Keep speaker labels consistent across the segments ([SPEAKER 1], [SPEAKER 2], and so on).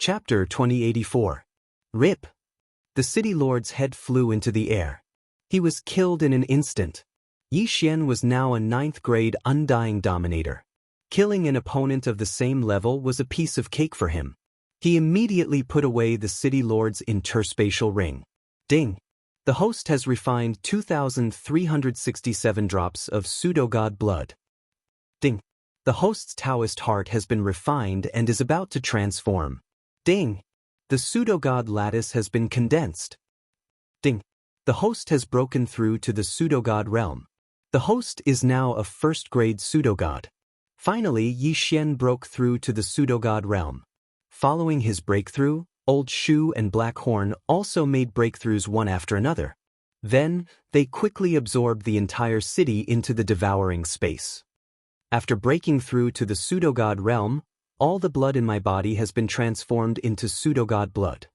[SPEAKER 1] Chapter 2084. Rip. The city lord's head flew into the air. He was killed in an instant. Yi Xian was now a 9th grade undying dominator. Killing an opponent of the same level was a piece of cake for him. He immediately put away the city lord's interspatial ring. Ding. The host has refined 2,367 drops of pseudo-god blood. Ding. The host's Daoist heart has been refined and is about to transform. Ding. The pseudo-god lattice has been condensed. Ding. The host has broken through to the pseudo-god realm. The host is now a 1st grade pseudo-god. Finally, Yi Xian broke through to the pseudo-god realm. Following his breakthrough, Old Shu and Black Horn also made breakthroughs one after another. Then, they quickly absorbed the entire city into the devouring space. After breaking through to the pseudo-god realm, all the blood in my body has been transformed into pseudo-god blood.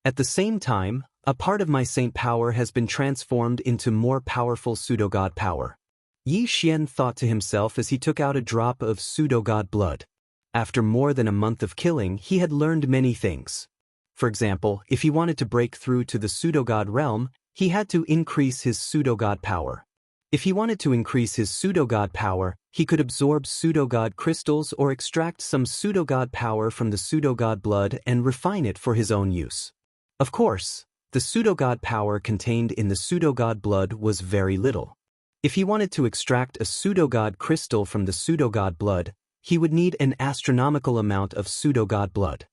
[SPEAKER 1] At the same time, a part of my saint power has been transformed into more powerful pseudo-god power. Yi Xian thought to himself as he took out a drop of pseudo-god blood. After more than a month of killing, he had learned many things. For example, if he wanted to break through to the pseudo-god realm, he had to increase his pseudo-god power. If he wanted to increase his pseudo-god power, he could absorb pseudo-god crystals or extract some pseudo-god power from the pseudo-god blood and refine it for his own use. Of course, the pseudo-god power contained in the pseudo-god blood was very little. If he wanted to extract a pseudo-god crystal from the pseudo-god blood, he would need an astronomical amount of pseudo-god blood.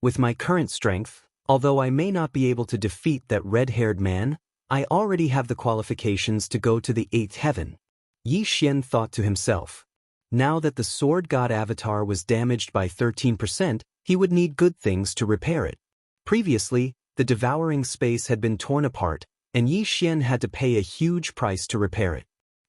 [SPEAKER 1] With my current strength, although I may not be able to defeat that red-haired man, I already have the qualifications to go to the 8th heaven. Yi Xian thought to himself. Now that the sword god avatar was damaged by 13%, he would need good things to repair it. Previously, the devouring space had been torn apart, and Yi Xian had to pay a huge price to repair it.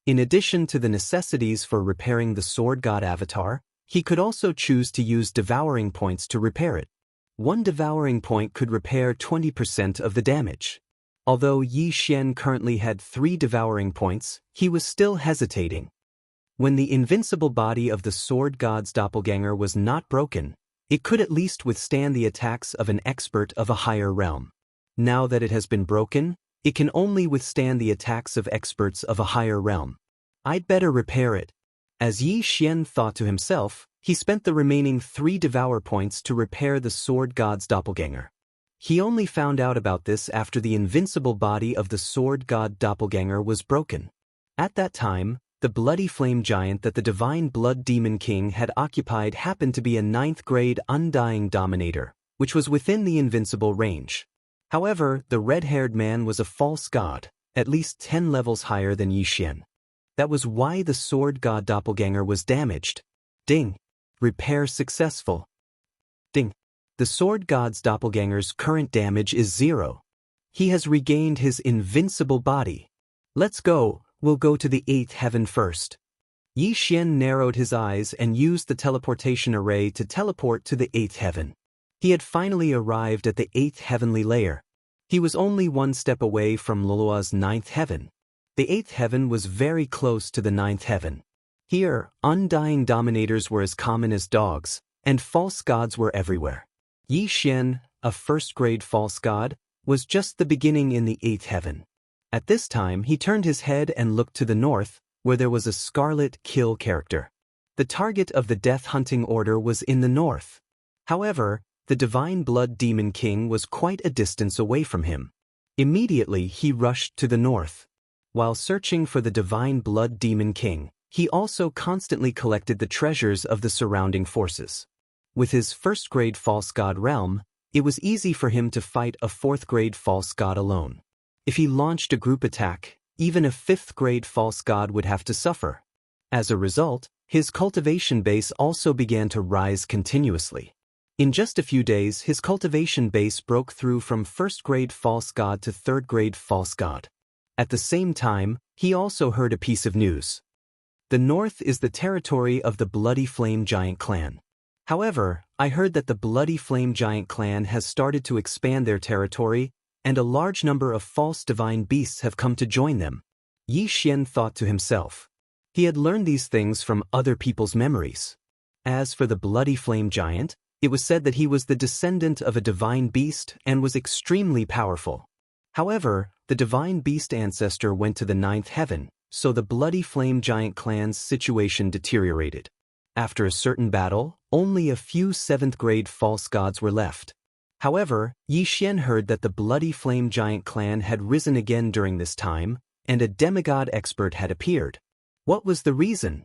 [SPEAKER 1] In addition to the necessities for repairing the sword god avatar, he could also choose to use devouring points to repair it. One devouring point could repair 20% of the damage. Although Yi Xian currently had 3 devouring points, he was still hesitating. When the invincible body of the sword god's doppelganger was not broken, it could at least withstand the attacks of an expert of a higher realm. Now that it has been broken, it can only withstand the attacks of experts of a higher realm. I'd better repair it. As Yi Xian thought to himself, he spent the remaining 3 devour points to repair the sword god's doppelganger. He only found out about this after the invincible body of the sword god doppelganger was broken. At that time, the bloody flame giant that the divine blood demon king had occupied happened to be a 9th grade undying dominator, which was within the invincible range. However, the red-haired man was a false god, at least 10 levels higher than Yi Xian. That was why the sword god doppelganger was damaged. Ding. Repair successful. Ding. The sword god's doppelganger's current damage is 0. He has regained his invincible body. Let's go, we'll go to the 8th heaven first. Yi Xian narrowed his eyes and used the teleportation array to teleport to the 8th heaven. He had finally arrived at the 8th heavenly layer. He was only 1 step away from Lulua's 9th heaven. The 8th heaven was very close to the 9th heaven. Here, undying dominators were as common as dogs, and false gods were everywhere. Yi Xian, a 1st grade false god, was just the beginning in the 8th heaven. At this time, he turned his head and looked to the north, where there was a scarlet kill character. The target of the death hunting order was in the north. However, the divine blood demon king was quite a distance away from him. Immediately, he rushed to the north. While searching for the divine blood demon king, he also constantly collected the treasures of the surrounding forces. With his 1st grade false god realm, it was easy for him to fight a 4th grade false god alone. If he launched a group attack, even a 5th grade false god would have to suffer. As a result, his cultivation base also began to rise continuously. In just a few days, his cultivation base broke through from 1st grade false god to 3rd grade false god. At the same time, he also heard a piece of news. The north is the territory of the Bloody Flame Giant clan. However, I heard that the Bloody Flame Giant clan has started to expand their territory, and a large number of false divine beasts have come to join them. Yi Xian thought to himself. He had learned these things from other people's memories. As for the Bloody Flame Giant, It was said that he was the descendant of a divine beast and was extremely powerful. However, the divine beast ancestor went to the ninth heaven, so the bloody flame giant clan's situation deteriorated. After a certain battle, only a few 7th-grade false gods were left. However, Yi Xian heard that the bloody flame giant clan had risen again during this time, and a demigod expert had appeared. What was the reason?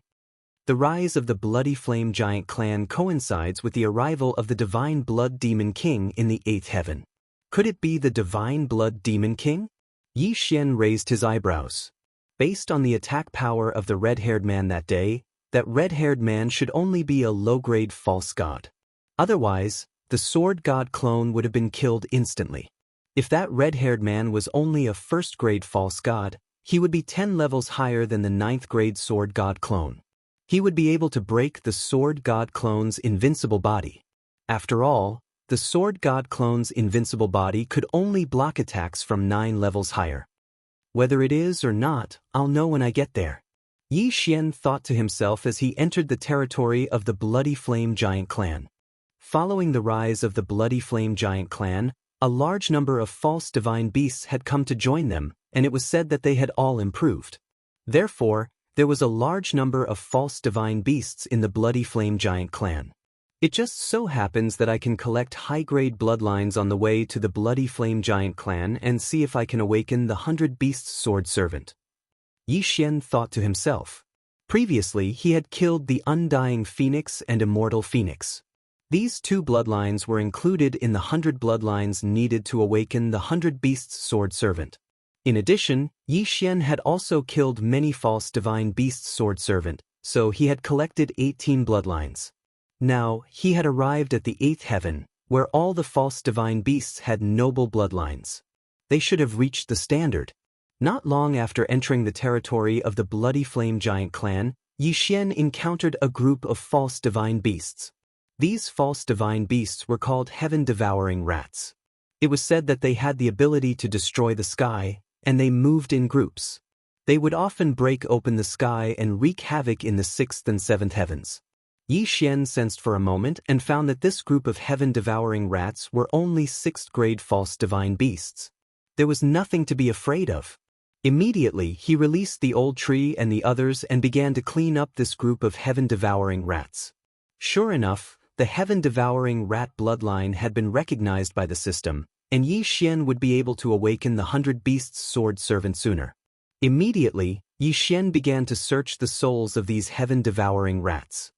[SPEAKER 1] The rise of the bloody flame giant clan coincides with the arrival of the divine blood demon king in the 8th heaven. Could it be the divine blood demon king? Yi Xian raised his eyebrows. Based on the attack power of the red-haired man that day, that red-haired man should only be a low-grade false god. Otherwise, the sword god clone would have been killed instantly. If that red-haired man was only a 1st-grade false god, he would be 10 levels higher than the 9th-grade sword god clone. He would be able to break the sword god clone's invincible body. After all, the sword god clone's invincible body could only block attacks from 9 levels higher. Whether it is or not, I'll know when I get there. Yi Xian thought to himself as he entered the territory of the bloody flame giant clan. Following the rise of the bloody flame giant clan, a large number of false divine beasts had come to join them, and it was said that they had all improved. Therefore, there was a large number of false divine beasts in the bloody flame giant clan. It just so happens that I can collect high-grade bloodlines on the way to the bloody flame giant clan and see if I can awaken the 100 Beasts sword servant. Yi Xian thought to himself. Previously, he had killed the undying phoenix and immortal phoenix. These 2 bloodlines were included in the 100 bloodlines needed to awaken the 100 Beasts sword servant. In addition, Yi Xian had also killed many false divine beasts sword servant, so he had collected 18 bloodlines. Now, he had arrived at the 8th heaven, where all the false divine beasts had noble bloodlines. They should have reached the standard. Not long after entering the territory of the bloody flame giant clan, Yi Xian encountered a group of false divine beasts. These false divine beasts were called heaven-devouring rats. It was said that they had the ability to destroy the sky, and they moved in groups. They would often break open the sky and wreak havoc in the 6th and 7th heavens. Yi Xian sensed for a moment and found that this group of heaven-devouring rats were only 6th-grade false divine beasts. There was nothing to be afraid of. Immediately, he released the old tree and the others and began to clean up this group of heaven-devouring rats. Sure enough, the heaven-devouring rat bloodline had been recognized by the system, and Yi Xian would be able to awaken the 100 Beasts sword servant sooner. Immediately, Yi Xian began to search the souls of these heaven-devouring rats.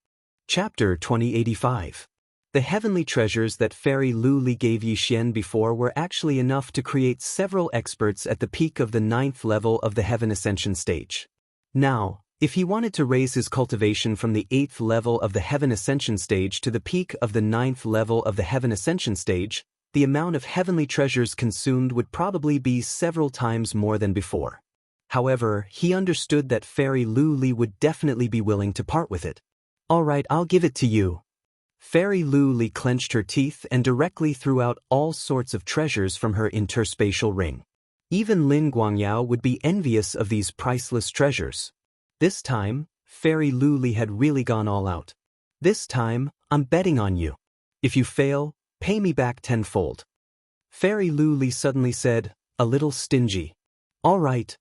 [SPEAKER 1] Chapter 2085. The heavenly treasures that Fairy Lu Li gave Yi Xian before were actually enough to create several experts at the peak of the 9th level of the Heaven Ascension stage. Now, if he wanted to raise his cultivation from the 8th level of the Heaven Ascension stage to the peak of the 9th level of the Heaven Ascension stage, the amount of heavenly treasures consumed would probably be several times more than before. However, he understood that Fairy Lu Li would definitely be willing to part with it. All right, I'll give it to you. Fairy Lu Li clenched her teeth and directly threw out all sorts of treasures from her interspatial ring. Even Lin Guangyao would be envious of these priceless treasures. This time, Fairy Lu Li had really gone all out. This time, I'm betting on you. If you fail, pay me back tenfold. Fairy Lu Li suddenly said, a little stingy. All right.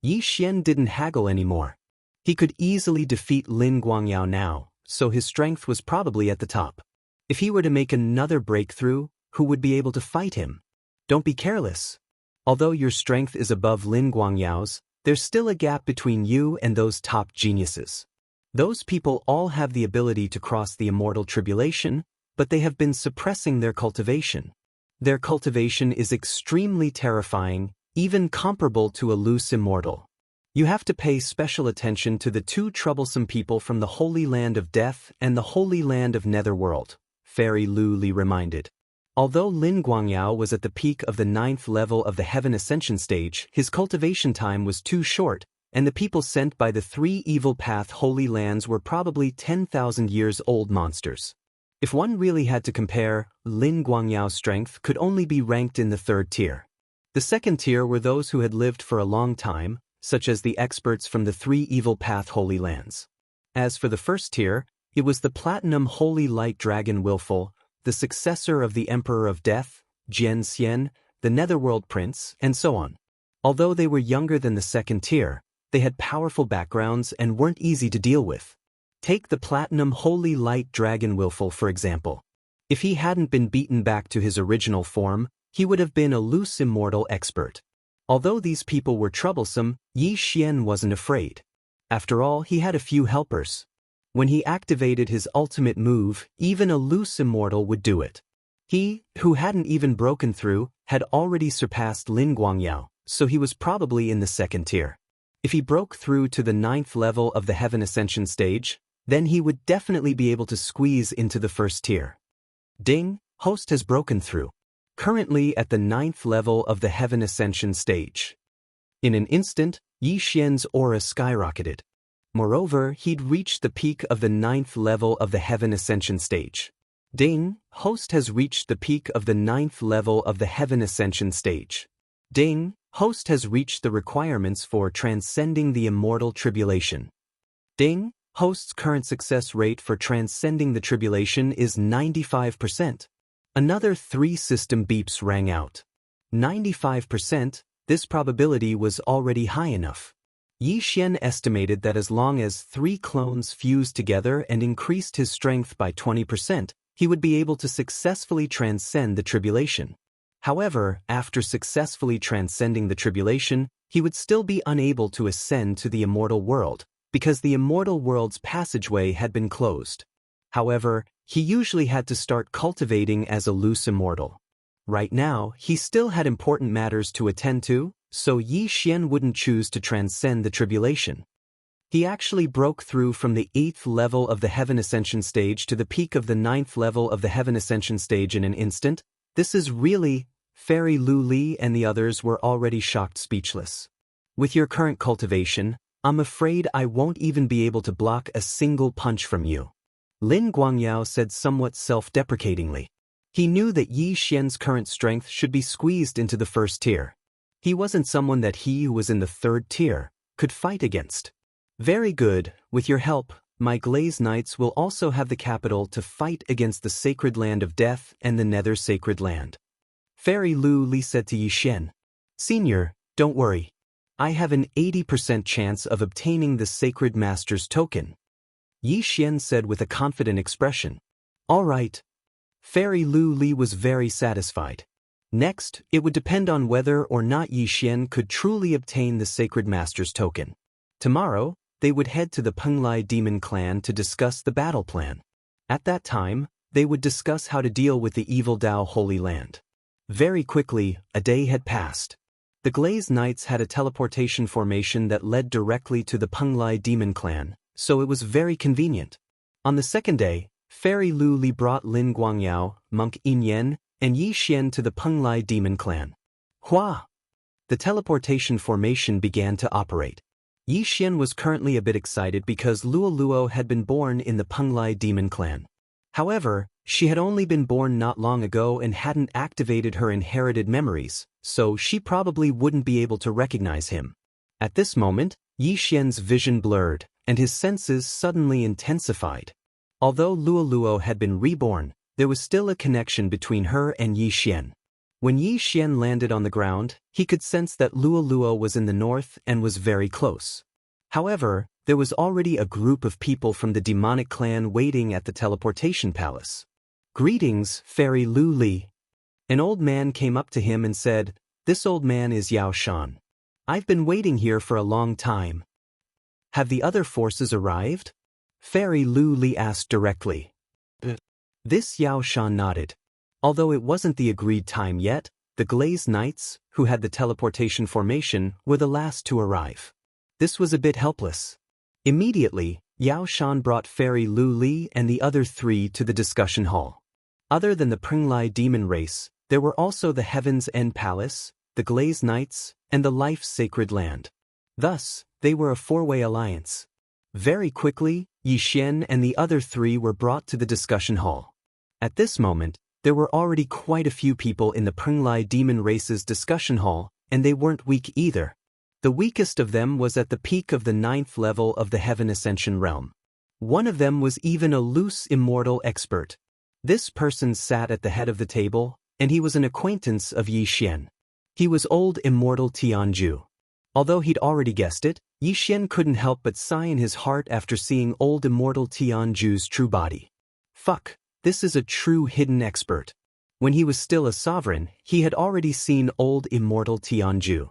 [SPEAKER 1] Yi Xian didn't haggle anymore. He could easily defeat Lin Guangyao now, so his strength was probably at the top. If he were to make another breakthrough, who would be able to fight him? Don't be careless. Although your strength is above Lin Guangyao's, there's still a gap between you and those top geniuses. Those people all have the ability to cross the immortal tribulation, but they have been suppressing their cultivation. Their cultivation is extremely terrifying, even comparable to a loose immortal. You have to pay special attention to the 2 troublesome people from the Holy Land of Death and the Holy Land of Netherworld, Fairy Lu Li reminded. Although Lin Guangyao was at the peak of the 9th level of the Heaven Ascension stage, his cultivation time was too short, and the people sent by the 3 Evil Path Holy Lands were probably 10,000 years old monsters. If one really had to compare, Lin Guangyao's strength could only be ranked in the 3rd tier. The 2nd tier were those who had lived for a long time, such as the experts from the 3 Evil Path Holy Lands. As for the 1st tier, it was the Platinum Holy Light Dragon Willful, the successor of the Emperor of Death, Xian, the Netherworld Prince, and so on. Although they were younger than the second tier, they had powerful backgrounds and weren't easy to deal with. Take the Platinum Holy Light Dragon Willful for example. If he hadn't been beaten back to his original form, he would have been a loose immortal expert. Although these people were troublesome, Yi Xian wasn't afraid. After all, he had a few helpers. When he activated his ultimate move, even a loose immortal would do it. He, who hadn't even broken through, had already surpassed Lin Guangyao, so he was probably in the second tier. If he broke through to the 9th level of the Heaven Ascension stage, then he would definitely be able to squeeze into the first tier. Ding, host has broken through. Currently at the 9th level of the Heaven Ascension stage. In an instant, Yi Xian's aura skyrocketed. Moreover, he'd reached the peak of the 9th level of the Heaven Ascension stage. Ding, host has reached the peak of the 9th level of the Heaven Ascension stage. Ding, host has reached the requirements for transcending the immortal tribulation. Ding, host's current success rate for transcending the tribulation is 95%. Another 3 system beeps rang out. 95%, this probability was already high enough. Yi Xian estimated that as long as 3 clones fused together and increased his strength by 20%, he would be able to successfully transcend the tribulation. However, after successfully transcending the tribulation, he would still be unable to ascend to the immortal world, because the immortal world's passageway had been closed. However, he usually had to start cultivating as a loose immortal. Right now, he still had important matters to attend to, so Yi Xian wouldn't choose to transcend the tribulation. He actually broke through from the 8th level of the Heaven Ascension stage to the peak of the 9th level of the Heaven Ascension stage in an instant. This is really... Fairy Lu Li and the others were already shocked speechless. With your current cultivation, I'm afraid I won't even be able to block a single punch from you. Lin Guangyao said somewhat self-deprecatingly. He knew that Yi Xian's current strength should be squeezed into the first tier. He wasn't someone that he who was in the 3rd tier could fight against. Very good, with your help, my Glaze Knights will also have the capital to fight against the Sacred Land of Death and the Nether Sacred Land. Fairy Lu Li said to Yi Xian, Senior, don't worry. I have an 80% chance of obtaining the Sacred Master's token. Yi Xian said with a confident expression. All right. Fairy Lu Li was very satisfied. Next, it would depend on whether or not Yi Xian could truly obtain the Sacred Master's token. Tomorrow, they would head to the Penglai Demon Clan to discuss the battle plan. At that time, they would discuss how to deal with the evil Dao Holy Land. Very quickly, a day had passed. The Glaze Knights had a teleportation formation that led directly to the Penglai Demon Clan, so it was very convenient. On the second day, Fairy Lu Li brought Lin Guangyao, Monk Yin, and Yi Xian to the Penglai Demon Clan. Hua! The teleportation formation began to operate. Yi Xian was currently a bit excited because Luo had been born in the Penglai Demon Clan. However, she had only been born not long ago and hadn't activated her inherited memories, so she probably wouldn't be able to recognize him. At this moment, Yi Xian's vision blurred, and his senses suddenly intensified. Although Luo had been reborn, there was still a connection between her and Yi Xian. When Yi Xian landed on the ground, he could sense that Luo was in the north and was very close. However, there was already a group of people from the demonic clan waiting at the teleportation palace. Greetings, Fairy Lu Li. An old man came up to him and said, This old man is Yao Shan. I've been waiting here for a long time. Have the other forces arrived? Fairy Lu Li asked directly. This Yao Shan nodded. Although it wasn't the agreed time yet, the Glaze Knights, who had the teleportation formation, were the last to arrive. This was a bit helpless. Immediately, Yao Shan brought Fairy Lu Li and the other 3 to the discussion hall. Other than the Penglai demon race, there were also the Heaven's End Palace, the Glaze Knights, and the Life's Sacred Land. Thus, they were a 4-way alliance. Very quickly, Yi Xian and the other 3 were brought to the discussion hall. At this moment, there were already quite a few people in the Penglai demon race's discussion hall, and they weren't weak either. The weakest of them was at the peak of the 9th level of the Heaven Ascension realm. One of them was even a loose immortal expert. This person sat at the head of the table, and he was an acquaintance of Yi Xian. He was old Immortal Tianju. Although he'd already guessed it, Yi Xian couldn't help but sigh in his heart after seeing old Immortal Tianju's true body. Fuck, this is a true hidden expert. When he was still a sovereign, he had already seen old Immortal Tianju.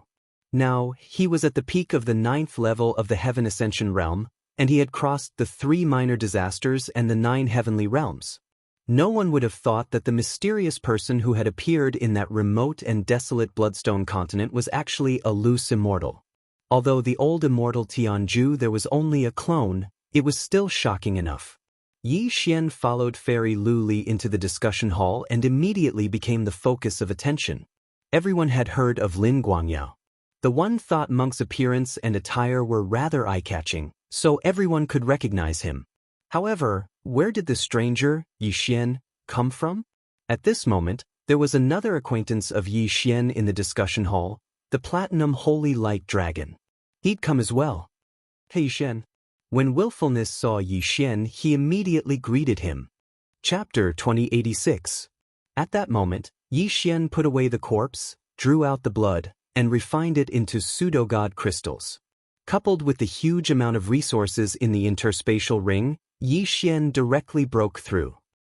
[SPEAKER 1] Now, he was at the peak of the 9th level of the Heaven Ascension realm, and he had crossed the 3 minor disasters and the 9 heavenly realms. No one would have thought that the mysterious person who had appeared in that remote and desolate Bloodstone continent was actually a loose immortal. Although the old Immortal Tianju there was only a clone, it was still shocking enough. Yi Xian followed Fairy Lu Li into the discussion hall and immediately became the focus of attention. Everyone had heard of Lin Guangyao. The One Thought monk's appearance and attire were rather eye-catching, so everyone could recognize him. However, where did the stranger, Yi Xian, come from? At this moment, there was another acquaintance of Yi Xian in the discussion hall, the Platinum Holy Light Dragon. He'd come as well. Hey Yi Xian. When Willfulness saw Yi Xian, he immediately greeted him. Chapter 2086. At that moment, Yi Xian put away the corpse, drew out the blood, and refined it into pseudo-god crystals. Coupled with the huge amount of resources in the interspatial ring, Yi Xian directly broke through.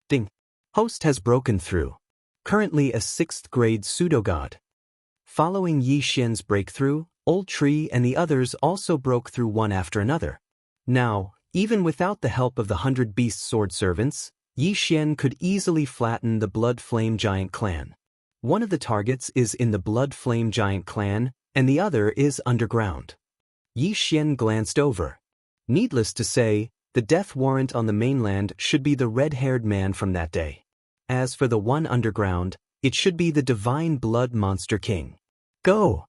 [SPEAKER 1] Ding. Host has broken through. Currently a 6th grade pseudo-god. Following Yi Xian's breakthrough, Old Tree and the others also broke through one after another. Now, even without the help of the 100 Beast Sword Servants, Yi Xian could easily flatten the Blood Flame Giant clan. One of the targets is in the Blood Flame Giant clan, and the other is underground. Yi Xian glanced over. Needless to say, the death warrant on the mainland should be the red-haired man from that day. As for the one underground, it should be the Divine Blood Monster King. Go!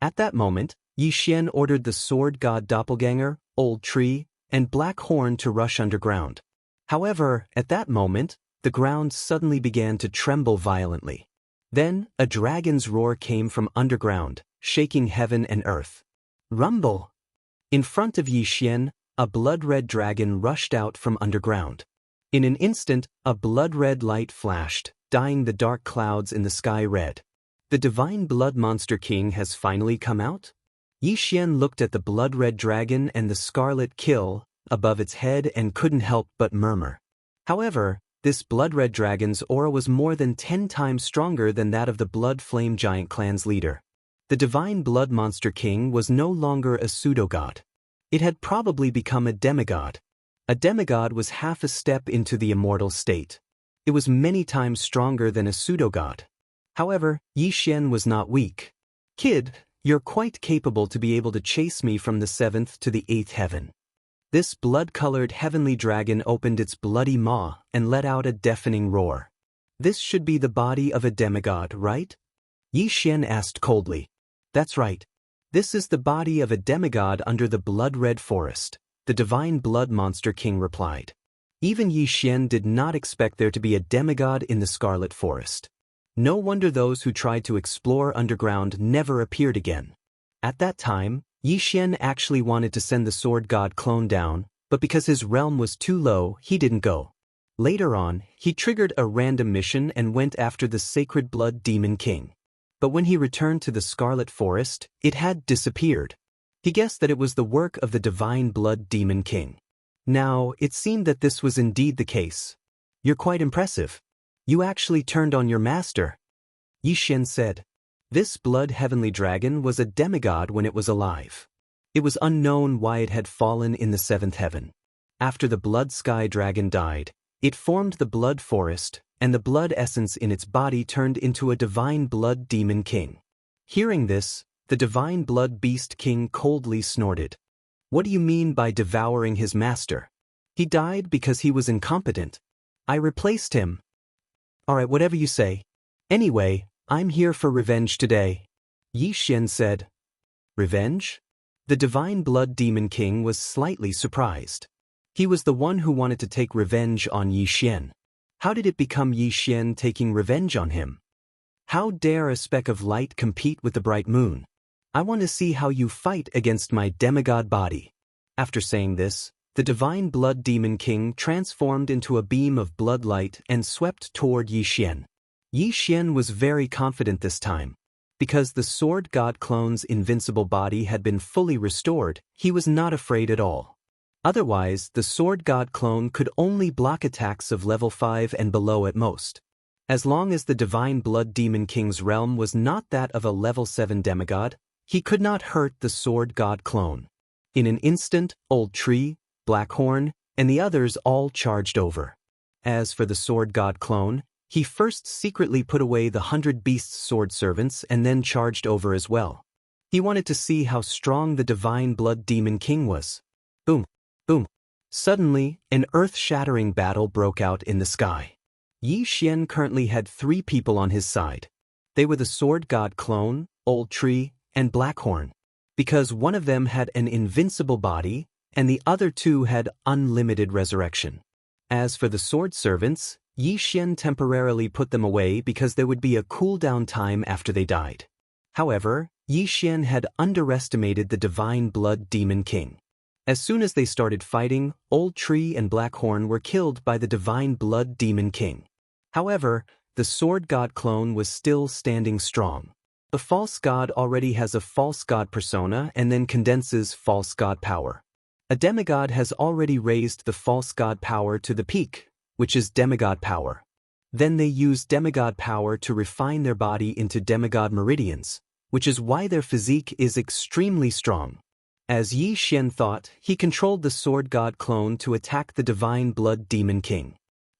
[SPEAKER 1] At that moment, Yi Xian ordered the Sword God Doppelganger, Old Tree, and Black Horn to rush underground. However, at that moment, the ground suddenly began to tremble violently. Then, a dragon's roar came from underground, shaking heaven and earth. Rumble! In front of Yi Xian, a blood-red dragon rushed out from underground. In an instant, a blood-red light flashed, dyeing the dark clouds in the sky red. The Divine Blood Monster King has finally come out? Yi Xian looked at the blood-red dragon and the scarlet kill above its head and couldn't help but murmur. However, this blood-red dragon's aura was more than 10 times stronger than that of the Blood Flame Giant clan's leader. The Divine Blood Monster King was no longer a pseudo-god. It had probably become a demigod. A demigod was half a step into the immortal state. It was many times stronger than a pseudo-god. However, Yi Xian was not weak. Kid, you're quite capable to be able to chase me from the 7th to the 8th heaven. This blood-colored heavenly dragon opened its bloody maw and let out a deafening roar. This should be the body of a demigod, right? Yi Xian asked coldly. That's right. This is the body of a demigod under the blood-red forest, the Divine Blood Monster King replied. Even Yi Xian did not expect there to be a demigod in the Scarlet Forest. No wonder those who tried to explore underground never appeared again. At that time, Yi Xian actually wanted to send the Sword God clone down, but because his realm was too low, he didn't go. Later on, he triggered a random mission and went after the Sacred Blood Demon King. But when he returned to the Scarlet Forest, it had disappeared. He guessed that it was the work of the Divine Blood Demon King. Now, it seemed that this was indeed the case. You're quite impressive. You actually turned on your master. Yi Xian said. This blood heavenly dragon was a demigod when it was alive. It was unknown why it had fallen in the 7th heaven. After the blood sky dragon died, it formed the blood forest, and the blood essence in its body turned into a divine blood demon king. Hearing this, the divine blood beast king coldly snorted. What do you mean by devouring his master? He died because he was incompetent. I replaced him. Alright, whatever you say. Anyway, I'm here for revenge today. Yi Xian said. Revenge? The divine blood demon king was slightly surprised. He was the one who wanted to take revenge on Yi Xian. How did it become Yi Xian taking revenge on him? How dare a speck of light compete with the bright moon? I want to see how you fight against my demigod body. After saying this, the divine blood demon king transformed into a beam of blood light and swept toward Yi Xian. Yi Xian was very confident this time. Because the sword god clone's invincible body had been fully restored, he was not afraid at all. Otherwise, the sword god clone could only block attacks of level 5 and below at most. As long as the divine blood demon king's realm was not that of a level 7 demigod, he could not hurt the sword god clone. In an instant, Old Tree, Blackhorn, and the others all charged over. As for the sword god clone, he first secretly put away the 100 Beasts sword servants and then charged over as well. He wanted to see how strong the divine blood demon king was. Boom, boom. Suddenly, an earth-shattering battle broke out in the sky. Yi Xian currently had 3 people on his side. They were the sword god clone, Old Tree, and Blackhorn. Because one of them had an invincible body, and the other 2 had unlimited resurrection. As for the sword servants, Yi Xian temporarily put them away because there would be a cooldown time after they died. However, Yi Xian had underestimated the divine blood demon king. As soon as they started fighting, Old Tree and Blackhorn were killed by the divine blood demon king. However, the sword god clone was still standing strong. The false god already has a false god persona and then condenses false god power. A demigod has already raised the false god power to the peak, which is demigod power. Then they use demigod power to refine their body into demigod meridians, which is why their physique is extremely strong. As Yi Xian thought, he controlled the sword god clone to attack the divine blood demon king.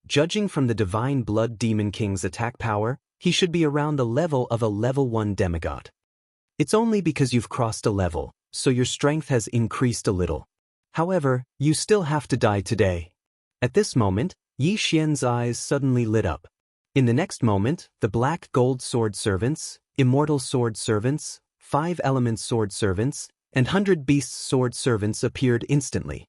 [SPEAKER 1] Judging from the divine blood demon king's attack power, he should be around the level of a level 1 demigod. It's only because you've crossed a level, so your strength has increased a little. However, you still have to die today. At this moment, Yi Xian's eyes suddenly lit up. In the next moment, the black gold sword servants, immortal sword servants, 5 elements sword servants, and 100 beasts sword servants appeared instantly.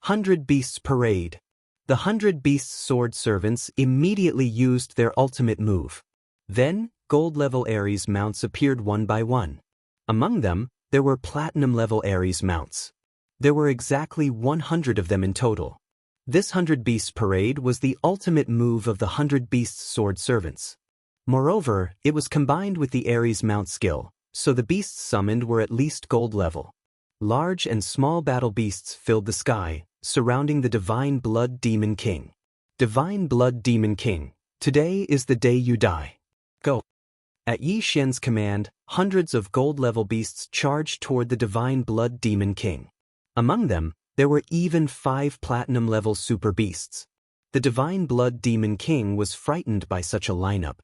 [SPEAKER 1] 100 beasts parade. The 100 beasts sword servants immediately used their ultimate move. Then, gold-level Ares mounts appeared one by one. Among them, there were platinum-level Ares mounts. There were exactly 100 of them in total. This 100 Beasts parade was the ultimate move of the 100 Beasts sword servants. Moreover, it was combined with the Ares mount skill, so the beasts summoned were at least gold level. Large and small battle beasts filled the sky, surrounding the divine blood demon king. Divine blood demon king, today is the day you die. Go. At Yi Xian's command, hundreds of gold-level beasts charged toward the divine blood demon king. Among them, there were even 5 platinum-level super beasts. The divine blood demon king was frightened by such a lineup.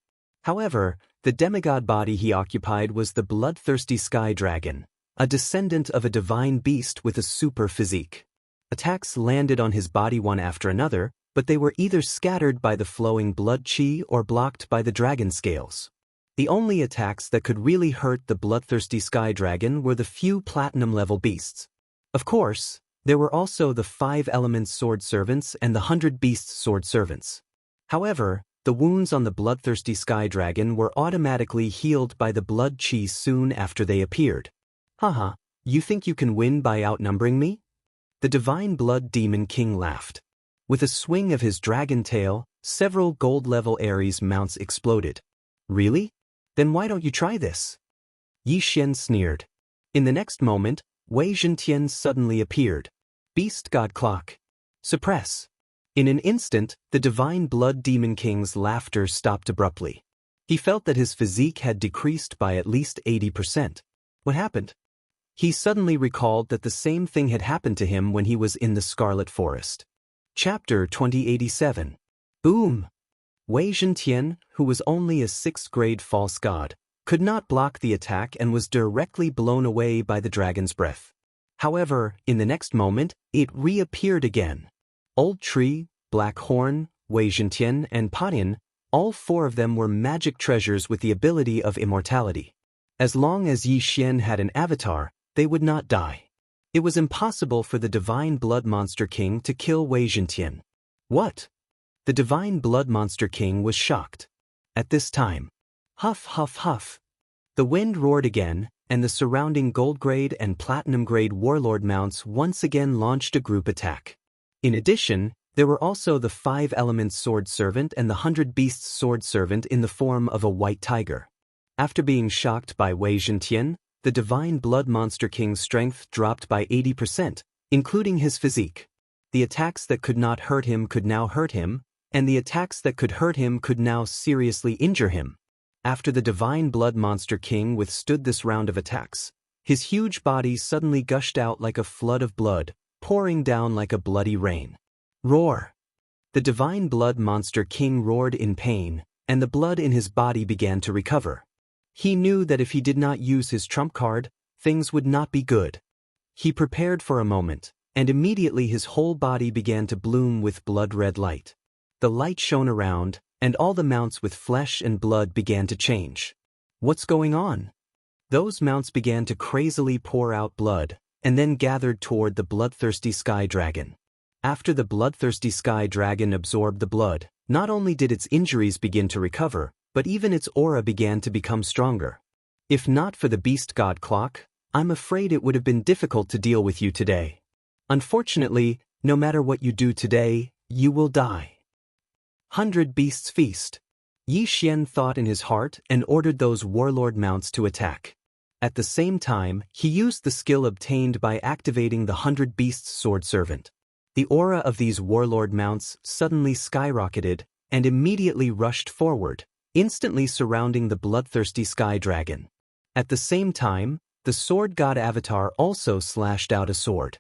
[SPEAKER 1] However, the demigod body he occupied was the bloodthirsty sky dragon, a descendant of a divine beast with a super physique. Attacks landed on his body one after another, but they were either scattered by the flowing blood chi or blocked by the dragon scales. The only attacks that could really hurt the bloodthirsty sky dragon were the few platinum-level beasts. Of course, there were also the 5 elements sword servants and the 100 beasts sword servants. However, the wounds on the bloodthirsty sky dragon were automatically healed by the blood chi soon after they appeared. Haha, you think you can win by outnumbering me? The divine blood demon king laughed. With a swing of his dragon tail, several gold-level Ares mounts exploded. Really? Then why don't you try this? Yi Xian sneered. In the next moment, Wei Zhentian suddenly appeared. Beast God Clock. Suppress. In an instant, the divine blood demon king's laughter stopped abruptly. He felt that his physique had decreased by at least 80%. What happened? He suddenly recalled that the same thing had happened to him when he was in the Scarlet Forest. Chapter 2087. Boom! Wei Zhentian, who was only a 6th grade false god, could not block the attack and was directly blown away by the dragon's breath. However, in the next moment, it reappeared again. Old Tree, Blackhorn, Wei Zhentian, and Padian, all 4 of them were magic treasures with the ability of immortality. As long as Yi Xian had an avatar, they would not die. It was impossible for the Divine Blood Monster King to kill Wei Zhentian. What? The Divine Blood Monster King was shocked. At this time, huff, huff, huff. The wind roared again, and the surrounding gold-grade and platinum-grade warlord mounts once again launched a group attack. In addition, there were also the 5 Elements Sword Servant and the 100 Beasts Sword Servant in the form of a white tiger. After being shocked by Wei Zhentian, the Divine Blood Monster King's strength dropped by 80%, including his physique. The attacks that could not hurt him could now hurt him, and the attacks that could hurt him could now seriously injure him. After the Divine Blood Monster King withstood this round of attacks, his huge body suddenly gushed out like a flood of blood, pouring down like a bloody rain. Roar! The Divine Blood Monster King roared in pain, and the blood in his body began to recover. He knew that if he did not use his trump card, things would not be good. He prepared for a moment, and immediately his whole body began to bloom with blood-red light. The light shone around, and all the mounts with flesh and blood began to change. What's going on? Those mounts began to crazily pour out blood, and then gathered toward the bloodthirsty sky dragon. After the bloodthirsty sky dragon absorbed the blood, not only did its injuries begin to recover, but even its aura began to become stronger. If not for the beast god clock, I'm afraid it would have been difficult to deal with you today. Unfortunately, no matter what you do today, you will die. 100 Beasts Feast. Yi Xian thought in his heart and ordered those warlord mounts to attack. At the same time, he used the skill obtained by activating the 100 Beasts Sword Servant. The aura of these warlord mounts suddenly skyrocketed and immediately rushed forward, instantly surrounding the bloodthirsty sky dragon. At the same time, the sword god avatar also slashed out a sword.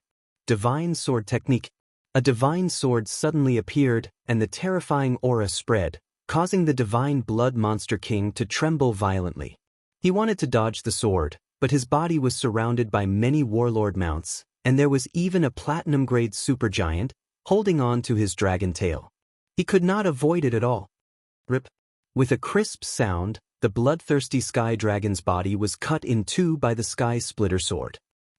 [SPEAKER 1] Divine Sword Technique. A divine sword suddenly appeared, and the terrifying aura spread, causing the Divine Blood Monster King to tremble violently. He wanted to dodge the sword, but his body was surrounded by many warlord mounts, and there was even a platinum-grade supergiant holding on to his dragon tail. He could not avoid it at all. Rip. With a crisp sound, the bloodthirsty sky dragon's body was cut in two by the sky splitter sword.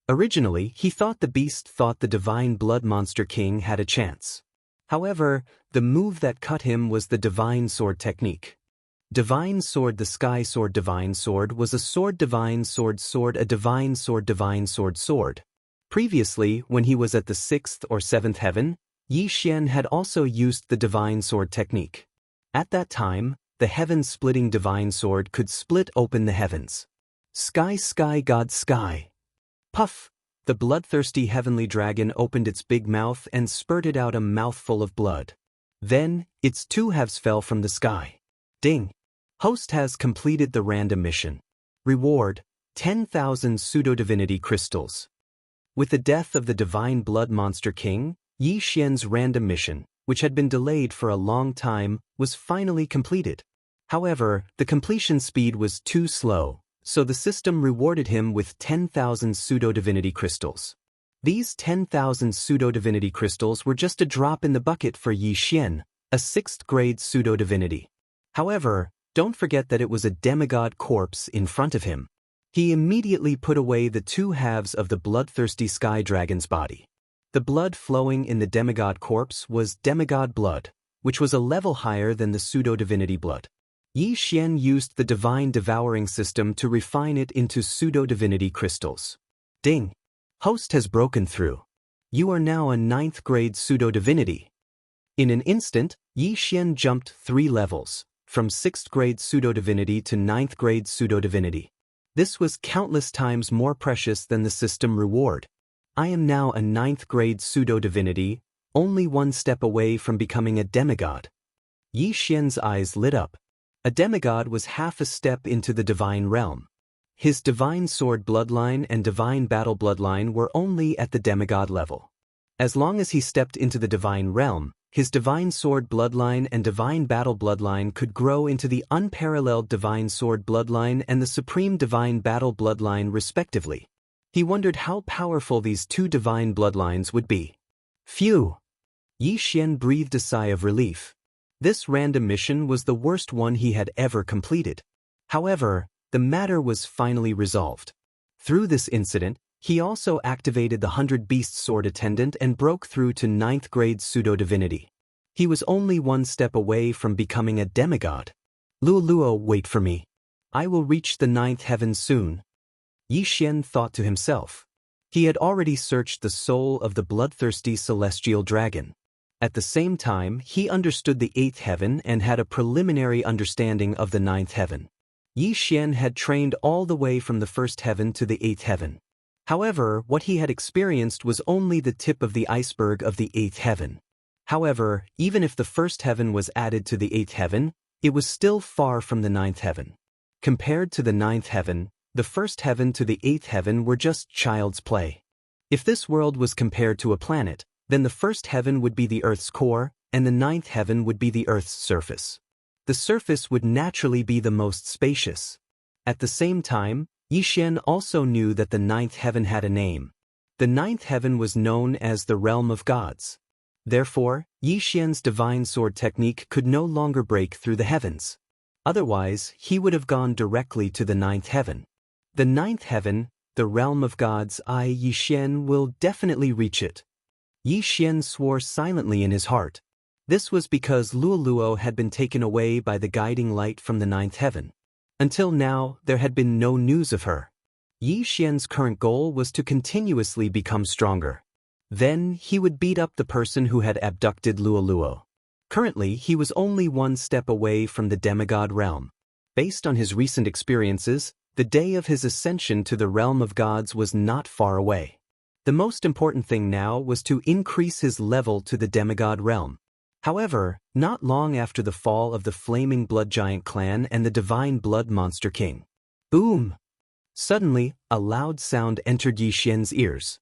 [SPEAKER 1] Originally, he thought the Divine Blood Monster King had a chance. However, the move that cut him was the Divine Sword Technique. Divine Sword. The Sky Sword Divine Sword was a sword Divine Sword sword a Divine Sword Divine Sword sword. Previously, when he was at the 6th or 7th heaven, Yi Xian had also used the Divine Sword Technique. At that time, the heaven-splitting Divine Sword could split open the heavens. Sky God Sky. Puff! The bloodthirsty heavenly dragon opened its big mouth and spurted out a mouthful of blood. Then, its 2 halves fell from the sky. Ding! Host has completed the random mission. Reward: 10,000 pseudo-divinity crystals. With the death of the Divine Blood Monster King, Yi Xian's random mission, which had been delayed for a long time, was finally completed. However, the completion speed was too slow, so the system rewarded him with 10,000 pseudo-divinity crystals. These 10,000 pseudo-divinity crystals were just a drop in the bucket for Yi Xian, a 6th-grade pseudo-divinity. However, don't forget that it was a demigod corpse in front of him. He immediately put away the 2 halves of the bloodthirsty sky dragon's body. The blood flowing in the demigod corpse was demigod blood, which was a level higher than the pseudo-divinity blood. Yi Xian used the divine devouring system to refine it into pseudo-divinity crystals. Ding! Host has broken through. You are now a 9th-grade pseudo-divinity. In an instant, Yi Xian jumped 3 levels, from 6th-grade pseudo-divinity to 9th-grade pseudo-divinity. This was countless times more precious than the system reward. I am now a 9th-grade pseudo-divinity, only 1 step away from becoming a demigod. Yi Xian's eyes lit up. A demigod was half a step into the divine realm. His divine sword bloodline and divine battle bloodline were only at the demigod level. As long as he stepped into the divine realm, his divine sword bloodline and divine battle bloodline could grow into the unparalleled divine sword bloodline and the supreme divine battle bloodline respectively. He wondered how powerful these 2 divine bloodlines would be. Phew! Yi Xian breathed a sigh of relief. This random mission was the worst one he had ever completed. However, the matter was finally resolved. Through this incident, he also activated the 100 Beast Sword Attendant and broke through to 9th-grade pseudo-divinity. He was only 1 step away from becoming a demigod. Luo, wait for me. I will reach the 9th heaven soon. Yi Xian thought to himself. He had already searched the soul of the bloodthirsty celestial dragon. At the same time, he understood the 8th heaven and had a preliminary understanding of the 9th heaven. Yi Xian had trained all the way from the 1st heaven to the 8th heaven. However, what he had experienced was only the tip of the iceberg of the 8th heaven. However, even if the 1st heaven was added to the 8th heaven, it was still far from the 9th heaven. Compared to the 9th heaven, the 1st heaven to the 8th heaven were just child's play. If this world was compared to a planet, then the 1st heaven would be the Earth's core, and the 9th heaven would be the Earth's surface. The surface would naturally be the most spacious. At the same time, Yi Xian also knew that the 9th heaven had a name. The 9th heaven was known as the realm of gods. Therefore, Yi Xian's divine sword technique could no longer break through the heavens. Otherwise, he would have gone directly to the 9th heaven. The 9th heaven, the realm of gods, Yi Xian will definitely reach it. Yi Xian swore silently in his heart. This was because Luoluo had been taken away by the guiding light from the 9th heaven. Until now, there had been no news of her. Yi Xian's current goal was to continuously become stronger. Then, he would beat up the person who had abducted Luoluo. Currently, he was only one step away from the demigod realm. Based on his recent experiences, the day of his ascension to the realm of gods was not far away. The most important thing now was to increase his level to the demigod realm. However, not long after the fall of the Flaming Blood Giant clan and the Divine Blood Monster King. Boom! Suddenly, a loud sound entered Yi Xian's ears.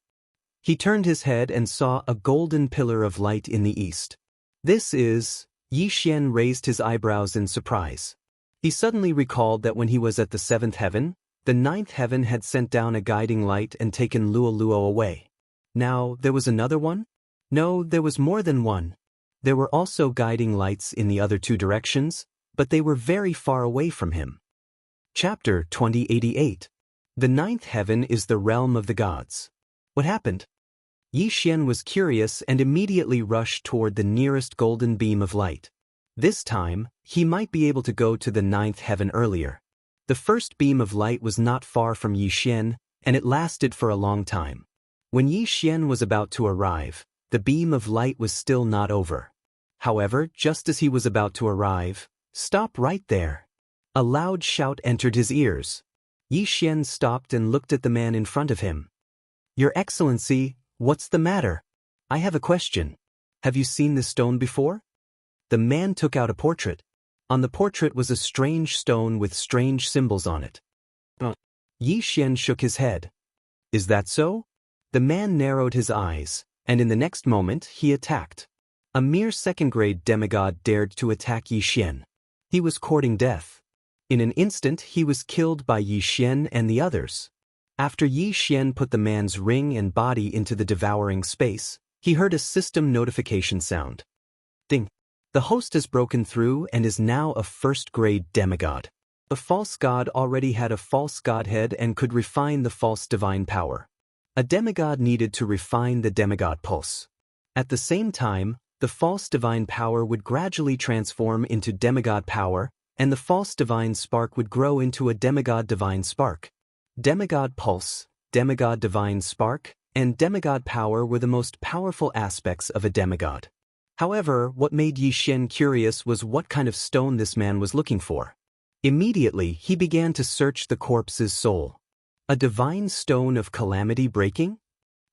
[SPEAKER 1] He turned his head and saw a golden pillar of light in the east. This is... Yi Xian raised his eyebrows in surprise. He suddenly recalled that when he was at the 7th heaven, the 9th heaven had sent down a guiding light and taken Luoluo away. Now, there was another one? No, there was more than one. There were also guiding lights in the other 2 directions, but they were very far away from him. Chapter 2088. The 9th heaven is the realm of the gods. What happened? Yi Xian was curious and immediately rushed toward the nearest golden beam of light. This time, he might be able to go to the 9th heaven earlier. The first beam of light was not far from Yi Xian, and it lasted for a long time. When Yi Xian was about to arrive, the beam of light was still not over. However, just as he was about to arrive, "Stop right there!" A loud shout entered his ears. Yi Xian stopped and looked at the man in front of him. "Your Excellency, what's the matter? I have a question. Have you seen this stone before?" The man took out a portrait. On the portrait was a strange stone with strange symbols on it. Yi Xian shook his head. "Is that so?" The man narrowed his eyes, and in the next moment he attacked. A mere 2nd-grade demigod dared to attack Yi Xian. He was courting death. In an instant he was killed by Yi Xian and the others. After Yi Xian put the man's ring and body into the devouring space, he heard a system notification sound. Ding! The host has broken through and is now a 1st-grade demigod. The false god already had a false godhead and could refine the false divine power. A demigod needed to refine the demigod pulse. At the same time, the false divine power would gradually transform into demigod power, and the false divine spark would grow into a demigod divine spark. Demigod pulse, demigod divine spark, and demigod power were the most powerful aspects of a demigod. However, what made Yi Xian curious was what kind of stone this man was looking for. Immediately, he began to search the corpse's soul. A divine stone of calamity breaking?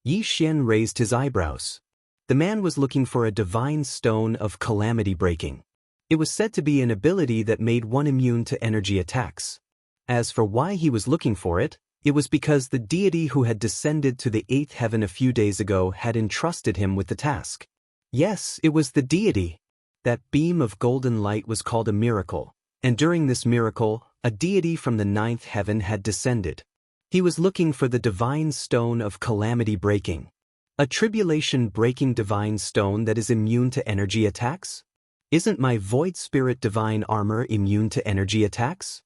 [SPEAKER 1] Yi Xian raised his eyebrows. The man was looking for a divine stone of calamity breaking. It was said to be an ability that made one immune to energy attacks. As for why he was looking for it, it was because the deity who had descended to the 8th heaven a few days ago had entrusted him with the task. Yes, it was the deity. That beam of golden light was called a miracle, and during this miracle, a deity from the 9th heaven had descended. He was looking for the divine stone of calamity breaking. A tribulation-breaking divine stone that is immune to energy attacks? Isn't my void spirit divine armor immune to energy attacks?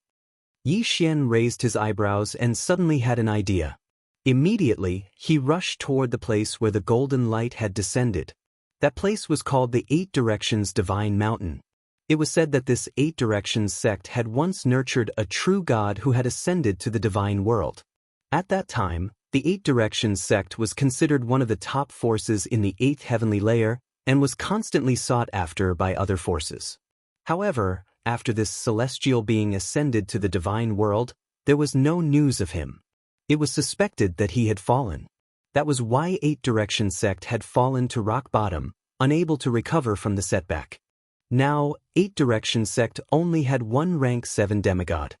[SPEAKER 1] Yi Xian raised his eyebrows and suddenly had an idea. Immediately, he rushed toward the place where the golden light had descended. That place was called the 8 Directions Divine Mountain. It was said that this 8 Directions sect had once nurtured a true god who had ascended to the divine world. At that time, the Eight Directions sect was considered one of the top forces in the eighth heavenly layer and was constantly sought after by other forces. However, after this celestial being ascended to the divine world, there was no news of him. It was suspected that he had fallen. That was why Eight Directions sect had fallen to rock bottom, unable to recover from the setback. Now, Eight Directions sect only had one rank 7 demigod.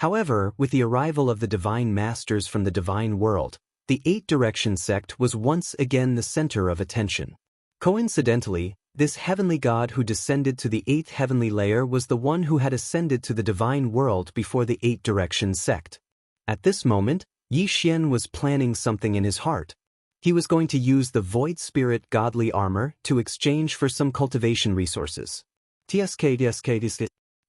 [SPEAKER 1] However, with the arrival of the divine masters from the divine world, the Eight Directions sect was once again the center of attention. Coincidentally, this heavenly god who descended to the eighth heavenly layer was the one who had ascended to the divine world before the Eight Directions sect. At this moment, Xian was planning something in his heart. He was going to use the Void Spirit godly armor to exchange for some cultivation resources.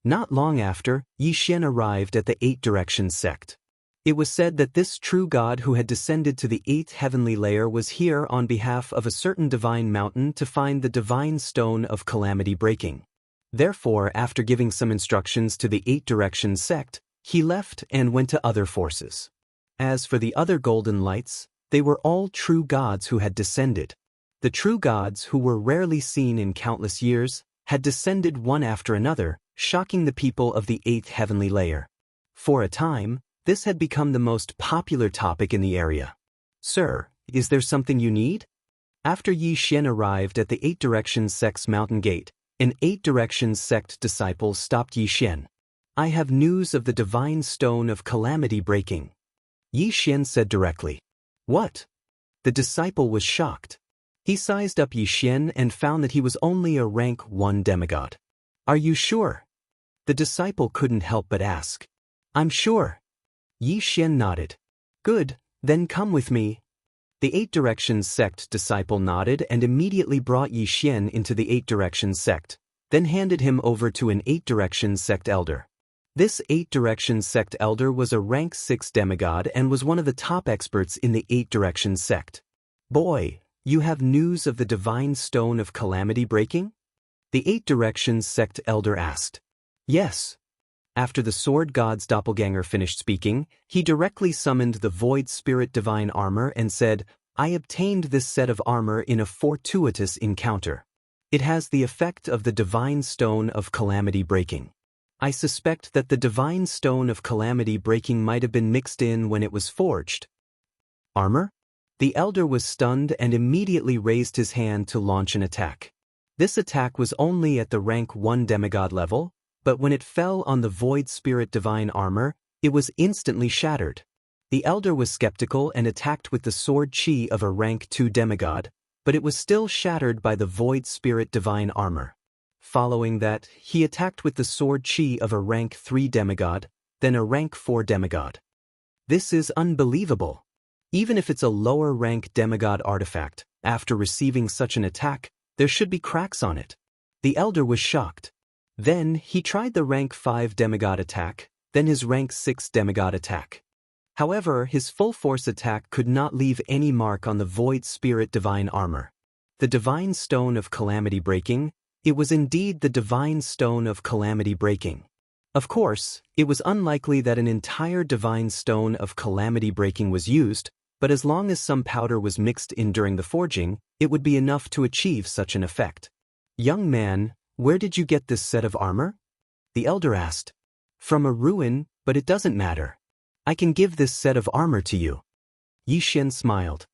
[SPEAKER 1] Not long after, Xian arrived at the Eight Directions sect. It was said that this true god who had descended to the eighth heavenly layer was here on behalf of a certain divine mountain to find the divine stone of calamity breaking. Therefore, after giving some instructions to the Eight Directions sect, he left and went to other forces. As for the other golden lights, they were all true gods who had descended. The true gods, who were rarely seen in countless years, had descended one after another, shocking the people of the eighth heavenly layer. For a time, this had become the most popular topic in the area. "Sir, is there something you need?" After Xian arrived at the Eight Directions sect's mountain gate, an Eight Directions sect disciple stopped Xian. "I have news of the divine stone of calamity breaking," Xian said directly. "What?" The disciple was shocked. He sized up Xian and found that he was only a rank 1 demigod. "Are you sure?" The disciple couldn't help but ask. "I'm sure." Xian nodded. "Good, then come with me." The Eight Directions sect disciple nodded and immediately brought Xian into the Eight Directions sect, then handed him over to an Eight Directions sect elder. This Eight Directions sect elder was a rank 6 demigod and was one of the top experts in the Eight Directions sect. "Boy, you have news of the divine stone of calamity breaking?" The Eight Directions sect elder asked. "Yes." After the sword god's doppelganger finished speaking, he directly summoned the Void Spirit divine armor and said, "I obtained this set of armor in a fortuitous encounter. It has the effect of the divine stone of calamity breaking. I suspect that the divine stone of calamity breaking might have been mixed in when it was forged." "Armor?" The elder was stunned and immediately raised his hand to launch an attack. This attack was only at the rank 1 demigod level, but when it fell on the Void Spirit divine armor, it was instantly shattered. The elder was skeptical and attacked with the sword chi of a rank 2 demigod, but it was still shattered by the Void Spirit divine armor. Following that, he attacked with the sword chi of a rank 3 demigod, then a rank 4 demigod. This is unbelievable. Even if it's a lower rank demigod artifact, after receiving such an attack, there should be cracks on it. The elder was shocked. Then, he tried the rank 5 demigod attack, then his rank 6 demigod attack. However, his full force attack could not leave any mark on the Void Spirit divine armor. The divine stone of calamity breaking, it was indeed the divine stone of calamity breaking. Of course, it was unlikely that an entire divine stone of calamity breaking was used, but as long as some powder was mixed in during the forging, it would be enough to achieve such an effect. "Young man, where did you get this set of armor?" the elder asked. "From a ruin, but it doesn't matter. I can give this set of armor to you." Xian smiled.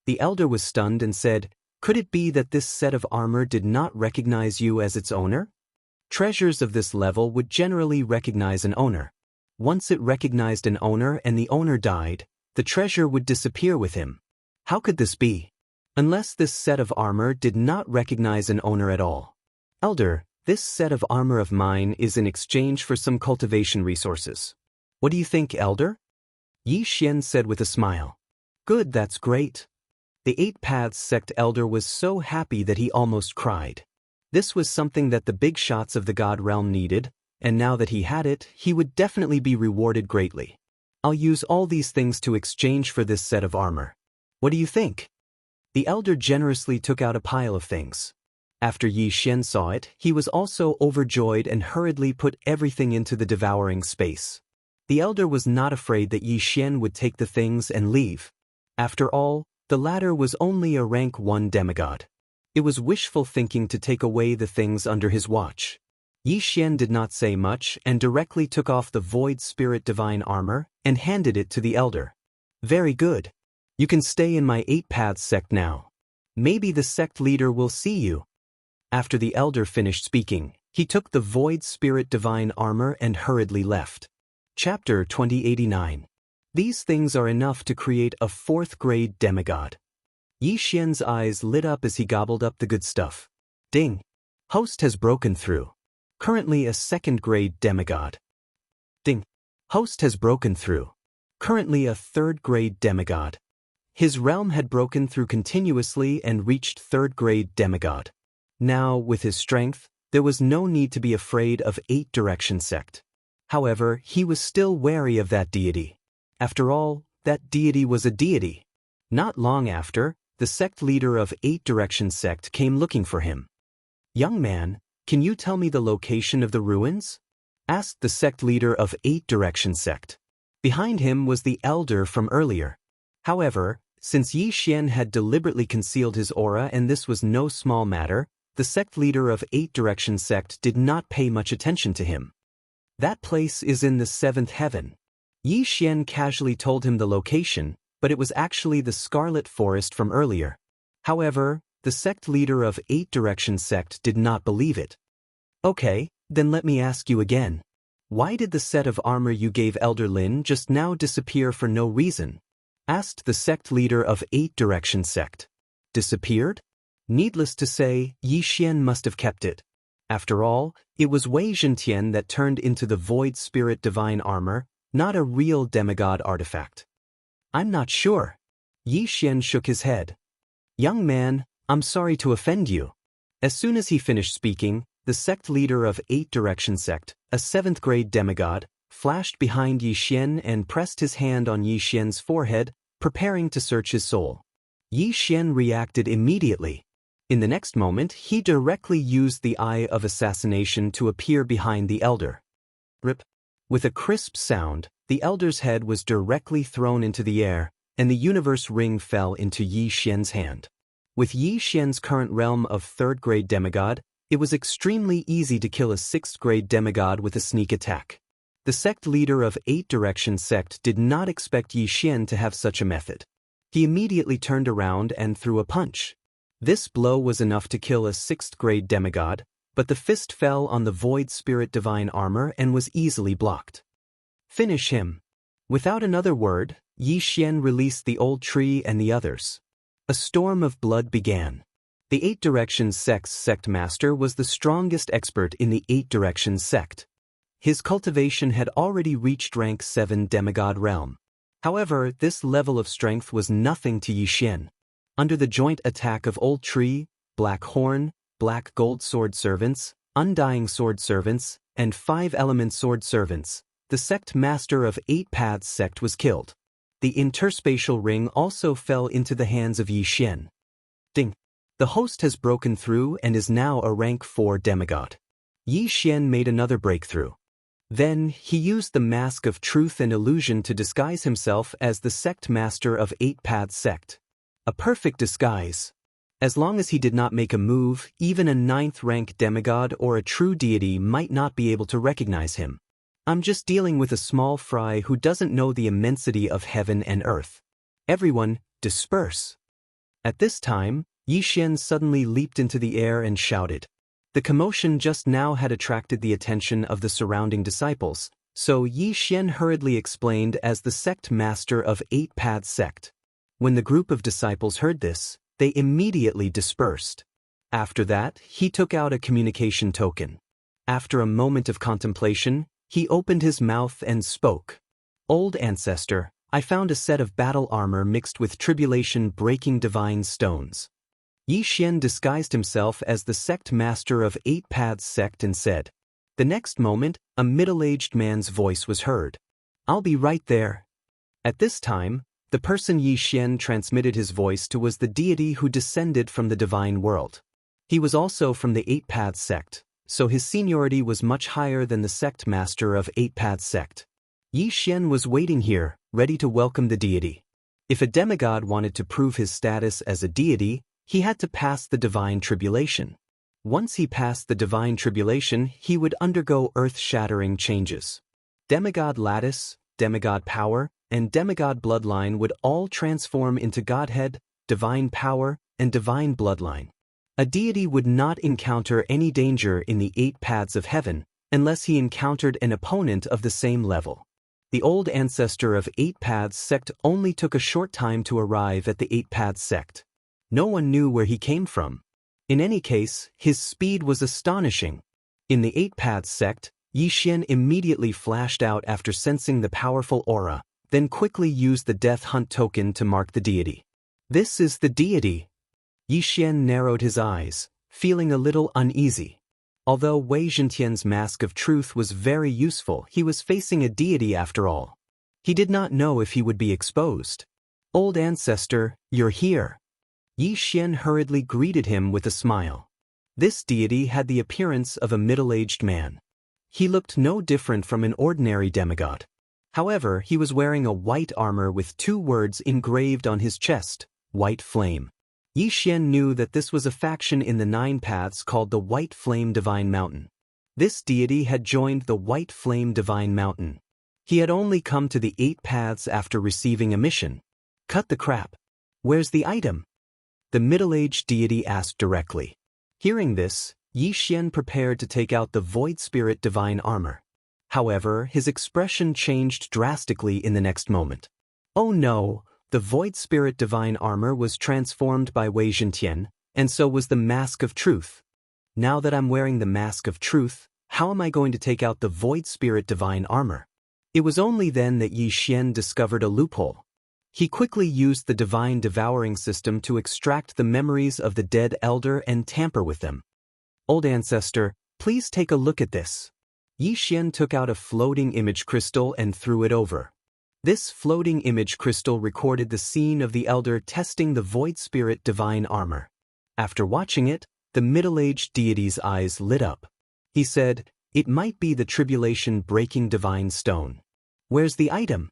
[SPEAKER 1] The elder was stunned and said, "Could it be that this set of armor did not recognize you as its owner?" Treasures of this level would generally recognize an owner. Once it recognized an owner and the owner died, the treasure would disappear with him. How could this be? Unless this set of armor did not recognize an owner at all. "Elder, this set of armor of mine is in exchange for some cultivation resources. What do you think, Elder?" Xian said with a smile. "Good, that's great." The Eight Paths sect elder was so happy that he almost cried. This was something that the big shots of the God realm needed, and now that he had it, he would definitely be rewarded greatly. "I'll use all these things to exchange for this set of armor. What do you think?" The elder generously took out a pile of things. After Xian saw it, he was also overjoyed and hurriedly put everything into the devouring space. The elder was not afraid that Yi Xian would take the things and leave. After all, the latter was only a rank 1 demigod. It was wishful thinking to take away the things under his watch. Yi Xian did not say much and directly took off the Void Spirit Divine armor and handed it to the elder. Very good. You can stay in my 8 Paths sect now. Maybe the sect leader will see you. After the elder finished speaking, he took the Void Spirit Divine armor and hurriedly left. Chapter 2089. These things are enough to create a 4th grade demigod. Yi Xian's eyes lit up as he gobbled up the good stuff. Ding! Host has broken through. Currently a 2nd grade demigod. Ding! Host has broken through. Currently a 3rd grade demigod. His realm had broken through continuously and reached 3rd grade demigod. Now, with his strength, there was no need to be afraid of 8 Direction sect. However, he was still wary of that deity. After all, that deity was a deity. Not long after, the sect leader of 8 Direction sect came looking for him. Young man, can you tell me the location of the ruins? Asked the sect leader of 8 Direction sect. Behind him was the elder from earlier. However, since Yi Xian had deliberately concealed his aura and this was no small matter, the sect leader of 8 Direction sect did not pay much attention to him. That place is in the 7th heaven. Yi Xian casually told him the location, but it was actually the Scarlet Forest from earlier. However, the sect leader of 8 Direction sect did not believe it. Okay, then let me ask you again. Why did the set of armor you gave Elder Lin just now disappear for no reason? Asked the sect leader of 8 Direction sect. Disappeared? Needless to say, Yi Xian must have kept it. After all, it was Wei Zhentian that turned into the Void Spirit Divine armor, not a real demigod artifact. I'm not sure. Yi Xian shook his head. Young man, I'm sorry to offend you. As soon as he finished speaking, the sect leader of 8 Direction sect, a 7th grade demigod, flashed behind Yi Xian and pressed his hand on Yi Xian's forehead, preparing to search his soul. Yi Xian reacted immediately. In the next moment, he directly used the Eye of Assassination to appear behind the elder. Rip. With a crisp sound, the elder's head was directly thrown into the air, and the universe ring fell into Yi Xian's hand. With Yi Xian's current realm of 3rd grade demigod, it was extremely easy to kill a 6th grade demigod with a sneak attack. The sect leader of 8 Direction sect did not expect Yi Xian to have such a method. He immediately turned around and threw a punch. This blow was enough to kill a 6th grade demigod, but the fist fell on the Void Spirit Divine armor and was easily blocked. Finish him. Without another word, Yi Xian released the old tree and the others. A storm of blood began. The 8 Directions sect's sect master was the strongest expert in the 8 Directions sect. His cultivation had already reached rank 7 demigod realm. However, this level of strength was nothing to Yi Xian. Under the joint attack of Old Tree, Black Horn, Black Gold Sword Servants, Undying Sword Servants, and 5-element Sword Servants, the sect master of 8 Paths sect was killed. The interspatial ring also fell into the hands of Yi Xian. Ding! The host has broken through and is now a rank 4 demigod. Yi Xian made another breakthrough. Then, he used the Mask of Truth and Illusion to disguise himself as the sect master of 8 Paths sect. A perfect disguise. As long as he did not make a move, even a 9th rank demigod or a true deity might not be able to recognize him. I'm just dealing with a small fry who doesn't know the immensity of heaven and earth. Everyone, disperse. At this time, Yi Xian suddenly leaped into the air and shouted. The commotion just now had attracted the attention of the surrounding disciples, so Yi Xian hurriedly explained as the sect master of 8 Paths sect. When the group of disciples heard this, they immediately dispersed. After that, he took out a communication token. After a moment of contemplation, he opened his mouth and spoke. Old ancestor, I found a set of battle armor mixed with tribulation-breaking divine stones. Yi Xian disguised himself as the sect master of 8 Paths sect and said. The next moment, a middle-aged man's voice was heard. I'll be right there. At this time, the person Yi Xian transmitted his voice to was the deity who descended from the divine world. He was also from the 8 Paths sect, so his seniority was much higher than the sect master of 8 Paths sect. Yi Xian was waiting here, ready to welcome the deity. If a demigod wanted to prove his status as a deity, he had to pass the divine tribulation. Once he passed the divine tribulation, he would undergo earth-shattering changes. Demigod lattice, demigod power, and demigod bloodline would all transform into godhead, divine power, and divine bloodline. A deity would not encounter any danger in the 8 paths of heaven unless he encountered an opponent of the same level. The old ancestor of 8 paths sect only took a short time to arrive at the 8 paths sect. No one knew where he came from. In any case, his speed was astonishing. In the 8 paths sect, Yi Xian immediately flashed out after sensing the powerful aura, then quickly used the death hunt token to mark the deity. This is the deity. Yi Xian narrowed his eyes, feeling a little uneasy. Although Wei Zhentian's mask of truth was very useful, he was facing a deity after all. He did not know if he would be exposed. Old ancestor, you're here. Yi Xian hurriedly greeted him with a smile. This deity had the appearance of a middle-aged man. He looked no different from an ordinary demigod. However, he was wearing a white armor with 2 words engraved on his chest, White Flame. Yi Xian knew that this was a faction in the 9 paths called the White Flame Divine Mountain. This deity had joined the White Flame Divine Mountain. He had only come to the 8 paths after receiving a mission. Cut the crap. Where's the item? The middle-aged deity asked directly. Hearing this, Yi Xian prepared to take out the Void Spirit Divine Armor. However, his expression changed drastically in the next moment. Oh no! The Void Spirit Divine Armor was transformed by Wei Zhentian, and so was the Mask of Truth. Now that I'm wearing the Mask of Truth, how am I going to take out the Void Spirit Divine Armor? It was only then that Yi Xian discovered a loophole. He quickly used the Divine Devouring system to extract the memories of the dead elder and tamper with them. Old ancestor, please take a look at this. Yi Xian took out a floating image crystal and threw it over. This floating image crystal recorded the scene of the elder testing the Void Spirit Divine Armor. After watching it, the middle-aged deity's eyes lit up. He said, "It might be the tribulation-breaking divine stone. Where's the item?"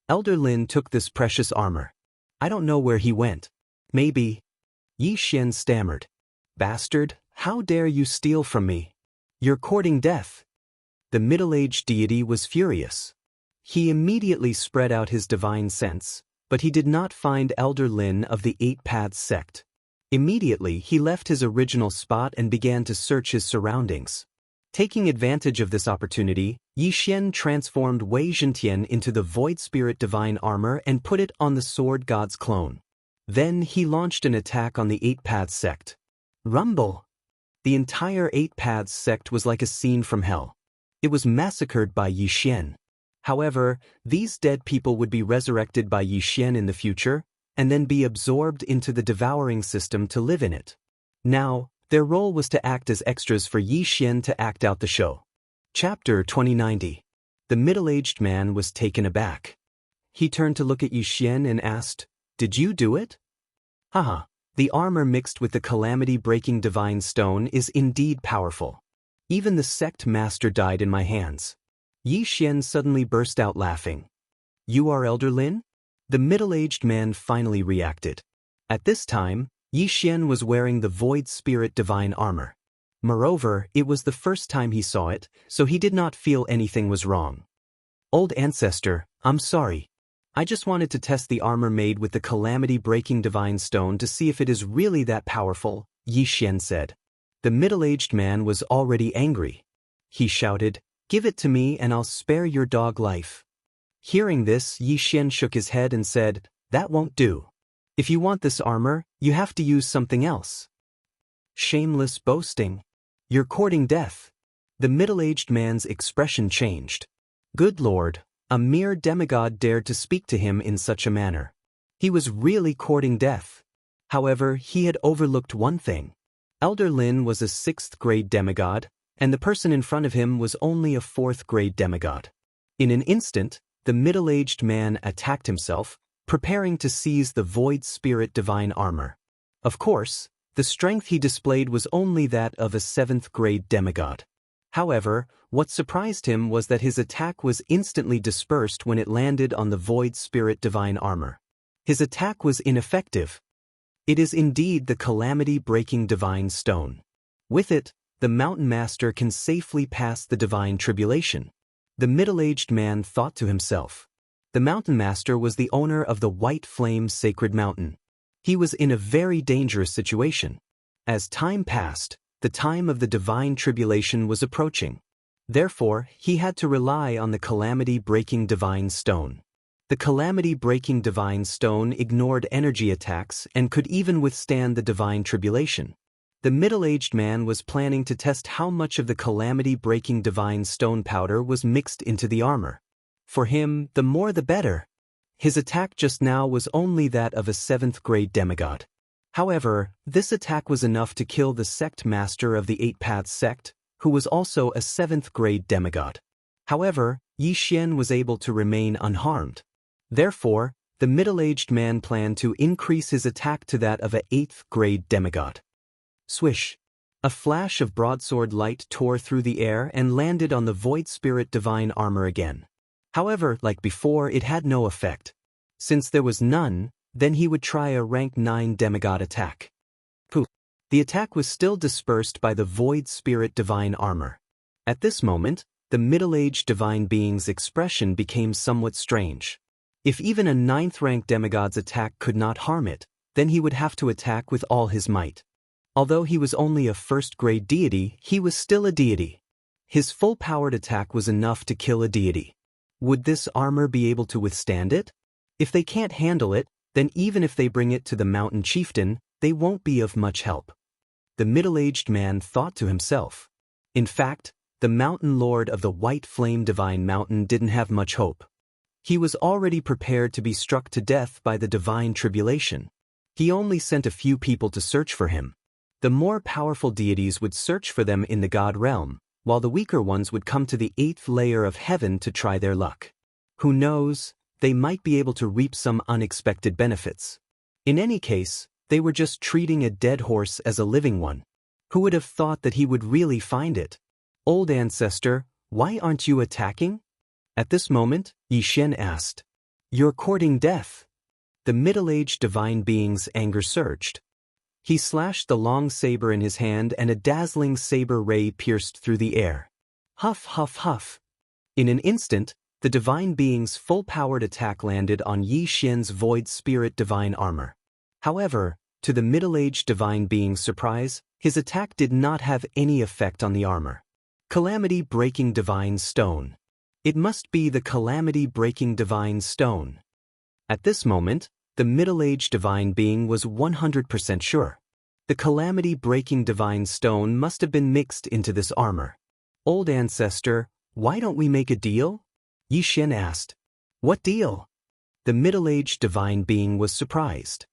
[SPEAKER 1] Elder Lin took this precious armor. I don't know where he went. Maybe. Yi Xian stammered. Bastard, how dare you steal from me? You're courting death. The middle-aged deity was furious. He immediately spread out his divine sense, but he did not find Elder Lin of the 8 paths sect. Immediately, he left his original spot and began to search his surroundings. Taking advantage of this opportunity, Yi Xian transformed Wei Zhentian into the Void Spirit Divine Armor and put it on the Sword God's clone. Then he launched an attack on the 8 paths sect. Rumble! The entire 8 paths sect was like a scene from hell. It was massacred by Yi Xian. However, these dead people would be resurrected by Yi Xian in the future, and then be absorbed into the devouring system to live in it. Now, their role was to act as extras for Yi Xian to act out the show. Chapter 2090. The middle-aged man was taken aback. He turned to look at Yi Xian and asked, "Did you do it?" Haha, the armor mixed with the calamity-breaking divine stone is indeed powerful. Even the sect master died in my hands. Yi Xian suddenly burst out laughing. You are Elder Lin? The middle-aged man finally reacted. At this time, Yi Xian was wearing the Void Spirit Divine Armor. Moreover, it was the first time he saw it, so he did not feel anything was wrong. Old ancestor, I'm sorry. I just wanted to test the armor made with the calamity-breaking divine stone to see if it is really that powerful, Yi Xian said. The middle-aged man was already angry. He shouted, "Give it to me and I'll spare your dog life." Hearing this, Yi Xian shook his head and said, "That won't do. If you want this armor, you have to use something else." Shameless boasting. You're courting death. The middle-aged man's expression changed. Good Lord, a mere demigod dared to speak to him in such a manner. He was really courting death. However, he had overlooked one thing. Elder Lin was a 6th-grade demigod, and the person in front of him was only a 4th-grade demigod. In an instant, the middle-aged man attacked himself, preparing to seize the Void Spirit Divine Armor. Of course, the strength he displayed was only that of a 7th-grade demigod. However, what surprised him was that his attack was instantly dispersed when it landed on the Void Spirit Divine Armor. His attack was ineffective. It is indeed the calamity-breaking Divine Stone. With it, the Mountain Master can safely pass the Divine Tribulation. The middle-aged man thought to himself. The Mountain Master was the owner of the White Flame Sacred Mountain. He was in a very dangerous situation. As time passed, the time of the Divine Tribulation was approaching. Therefore, he had to rely on the calamity-breaking Divine Stone. The calamity-breaking Divine Stone ignored energy attacks and could even withstand the Divine Tribulation. The middle-aged man was planning to test how much of the calamity-breaking Divine Stone powder was mixed into the armor. For him, the more the better. His attack just now was only that of a 7th-grade demigod. However, this attack was enough to kill the sect master of the Eight Paths sect, who was also a 7th-grade demigod. However, Yi Xian was able to remain unharmed. Therefore, the middle-aged man planned to increase his attack to that of a 8th-grade demigod. Swish! A flash of broadsword light tore through the air and landed on the Void Spirit Divine Armor again. However, like before, it had no effect. Since there was none, then he would try a rank 9 demigod attack. Poof! The attack was still dispersed by the Void Spirit Divine Armor. At this moment, the middle-aged divine being's expression became somewhat strange. If even a 9th-rank demigod's attack could not harm it, then he would have to attack with all his might. Although he was only a 1st-grade deity, he was still a deity. His full-powered attack was enough to kill a deity. Would this armor be able to withstand it? If they can't handle it, then even if they bring it to the mountain chieftain, they won't be of much help. The middle-aged man thought to himself. In fact, the mountain lord of the White Flame Divine Mountain didn't have much hope. He was already prepared to be struck to death by the Divine Tribulation. He only sent a few people to search for him. The more powerful deities would search for them in the God realm, while the weaker ones would come to the 8th layer of heaven to try their luck. Who knows, they might be able to reap some unexpected benefits. In any case, they were just treating a dead horse as a living one. Who would have thought that he would really find it? Old ancestor, why aren't you attacking? At this moment, Yi Xian asked. You're courting death. The middle-aged divine being's anger surged. He slashed the long saber in his hand and a dazzling saber ray pierced through the air. Huff, huff, huff. In an instant, the divine being's full-powered attack landed on Yi Xian's Void Spirit Divine Armor. However, to the middle-aged divine being's surprise, his attack did not have any effect on the armor. Calamity-breaking Divine Stone. It must be the calamity-breaking Divine Stone. At this moment, the middle-aged divine being was 100% sure. The calamity-breaking Divine Stone must have been mixed into this armor. Old ancestor, why don't we make a deal? Yi Xian asked. What deal? The middle-aged divine being was surprised.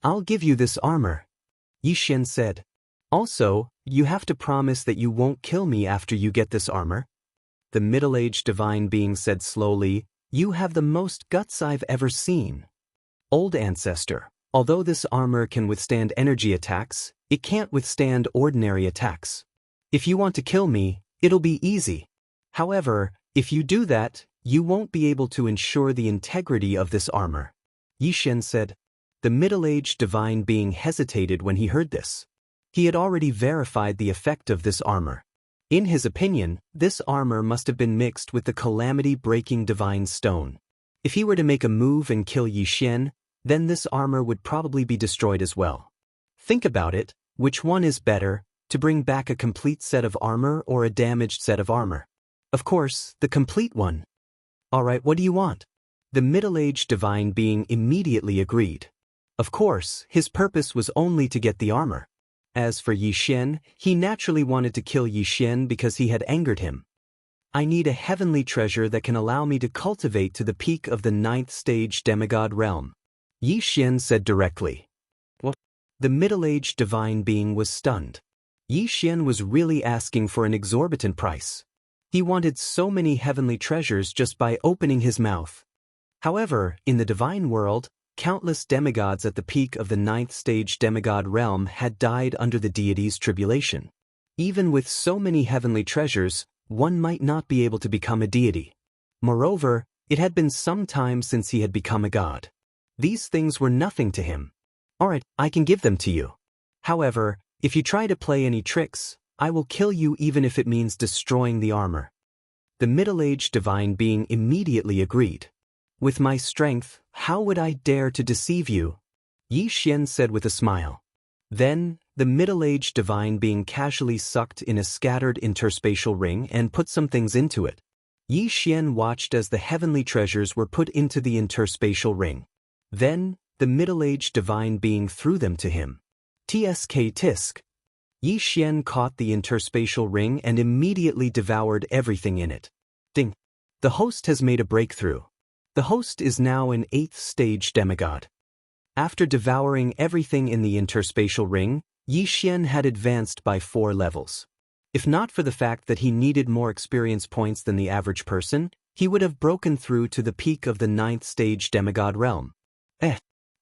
[SPEAKER 1] I'll give you this armor. Yi Xian said. Also, you have to promise that you won't kill me after you get this armor. The middle-aged divine being said slowly, You have the most guts I've ever seen. Old ancestor, although this armor can withstand energy attacks, it can't withstand ordinary attacks. If you want to kill me, it'll be easy. However, if you do that, you won't be able to ensure the integrity of this armor. Yi Xian said. The middle-aged divine being hesitated when he heard this. He had already verified the effect of this armor. In his opinion, this armor must have been mixed with the calamity-breaking Divine Stone. If he were to make a move and kill Yi Xian, then this armor would probably be destroyed as well. Think about it, which one is better, to bring back a complete set of armor or a damaged set of armor? Of course, the complete one. Alright, what do you want? The middle-aged divine being immediately agreed. Of course, his purpose was only to get the armor. As for Yi Xian, he naturally wanted to kill Yi Xian because he had angered him. I need a heavenly treasure that can allow me to cultivate to the peak of the 9th stage demigod realm. Yi Xian said directly. What? The middle-aged divine being was stunned. Yi Xian was really asking for an exorbitant price. He wanted so many heavenly treasures just by opening his mouth. However, in the divine world, countless demigods at the peak of the 9th stage demigod realm had died under the deity's tribulation. Even with so many heavenly treasures, one might not be able to become a deity. Moreover, it had been some time since he had become a god. These things were nothing to him. Alright, I can give them to you. However, if you try to play any tricks, I will kill you even if it means destroying the armor. The middle-aged divine being immediately agreed. With my strength, how would I dare to deceive you? Yi Xian said with a smile. Then, the middle-aged divine being casually sucked in a scattered interspatial ring and put some things into it. Yi Xian watched as the heavenly treasures were put into the interspatial ring. Then, the middle-aged divine being threw them to him. Tsk tisk. Yi Xian caught the interspatial ring and immediately devoured everything in it. Ding. The host has made a breakthrough. The host is now an 8th stage demigod. After devouring everything in the interspatial ring, Yi Xian had advanced by 4 levels. If not for the fact that he needed more experience points than the average person, he would have broken through to the peak of the 9th stage demigod realm.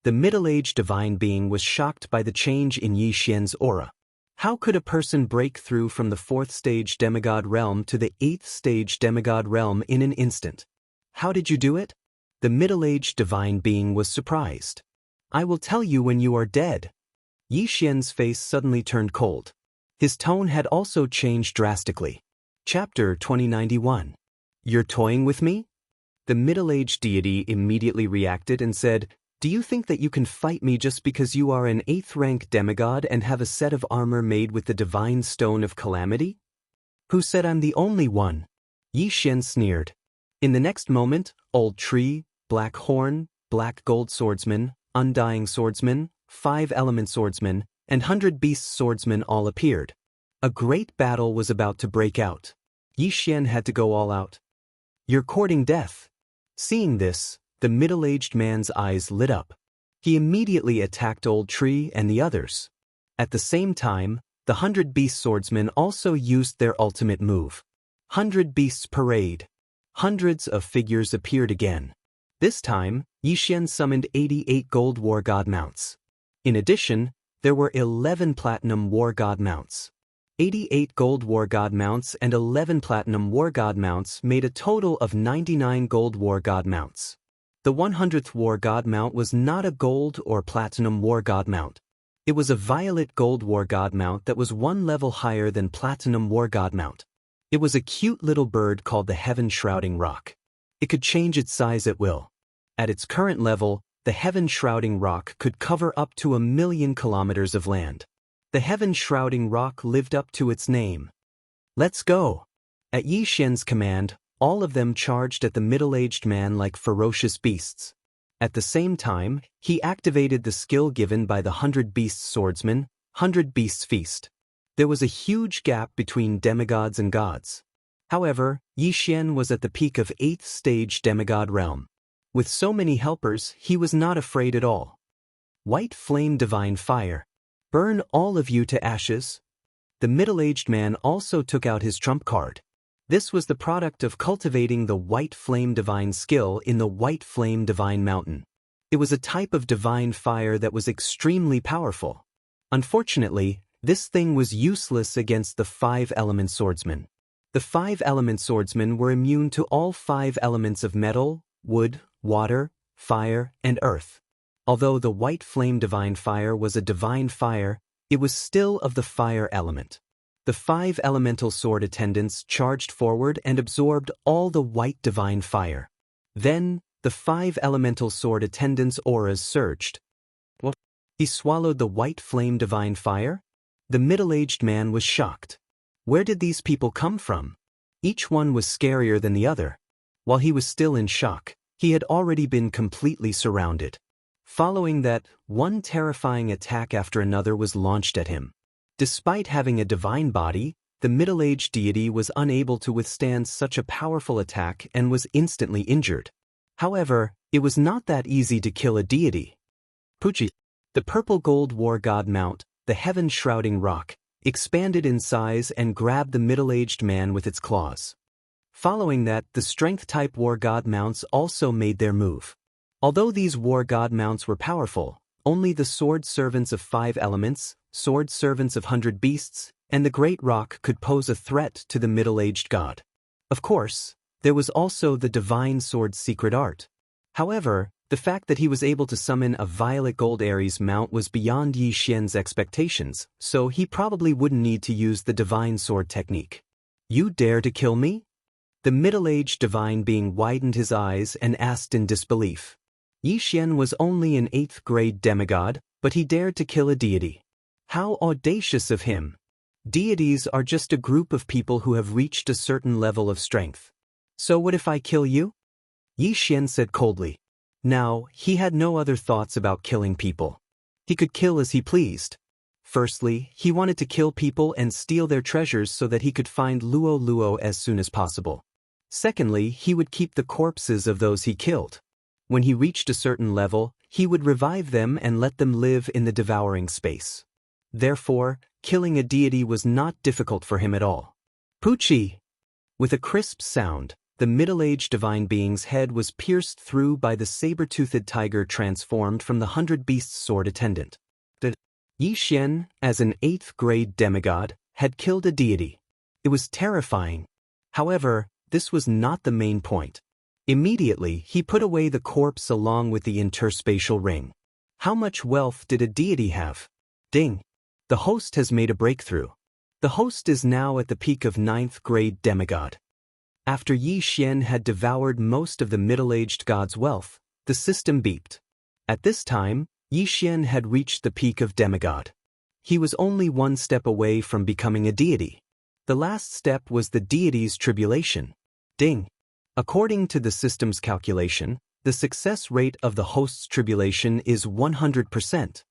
[SPEAKER 1] The middle-aged divine being was shocked by the change in Yi Xian's aura. How could a person break through from the 4th stage demigod realm to the 8th stage demigod realm in an instant? How did you do it? The middle-aged divine being was surprised. I will tell you when you are dead. Yi Xian's face suddenly turned cold. His tone had also changed drastically. Chapter 2091. You're toying with me? The middle-aged deity immediately reacted and said, Do you think that you can fight me just because you are an 8th rank demigod and have a set of armor made with the divine stone of calamity? Who said I'm the only one? Yi Xian sneered. In the next moment, Old Tree, Black Horn, Black Gold Swordsman, Undying Swordsman, 5-Element Swordsman, and 100 Beasts Swordsman all appeared. A great battle was about to break out. Yi Xian had to go all out. You're courting death. Seeing this, the middle-aged man's eyes lit up. He immediately attacked Old Tree and the others. At the same time, the 100 Beast Swordsmen also used their ultimate move. 100 Beasts Parade. Hundreds of figures appeared again. This time, Yi Xian summoned 88 gold war god mounts. In addition, there were 11 platinum war god mounts. 88 gold war god mounts and 11 platinum war god mounts made a total of 99 gold war god mounts. The 100th war god mount was not a gold or platinum war god mount. It was a violet gold war god mount that was 1 level higher than platinum war god mount. It was a cute little bird called the Heaven Shrouding Rock. It could change its size at will. At its current level, the Heaven Shrouding Rock could cover up to 1,000,000 kilometers of land. The Heaven Shrouding Rock lived up to its name. Let's go! At Yi Xian's command, all of them charged at the middle-aged man like ferocious beasts. At the same time, he activated the skill given by the 100 Beasts Swordsman, 100 Beasts Feast. There was a huge gap between demigods and gods. However, Yi Xian was at the peak of 8th stage demigod realm. With so many helpers, he was not afraid at all. White Flame Divine Fire. Burn all of you to ashes. The middle-aged man also took out his trump card. This was the product of cultivating the White Flame Divine skill in the White Flame Divine Mountain. It was a type of divine fire that was extremely powerful. Unfortunately, this thing was useless against the 5-element swordsmen. The 5-element swordsmen were immune to all 5 elements of metal, wood, water, fire, and earth. Although the White Flame Divine Fire was a divine fire, it was still of the fire element. The 5 elemental sword attendants charged forward and absorbed all the white divine fire. Then, the 5 elemental sword attendants' auras surged. What? He swallowed the White Flame Divine Fire? The middle-aged man was shocked. Where did these people come from? Each one was scarier than the other. While he was still in shock, he had already been completely surrounded. Following that, one terrifying attack after another was launched at him. Despite having a divine body, the middle-aged deity was unable to withstand such a powerful attack and was instantly injured. However, it was not that easy to kill a deity. Puji. The purple gold war god mount, the Heaven Shrouding Rock, expanded in size and grabbed the middle-aged man with its claws. Following that, the strength-type war god mounts also made their move. Although these war god mounts were powerful, only the sword servants of 5 elements, sword servants of 100 beasts, and the great rock could pose a threat to the middle-aged god. Of course, there was also the divine sword's secret art. However, the fact that he was able to summon a violet gold Aries mount was beyond Yi Xian's expectations, so he probably wouldn't need to use the divine sword technique. You dare to kill me? The middle-aged divine being widened his eyes and asked in disbelief. Yi Xian was only an 8th grade demigod, but he dared to kill a deity. How audacious of him! Deities are just a group of people who have reached a certain level of strength. So what if I kill you? Yi Xian said coldly. Now, he had no other thoughts about killing people. He could kill as he pleased. Firstly, he wanted to kill people and steal their treasures so that he could find Luo Luo as soon as possible. Secondly, he would keep the corpses of those he killed. When he reached a certain level, he would revive them and let them live in the devouring space. Therefore, killing a deity was not difficult for him at all. Poochie! With a crisp sound, the middle-aged divine being's head was pierced through by the saber-toothed tiger transformed from the 100 Beasts sword attendant. Yi Xian, as an 8th grade demigod, had killed a deity. It was terrifying. However, this was not the main point. Immediately, he put away the corpse along with the interspatial ring. How much wealth did a deity have? Ding! The host has made a breakthrough. The host is now at the peak of 9th grade demigod. After Yi Xian had devoured most of the middle-aged god's wealth, the system beeped. At this time, Yi Xian had reached the peak of demigod. He was only one step away from becoming a deity. The last step was the deity's tribulation. Ding! According to the system's calculation, the success rate of the host's tribulation is 100%.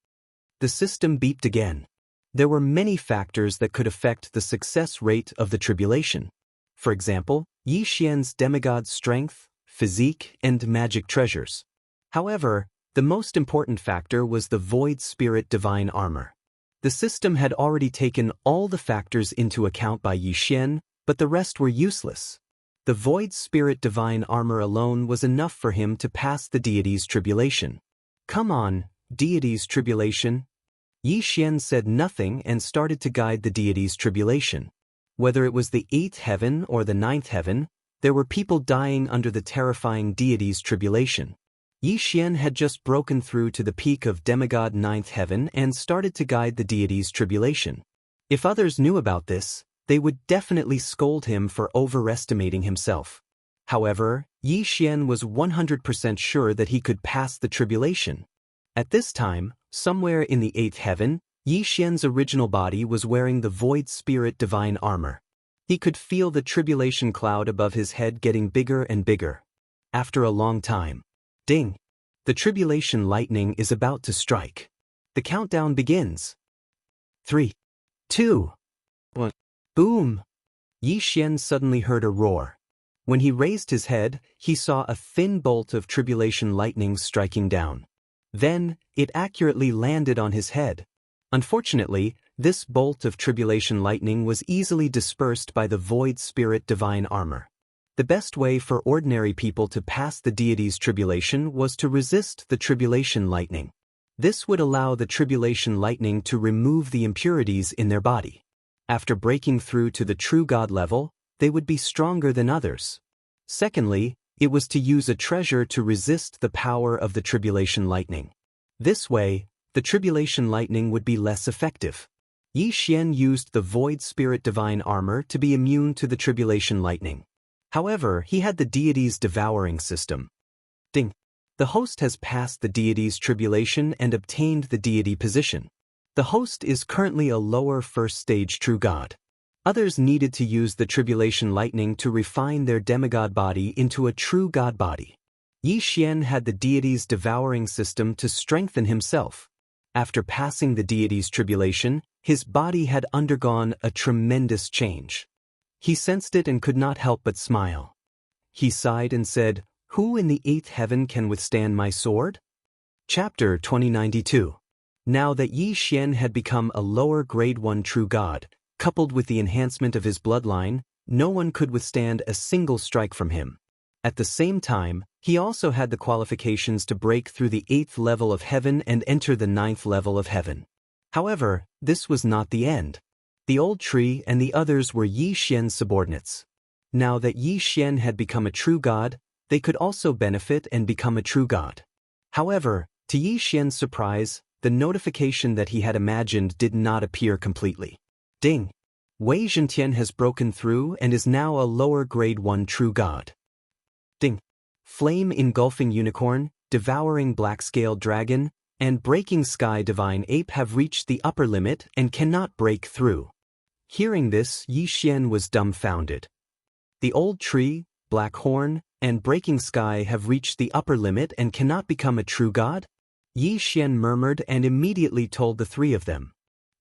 [SPEAKER 1] The system beeped again. There were many factors that could affect the success rate of the tribulation. For example, Yi Xian's demigod strength, physique, and magic treasures. However, the most important factor was the void spirit divine armor. The system had already taken all the factors into account by Yi Xian, but the rest were useless. The void spirit divine armor alone was enough for him to pass the deity's tribulation. Come on, deity's tribulation. Yi Xian said nothing and started to guide the deity's tribulation. Whether it was the 8th heaven or the 9th heaven, there were people dying under the terrifying deity's tribulation. Yi Xian had just broken through to the peak of demigod 9th heaven and started to guide the deity's tribulation. If others knew about this, they would definitely scold him for overestimating himself. However, Yi Xian was 100% sure that he could pass the tribulation. At this time, somewhere in the 8th heaven, Yi Xian's original body was wearing the void spirit divine armor. He could feel the tribulation cloud above his head getting bigger and bigger. After a long time, ding! The tribulation lightning is about to strike. The countdown begins. 3, 2, 1. Boom! Yi Xian suddenly heard a roar. When he raised his head, he saw a thin bolt of tribulation lightning striking down. Then, it accurately landed on his head. Unfortunately, this bolt of tribulation lightning was easily dispersed by the void spirit divine armor. The best way for ordinary people to pass the deity's tribulation was to resist the tribulation lightning. This would allow the tribulation lightning to remove the impurities in their body. After breaking through to the true God level, they would be stronger than others. Secondly, it was to use a treasure to resist the power of the tribulation lightning. This way, the tribulation lightning would be less effective. Yi Xian used the void spirit divine armor to be immune to the tribulation lightning. However, he had the deity's devouring system. Ding! The host has passed the deity's tribulation and obtained the deity position. The host is currently a lower first stage true god. Others needed to use the tribulation lightning to refine their demigod body into a true god body. Yi Xian had the deity's devouring system to strengthen himself. After passing the deity's tribulation, his body had undergone a tremendous change. He sensed it and could not help but smile. He sighed and said, "Who in the 8th heaven can withstand my sword?" Chapter 2092. Now that Yi Xian had become a lower grade 1 true god, coupled with the enhancement of his bloodline, no one could withstand a single strike from him. At the same time, he also had the qualifications to break through the 8th level of heaven and enter the 9th level of heaven. However, this was not the end. The old tree and the others were Yi Xian's subordinates. Now that Yi Xian had become a true god, they could also benefit and become a true god. However, to Yi Xian's surprise, the notification that he had imagined did not appear completely. Ding! Wei Zhentian has broken through and is now a lower grade 1 true god. Ding! Flame engulfing unicorn, devouring black-scaled dragon, and breaking sky divine ape have reached the upper limit and cannot break through. Hearing this, Yi Xian was dumbfounded. The old tree, black horn, and breaking sky have reached the upper limit and cannot become a true god? Yi Xian murmured and immediately told the three of them.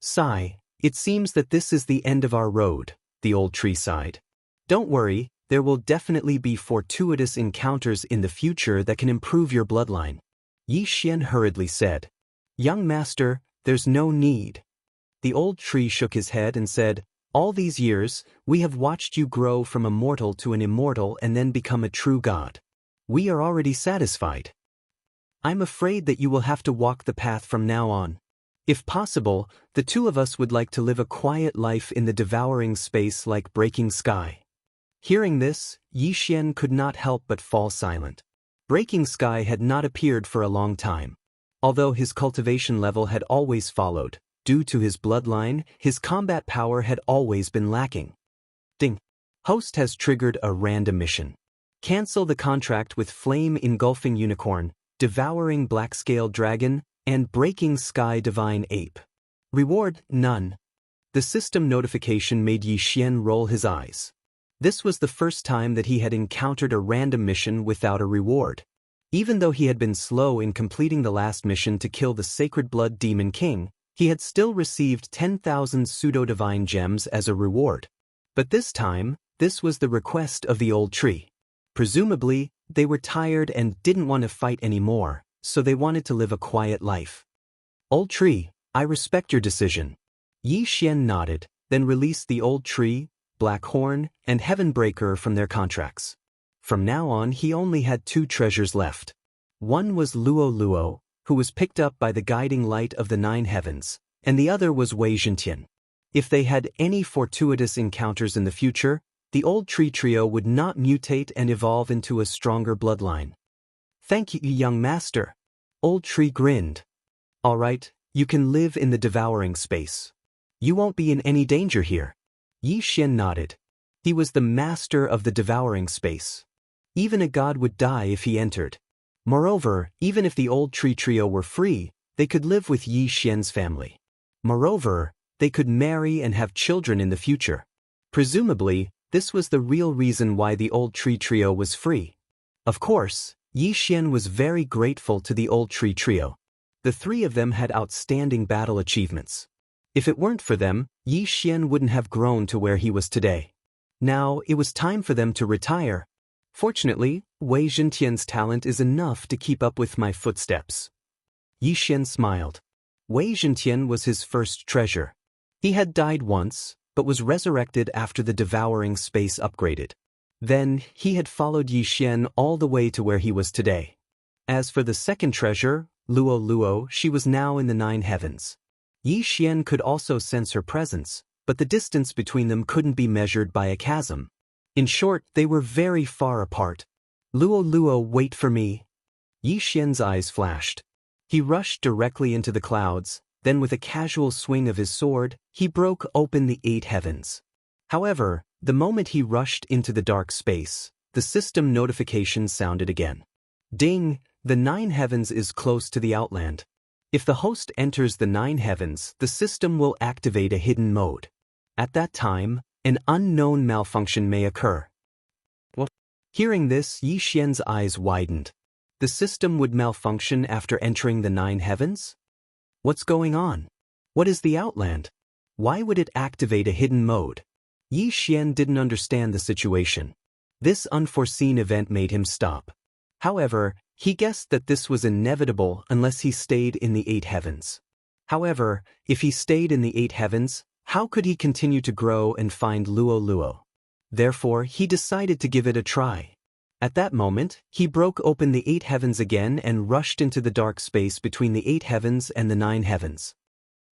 [SPEAKER 1] Sigh, it seems that this is the end of our road, the old tree sighed. Don't worry, there will definitely be fortuitous encounters in the future that can improve your bloodline. Yi Xian hurriedly said. Young master, there's no need. The old tree shook his head and said, all these years, we have watched you grow from a mortal to an immortal and then become a true god. We are already satisfied. I'm afraid that you will have to walk the path from now on. If possible, the two of us would like to live a quiet life in the devouring space like breaking sky. Hearing this, Yi Xian could not help but fall silent. Breaking sky had not appeared for a long time. Although his cultivation level had always followed, due to his bloodline, his combat power had always been lacking. Ding! Host has triggered a random mission. Cancel the contract with flame engulfing unicorn, devouring black-scaled dragon, and breaking sky divine ape. Reward, none. The system notification made Yi Xian roll his eyes. This was the first time that he had encountered a random mission without a reward. Even though he had been slow in completing the last mission to kill the Sacred Blood Demon King, he had still received 10,000 pseudo-divine gems as a reward. But this time, this was the request of the old tree. Presumably, they were tired and didn't want to fight anymore, so they wanted to live a quiet life. Old tree, I respect your decision. Yi Xian nodded, then released the old tree, black horn, and heavenbreaker from their contracts. From now on he only had 2 treasures left. One was Luo Luo, who was picked up by the guiding light of the 9 heavens, and the other was Wei Zhentian. If they had any fortuitous encounters in the future, the old tree trio would not mutate and evolve into a stronger bloodline. Thank you, young master. Old tree grinned. All right, you can live in the devouring space. You won't be in any danger here. Yi Xian nodded. He was the master of the devouring space. Even a god would die if he entered. Moreover, even if the old tree trio were free, they could live with Yi Xian's family. Moreover, they could marry and have children in the future. Presumably, this was the real reason why the old tree trio was free. Of course, Yi Xian was very grateful to the old tree trio. The 3 of them had outstanding battle achievements. If it weren't for them, Yi Xian wouldn't have grown to where he was today. Now, it was time for them to retire. Fortunately, Wei Zhentian's talent is enough to keep up with my footsteps. Yi Xian smiled. Wei Zhentian was his first treasure. He had died once, but was resurrected after the devouring space upgraded. Then, he had followed Yi Xian all the way to where he was today. As for the second treasure, Luo Luo, she was now in the 9 heavens. Yi Xian could also sense her presence, but the distance between them couldn't be measured by a chasm. In short, they were very far apart. Luo Luo, wait for me. Yi Xian's eyes flashed. He rushed directly into the clouds, then with a casual swing of his sword, he broke open the 8 heavens. However, the moment he rushed into the dark space, the system notification sounded again. Ding! The 9 heavens is close to the outland. If the host enters the 9 heavens, the system will activate a hidden mode. At that time, an unknown malfunction may occur. What? Hearing this, Yi Xian's eyes widened. The system would malfunction after entering the 9 heavens? What's going on? What is the outland? Why would it activate a hidden mode? Yi Xian didn't understand the situation. This unforeseen event made him stop. However, he guessed that this was inevitable unless he stayed in the 8 heavens. However, if he stayed in the 8 heavens, how could he continue to grow and find Luo Luo? Therefore, he decided to give it a try. At that moment, he broke open the 8 heavens again and rushed into the dark space between the 8 heavens and the 9 heavens.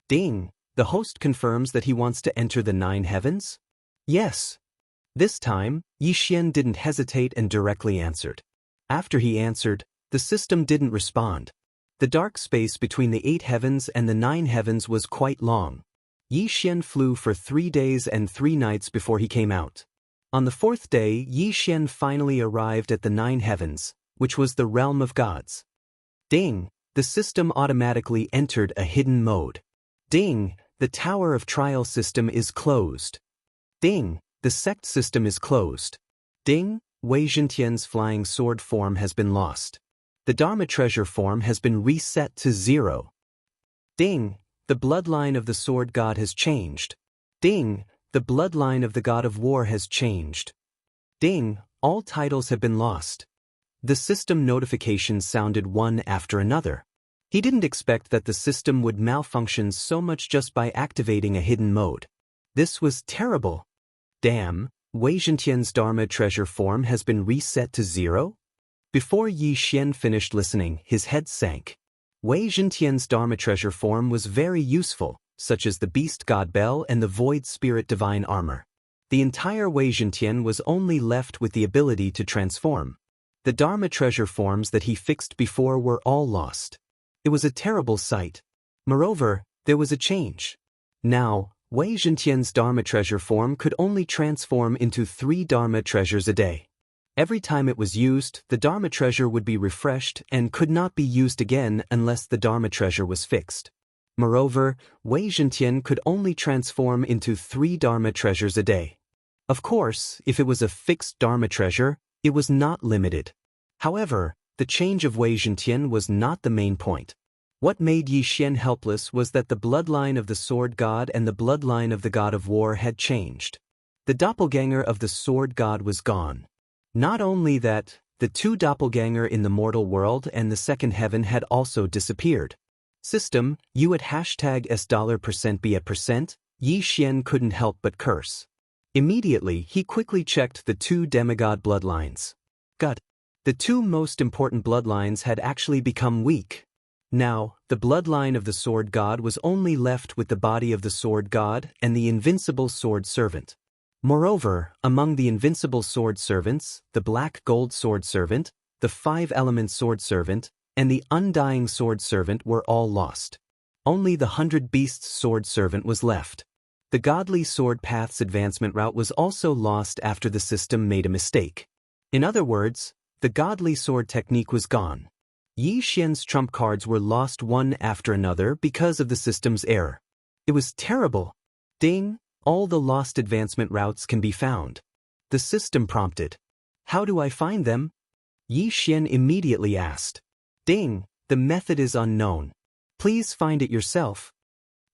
[SPEAKER 1] Ding, the host confirms that he wants to enter the 9 heavens? Yes. This time, Yi Xian didn't hesitate and directly answered. After he answered, the system didn't respond. The dark space between the 8 heavens and the 9 heavens was quite long. Yi Xian flew for 3 days and 3 nights before he came out. On the 4th day, Yi Xian finally arrived at the 9 heavens, which was the realm of gods. Ding, the system automatically entered a hidden mode. Ding, the Tower of Trial system is closed. Ding, the sect system is closed. Ding, Wei Zhentian's flying sword form has been lost. The Dharma treasure form has been reset to 0. Ding, the bloodline of the sword god has changed. Ding, the bloodline of the god of war has changed. Ding, all titles have been lost. The system notifications sounded one after another. He didn't expect that the system would malfunction so much just by activating a hidden mode. This was terrible. Damn, Wei Zhentian's Dharma treasure form has been reset to 0? Before Yi Xian finished listening, his head sank. Wei Zhentian's Dharma treasure form was very useful, such as the Beast God Bell and the Void Spirit Divine Armor. The entire Wei Zhentian was only left with the ability to transform. The Dharma treasure forms that he fixed before were all lost. It was a terrible sight. Moreover, there was a change. Now, Wei Zhentian's Dharma treasure form could only transform into 3 Dharma treasures a day. Every time it was used, the Dharma treasure would be refreshed and could not be used again unless the Dharma treasure was fixed. Moreover, Wei Zhentian could only transform into 3 Dharma treasures a day. Of course, if it was a fixed Dharma treasure, it was not limited. However, the change of Wei Zhentian was not the main point. What made Yi Xian helpless was that the bloodline of the sword god and the bloodline of the god of war had changed. The doppelganger of the sword god was gone. Not only that, the 2 doppelganger in the mortal world and the second heaven had also disappeared. System, you at $S$% be at %, Yi Xian couldn't help but curse. Immediately, he quickly checked the 2 demigod bloodlines. God. The 2 most important bloodlines had actually become weak. Now, the bloodline of the sword god was only left with the body of the sword god and the invincible sword servant. Moreover, among the invincible sword servants, the black gold sword servant, the 5-element sword servant, and the undying sword servant were all lost. Only the 100 beasts sword servant was left. The godly sword path's advancement route was also lost after the system made a mistake. In other words, the godly sword technique was gone. Yi Xian's trump cards were lost one after another because of the system's error. It was terrible. Ding, all the lost advancement routes can be found. The system prompted. How do I find them? Yi Xian immediately asked. Ding, the method is unknown. Please find it yourself.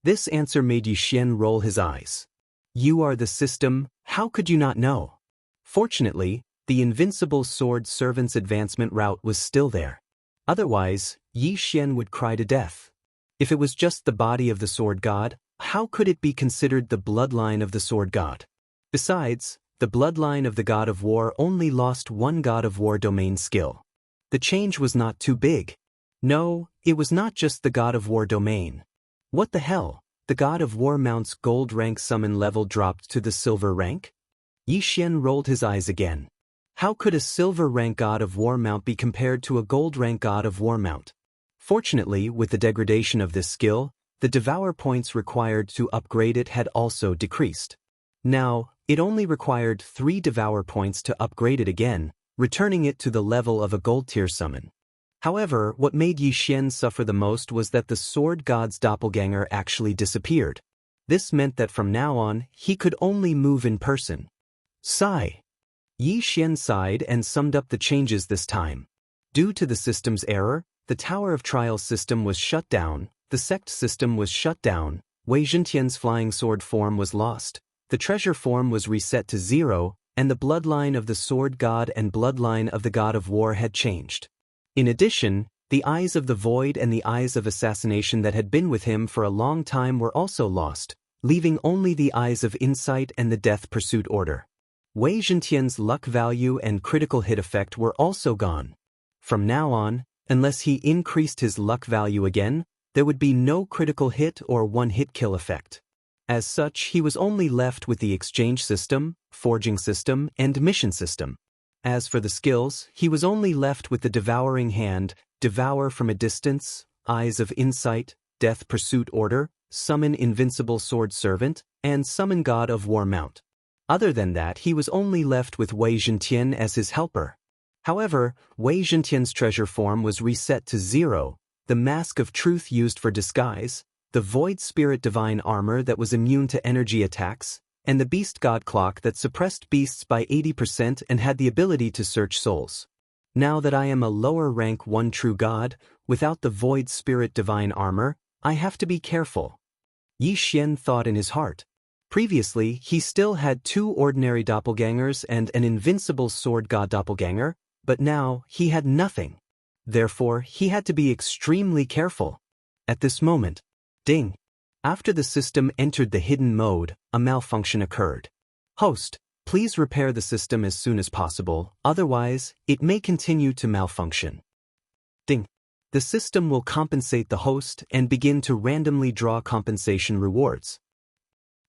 [SPEAKER 1] This answer made Yi Xian roll his eyes. You are the system, how could you not know? Fortunately, the invincible sword servant's advancement route was still there. Otherwise, Yi Xian would cry to death. If it was just the body of the sword god, how could it be considered the bloodline of the sword god? Besides, the bloodline of the god of war only lost 1 god of war domain skill. The change was not too big. No, it was not just the god of war domain. What the hell? The god of war mount's gold rank summon level dropped to the silver rank? Yi Xian rolled his eyes again. How could a silver rank god of war mount be compared to a gold rank god of war mount? Fortunately, with the degradation of this skill, the devour points required to upgrade it had also decreased. Now, it only required 3 devour points to upgrade it again, returning it to the level of a gold tier summon. However, what made Yi Xian suffer the most was that the sword god's doppelganger actually disappeared. This meant that from now on, he could only move in person. Sigh. Yi Xian sighed and summed up the changes this time. Due to the system's error, the Tower of Trials system was shut down, the sect system was shut down, Wei Zhentian's flying sword form was lost, the treasure form was reset to 0, and the bloodline of the sword god and bloodline of the god of war had changed. In addition, the eyes of the void and the eyes of assassination that had been with him for a long time were also lost, leaving only the eyes of insight and the death pursuit order. Wei Zhentian's luck value and critical hit effect were also gone. From now on, unless he increased his luck value again, There would be no critical hit or one-hit kill effect. As such, he was only left with the exchange system, forging system, and mission system. As for the skills, he was only left with the devouring hand, devour from a distance, eyes of insight, death pursuit order, summon invincible sword servant, and summon god of war mount. Other than that, he was only left with Wei Zhentian as his helper. However, Wei Zhentian's treasure form was reset to 0, the mask of truth used for disguise, the void spirit divine armor that was immune to energy attacks, and the beast god clock that suppressed beasts by 80% and had the ability to search souls. Now that I am a lower rank one true god, without the void spirit divine armor, I have to be careful. Yi Xian thought in his heart. Previously, he still had 2 ordinary doppelgangers and an invincible sword god doppelganger, but now he had nothing. Therefore, he had to be extremely careful. At this moment, ding! After the system entered the hidden mode, a malfunction occurred. Host, please repair the system as soon as possible, otherwise, it may continue to malfunction. Ding! The system will compensate the host and begin to randomly draw compensation rewards.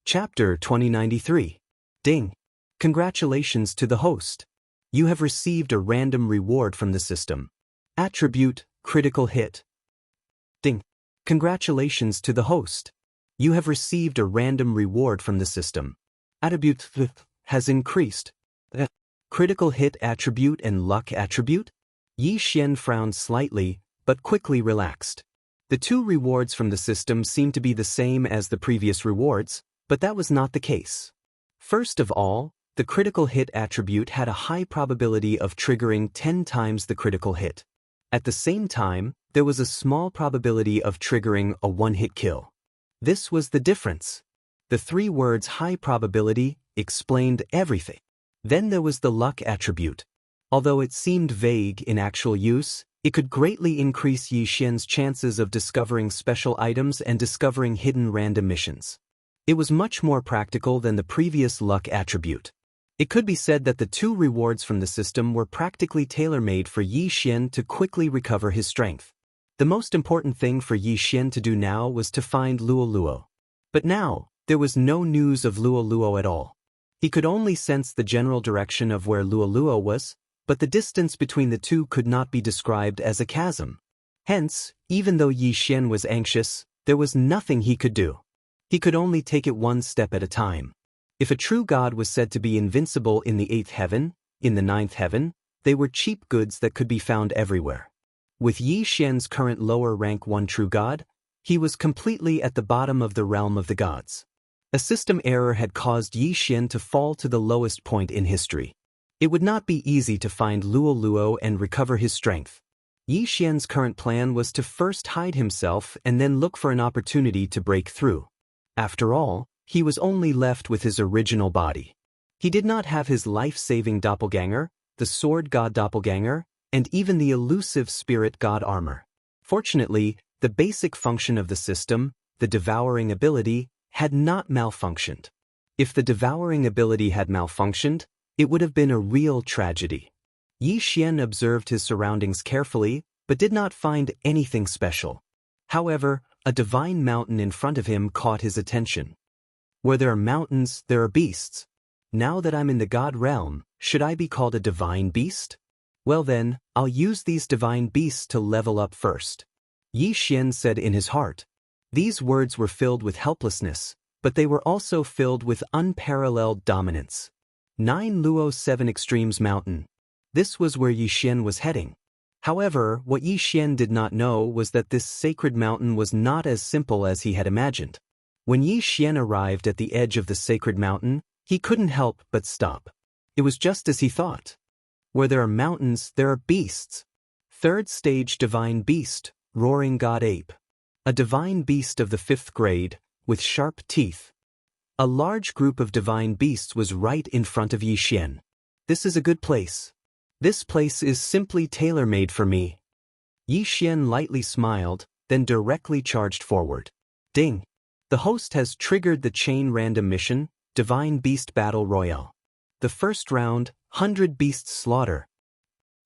[SPEAKER 1] Chapter 2093. Ding! Congratulations to the host. You have received a random reward from the system. Attribute, critical hit. Ding! Congratulations to the host. You have received a random reward from the system. Attribute has increased. Critical hit attribute and luck attribute? Yi Xian frowned slightly, but quickly relaxed. The 2 rewards from the system seemed to be the same as the previous rewards, but that was not the case. First of all, the critical hit attribute had a high probability of triggering 10 times the critical hit. At the same time, there was a small probability of triggering a one-hit kill. This was the difference. The 3 words high probability explained everything. Then there was the luck attribute. Although it seemed vague in actual use, it could greatly increase Yi Xian's chances of discovering special items and discovering hidden random missions. It was much more practical than the previous luck attribute. It could be said that the 2 rewards from the system were practically tailor-made for Yi Xian to quickly recover his strength. The most important thing for Yi Xian to do now was to find Luo Luo. But now, there was no news of Luo Luo at all. He could only sense the general direction of where Luo Luo was, but the distance between the 2 could not be described as a chasm. Hence, even though Yi Xian was anxious, there was nothing he could do. He could only take it one step at a time. If a true god was said to be invincible in the 8th heaven, in the 9th heaven, they were cheap goods that could be found everywhere. With Yi Xian's current lower rank one true god, he was completely at the bottom of the realm of the gods. A system error had caused Yi Xian to fall to the lowest point in history. It would not be easy to find Luo Luo and recover his strength. Yi Xian's current plan was to first hide himself and then look for an opportunity to break through. After all, he was only left with his original body. He did not have his life-saving doppelganger, the sword god doppelganger, and even the elusive spirit god armor. Fortunately, the basic function of the system, the devouring ability, had not malfunctioned. If the devouring ability had malfunctioned, it would have been a real tragedy. Yi Xian observed his surroundings carefully, but did not find anything special. However, a divine mountain in front of him caught his attention. Where there are mountains, there are beasts. Now that I'm in the god realm, should I be called a divine beast? Well then, I'll use these divine beasts to level up first. Yi Xian said in his heart. These words were filled with helplessness, but they were also filled with unparalleled dominance. 9 Luo 7 Extremes Mountain. This was where Yi Xian was heading. However, what Yi Xian did not know was that this sacred mountain was not as simple as he had imagined. When Yi Xian arrived at the edge of the sacred mountain, he couldn't help but stop. It was just as he thought. Where there are mountains, there are beasts. 3rd stage divine beast, roaring god ape. A divine beast of the 5th grade, with sharp teeth. A large group of divine beasts was right in front of Yi Xian. This is a good place. This place is simply tailor-made for me. Yi Xian lightly smiled, then directly charged forward. Ding! The host has triggered the chain random mission, Divine Beast Battle Royale. The first round, 100 Beasts Slaughter.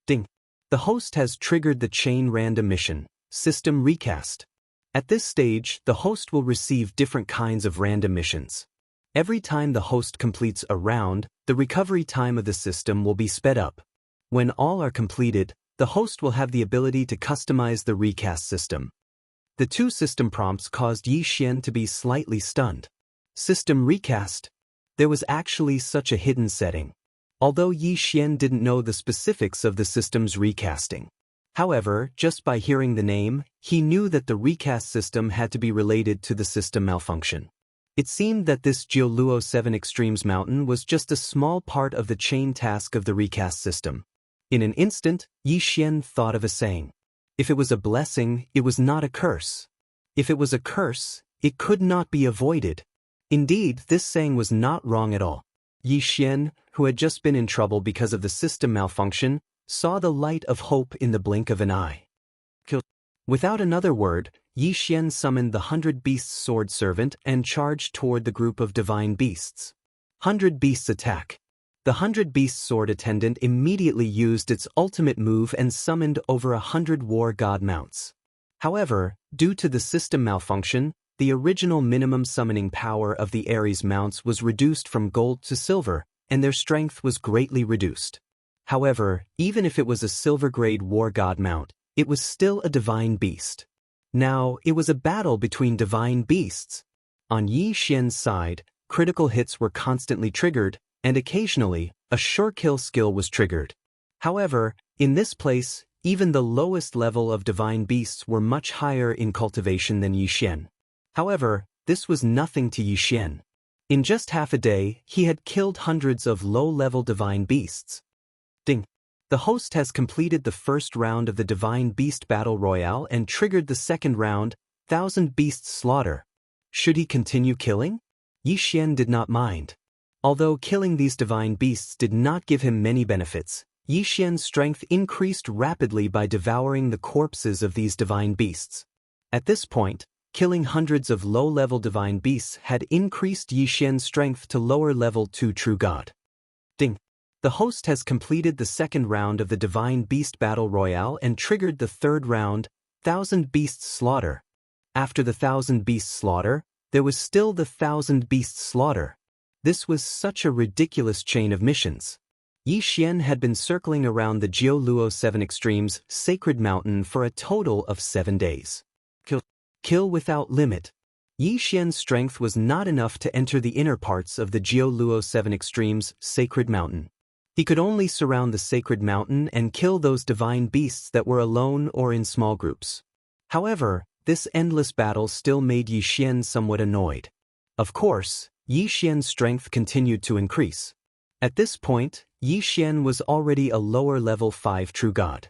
[SPEAKER 1] Ding! The host has triggered the chain random mission, System Recast. At this stage, the host will receive different kinds of random missions. Every time the host completes a round, the recovery time of the system will be sped up. When all are completed, the host will have the ability to customize the recast system. The two system prompts caused Yi Xian to be slightly stunned. System recast. There was actually such a hidden setting. Although Yi Xian didn't know the specifics of the system's recasting. However, just by hearing the name, he knew that the recast system had to be related to the system malfunction. It seemed that this Jiuluo 7 Extremes mountain was just a small part of the chain task of the recast system. In an instant, Yi Xian thought of a saying. If it was a blessing, it was not a curse. If it was a curse, it could not be avoided. Indeed, this saying was not wrong at all. Yi Xian, who had just been in trouble because of the system malfunction, saw the light of hope in the blink of an eye. Without another word, Yi Xian summoned the 100 Beasts Sword Servant and charged toward the group of divine beasts. 100 Beasts attack. The 100 Beasts Sword Attendant immediately used its ultimate move and summoned over 100 war god mounts. However, due to the system malfunction, the original minimum summoning power of the Ares mounts was reduced from gold to silver, and their strength was greatly reduced. However, even if it was a silver-grade war god mount, it was still a divine beast. Now, it was a battle between divine beasts. On Yi Xian's side, critical hits were constantly triggered, and occasionally, a sure kill skill was triggered. However, in this place, even the lowest level of divine beasts were much higher in cultivation than Yi Xian. However, this was nothing to Yi Xian. In just half a day, he had killed hundreds of low-level divine beasts. Ding. The host has completed the first round of the Divine Beast Battle Royale and triggered the second round, 1000 Beasts Slaughter. Should he continue killing? Yi Xian did not mind. Although killing these divine beasts did not give him many benefits, Yi Xian's strength increased rapidly by devouring the corpses of these divine beasts. At this point, killing hundreds of low-level divine beasts had increased Yi Xian's strength to lower-level 2 True God. Ding. The host has completed the second round of the Divine Beast Battle Royale and triggered the third round, 1000 Beasts Slaughter. After the 1000 Beasts Slaughter, there was still the 1000 Beasts Slaughter. This was such a ridiculous chain of missions. Yi Xian had been circling around the Jiuluo 7 Extremes Sacred Mountain for a total of 7 days. Kill without limit. Yi Xian's strength was not enough to enter the inner parts of the Jiuluo 7 Extremes Sacred Mountain. He could only surround the sacred mountain and kill those divine beasts that were alone or in small groups. However, this endless battle still made Yi Xian somewhat annoyed. Of course, Yi Xian's strength continued to increase. At this point, Yi Xian was already a lower-level 5 True God.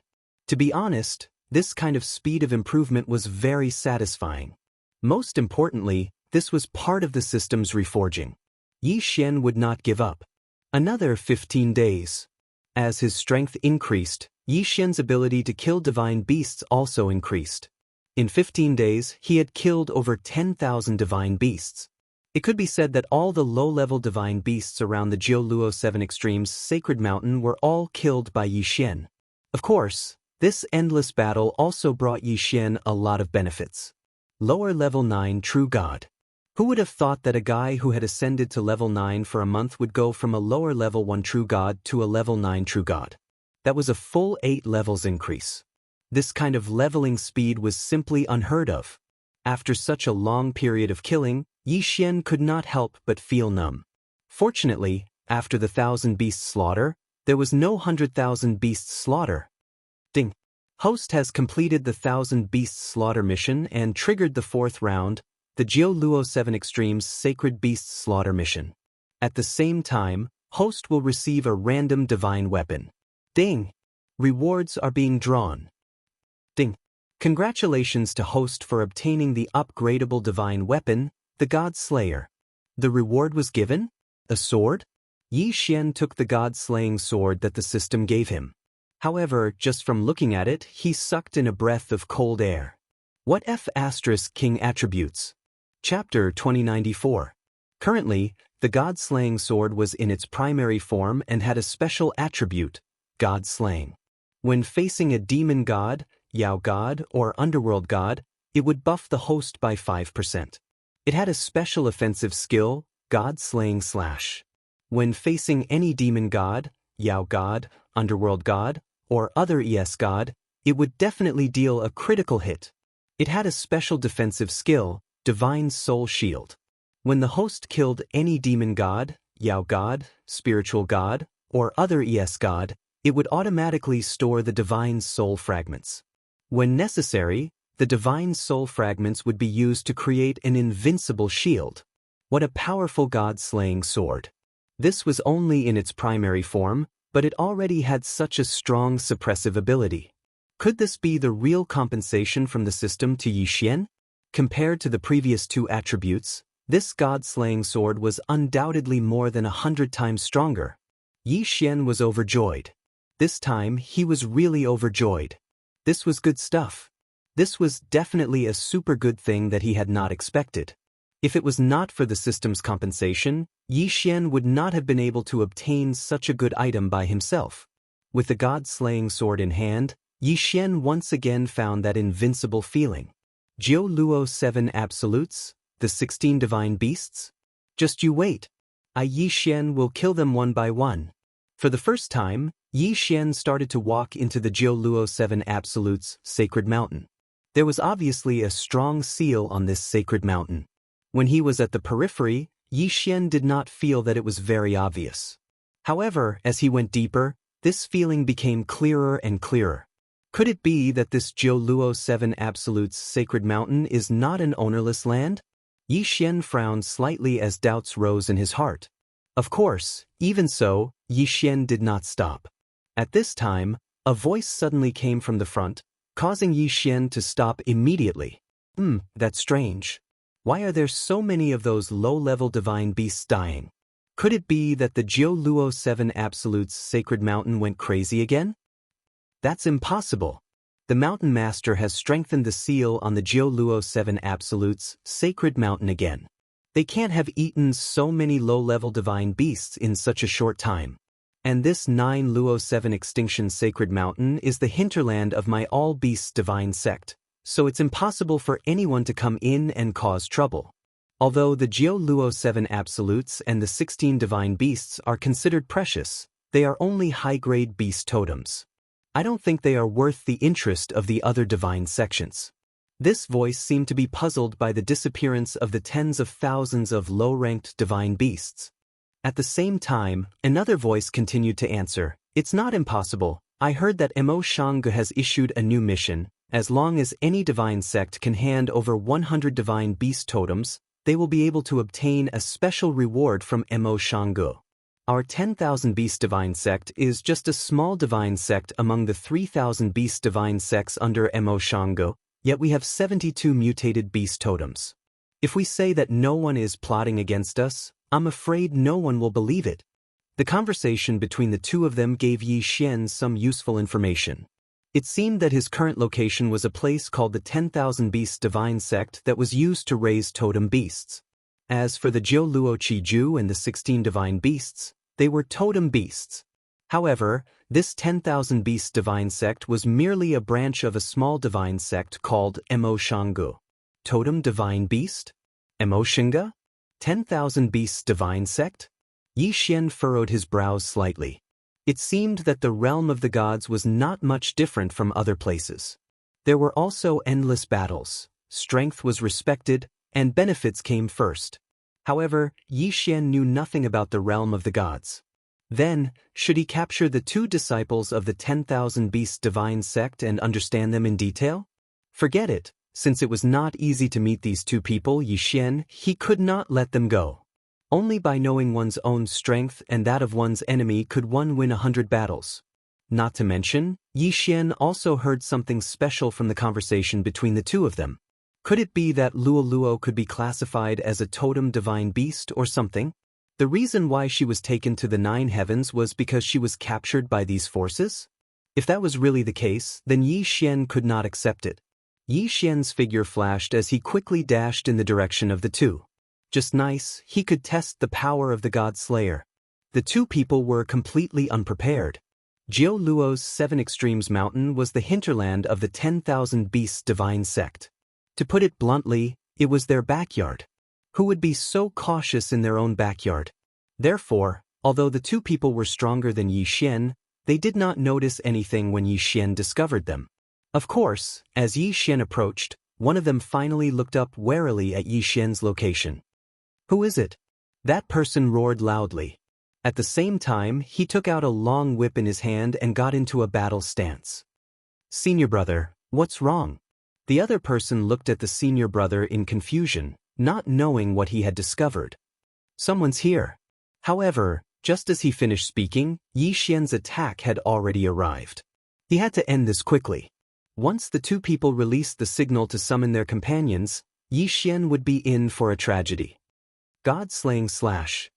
[SPEAKER 1] To be honest, this kind of speed of improvement was very satisfying. Most importantly, this was part of the system's reforging. Yi Xian would not give up. Another 15 days. As his strength increased, Yi Xian's ability to kill divine beasts also increased. In 15 days, he had killed over 10,000 divine beasts. It could be said that all the low-level divine beasts around the Jiuluo 7 Extremes Sacred Mountain were all killed by Yi Xian. Of course, this endless battle also brought Yi Xian a lot of benefits. Lower level 9 True God. Who would have thought that a guy who had ascended to level 9 for a month would go from a lower level 1 True God to a level 9 True God? That was a full 8 levels increase. This kind of leveling speed was simply unheard of. After such a long period of killing, Yi Xian could not help but feel numb. Fortunately, after the 1000 Beasts Slaughter, there was no 100,000 Beasts Slaughter. Ding. Host has completed the 1000 Beasts Slaughter mission and triggered the fourth round, the Jiuluo 7 Extremes Sacred Beasts Slaughter mission. At the same time, host will receive a random divine weapon. Ding! Rewards are being drawn. Ding! Congratulations to host for obtaining the upgradable divine weapon, the God Slayer. The reward was given? A sword? Yi Xian took the God-slaying sword that the system gave him. However, just from looking at it, he sucked in a breath of cold air. What F** King attributes? Chapter 2094. Currently, the God-slaying sword was in its primary form and had a special attribute, God-slaying. When facing a demon god, Yao god, or underworld god, it would buff the host by 5%. It had a special offensive skill, God-slaying slash. When facing any demon god, Yao god, underworld god, or other ES god, it would definitely deal a critical hit. It had a special defensive skill, Divine Soul Shield. When the host killed any demon god, Yao god, spiritual god, or other ES god, it would automatically store the Divine Soul Fragments. When necessary, the Divine Soul Fragments would be used to create an invincible shield. What a powerful god-slaying sword. This was only in its primary form, but it already had such a strong suppressive ability. Could this be the real compensation from the system to Yi Xian? Compared to the previous two attributes, this god-slaying sword was undoubtedly more than 100 times stronger. Yi Xian was overjoyed. This time, he was really overjoyed. This was good stuff. This was definitely a super good thing that he had not expected. If it was not for the system's compensation, Yi Xian would not have been able to obtain such a good item by himself. With the god-slaying sword in hand, Yi Xian once again found that invincible feeling. Jiu Luo 7 Absolutes, the 16 Divine Beasts? Just you wait. Yi Xian will kill them one by one. For the first time, Yi Xian started to walk into the Jiu Luo 7 Absolutes sacred mountain. There was obviously a strong seal on this sacred mountain. When he was at the periphery, Yi Xian did not feel that it was very obvious. However, as he went deeper, this feeling became clearer and clearer. Could it be that this Jiu Luo 7 Absolutes sacred mountain is not an ownerless land? Yi Xian frowned slightly as doubts rose in his heart. Of course, even so, Yi Xian did not stop. At this time, a voice suddenly came from the front, causing Yi Xian to stop immediately. That's strange. Why are there so many of those low-level divine beasts dying? Could it be that the Jiu Luo 7 Absolutes sacred mountain went crazy again? That's impossible. The mountain master has strengthened the seal on the Jiu Luo 7 Absolutes sacred mountain again. They can't have eaten so many low-level divine beasts in such a short time. And this 9 Luo 7 Extinction Sacred Mountain is the hinterland of my all-beasts divine sect, so it's impossible for anyone to come in and cause trouble. Although the Jiu Luo 7 Absolutes and the 16 divine beasts are considered precious, they are only high-grade beast totems. I don't think they are worth the interest of the other divine sections. This voice seemed to be puzzled by the disappearance of the tens of thousands of low-ranked divine beasts. At the same time, another voice continued to answer, "It's not impossible. I heard that Xianxia has issued a new mission. As long as any divine sect can hand over 100 divine beast totems, they will be able to obtain a special reward from Xianxia. Our 10,000 beast divine sect is just a small divine sect among the 3,000 beast divine sects under Xianxia, yet we have 72 mutated beast totems. If we say that no one is plotting against us, I'm afraid no one will believe it." The conversation between the two of them gave Yi Xian some useful information. It seemed that his current location was a place called the 10,000 Beasts Divine Sect that was used to raise totem beasts. As for the Jiu Luo Qiju and the 16 Divine Beasts, they were totem beasts. However, this 10,000 Beasts Divine Sect was merely a branch of a small divine sect called Xianxia. Totem Divine Beast? Xianxia? 10,000 Beasts Divine Sect? Yi Xian furrowed his brows slightly. It seemed that the realm of the gods was not much different from other places. There were also endless battles, strength was respected, and benefits came first. However, Yi Xian knew nothing about the realm of the gods. Then, should he capture the two disciples of the 10,000 Beasts Divine Sect and understand them in detail? Forget it, since it was not easy to meet these two people, Yi Xian, he could not let them go. Only by knowing one's own strength and that of one's enemy could one win 100 battles. Not to mention, Yi Xian also heard something special from the conversation between the two of them. Could it be that Luo Luo could be classified as a totem divine beast or something? The reason why she was taken to the 9 heavens was because she was captured by these forces? If that was really the case, then Yi Xian could not accept it. Yi Xian's figure flashed as he quickly dashed in the direction of the two. Just nice, he could test the power of the God Slayer. The two people were completely unprepared. Jiu Luo's 7 Extremes Mountain was the hinterland of the 10,000 Beasts Divine Sect. To put it bluntly, it was their backyard. Who would be so cautious in their own backyard? Therefore, although the two people were stronger than Yi Xian, they did not notice anything when Yi Xian discovered them. Of course, as Yi Xian approached, one of them finally looked up warily at Yi Xian's location. "Who is it?" That person roared loudly. At the same time, he took out a long whip in his hand and got into a battle stance. "Senior brother, what's wrong?" The other person looked at the senior brother in confusion, not knowing what he had discovered. "Someone's here." However, just as he finished speaking, Yi Xian's attack had already arrived. He had to end this quickly. Once the two people released the signal to summon their companions, Yi Xian would be in for a tragedy. God-slaying slash.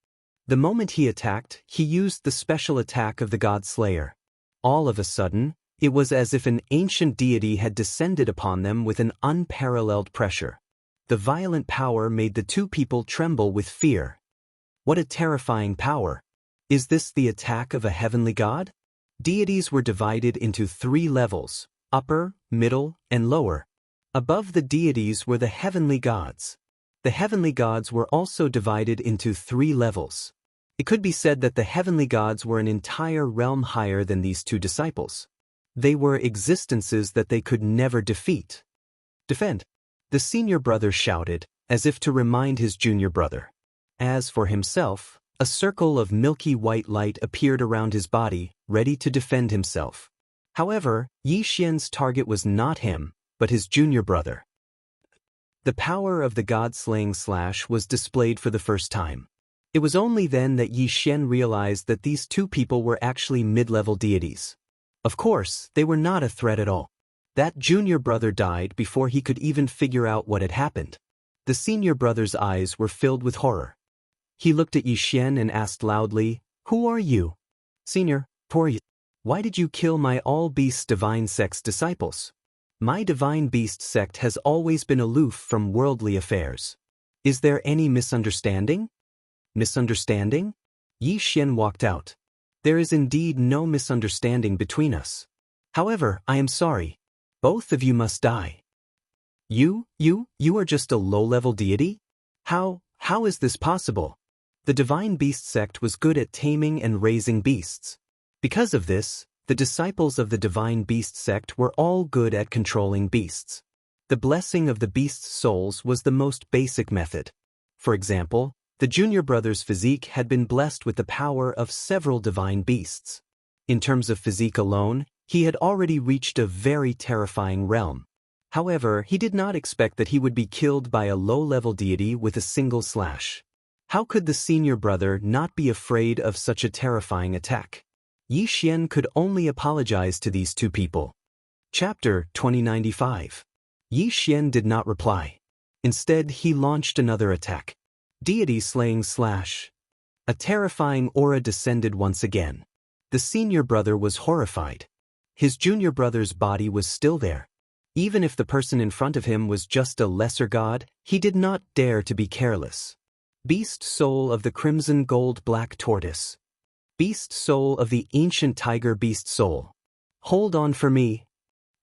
[SPEAKER 1] The moment he attacked, he used the special attack of the God Slayer. All of a sudden, it was as if an ancient deity had descended upon them with an unparalleled pressure. The violent power made the two people tremble with fear. What a terrifying power! Is this the attack of a heavenly god? Deities were divided into 3 levels: upper, middle, and lower. Above the deities were the heavenly gods. The heavenly gods were also divided into 3 levels. It could be said that the heavenly gods were an entire realm higher than these two disciples. They were existences that they could never defeat. "Defend!" the senior brother shouted, as if to remind his junior brother. As for himself, a circle of milky white light appeared around his body, ready to defend himself. However, Yi Xian's target was not him, but his junior brother. The power of the god-slaying slash was displayed for the first time. It was only then that Yi Xian realized that these two people were actually mid-level deities. Of course, they were not a threat at all. That junior brother died before he could even figure out what had happened. The senior brother's eyes were filled with horror. He looked at Yi Xian and asked loudly, "Who are you?" "Senior, Tori, why did you kill my all-beasts divine sect's disciples?" "My divine beast sect has always been aloof from worldly affairs. Is there any misunderstanding?" "Misunderstanding?" Yi Xian walked out. "There is indeed no misunderstanding between us. However, I am sorry. Both of you must die." You are just a low-level deity? How is this possible?" The divine beast sect was good at taming and raising beasts. Because of this, the disciples of the divine beast sect were all good at controlling beasts. The blessing of the beast's souls was the most basic method. For example, the junior brother's physique had been blessed with the power of several divine beasts. In terms of physique alone, he had already reached a very terrifying realm. However, he did not expect that he would be killed by a low-level deity with a single slash. How could the senior brother not be afraid of such a terrifying attack? Yi Xian could only apologize to these two people. Chapter 2095. Yi Xian did not reply. Instead, he launched another attack. Deity-slaying slash. A terrifying aura descended once again. The senior brother was horrified. His junior brother's body was still there. Even if the person in front of him was just a lesser god, he did not dare to be careless. Beast soul of the crimson gold black tortoise. Beast soul of the ancient tiger beast soul. Hold on for me.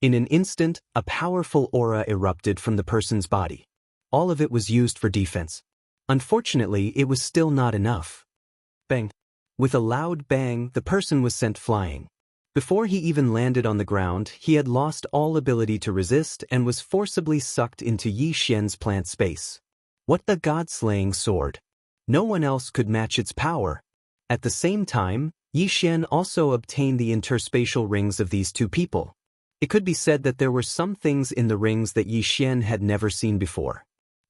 [SPEAKER 1] In an instant, a powerful aura erupted from the person's body. All of it was used for defense. Unfortunately, it was still not enough. Bang. With a loud bang, the person was sent flying. Before he even landed on the ground, he had lost all ability to resist and was forcibly sucked into Yi Xian's plant space. What the god-slaying sword! No one else could match its power. At the same time, Yi Xian also obtained the interspatial rings of these two people. It could be said that there were some things in the rings that Yi Xian had never seen before.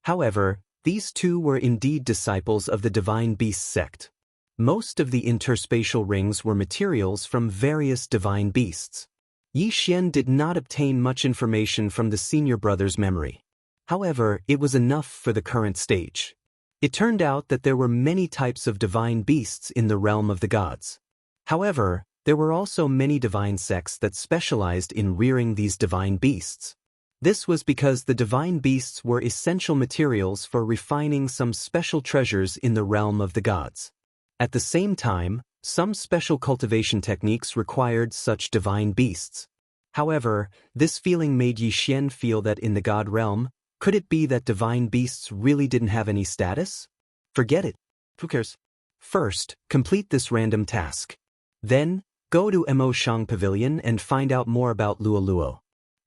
[SPEAKER 1] However, these two were indeed disciples of the divine beast sect. Most of the interspatial rings were materials from various divine beasts. Yi Xian did not obtain much information from the senior brother's memory. However, it was enough for the current stage. It turned out that there were many types of divine beasts in the realm of the gods. However, there were also many divine sects that specialized in rearing these divine beasts. This was because the divine beasts were essential materials for refining some special treasures in the realm of the gods. At the same time, some special cultivation techniques required such divine beasts. However, this feeling made Yi Xian feel that in the god realm, Could it be that divine beasts really didn't have any status? Forget it. Who cares? First, complete this random task. Then, go to Mo Shang Pavilion and find out more about Luoluo.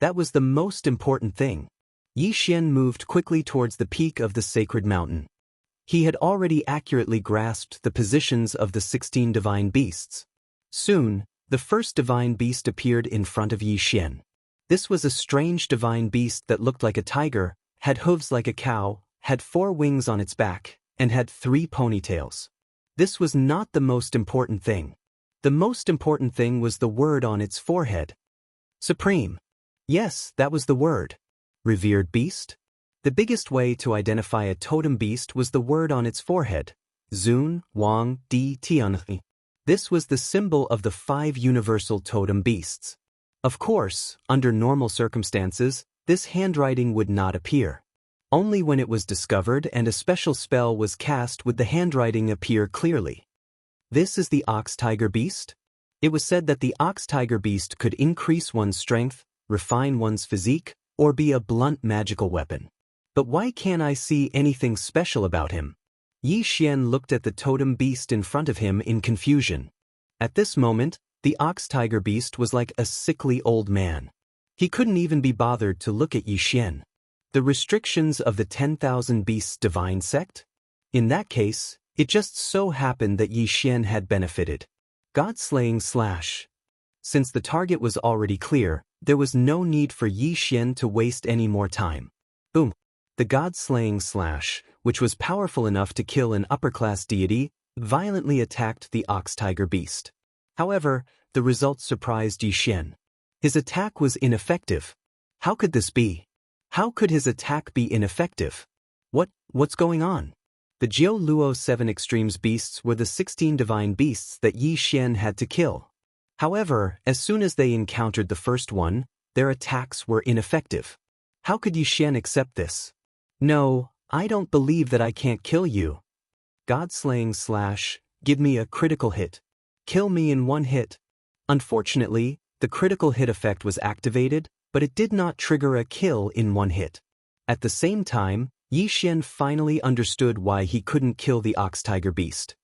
[SPEAKER 1] That was the most important thing. Yi Xian moved quickly towards the peak of the sacred mountain. He had already accurately grasped the positions of the 16 divine beasts. Soon, the first divine beast appeared in front of Yi Xian. This was a strange divine beast that looked like a tiger, had hooves like a cow, had 4 wings on its back, and had 3 ponytails. This was not the most important thing. The most important thing was the word on its forehead. Supreme. Yes, that was the word. Revered beast? The biggest way to identify a totem beast was the word on its forehead. Zun, Wang, Di, Tianhi. This was the symbol of the 5 universal totem beasts. Of course, under normal circumstances, this handwriting would not appear. Only when it was discovered and a special spell was cast would the handwriting appear clearly. This is the ox-tiger beast? It was said that the ox-tiger beast could increase one's strength, refine one's physique, or be a blunt magical weapon. But why can't I see anything special about him? Yi Xian looked at the totem beast in front of him in confusion. At this moment, the ox-tiger beast was like a sickly old man. He couldn't even be bothered to look at Yi Xian. The restrictions of the 10,000 Beasts divine sect? In that case, it just so happened that Yi Xian had benefited. God-slaying slash. Since the target was already clear, there was no need for Yi Xian to waste any more time. Boom. The God-slaying slash, which was powerful enough to kill an upper-class deity, violently attacked the ox-tiger beast. However, the result surprised Yi Xian. His attack was ineffective. How could this be? How could his attack be ineffective? What's going on? The Jiu Luo 7 Extremes beasts were the 16 divine beasts that Yi Xian had to kill. However, as soon as they encountered the first one, their attacks were ineffective. How could Yi Xian accept this? No, I don't believe that I can't kill you. God-slaying slash, give me a critical hit. Kill me in 1 hit. Unfortunately, the critical hit effect was activated, but it did not trigger a kill in 1 hit. At the same time, Yi Xian finally understood why he couldn't kill the ox-tiger beast.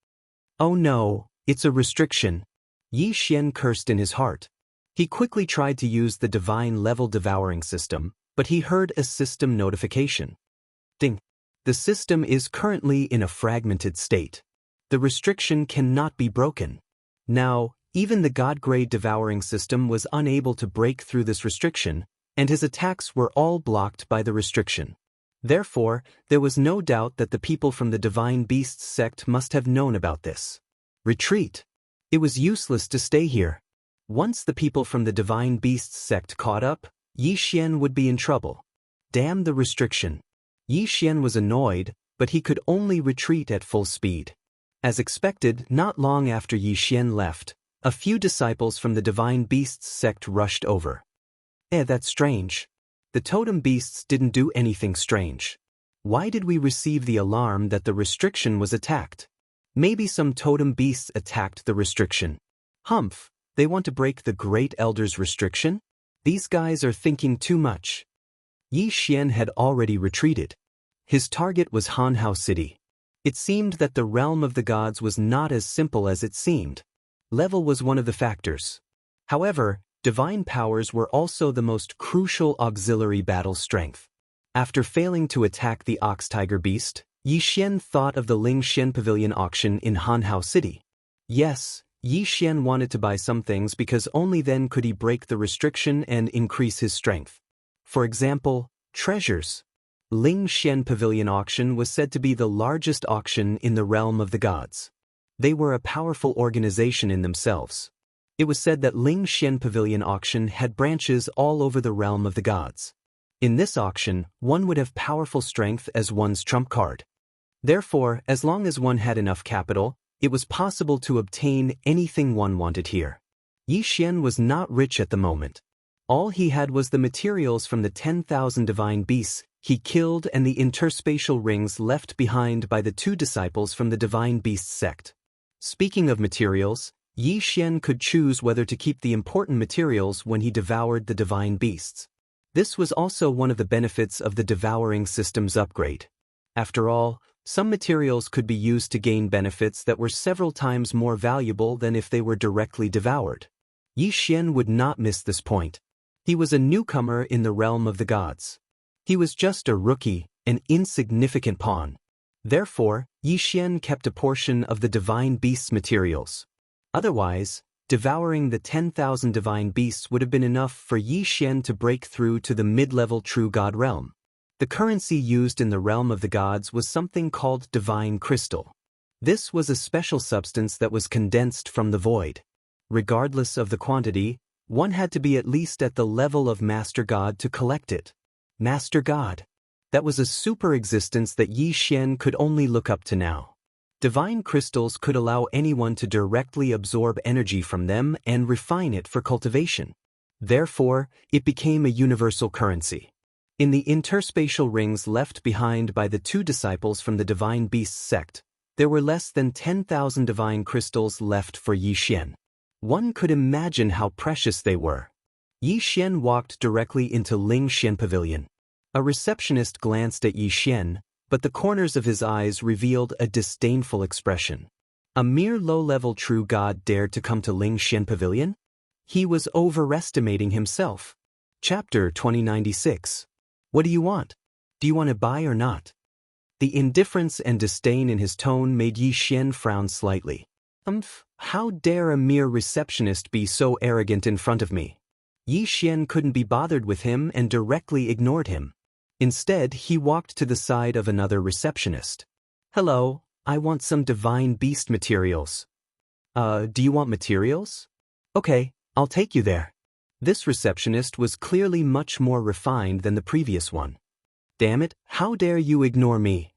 [SPEAKER 1] Oh no, it's a restriction. Yi Xian cursed in his heart. He quickly tried to use the divine level devouring system, but he heard a system notification. Ding. The system is currently in a fragmented state. The restriction cannot be broken. Now, even the God-grade devouring system was unable to break through this restriction, and his attacks were all blocked by the restriction. Therefore, there was no doubt that the people from the Divine Beasts sect must have known about this. Retreat. It was useless to stay here. Once the people from the Divine Beasts sect caught up, Yi Xian would be in trouble. Damn the restriction. Yi Xian was annoyed, but he could only retreat at full speed. As expected, not long after Yi Xian left, a few disciples from the Divine Beasts sect rushed over. That's strange. The totem beasts didn't do anything strange. Why did we receive the alarm that the restriction was attacked? Maybe some totem beasts attacked the restriction. Humph, they want to break the Great Elder's restriction? These guys are thinking too much. Yi Xian had already retreated. His target was Hanhao City. It seemed that the realm of the gods was not as simple as it seemed. Level was one of the factors. However, divine powers were also the most crucial auxiliary battle strength. After failing to attack the ox-tiger beast, Yi Xian thought of the Ling Xian Pavilion auction in Hanhao City. Yes, Yi Xian wanted to buy some things because only then could he break the restriction and increase his strength. For example, treasures. Ling Xian Pavilion auction was said to be the largest auction in the realm of the gods. They were a powerful organization in themselves. It was said that Ling Xian Pavilion auction had branches all over the realm of the gods. In this auction, one would have powerful strength as one's trump card. Therefore, as long as one had enough capital, it was possible to obtain anything one wanted here. Yi Xian was not rich at the moment. All he had was the materials from the 10,000 divine beasts he killed and the interspatial rings left behind by the 2 disciples from the divine beast sect. Speaking of materials, Yi Xian could choose whether to keep the important materials when he devoured the divine beasts. This was also one of the benefits of the devouring system's upgrade. After all, some materials could be used to gain benefits that were several times more valuable than if they were directly devoured. Yi Xian would not miss this point. He was a newcomer in the realm of the gods. He was just a rookie, an insignificant pawn. Therefore, Yi Xian kept a portion of the divine beast's materials. Otherwise, devouring the 10,000 divine beasts would have been enough for Yi Xian to break through to the mid-level true god realm. The currency used in the realm of the gods was something called divine crystal. This was a special substance that was condensed from the void. Regardless of the quantity, one had to be at least at the level of Master God to collect it. Master God. That was a super existence that Yi Xian could only look up to now. Divine crystals could allow anyone to directly absorb energy from them and refine it for cultivation. Therefore, it became a universal currency. In the interspatial rings left behind by the two disciples from the Divine Beasts sect, there were less than 10,000 divine crystals left for Yi Xian. One could imagine how precious they were. Yi Xian walked directly into Ling Xian Pavilion. A receptionist glanced at Yi Xian, but the corners of his eyes revealed a disdainful expression. A mere low-level true god dared to come to Ling Xian Pavilion? He was overestimating himself. Chapter 2096. What do you want? Do you want to buy or not? The indifference and disdain in his tone made Yi Xian frown slightly. How dare a mere receptionist be so arrogant in front of me? Yi Xian couldn't be bothered with him and directly ignored him. Instead, he walked to the side of another receptionist. Hello, I want some divine beast materials. Do you want materials? Okay, I'll take you there. This receptionist was clearly much more refined than the previous one. Damn it, how dare you ignore me?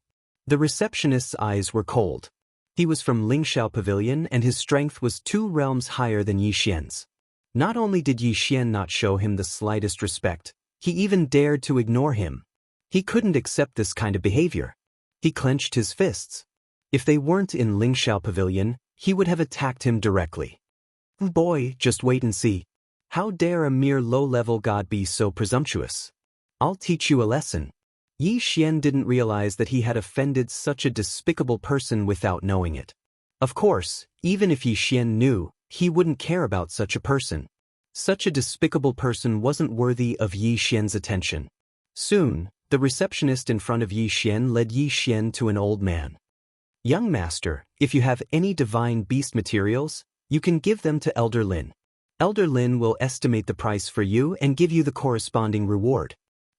[SPEAKER 1] The receptionist's eyes were cold. He was from Lingxiao Pavilion and his strength was 2 realms higher than Yi Xian's. Not only did Yi Xian not show him the slightest respect, he even dared to ignore him. He couldn't accept this kind of behavior. He clenched his fists. If they weren't in Lingxiao Pavilion, he would have attacked him directly. Boy, just wait and see. How dare a mere low-level god be so presumptuous? I'll teach you a lesson. Yi Xian didn't realize that he had offended such a despicable person without knowing it. Of course, even if Yi Xian knew, he wouldn't care about such a person. Such a despicable person wasn't worthy of Yi Xian's attention. Soon, the receptionist in front of Yi Xian led Yi Xian to an old man. Young master, if you have any divine beast materials, you can give them to Elder Lin. Elder Lin will estimate the price for you and give you the corresponding reward.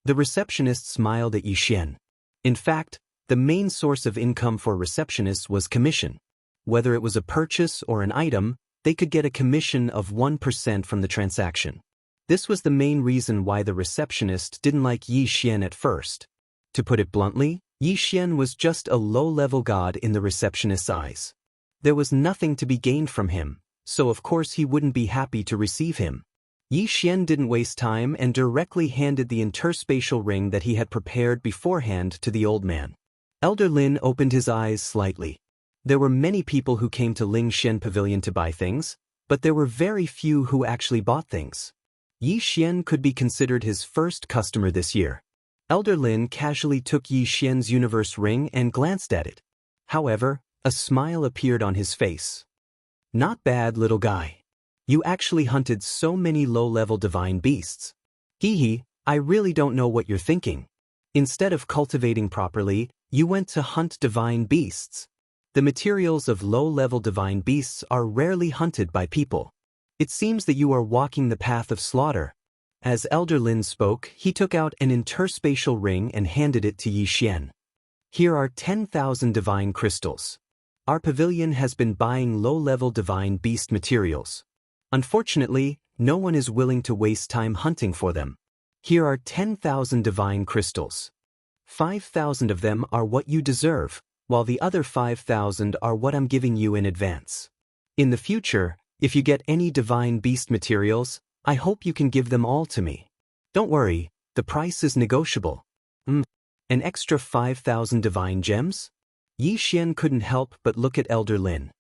[SPEAKER 1] The receptionist smiled at Yi Xian. In fact, the main source of income for receptionists was commission. Whether it was a purchase or an item, they could get a commission of 1% from the transaction. This was the main reason why the receptionist didn't like Yi Xian at first. To put it bluntly, Yi Xian was just a low-level god in the receptionist's eyes. There was nothing to be gained from him, so of course he wouldn't be happy to receive him. Yi Xian didn't waste time and directly handed the interspatial ring that he had prepared beforehand to the old man. Elder Lin opened his eyes slightly. There were many people who came to Ling Xian Pavilion to buy things, but there were very few who actually bought things. Yi Xian could be considered his first customer this year. Elder Lin casually took Yi Xian's universe ring and glanced at it. However, a smile appeared on his face. Not bad, little guy. You actually hunted so many low-level divine beasts. Hee, I really don't know what you're thinking. Instead of cultivating properly, you went to hunt divine beasts. The materials of low-level divine beasts are rarely hunted by people. It seems that you are walking the path of slaughter. As Elder Lin spoke, he took out an interspatial ring and handed it to Yi Xian. Here are 10,000 divine crystals. Our pavilion has been buying low-level divine beast materials. Unfortunately, no one is willing to waste time hunting for them. Here are 10,000 divine crystals. 5,000 of them are what you deserve, while the other 5,000 are what I'm giving you in advance. In the future, if you get any divine beast materials, I hope you can give them all to me. Don't worry, the price is negotiable. An extra 5,000 divine gems? Yi Xian couldn't help but look at Elder Lin.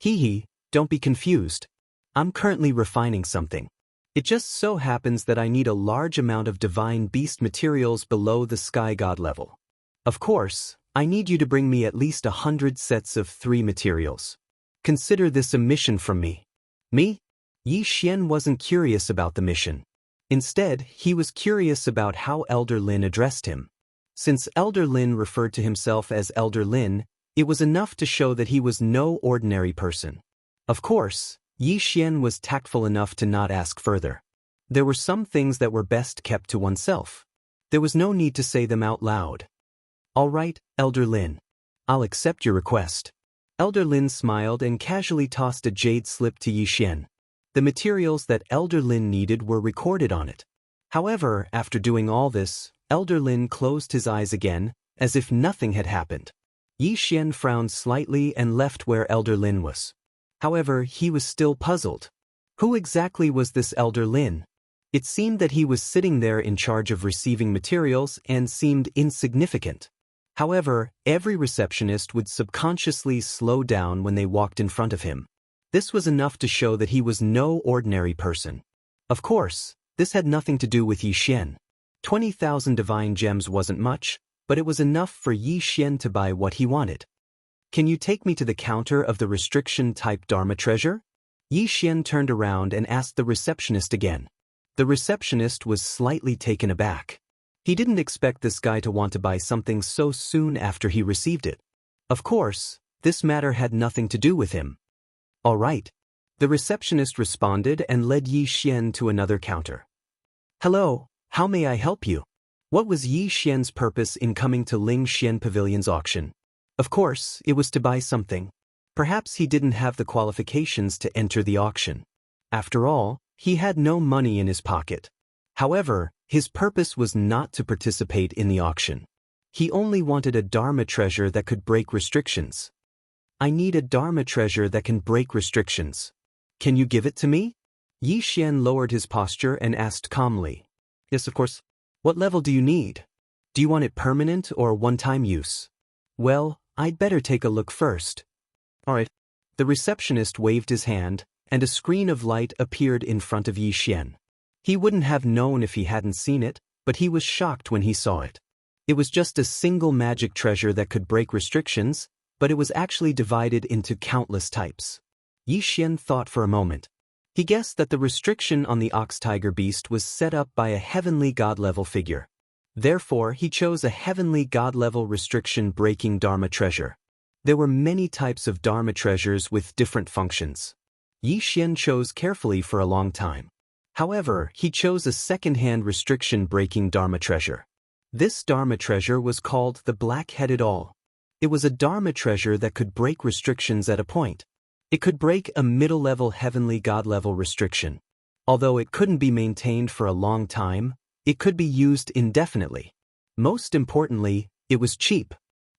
[SPEAKER 1] Hee, don't be confused. I'm currently refining something. It just so happens that I need a large amount of divine beast materials below the sky god level. Of course, I need you to bring me at least 100 sets of 3 materials. Consider this a mission from me. Me? Yi Xian wasn't curious about the mission. Instead, he was curious about how Elder Lin addressed him. Since Elder Lin referred to himself as Elder Lin, it was enough to show that he was no ordinary person. Of course, Yi Xian was tactful enough to not ask further. There were some things that were best kept to oneself. There was no need to say them out loud. All right, Elder Lin. I'll accept your request. Elder Lin smiled and casually tossed a jade slip to Yi Xian. The materials that Elder Lin needed were recorded on it. However, after doing all this, Elder Lin closed his eyes again, as if nothing had happened. Yi Xian frowned slightly and left where Elder Lin was. However, he was still puzzled. Who exactly was this Elder Lin? It seemed that he was sitting there in charge of receiving materials and seemed insignificant. However, every receptionist would subconsciously slow down when they walked in front of him. This was enough to show that he was no ordinary person. Of course, this had nothing to do with Yi Xian. 20,000 divine gems wasn't much, but it was enough for Yi Xian to buy what he wanted. Can you take me to the counter of the restriction-type Dharma treasure? Yi Xian turned around and asked the receptionist again. The receptionist was slightly taken aback. He didn't expect this guy to want to buy something so soon after he received it. Of course, this matter had nothing to do with him. All right. The receptionist responded and led Yi Xian to another counter. Hello, how may I help you? What was Yi Xian's purpose in coming to Ling Xian Pavilion's auction? Of course, it was to buy something. Perhaps he didn't have the qualifications to enter the auction. After all, he had no money in his pocket. However, his purpose was not to participate in the auction. He only wanted a Dharma treasure that could break restrictions. I need a Dharma treasure that can break restrictions. Can you give it to me? Yi Xian lowered his posture and asked calmly. Yes, of course. What level do you need? Do you want it permanent or one-time use? Well, I'd better take a look first. All right. The receptionist waved his hand, and a screen of light appeared in front of Yi Xian. He wouldn't have known if he hadn't seen it, but he was shocked when he saw it. It was just a single magic treasure that could break restrictions, but it was actually divided into countless types. Yi Xian thought for a moment. He guessed that the restriction on the ox-tiger beast was set up by a heavenly god-level figure. Therefore, he chose a heavenly god-level restriction-breaking Dharma treasure. There were many types of Dharma treasures with different functions. Yi Xian chose carefully for a long time. However, he chose a second-hand restriction-breaking Dharma treasure. This Dharma treasure was called the Black-Headed All. It was a Dharma treasure that could break restrictions at a point. It could break a middle-level heavenly god-level restriction. Although it couldn't be maintained for a long time, it could be used indefinitely. Most importantly, it was cheap.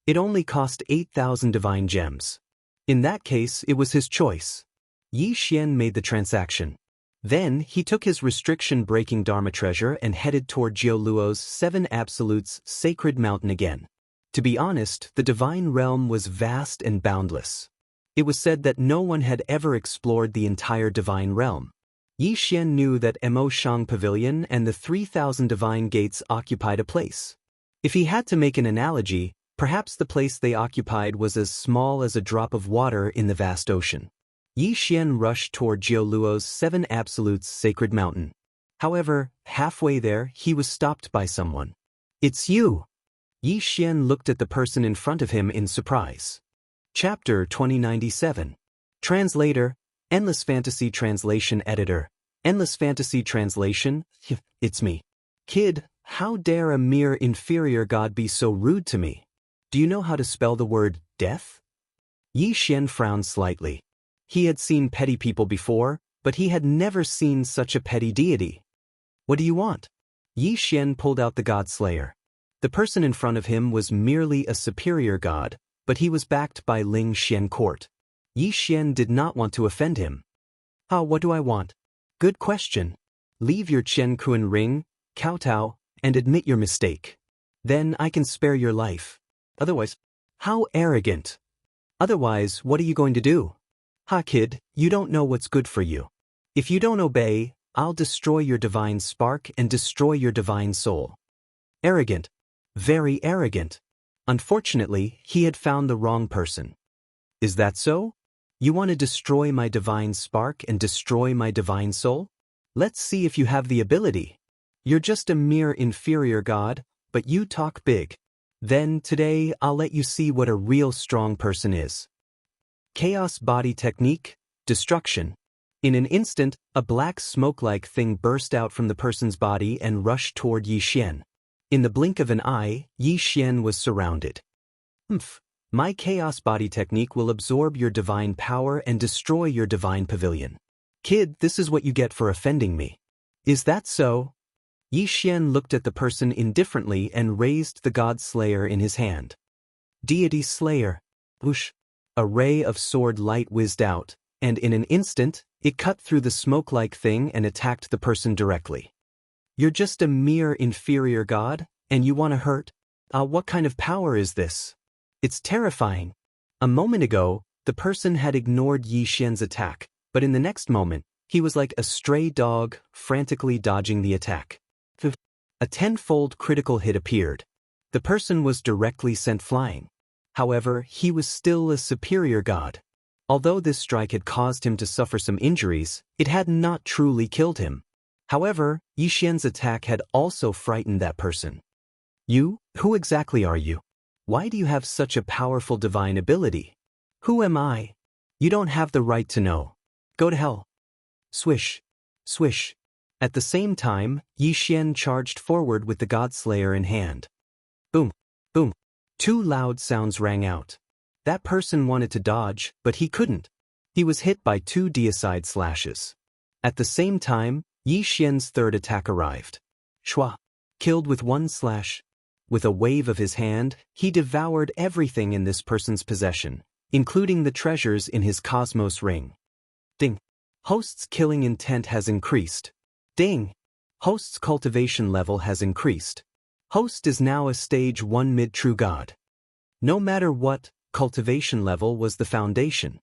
[SPEAKER 1] It only cost 8,000 divine gems. In that case, it was his choice. Yi Xian made the transaction. Then, he took his restriction-breaking Dharma treasure and headed toward Jiu Luo's 7 Absolutes sacred mountain again. To be honest, the divine realm was vast and boundless. It was said that no one had ever explored the entire divine realm. Yi Xian knew that Mo Shang Pavilion and the 3,000 divine gates occupied a place. If he had to make an analogy, perhaps the place they occupied was as small as a drop of water in the vast ocean. Yi Xian rushed toward Jiu Luo's 7 Absolutes sacred mountain. However, halfway there, he was stopped by someone. It's you! Yi Xian looked at the person in front of him in surprise. Chapter 2097. Translator, Endless Fantasy Translation Editor. Endless Fantasy Translation, it's me. Kid, how dare a mere inferior god be so rude to me? Do you know how to spell the word death? Yi Xian frowned slightly. He had seen petty people before, but he had never seen such a petty deity. What do you want? Yi Xian pulled out the God Slayer. The person in front of him was merely a superior god, but he was backed by Ling Xian court. Yi Xian did not want to offend him. What do I want? Good question. Leave your Chen Kun ring, kowtow, and admit your mistake. Then I can spare your life. Otherwise, how arrogant. Otherwise, what are you going to do? Kid, you don't know what's good for you. If you don't obey, I'll destroy your divine spark and destroy your divine soul. Arrogant. Very arrogant. Unfortunately, he had found the wrong person. Is that so? You want to destroy my divine spark and destroy my divine soul? Let's see if you have the ability. You're just a mere inferior god, but you talk big. Then, today, I'll let you see what a real strong person is. Chaos Body Technique, Destruction. In an instant, a black smoke-like thing burst out from the person's body and rushed toward Yi Xian. In the blink of an eye, Yi Xian was surrounded. My Chaos Body Technique will absorb your divine power and destroy your divine pavilion. Kid, this is what you get for offending me. Is that so? Yi Xian looked at the person indifferently and raised the God Slayer in his hand. Deity Slayer. Whoosh. A ray of sword light whizzed out, and in an instant, it cut through the smoke-like thing and attacked the person directly. You're just a mere inferior god, and you want to hurt? What kind of power is this? It's terrifying. A moment ago, the person had ignored Yi Xian's attack, but in the next moment, he was like a stray dog, frantically dodging the attack. A tenfold critical hit appeared. The person was directly sent flying. However, he was still a superior god. Although this strike had caused him to suffer some injuries, it had not truly killed him. However, Yi Xian's attack had also frightened that person. You? Who exactly are you? Why do you have such a powerful divine ability? Who am I? You don't have the right to know. Go to hell. Swish. Swish. At the same time, Yi Xian charged forward with the God Slayer in hand. Boom. Boom. Two loud sounds rang out. That person wanted to dodge, but he couldn't. He was hit by two deicide slashes. At the same time, Yi Xian's third attack arrived. Shua. Killed with one slash. With a wave of his hand, he devoured everything in this person's possession, including the treasures in his cosmos ring. Ding. Host's killing intent has increased. Ding. Host's cultivation level has increased. Host is now a stage 1 mid-true god. No matter what, cultivation level was the foundation.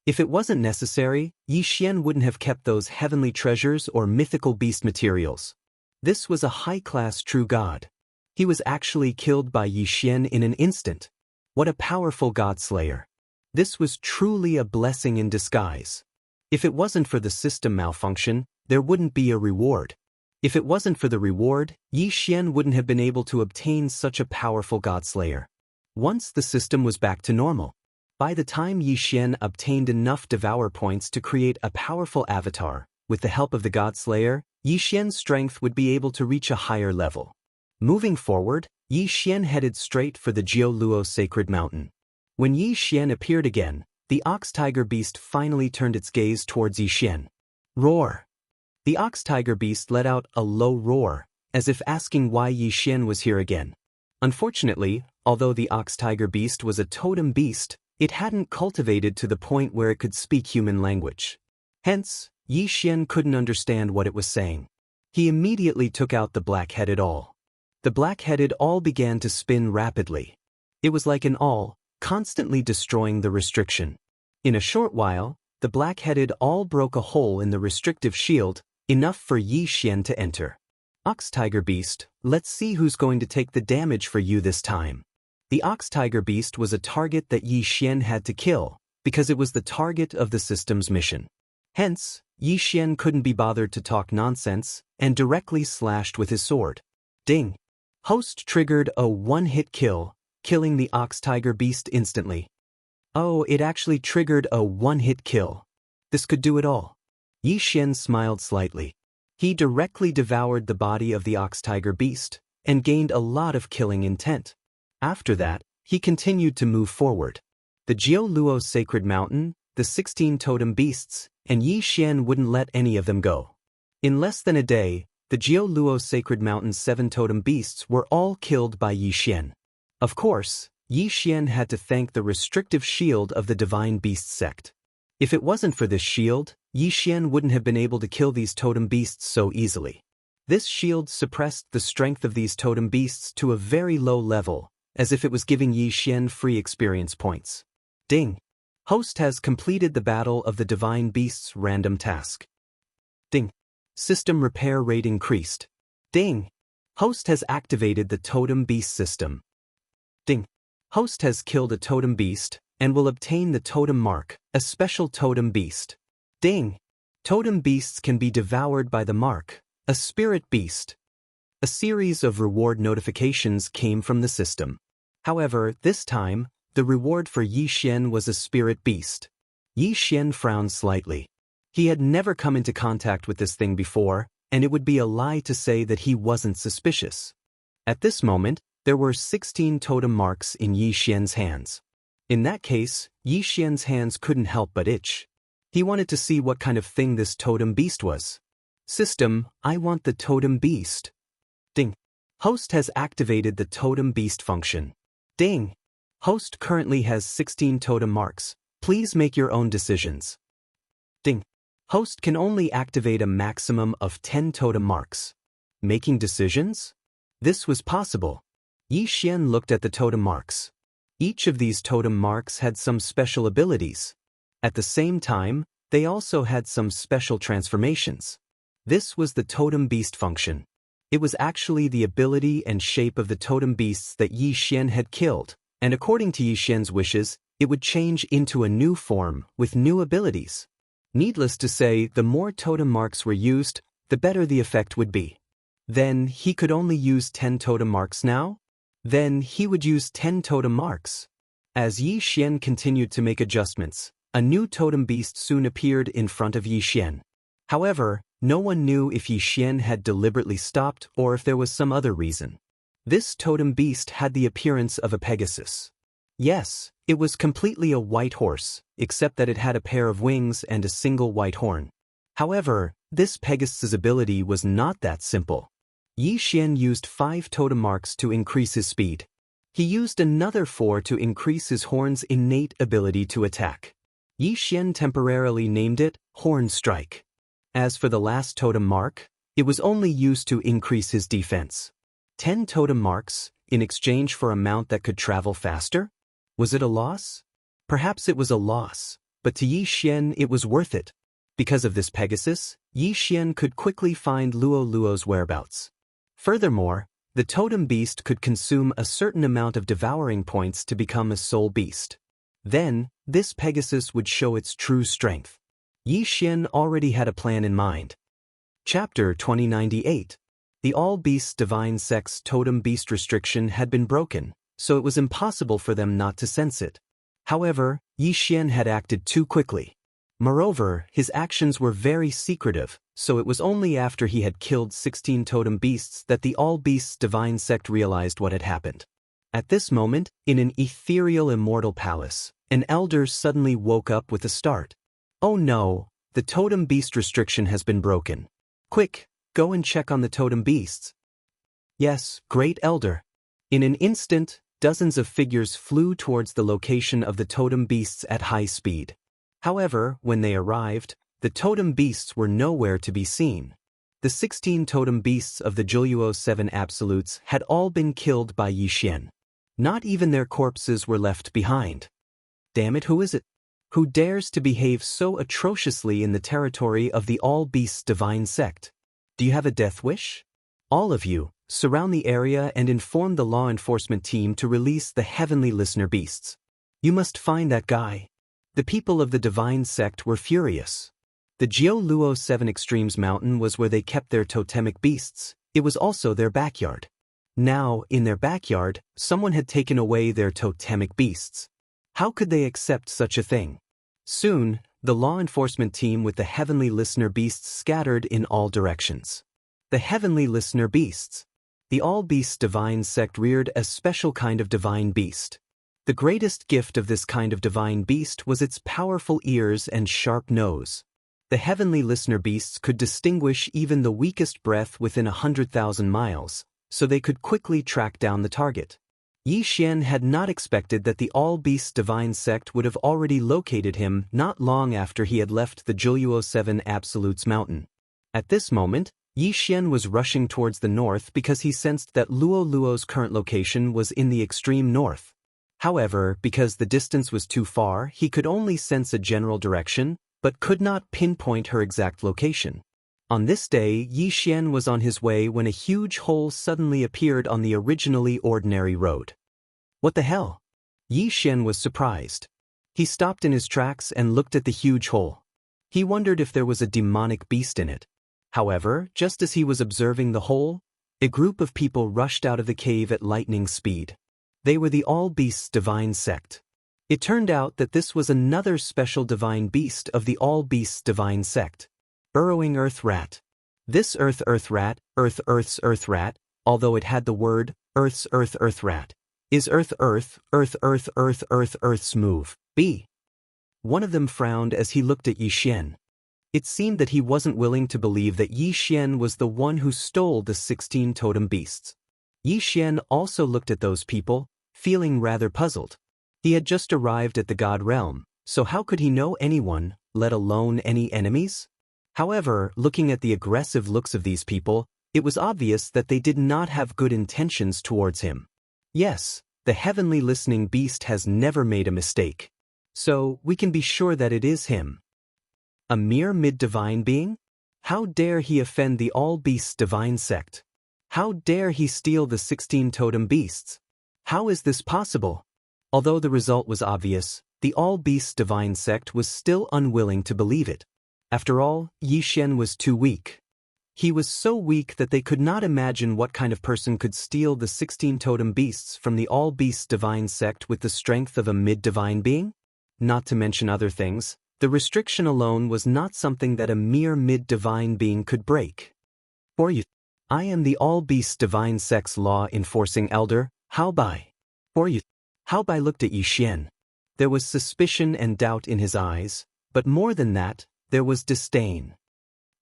[SPEAKER 1] If it wasn't necessary, Yi Xian wouldn't have kept those heavenly treasures or mythical beast materials. This was a high-class true god. He was actually killed by Yi Xian in an instant. What a powerful god slayer. This was truly a blessing in disguise. If it wasn't for the system malfunction, there wouldn't be a reward. If it wasn't for the reward, Yi Xian wouldn't have been able to obtain such a powerful god slayer. Once the system was back to normal, by the time Yi Xian obtained enough devour points to create a powerful avatar, with the help of the god slayer, Yi Xian's strength would be able to reach a higher level. Moving forward, Yi Xian headed straight for the Jiuluo sacred mountain. When Yi Xian appeared again, the ox-tiger beast finally turned its gaze towards Yi Xian. Roar! The ox-tiger beast let out a low roar, as if asking why Yi Xian was here again. Unfortunately, although the ox-tiger beast was a totem beast, it hadn't cultivated to the point where it could speak human language. Hence, Yi Xian couldn't understand what it was saying. He immediately took out the black-headed awl. The black-headed awl began to spin rapidly. It was like an awl, constantly destroying the restriction. In a short while, the black-headed awl broke a hole in the restrictive shield, enough for Yi Xian to enter. Ox-tiger beast, let's see who's going to take the damage for you this time. The ox-tiger beast was a target that Yi Xian had to kill, because it was the target of the system's mission. Hence, Yi Xian couldn't be bothered to talk nonsense, and directly slashed with his sword. Ding! Host triggered a one-hit kill, killing the ox-tiger beast instantly. Oh, it actually triggered a one-hit kill. This could do it all. Yi Xian smiled slightly. He directly devoured the body of the ox-tiger beast, and gained a lot of killing intent. After that, he continued to move forward. The Jiuluo sacred mountain, the 16 totem beasts, and Yi Xian wouldn't let any of them go. In less than a day, the Jiuluo sacred mountain's 7 totem beasts were all killed by Yi Xian. Of course, Yi Xian had to thank the restrictive shield of the divine beast sect. If it wasn't for this shield, Yi Xian wouldn't have been able to kill these totem beasts so easily. This shield suppressed the strength of these totem beasts to a very low level, as if it was giving Yi Xian free experience points. Ding! Host has completed the battle of the divine beast's random task. Ding! System repair rate increased. Ding! Host has activated the totem beast system. Ding! Host has killed a totem beast and will obtain the totem mark, a special totem beast. Ding! Totem beasts can be devoured by the mark, a spirit beast. A series of reward notifications came from the system. However, this time, the reward for Yi Xian was a spirit beast. Yi Xian frowned slightly. He had never come into contact with this thing before, and it would be a lie to say that he wasn't suspicious. At this moment, there were 16 totem marks in Yi Xian's hands. In that case, Yi Xian's hands couldn't help but itch. He wanted to see what kind of thing this totem beast was. System, I want the totem beast. Ding! Host has activated the totem beast function. Ding! Host currently has 16 totem marks. Please make your own decisions. Ding! Host can only activate a maximum of 10 totem marks. Making decisions? This was possible. Yi Xian looked at the totem marks. Each of these totem marks had some special abilities. At the same time, they also had some special transformations. This was the totem beast function. It was actually the ability and shape of the totem beasts that Yi Xian had killed, and according to Yi Xian's wishes, it would change into a new form with new abilities. Needless to say, the more totem marks were used, the better the effect would be. Then he could only use 10 totem marks now? Then he would use 10 totem marks. As Yi Xian continued to make adjustments, a new totem beast soon appeared in front of Yi Xian. However, no one knew if Yi Xian had deliberately stopped or if there was some other reason. This totem beast had the appearance of a Pegasus. Yes, it was completely a white horse, except that it had a pair of wings and a single white horn. However, this Pegasus' ability was not that simple. Yi Xian used 5 totem marks to increase his speed. He used another 4 to increase his horn's innate ability to attack. Yi Xian temporarily named it Horn Strike. As for the last totem mark, it was only used to increase his defense. 10 totem marks, in exchange for a mount that could travel faster? Was it a loss? Perhaps it was a loss, but to Yi Xian it was worth it. Because of this Pegasus, Yi Xian could quickly find Luo Luo's whereabouts. Furthermore, the totem beast could consume a certain amount of devouring points to become a soul beast. Then, this Pegasus would show its true strength. Yi Xian already had a plan in mind. Chapter 2098. The all-beasts divine sex totem beast restriction had been broken, so it was impossible for them not to sense it. However, Yi Xian had acted too quickly. Moreover, his actions were very secretive, so it was only after he had killed 16 totem beasts that the all-beasts divine sect realized what had happened. At this moment, in an ethereal immortal palace, an elder suddenly woke up with a start. Oh no, the totem beast restriction has been broken. Quick, go and check on the totem beasts. Yes, great elder. In an instant, dozens of figures flew towards the location of the totem beasts at high speed. However, when they arrived, the totem beasts were nowhere to be seen. The 16 totem beasts of the Zhuo 7 absolutes had all been killed by Yi Xian. Not even their corpses were left behind. Damn it, who is it? Who dares to behave so atrociously in the territory of the all-beasts divine sect? Do you have a death wish? All of you, surround the area and inform the law enforcement team to release the heavenly listener beasts. You must find that guy. The people of the divine sect were furious. The Luo 7 Extremes mountain was where they kept their totemic beasts. It was also their backyard. Now, in their backyard, someone had taken away their totemic beasts. How could they accept such a thing? Soon, the law enforcement team with the heavenly listener beasts scattered in all directions. The heavenly listener beasts. The all-beasts divine sect reared a special kind of divine beast. The greatest gift of this kind of divine beast was its powerful ears and sharp nose. The heavenly listener beasts could distinguish even the weakest breath within 100,000 miles, so they could quickly track down the target. Yi Xian had not expected that the all-beasts divine sect would have already located him not long after he had left the Zhuo 7 Absolutes mountain. At this moment, Yi Xian was rushing towards the north because he sensed that Luo Luo's current location was in the extreme north. However, because the distance was too far, he could only sense a general direction, but could not pinpoint her exact location. On this day, Yi Xian was on his way when a huge hole suddenly appeared on the originally ordinary road. What the hell? Yi Xian was surprised. He stopped in his tracks and looked at the huge hole. He wondered if there was a demonic beast in it. However, just as he was observing the hole, a group of people rushed out of the cave at lightning speed. They were the All Beasts Divine Sect. It turned out that this was another special divine beast of the All Beasts Divine Sect. Burrowing Earth Rat. This Earth Rat, Earth's Earth Rat, although it had the word Earth's Earth Rat, is Earth's move. B. One of them frowned as he looked at Yi Xian. It seemed that he wasn't willing to believe that Yi Xian was the one who stole the 16 totem beasts. Yi Xian also looked at those people, feeling rather puzzled. He had just arrived at the God realm, so how could he know anyone, let alone any enemies? However, looking at the aggressive looks of these people, it was obvious that they did not have good intentions towards him. Yes, the heavenly listening beast has never made a mistake. So, we can be sure that it is him. A mere mid-divine being? How dare he offend the All Beasts Divine Sect? How dare he steal the 16 totem beasts? How is this possible? Although the result was obvious, the All Beasts Divine Sect was still unwilling to believe it. After all, Yi Xian was too weak. He was so weak that they could not imagine what kind of person could steal the 16 totem beasts from the All Beasts Divine Sect with the strength of a mid-divine being? Not to mention other things, the restriction alone was not something that a mere mid-divine being could break. For you, I am the All Beasts Divine Sect's law-enforcing elder, Hao Bai. For you, Hao Bai looked at Yi Xian. There was suspicion and doubt in his eyes, but more than that, there was disdain.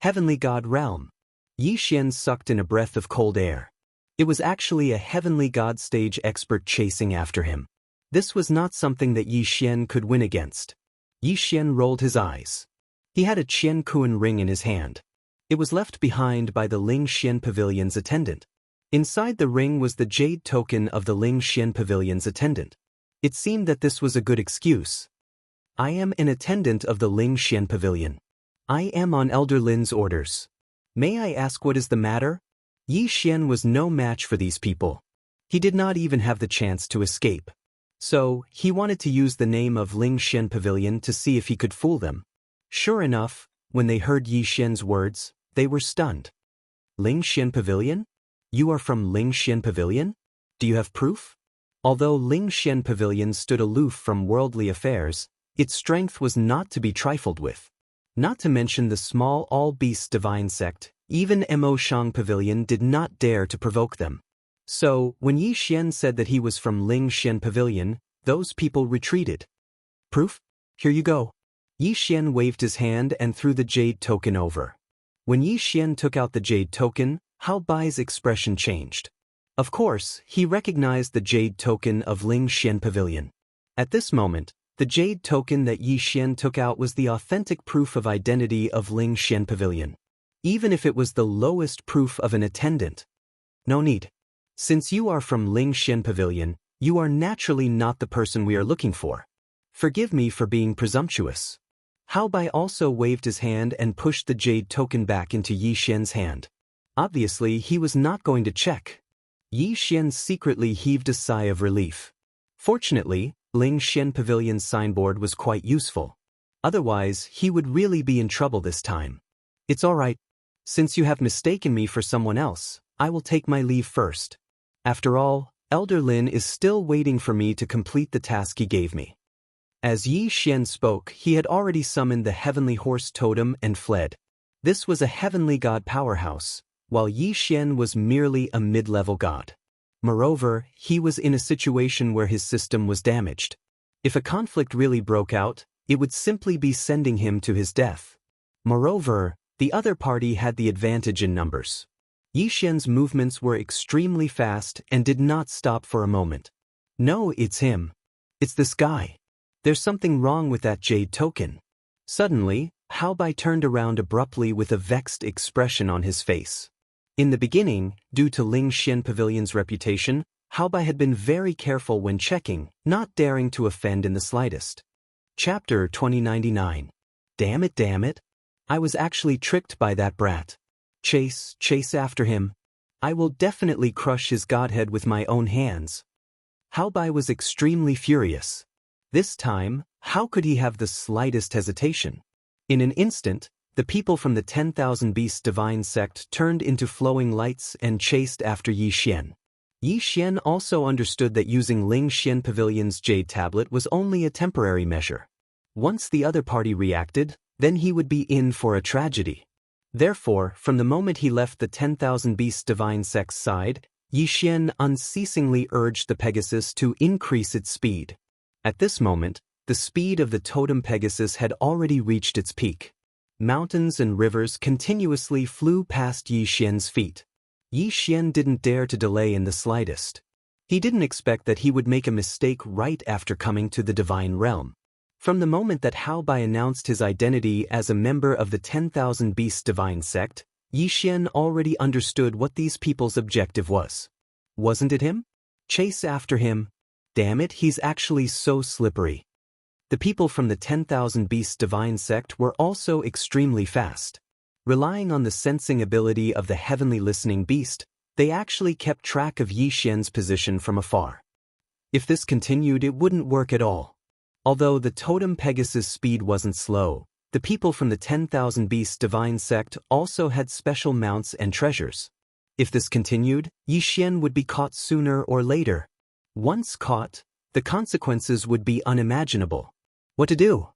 [SPEAKER 1] Heavenly God Realm. Yi Xian sucked in a breath of cold air. It was actually a heavenly God stage expert chasing after him. This was not something that Yi Xian could win against. Yi Xian rolled his eyes. He had a Qian Kuan ring in his hand. It was left behind by the Ling Xian Pavilion's attendant. Inside the ring was the jade token of the Ling Xian Pavilion's attendant. It seemed that this was a good excuse. I am an attendant of the Ling Xian Pavilion. I am on Elder Lin's orders. May I ask what is the matter? Yi Xian was no match for these people. He did not even have the chance to escape. So, he wanted to use the name of Ling Xian Pavilion to see if he could fool them. Sure enough, when they heard Yi Xian's words, they were stunned. Ling Xian Pavilion? You are from Ling Xian Pavilion? Do you have proof? Although Ling Xian Pavilion stood aloof from worldly affairs, its strength was not to be trifled with. Not to mention the small All Beasts Divine Sect, even Mo Shang Pavilion did not dare to provoke them. So, when Yi Xian said that he was from Ling Xian Pavilion, those people retreated. Proof? Here you go. Yi Xian waved his hand and threw the jade token over. When Yi Xian took out the jade token, Hao Bai's expression changed. Of course, he recognized the jade token of Ling Xian Pavilion. At this moment, the jade token that Yi Xian took out was the authentic proof of identity of Ling Xian Pavilion. Even if it was the lowest proof of an attendant. No need. Since you are from Ling Xian Pavilion, you are naturally not the person we are looking for. Forgive me for being presumptuous. Hao Bai also waved his hand and pushed the jade token back into Yi Xian's hand. Obviously, he was not going to check. Yi Xian secretly heaved a sigh of relief. Fortunately, Ling Xian Pavilion's signboard was quite useful. Otherwise, he would really be in trouble this time. It's all right. Since you have mistaken me for someone else, I will take my leave first. After all, Elder Lin is still waiting for me to complete the task he gave me. As Yi Xian spoke, he had already summoned the heavenly horse totem and fled. This was a heavenly god powerhouse, while Yi Xian was merely a mid-level god. Moreover, he was in a situation where his system was damaged. If a conflict really broke out, it would simply be sending him to his death. Moreover, the other party had the advantage in numbers. Yi Xian's movements were extremely fast and did not stop for a moment. No, it's him. It's this guy. There's something wrong with that jade token. Suddenly, Hao Bai turned around abruptly with a vexed expression on his face. In the beginning, due to Ling Xian Pavilion's reputation, Hao Bai had been very careful when checking, not daring to offend in the slightest. Chapter 2099. Damn it. I was actually tricked by that brat. Chase after him. I will definitely crush his godhead with my own hands. Hao Bai was extremely furious. This time, how could he have the slightest hesitation? In an instant, the people from the 10,000 Beasts divine sect turned into flowing lights and chased after Yi Xian. Yi Xian also understood that using Ling Xian Pavilion's jade tablet was only a temporary measure. Once the other party reacted, then he would be in for a tragedy. Therefore, from the moment he left the 10,000 Beasts divine sect's side, Yi Xian unceasingly urged the Pegasus to increase its speed. At this moment, the speed of the totem Pegasus had already reached its peak. Mountains and rivers continuously flew past Yi Xian's feet. Yi Xian didn't dare to delay in the slightest. He didn't expect that he would make a mistake right after coming to the divine realm. From the moment that Hao Bai announced his identity as a member of the 10,000 Beasts divine sect, Yi Xian already understood what these people's objective was. Wasn't it him? Chase after him. Damn it, he's actually so slippery. The people from the 10,000 Beasts divine sect were also extremely fast. Relying on the sensing ability of the heavenly listening beast, they actually kept track of Yi Xian's position from afar. If this continued, it wouldn't work at all. Although the totem Pegasus' speed wasn't slow, the people from the 10,000 Beasts divine sect also had special mounts and treasures. If this continued, Yi Xian would be caught sooner or later. Once caught, the consequences would be unimaginable. What to do?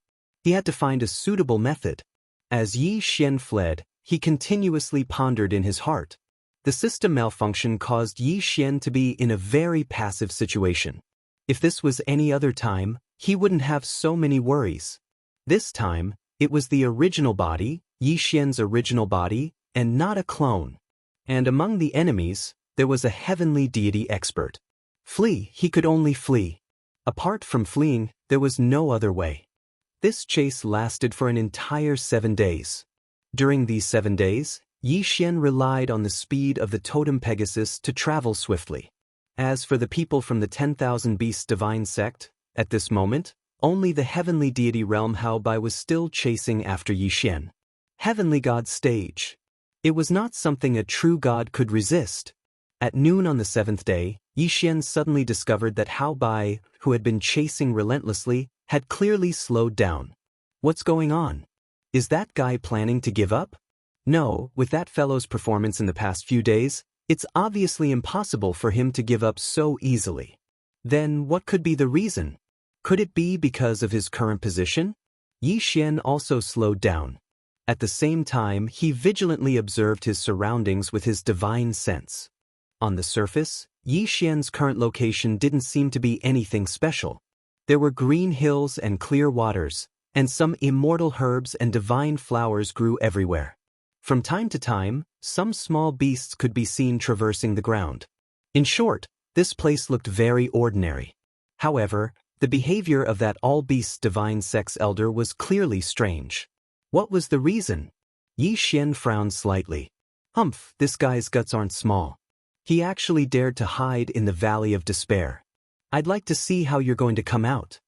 [SPEAKER 1] He had to find a suitable method. As Yi Xian fled, he continuously pondered in his heart. The system malfunction caused Yi Xian to be in a very passive situation. If this was any other time, he wouldn't have so many worries. This time, it was the original body, Yi Xian's original body, and not a clone. And among the enemies, there was a heavenly deity expert. Flee, he could only flee. Apart from fleeing, there was no other way. This chase lasted for an entire 7 days. During these 7 days, Yi Xian relied on the speed of the totem Pegasus to travel swiftly. As for the people from the 10,000 Beasts divine sect, at this moment, only the heavenly deity realm Hao Bai was still chasing after Yi Xian. Heavenly God stage. It was not something a true god could resist. At noon on the 7th day, Yi Xian suddenly discovered that Hao Bai, who had been chasing relentlessly, had clearly slowed down. What's going on? Is that guy planning to give up? No, with that fellow's performance in the past few days, it's obviously impossible for him to give up so easily. Then what could be the reason? Could it be because of his current position? Yi Xian also slowed down. At the same time, he vigilantly observed his surroundings with his divine sense. On the surface, Yi Xian's current location didn't seem to be anything special. There were green hills and clear waters, and some immortal herbs and divine flowers grew everywhere. From time to time, some small beasts could be seen traversing the ground. In short, this place looked very ordinary. However, the behavior of that all-beasts divine sect's elder was clearly strange. What was the reason? Yi Xian frowned slightly. Humph, this guy's guts aren't small. He actually dared to hide in the Valley of Despair. I'd like to see how you're going to come out.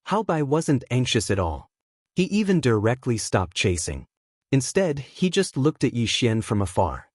[SPEAKER 1] Hao Bai wasn't anxious at all. He even directly stopped chasing. Instead, he just looked at Yi Xian from afar.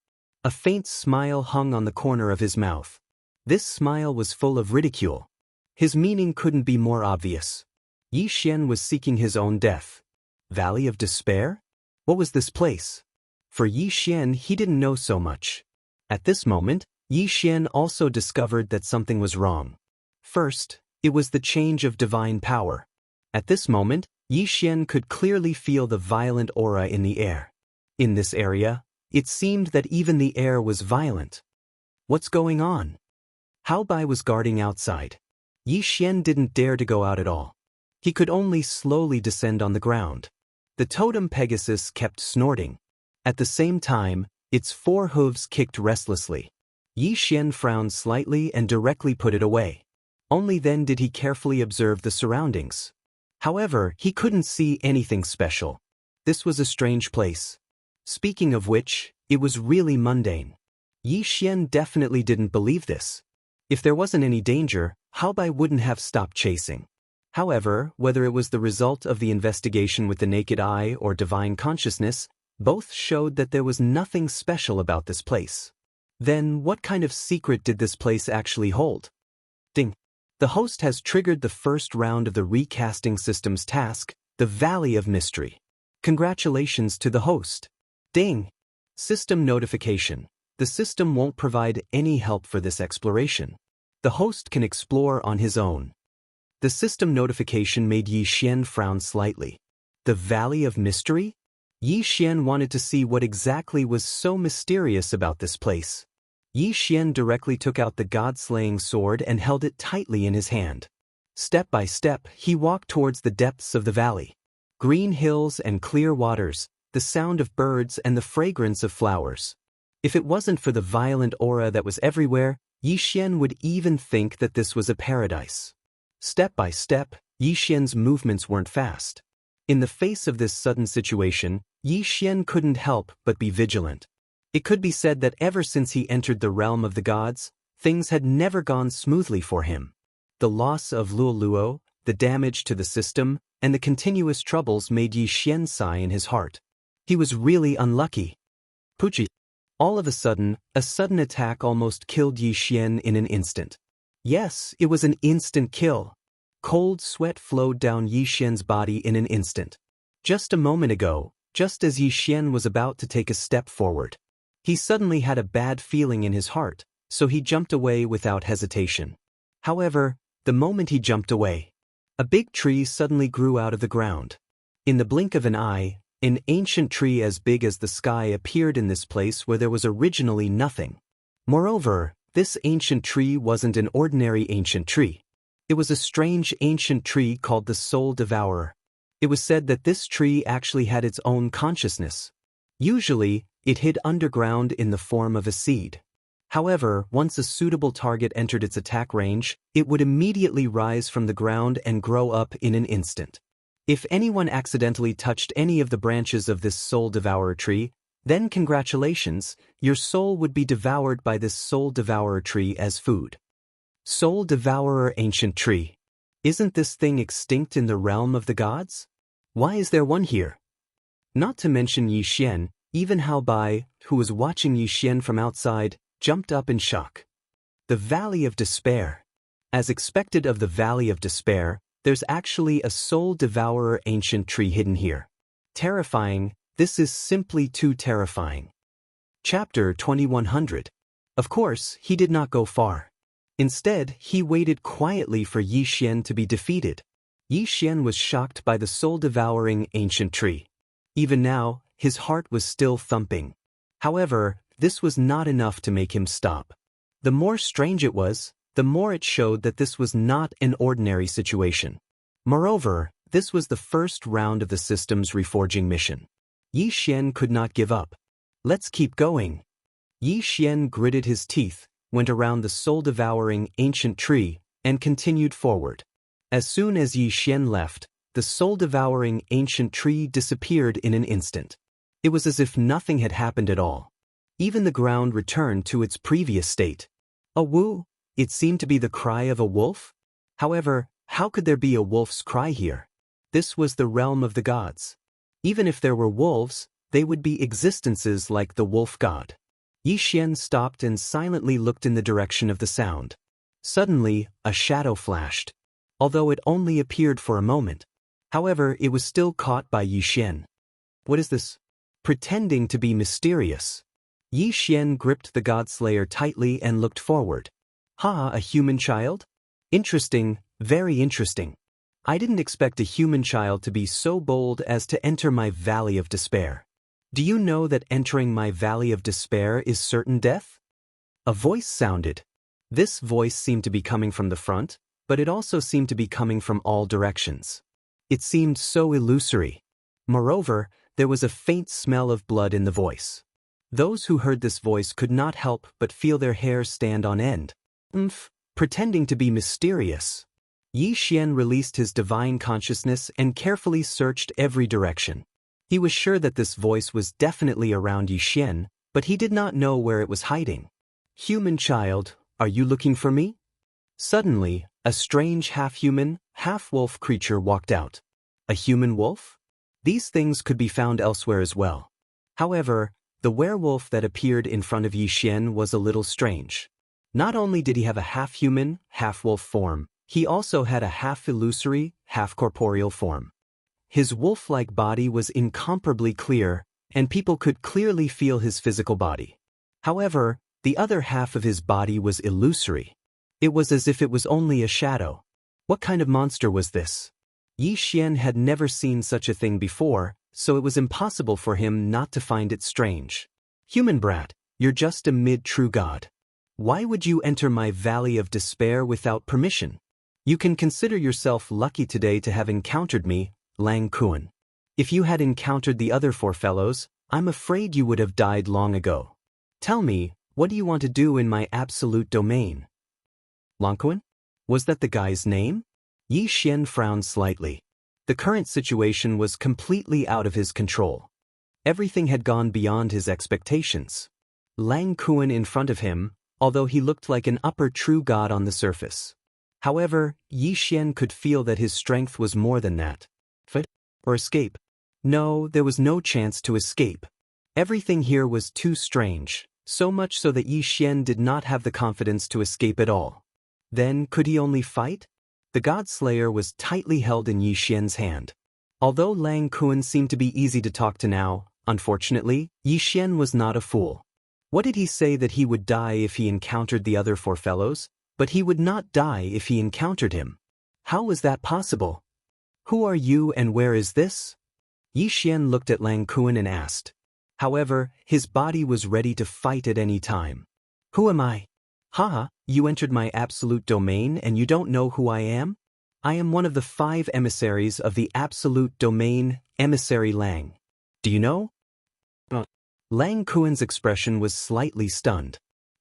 [SPEAKER 1] A faint smile hung on the corner of his mouth. This smile was full of ridicule. His meaning couldn't be more obvious. Yi Xian was seeking his own death. Valley of Despair? What was this place? For Yi Xian, he didn't know so much. At this moment, Yi Xian also discovered that something was wrong. First, it was the change of divine power. At this moment, Yi Xian could clearly feel the violent aura in the air. In this area, it seemed that even the air was violent. What's going on? Hao Bai was guarding outside. Yi Xian didn't dare to go out at all. He could only slowly descend on the ground. The totem Pegasus kept snorting. At the same time, its 4 hooves kicked restlessly. Yi Xian frowned slightly and directly put it away. Only then did he carefully observe the surroundings. However, he couldn't see anything special. This was a strange place. Speaking of which, it was really mundane. Yi Xian definitely didn't believe this. If there wasn't any danger, Hao Bai wouldn't have stopped chasing. However, whether it was the result of the investigation with the naked eye or divine consciousness, Both showed that there was nothing special about this place. Then what kind of secret did this place actually hold? Ding. The host has triggered the first round of the recasting system's task, the Valley of Mystery. Congratulations to the host. Ding. System notification. The system won't provide any help for this exploration. The host can explore on his own. The system notification made Yi Xian frown slightly. The Valley of Mystery? Yi Xian wanted to see what exactly was so mysterious about this place. Yi Xian directly took out the god-slaying sword and held it tightly in his hand. Step by step, he walked towards the depths of the valley. Green hills and clear waters, the sound of birds and the fragrance of flowers. If it wasn't for the violent aura that was everywhere, Yi Xian would even think that this was a paradise. Step by step, Yi Xian's movements weren't fast. In the face of this sudden situation, Yi Xian couldn't help but be vigilant. It could be said that ever since he entered the realm of the gods, things had never gone smoothly for him. The loss of Luoluo, the damage to the system, and the continuous troubles made Yi Xian sigh in his heart. He was really unlucky. Puchi. All of a sudden attack almost killed Yi Xian in an instant. Yes, it was an instant kill. Cold sweat flowed down Yi Xian's body in an instant. Just a moment ago, just as Yi Xian was about to take a step forward, he suddenly had a bad feeling in his heart, so he jumped away without hesitation. However, the moment he jumped away, a big tree suddenly grew out of the ground. In the blink of an eye, an ancient tree as big as the sky appeared in this place where there was originally nothing. Moreover, this ancient tree wasn't an ordinary ancient tree. It was a strange ancient tree called the Soul Devourer. It was said that this tree actually had its own consciousness. Usually, it hid underground in the form of a seed. However, once a suitable target entered its attack range, it would immediately rise from the ground and grow up in an instant. If anyone accidentally touched any of the branches of this Soul Devourer tree, then congratulations, your soul would be devoured by this Soul Devourer tree as food. Soul Devourer ancient tree. Isn't this thing extinct in the realm of the gods? Why is there one here? Not to mention Yi Xian, even Hao Bai, who was watching Yi Xian from outside, jumped up in shock. The Valley of Despair. As expected of the Valley of Despair, there's actually a Soul Devourer ancient tree hidden here. Terrifying, this is simply too terrifying. Chapter 2100. Of course, he did not go far. Instead, he waited quietly for Yi Xian to be defeated. Yi Xian was shocked by the soul-devouring ancient tree. Even now, his heart was still thumping. However, this was not enough to make him stop. The more strange it was, the more it showed that this was not an ordinary situation. Moreover, this was the first round of the system's reforging mission. Yi Xian could not give up. Let's keep going. Yi Xian gritted his teeth, went around the soul-devouring ancient tree, and continued forward. As soon as Yi Xian left, the soul-devouring ancient tree disappeared in an instant. It was as if nothing had happened at all. Even the ground returned to its previous state. A woo! It seemed to be the cry of a wolf? However, how could there be a wolf's cry here? This was the realm of the gods. Even if there were wolves, they would be existences like the wolf god. Yi Xian stopped and silently looked in the direction of the sound. Suddenly, a shadow flashed. Although it only appeared for a moment. However, it was still caught by Yi Xian. What is this? Pretending to be mysterious. Yi Xian gripped the Godslayer tightly and looked forward. Ha, a human child? Interesting, very interesting. I didn't expect a human child to be so bold as to enter my Valley of Despair. Do you know that entering my Valley of Despair is certain death? A voice sounded. This voice seemed to be coming from the front, but it also seemed to be coming from all directions. It seemed so illusory. Moreover, there was a faint smell of blood in the voice. Those who heard this voice could not help but feel their hair stand on end. Pretending to be mysterious. Yi Xian released his divine consciousness and carefully searched every direction. He was sure that this voice was definitely around Yi Xian, but he did not know where it was hiding. Human child, are you looking for me? Suddenly, a strange half-human, half-wolf creature walked out. A human wolf? These things could be found elsewhere as well. However, the werewolf that appeared in front of Yixian was a little strange. Not only did he have a half-human, half-wolf form, he also had a half-illusory, half-corporeal form. His wolf-like body was incomparably clear, and people could clearly feel his physical body. However, the other half of his body was illusory. It was as if it was only a shadow. What kind of monster was this? Yixian had never seen such a thing before, so it was impossible for him not to find it strange. Human brat, you're just a mid-true god. Why would you enter my valley of despair without permission? You can consider yourself lucky today to have encountered me, Lang Kuan. If you had encountered the other four fellows, I'm afraid you would have died long ago. Tell me, what do you want to do in my absolute domain? Lang Kuan? Was that the guy's name? Yixian frowned slightly. The current situation was completely out of his control. Everything had gone beyond his expectations. Lang Kuan in front of him, although he looked like an upper true god on the surface. However, Yixian could feel that his strength was more than that. Fight? Or escape? No, there was no chance to escape. Everything here was too strange, so much so that Yixian did not have the confidence to escape at all. Then, could he only fight? The God Slayer was tightly held in Yixian's hand. Although Lang Kuan seemed to be easy to talk to now, unfortunately, Yixian was not a fool. What did he say that he would die if he encountered the other four fellows? But he would not die if he encountered him. How was that possible? Who are you and where is this? Yixian looked at Lang Kuan and asked. However, his body was ready to fight at any time. Who am I? Haha, you entered my absolute domain and you don't know who I am? I am one of the 5 emissaries of the absolute domain, Emissary Lang. Do you know? Lang Kuan's expression was slightly stunned.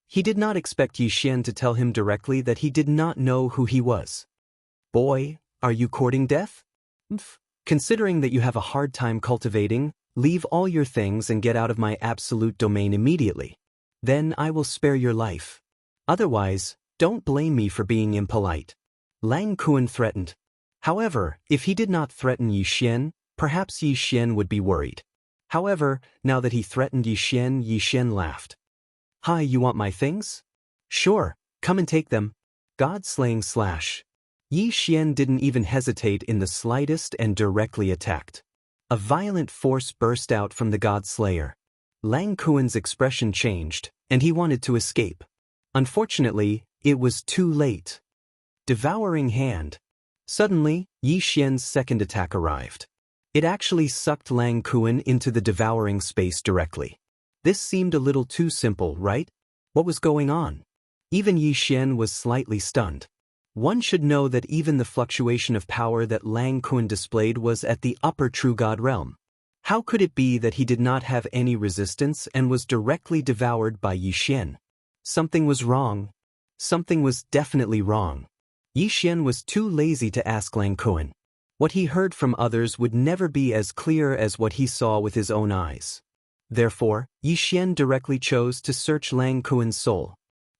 [SPEAKER 1] He did not expect Yixian to tell him directly that he did not know who he was. Boy, are you courting death? Considering that you have a hard time cultivating, leave all your things and get out of my absolute domain immediately. Then I will spare your life. Otherwise, don't blame me for being impolite. Lang Kuan threatened. However, if he did not threaten Yixian, perhaps Yixian would be worried. However, now that he threatened Yixian, Yixian laughed. Hi, you want my things? Sure, come and take them. God-slaying slash. Yixian didn't even hesitate in the slightest and directly attacked. A violent force burst out from the God Slayer. Lang Kuan's expression changed, and he wanted to escape. Unfortunately, it was too late. Devouring hand. Suddenly, Yixian's second attack arrived. It actually sucked Lang Kuan into the devouring space directly. This seemed a little too simple, right? What was going on? Even Yixian was slightly stunned. One should know that even the fluctuation of power that Lang Kuan displayed was at the upper true god realm. How could it be that he did not have any resistance and was directly devoured by Yixian? Something was wrong. Something was definitely wrong. Yixian was too lazy to ask Lang Kuan. What he heard from others would never be as clear as what he saw with his own eyes. Therefore, Yixian directly chose to search Lang Kuan's soul.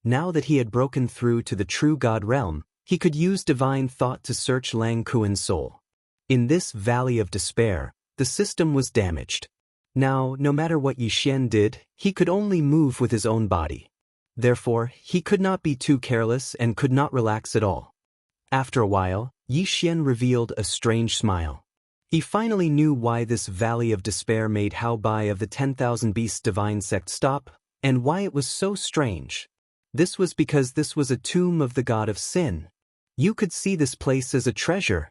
[SPEAKER 1] Now that he had broken through to the true god realm, he could use divine thought to search Lang Kuan's soul. In this valley of despair, the system was damaged. Now, no matter what Yixian did, he could only move with his own body. Therefore, he could not be too careless and could not relax at all. After a while, Yixian revealed a strange smile. He finally knew why this valley of despair made Hao Bai of the 10,000 Beasts divine sect stop, and why it was so strange. This was because this was a tomb of the god of sin. You could see this place as a treasure.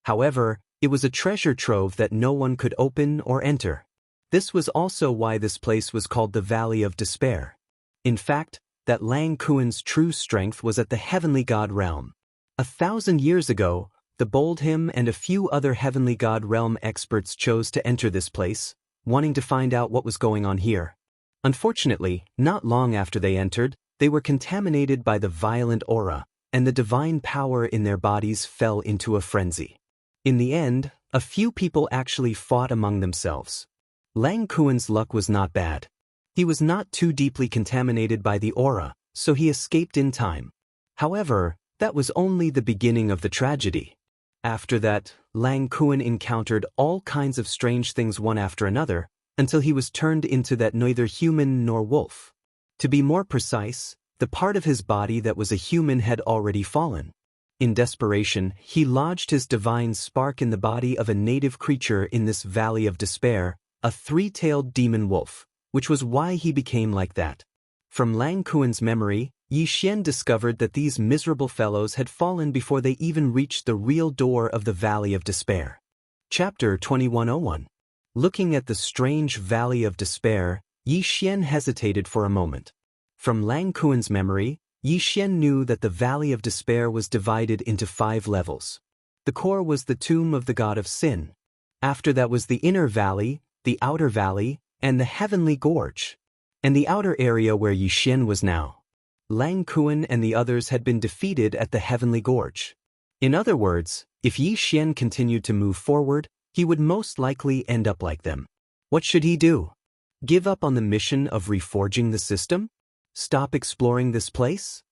[SPEAKER 1] However, it was a treasure trove that no one could open or enter. This was also why this place was called the Valley of Despair. In fact, that Lang Kuan's true strength was at the heavenly god realm. 1,000 years ago, the bold him and a few other heavenly god realm experts chose to enter this place, wanting to find out what was going on here. Unfortunately, not long after they entered, they were contaminated by the violent aura, and the divine power in their bodies fell into a frenzy. In the end, a few people actually fought among themselves. Lang Kuan's luck was not bad. He was not too deeply contaminated by the aura, so he escaped in time. However, that was only the beginning of the tragedy. After that, Lang Kuan encountered all kinds of strange things one after another, until he was turned into that neither human nor wolf. To be more precise, the part of his body that was a human had already fallen. In desperation, he lodged his divine spark in the body of a native creature in this valley of despair, a three-tailed demon wolf, which was why he became like that. From Lang Kuan's memory, Yi Xian discovered that these miserable fellows had fallen before they even reached the real door of the Valley of Despair. Chapter 2101. Looking at the strange Valley of Despair, Yi Xian hesitated for a moment. From Lang Kuan's memory, Yi Xian knew that the Valley of Despair was divided into 5 levels. The core was the tomb of the god of sin. After that was the inner valley, the outer valley, and the heavenly gorge. And the outer area where Yi Xian was now. Lang Kuan and the others had been defeated at the heavenly gorge. In other words, if Yi Xian continued to move forward, he would most likely end up like them. What should he do? Give up on the mission of reforging the system? Stop exploring this place?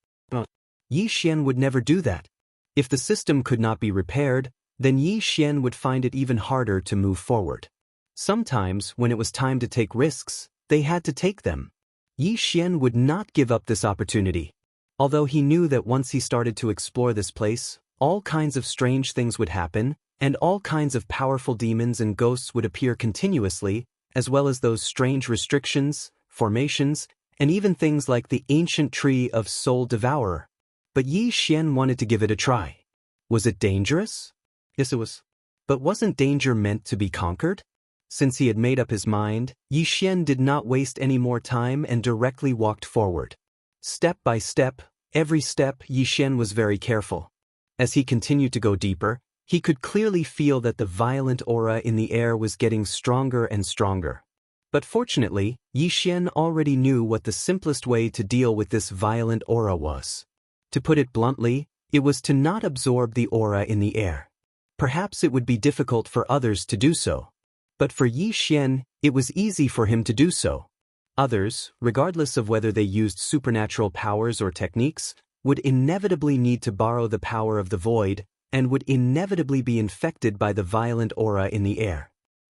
[SPEAKER 1] Yi Xian would never do that. If the system could not be repaired, then Yi Xian would find it even harder to move forward. Sometimes, when it was time to take risks, they had to take them. Yi Xian would not give up this opportunity. Although he knew that once he started to explore this place, all kinds of strange things would happen, and all kinds of powerful demons and ghosts would appear continuously, as well as those strange restrictions, formations, and even things like the ancient tree of Soul Devourer. But Yi Xian wanted to give it a try. Was it dangerous? Yes, it was. But wasn't danger meant to be conquered? Since he had made up his mind, Yi Xian did not waste any more time and directly walked forward. Step by step, every step, Yi Xian was very careful. As he continued to go deeper, he could clearly feel that the violent aura in the air was getting stronger and stronger. But fortunately, Yi Xian already knew what the simplest way to deal with this violent aura was. To put it bluntly, it was to not absorb the aura in the air. Perhaps it would be difficult for others to do so. But for Yi Xian, it was easy for him to do so. Others, regardless of whether they used supernatural powers or techniques, would inevitably need to borrow the power of the void, and would inevitably be infected by the violent aura in the air.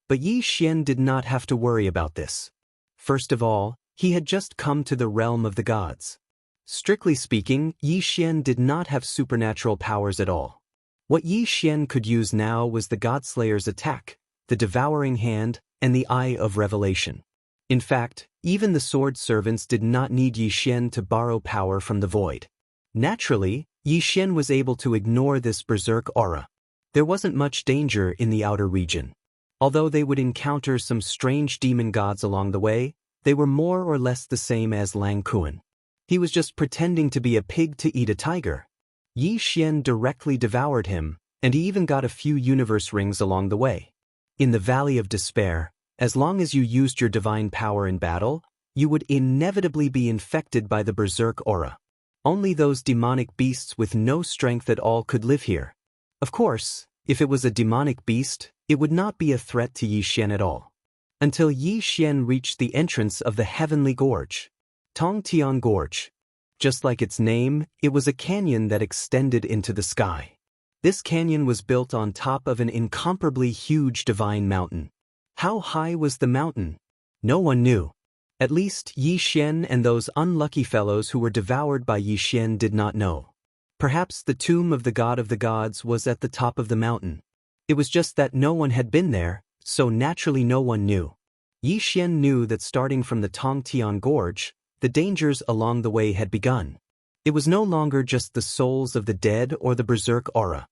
[SPEAKER 1] But Yi Xian did not have to worry about this. First of all, he had just come to the realm of the gods. Strictly speaking, Yi Xian did not have supernatural powers at all. What Yi Xian could use now was the Godslayer's attack, the devouring hand, and the eye of revelation. In fact, even the sword servants did not need Yi Xian to borrow power from the void. Naturally, Yi Xian was able to ignore this berserk aura. There wasn't much danger in the outer region. Although they would encounter some strange demon gods along the way, they were more or less the same as Lang Kuan. He was just pretending to be a pig to eat a tiger. Yi Xian directly devoured him, and he even got a few universe rings along the way. In the Valley of Despair, as long as you used your divine power in battle, you would inevitably be infected by the berserk aura. Only those demonic beasts with no strength at all could live here. Of course, if it was a demonic beast, it would not be a threat to Yi Xian at all. Until Yi Xian reached the entrance of the heavenly gorge. Tongtian Gorge. Just like its name, it was a canyon that extended into the sky. This canyon was built on top of an incomparably huge divine mountain. How high was the mountain? No one knew. At least Yi Xian and those unlucky fellows who were devoured by Yi Xian did not know. Perhaps the tomb of the god of the gods was at the top of the mountain. It was just that no one had been there, so naturally no one knew. Yi Xian knew that starting from the Tongtian Gorge, the dangers along the way had begun. It was no longer just the souls of the dead or the berserk aura.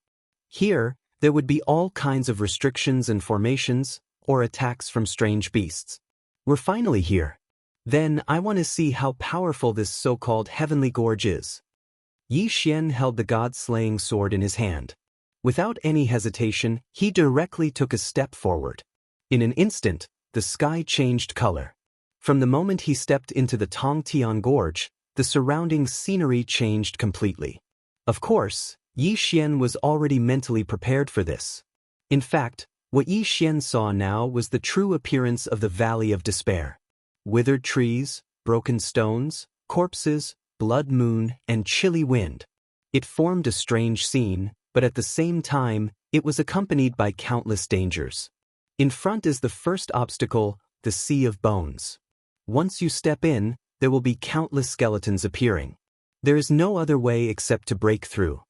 [SPEAKER 1] Here, there would be all kinds of restrictions and formations, or attacks from strange beasts. We're finally here. Then I want to see how powerful this so-called heavenly gorge is. Yi Xian held the god-slaying sword in his hand. Without any hesitation, he directly took a step forward. In an instant, the sky changed color. From the moment he stepped into the Tongtian Gorge, the surrounding scenery changed completely. Of course, Yi Xian was already mentally prepared for this. In fact, what Yi Xian saw now was the true appearance of the Valley of Despair. Withered trees, broken stones, corpses, blood moon, and chilly wind. It formed a strange scene, but at the same time, it was accompanied by countless dangers. In front is the first obstacle, the sea of bones. Once you step in, there will be countless skeletons appearing. There is no other way except to break through.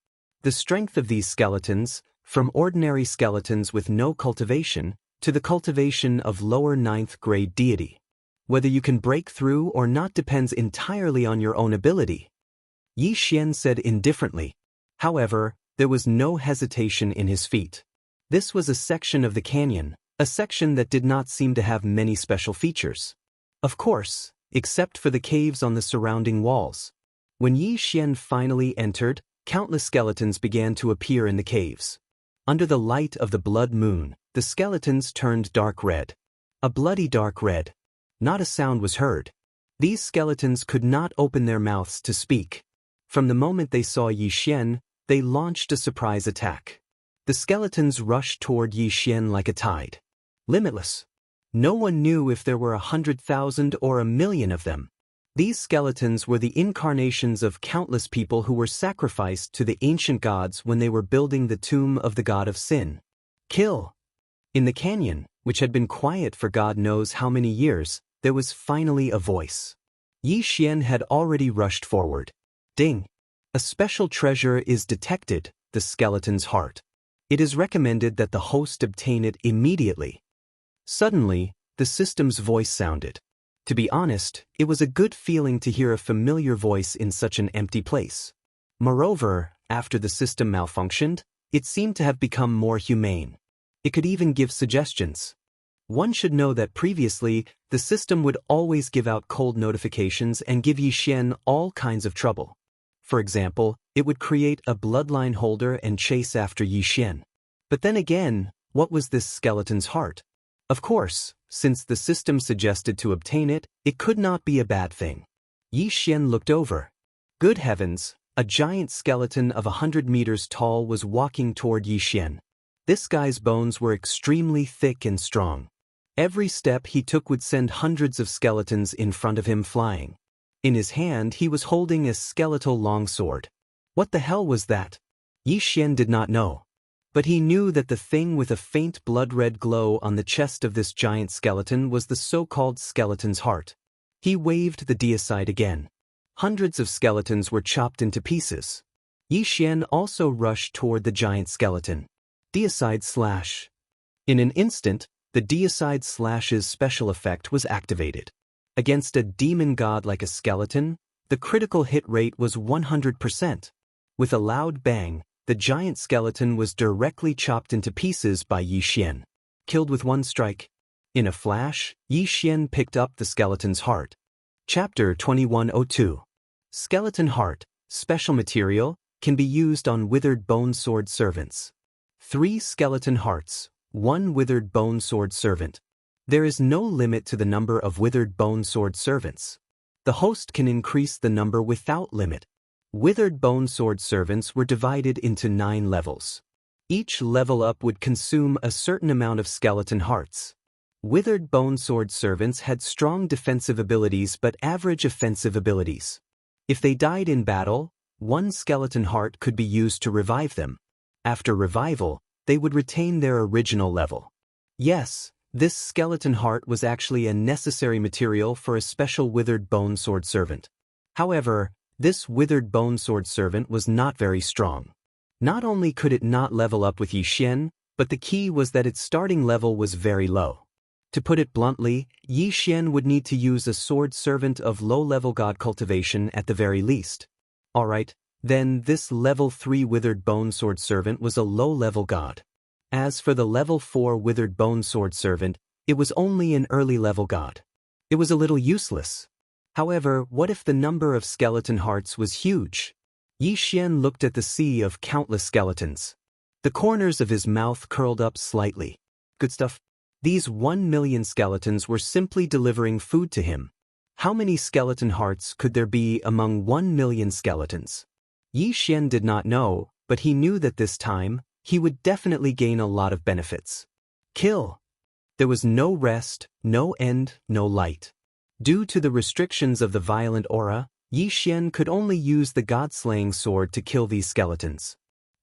[SPEAKER 1] The strength of these skeletons, from ordinary skeletons with no cultivation, to the cultivation of lower 9th grade deity. Whether you can break through or not depends entirely on your own ability. Yi Xian said indifferently. However, there was no hesitation in his feet. This was a section of the canyon, a section that did not seem to have many special features. Of course, except for the caves on the surrounding walls. When Yi Xian finally entered, countless skeletons began to appear in the caves. Under the light of the blood moon, the skeletons turned dark red. A bloody dark red. Not a sound was heard. These skeletons could not open their mouths to speak. From the moment they saw Yi Xian, they launched a surprise attack. The skeletons rushed toward Yi Xian like a tide. Limitless. No one knew if there were 100,000 or 1,000,000 of them. These skeletons were the incarnations of countless people who were sacrificed to the ancient gods when they were building the tomb of the god of sin. Kill! In the canyon, which had been quiet for God knows how many years, there was finally a voice. Yi Xian had already rushed forward. Ding! A special treasure is detected, the skeleton's heart. It is recommended that the host obtain it immediately. Suddenly, the system's voice sounded. To be honest, it was a good feeling to hear a familiar voice in such an empty place. Moreover, after the system malfunctioned, it seemed to have become more humane. It could even give suggestions. One should know that previously, the system would always give out cold notifications and give Yi Xian all kinds of trouble. For example, it would create a bloodline holder and chase after Yi Xian. But then again, what was this skeleton's heart? Of course, since the system suggested to obtain it, it could not be a bad thing. Yi Xian looked over. Good heavens, a giant skeleton of 100 meters tall was walking toward Yi Xian. This guy's bones were extremely thick and strong. Every step he took would send hundreds of skeletons in front of him flying. In his hand he was holding a skeletal longsword. What the hell was that? Yi Xian did not know. But he knew that the thing with a faint blood-red glow on the chest of this giant skeleton was the so-called skeleton's heart. He waved the deicide again. Hundreds of skeletons were chopped into pieces. Yi Xian also rushed toward the giant skeleton. Deicide slash. In an instant, the deicide slash's special effect was activated. Against a demon god like a skeleton, the critical hit rate was 100%. With a loud bang, the giant skeleton was directly chopped into pieces by Yi Xian. Killed with one strike. In a flash, Yi Xian picked up the skeleton's heart. Chapter 2102. Skeleton Heart, Special Material, can be used on withered bone sword servants. 3 skeleton hearts, 1 withered bone sword servant. There is no limit to the number of withered bone sword servants. The host can increase the number without limit. Withered bone sword servants were divided into 9 levels. Each level up would consume a certain amount of skeleton hearts. Withered bone sword servants had strong defensive abilities but average offensive abilities. If they died in battle, 1 skeleton heart could be used to revive them. After revival, they would retain their original level. Yes, this skeleton heart was actually a necessary material for a special withered bone sword servant. However, this withered bone sword servant was not very strong. Not only could it not level up with Yi Xian, but the key was that its starting level was very low. To put it bluntly, Yi Xian would need to use a sword servant of low-level god cultivation at the very least. Alright, then this level 3 withered bone sword servant was a low-level god. As for the level 4 withered bone sword servant, it was only an early-level god. It was a little useless. However, what if the number of skeleton hearts was huge? Yi Xian looked at the sea of countless skeletons. The corners of his mouth curled up slightly. Good stuff. These 1,000,000 skeletons were simply delivering food to him. How many skeleton hearts could there be among 1,000,000 skeletons? Yi Xian did not know, but he knew that this time, he would definitely gain a lot of benefits. Kill. There was no rest, no end, no light. Due to the restrictions of the violent aura, Yi Xian could only use the god-slaying sword to kill these skeletons.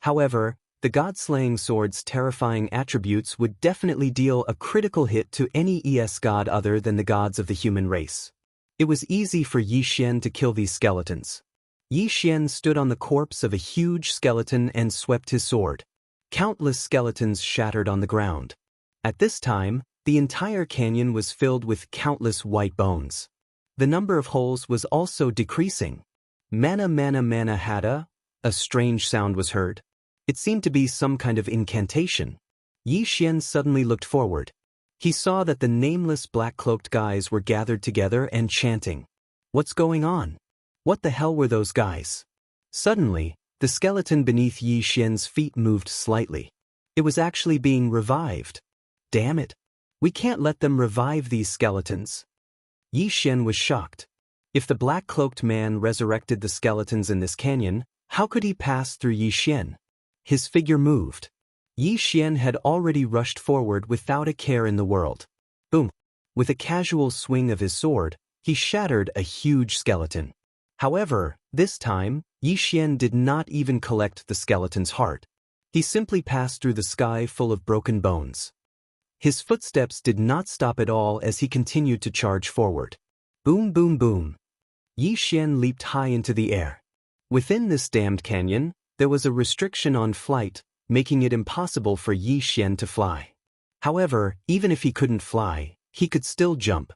[SPEAKER 1] However, the god-slaying sword's terrifying attributes would definitely deal a critical hit to any god other than the gods of the human race. It was easy for Yi Xian to kill these skeletons. Yi Xian stood on the corpse of a huge skeleton and swept his sword. Countless skeletons shattered on the ground. At this time, the entire canyon was filled with countless white bones. The number of holes was also decreasing. Mana mana mana hada, a strange sound was heard. It seemed to be some kind of incantation. Yi Xian suddenly looked forward. He saw that the nameless black-cloaked guys were gathered together and chanting. What's going on? What the hell were those guys? Suddenly, the skeleton beneath Yi Xian's feet moved slightly. It was actually being revived. Damn it! We can't let them revive these skeletons. Yi Xian was shocked. If the black-cloaked man resurrected the skeletons in this canyon, how could he pass through Yi Xian? His figure moved. Yi Xian had already rushed forward without a care in the world. Boom! With a casual swing of his sword, he shattered a huge skeleton. However, this time, Yi Xian did not even collect the skeleton's heart. He simply passed through the sky full of broken bones. His footsteps did not stop at all as he continued to charge forward. Boom boom boom. Yi Xian leaped high into the air. Within this damned canyon, there was a restriction on flight, making it impossible for Yi Xian to fly. However, even if he couldn't fly, he could still jump.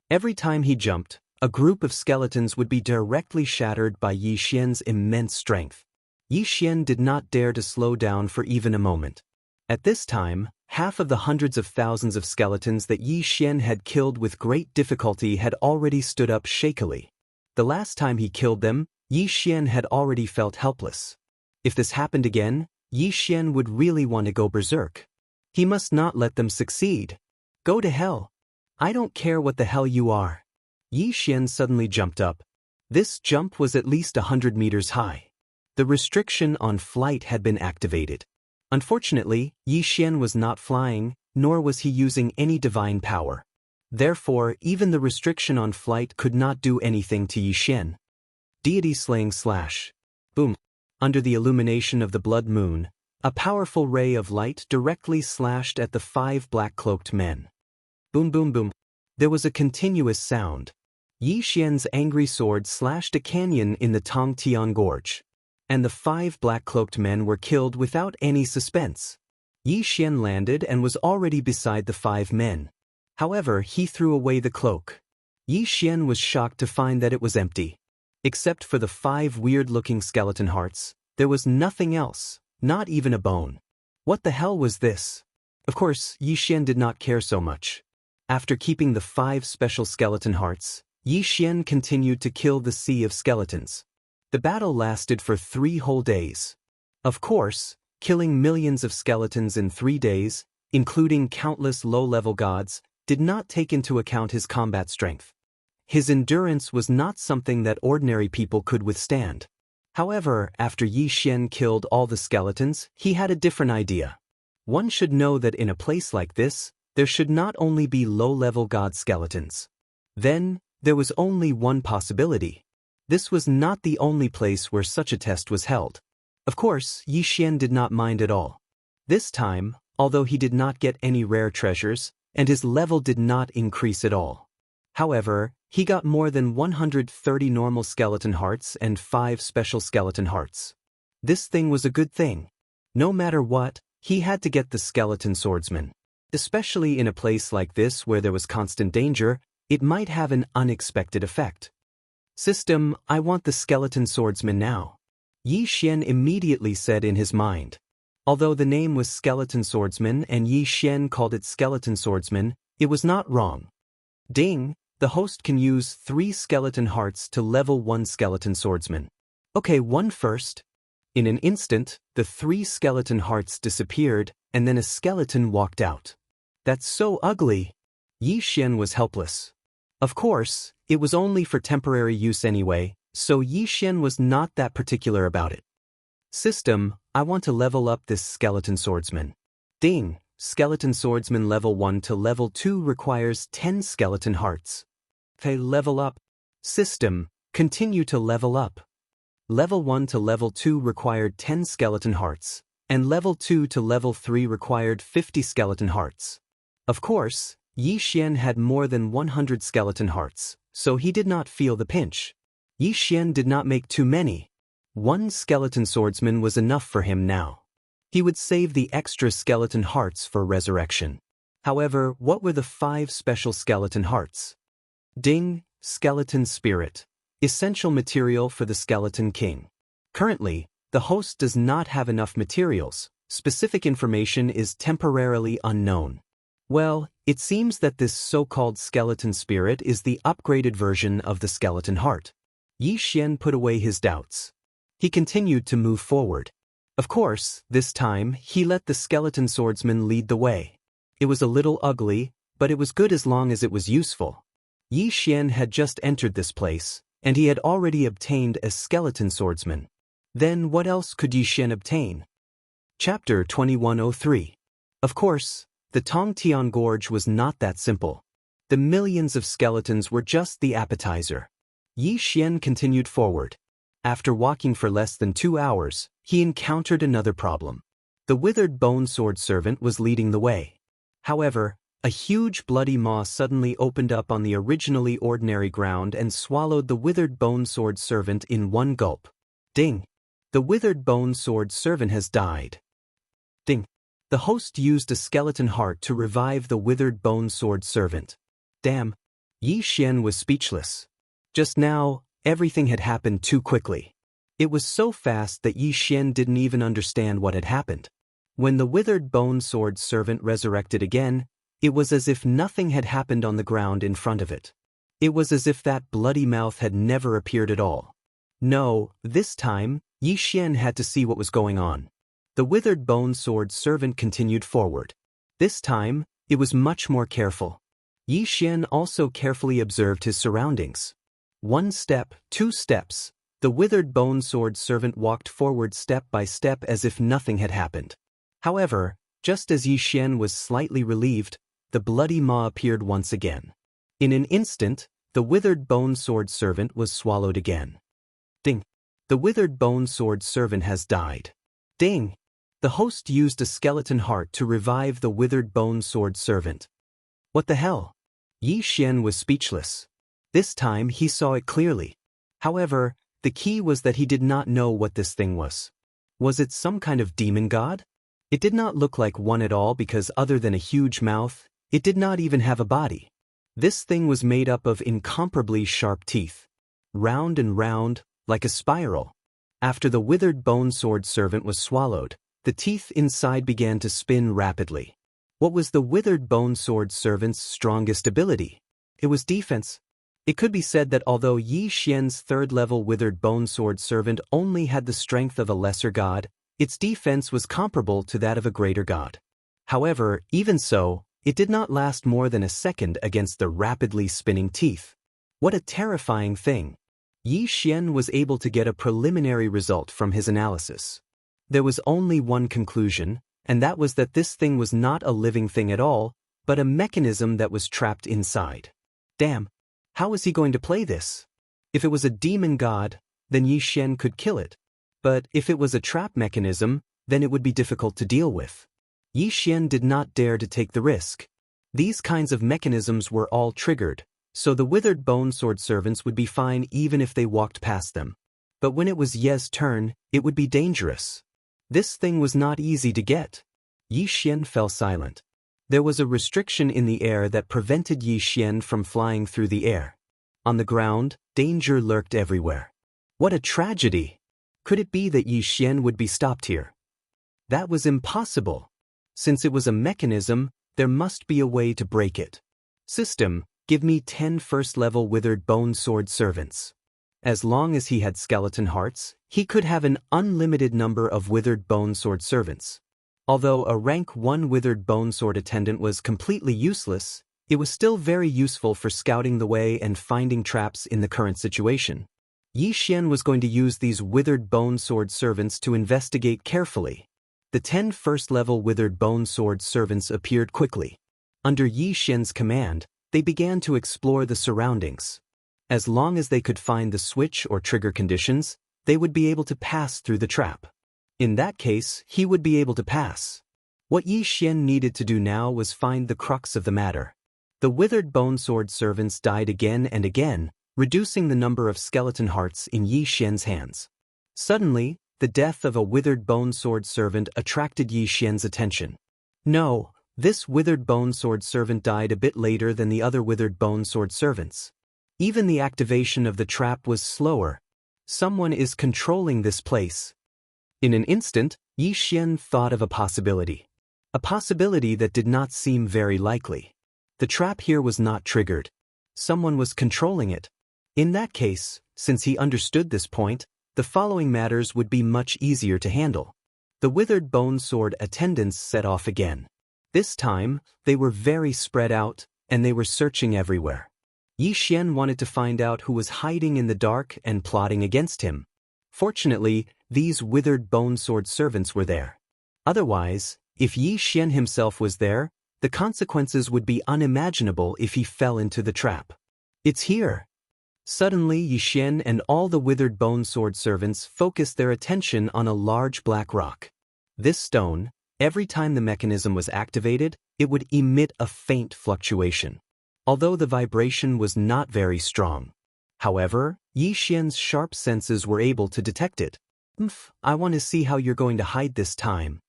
[SPEAKER 1] Every time he jumped, a group of skeletons would be directly shattered by Yi Xian's immense strength. Yi Xian did not dare to slow down for even a moment. At this time, half of the hundreds of thousands of skeletons that Yi Xian had killed with great difficulty had already stood up shakily. The last time he killed them, Yi Xian had already felt helpless. If this happened again, Yi Xian would really want to go berserk. He must not let them succeed. Go to hell. I don't care what the hell you are. Yi Xian suddenly jumped up. This jump was at least 100 meters high. The restriction on flight had been activated. Unfortunately, Yi Xian was not flying, nor was he using any divine power. Therefore, even the restriction on flight could not do anything to Yi Xian. Deity slaying slash. Boom. Under the illumination of the blood moon, a powerful ray of light directly slashed at the 5 black-cloaked men. Boom boom boom. There was a continuous sound. Yi Xian's angry sword slashed a canyon in the Tongtian Gorge. And the 5 black-cloaked men were killed without any suspense. Yi Xian landed and was already beside the 5 men. However, he threw away the cloak. Yi Xian was shocked to find that it was empty. Except for the 5 weird-looking skeleton hearts, there was nothing else, not even a bone. What the hell was this? Of course, Yi Xian did not care so much. After keeping the 5 special skeleton hearts, Yi Xian continued to kill the sea of skeletons. The battle lasted for 3 whole days. Of course, killing millions of skeletons in 3 days, including countless low-level gods, did not take into account his combat strength. His endurance was not something that ordinary people could withstand. However, after Yi Xian killed all the skeletons, he had a different idea. One should know that in a place like this, there should not only be low-level god skeletons. Then, there was only one possibility. This was not the only place where such a test was held. Of course, Yi Xian did not mind at all. This time, although he did not get any rare treasures, and his level did not increase at all. However, he got more than 130 normal skeleton hearts and 5 special skeleton hearts. This thing was a good thing. No matter what, he had to get the skeleton swordsman. Especially in a place like this where there was constant danger, it might have an unexpected effect. System, I want the skeleton swordsman now. Yi Xian immediately said in his mind. Although the name was skeleton swordsman and Yi Xian called it skeleton swordsman, it was not wrong. Ding, the host can use 3 skeleton hearts to level 1 skeleton swordsman. Okay, one first. In an instant, the 3 skeleton hearts disappeared, and then a skeleton walked out. That's so ugly. Yi Xian was helpless. Of course, it was only for temporary use anyway, so Yi Xian was not that particular about it. System, I want to level up this skeleton swordsman. Ding, skeleton swordsman level 1 to level 2 requires 10 skeleton hearts. Okay, level up. System, continue to level up. Level 1 to level 2 required 10 skeleton hearts. and level 2 to level 3 required 50 skeleton hearts. Of course, Yi Xian had more than 100 skeleton hearts, so he did not feel the pinch. Yi Xian did not make too many. One skeleton swordsman was enough for him now. He would save the extra skeleton hearts for resurrection. However, what were the 5 special skeleton hearts? Ding, skeleton spirit. Essential material for the Skeleton King. Currently, the host does not have enough materials. Specific information is temporarily unknown. Well, it seems that this so-called skeleton spirit is the upgraded version of the skeleton heart. Yi Xian put away his doubts. He continued to move forward. Of course, this time, he let the skeleton swordsman lead the way. It was a little ugly, but it was good as long as it was useful. Yi Xian had just entered this place, and he had already obtained a skeleton swordsman. Then what else could Yi Xian obtain? Chapter 2103. Of course, the Tongtian Gorge was not that simple. The millions of skeletons were just the appetizer. Yi Xian continued forward. After walking for less than 2 hours, he encountered another problem. The withered bone sword servant was leading the way. However, a huge bloody maw suddenly opened up on the originally ordinary ground and swallowed the withered bone sword servant in one gulp. Ding! The withered bone sword servant has died. Ding! The host used a skeleton heart to revive the withered bone sword servant. Damn! Yi Xian was speechless. Just now, everything had happened too quickly. It was so fast that Yi Xian didn't even understand what had happened. When the withered bone sword servant resurrected again, it was as if nothing had happened on the ground in front of it. It was as if that bloody mouth had never appeared at all. No, this time, Yi Xian had to see what was going on. The withered bone sword servant continued forward. This time, it was much more careful. Yi Xian also carefully observed his surroundings. 1 step, 2 steps. The withered bone sword servant walked forward step by step as if nothing had happened. However, just as Yi Xian was slightly relieved, the bloody maw appeared once again. In an instant, the withered bone sword servant was swallowed again. Ding! The withered bone sword servant has died. Ding! The host used a skeleton heart to revive the withered bone sword servant. What the hell? Yi Xian was speechless. This time he saw it clearly. However, the key was that he did not know what this thing was. Was it some kind of demon god? It did not look like one at all because other than a huge mouth, it did not even have a body. This thing was made up of incomparably sharp teeth. Round and round, like a spiral. After the withered bone sword servant was swallowed, the teeth inside began to spin rapidly. What was the withered bone sword servant's strongest ability? It was defense. It could be said that although Yi Xian's 3rd-level withered bone sword servant only had the strength of a lesser god, its defense was comparable to that of a greater god. However, even so, it did not last more than a second against the rapidly spinning teeth. What a terrifying thing! Yi Xian was able to get a preliminary result from his analysis. There was only one conclusion, and that was that this thing was not a living thing at all, but a mechanism that was trapped inside. Damn! How was he going to play this? If it was a demon god, then Yi Xian could kill it. But if it was a trap mechanism, then it would be difficult to deal with. Yi Xian did not dare to take the risk. These kinds of mechanisms were all triggered, so the withered bone sword servants would be fine even if they walked past them. But when it was Ye's turn, it would be dangerous. This thing was not easy to get. Yi Xian fell silent. There was a restriction in the air that prevented Yi Xian from flying through the air. On the ground, danger lurked everywhere. What a tragedy! Could it be that Yi Xian would be stopped here? That was impossible. Since it was a mechanism, there must be a way to break it. System, give me 10 first-level withered bone sword servants. As long as he had skeleton hearts, he could have an unlimited number of withered bone sword servants. Although a rank 1 withered bone sword attendant was completely useless, it was still very useful for scouting the way and finding traps in the current situation. Yi Xian was going to use these withered bone sword servants to investigate carefully. The 10 first-level withered bone sword servants appeared quickly. Under Yi Xian's command, they began to explore the surroundings. As long as they could find the switch or trigger conditions, they would be able to pass through the trap. In that case, he would be able to pass. What Yi Xian needed to do now was find the crux of the matter. The withered bone sword servants died again and again, reducing the number of skeleton hearts in Yi Xian's hands. Suddenly, the death of a withered bone sword servant attracted Yi Xian's attention. No, this withered bone sword servant died a bit later than the other withered bone sword servants. Even the activation of the trap was slower. Someone is controlling this place. In an instant, Yi Xian thought of a possibility. A possibility that did not seem very likely. The trap here was not triggered. Someone was controlling it. In that case, since he understood this point, the following matters would be much easier to handle. The withered bone sword attendants set off again. This time, they were very spread out, and they were searching everywhere. Yi Xian wanted to find out who was hiding in the dark and plotting against him. Fortunately, these withered bone sword servants were there. Otherwise, if Yi Xian himself was there, the consequences would be unimaginable if he fell into the trap. It's here. Suddenly, Yi Xian and all the withered bone sword servants focused their attention on a large black rock. This stone, every time the mechanism was activated, it would emit a faint fluctuation. Although the vibration was not very strong. However, Yi Xian's sharp senses were able to detect it. I want to see how you're going to hide this time.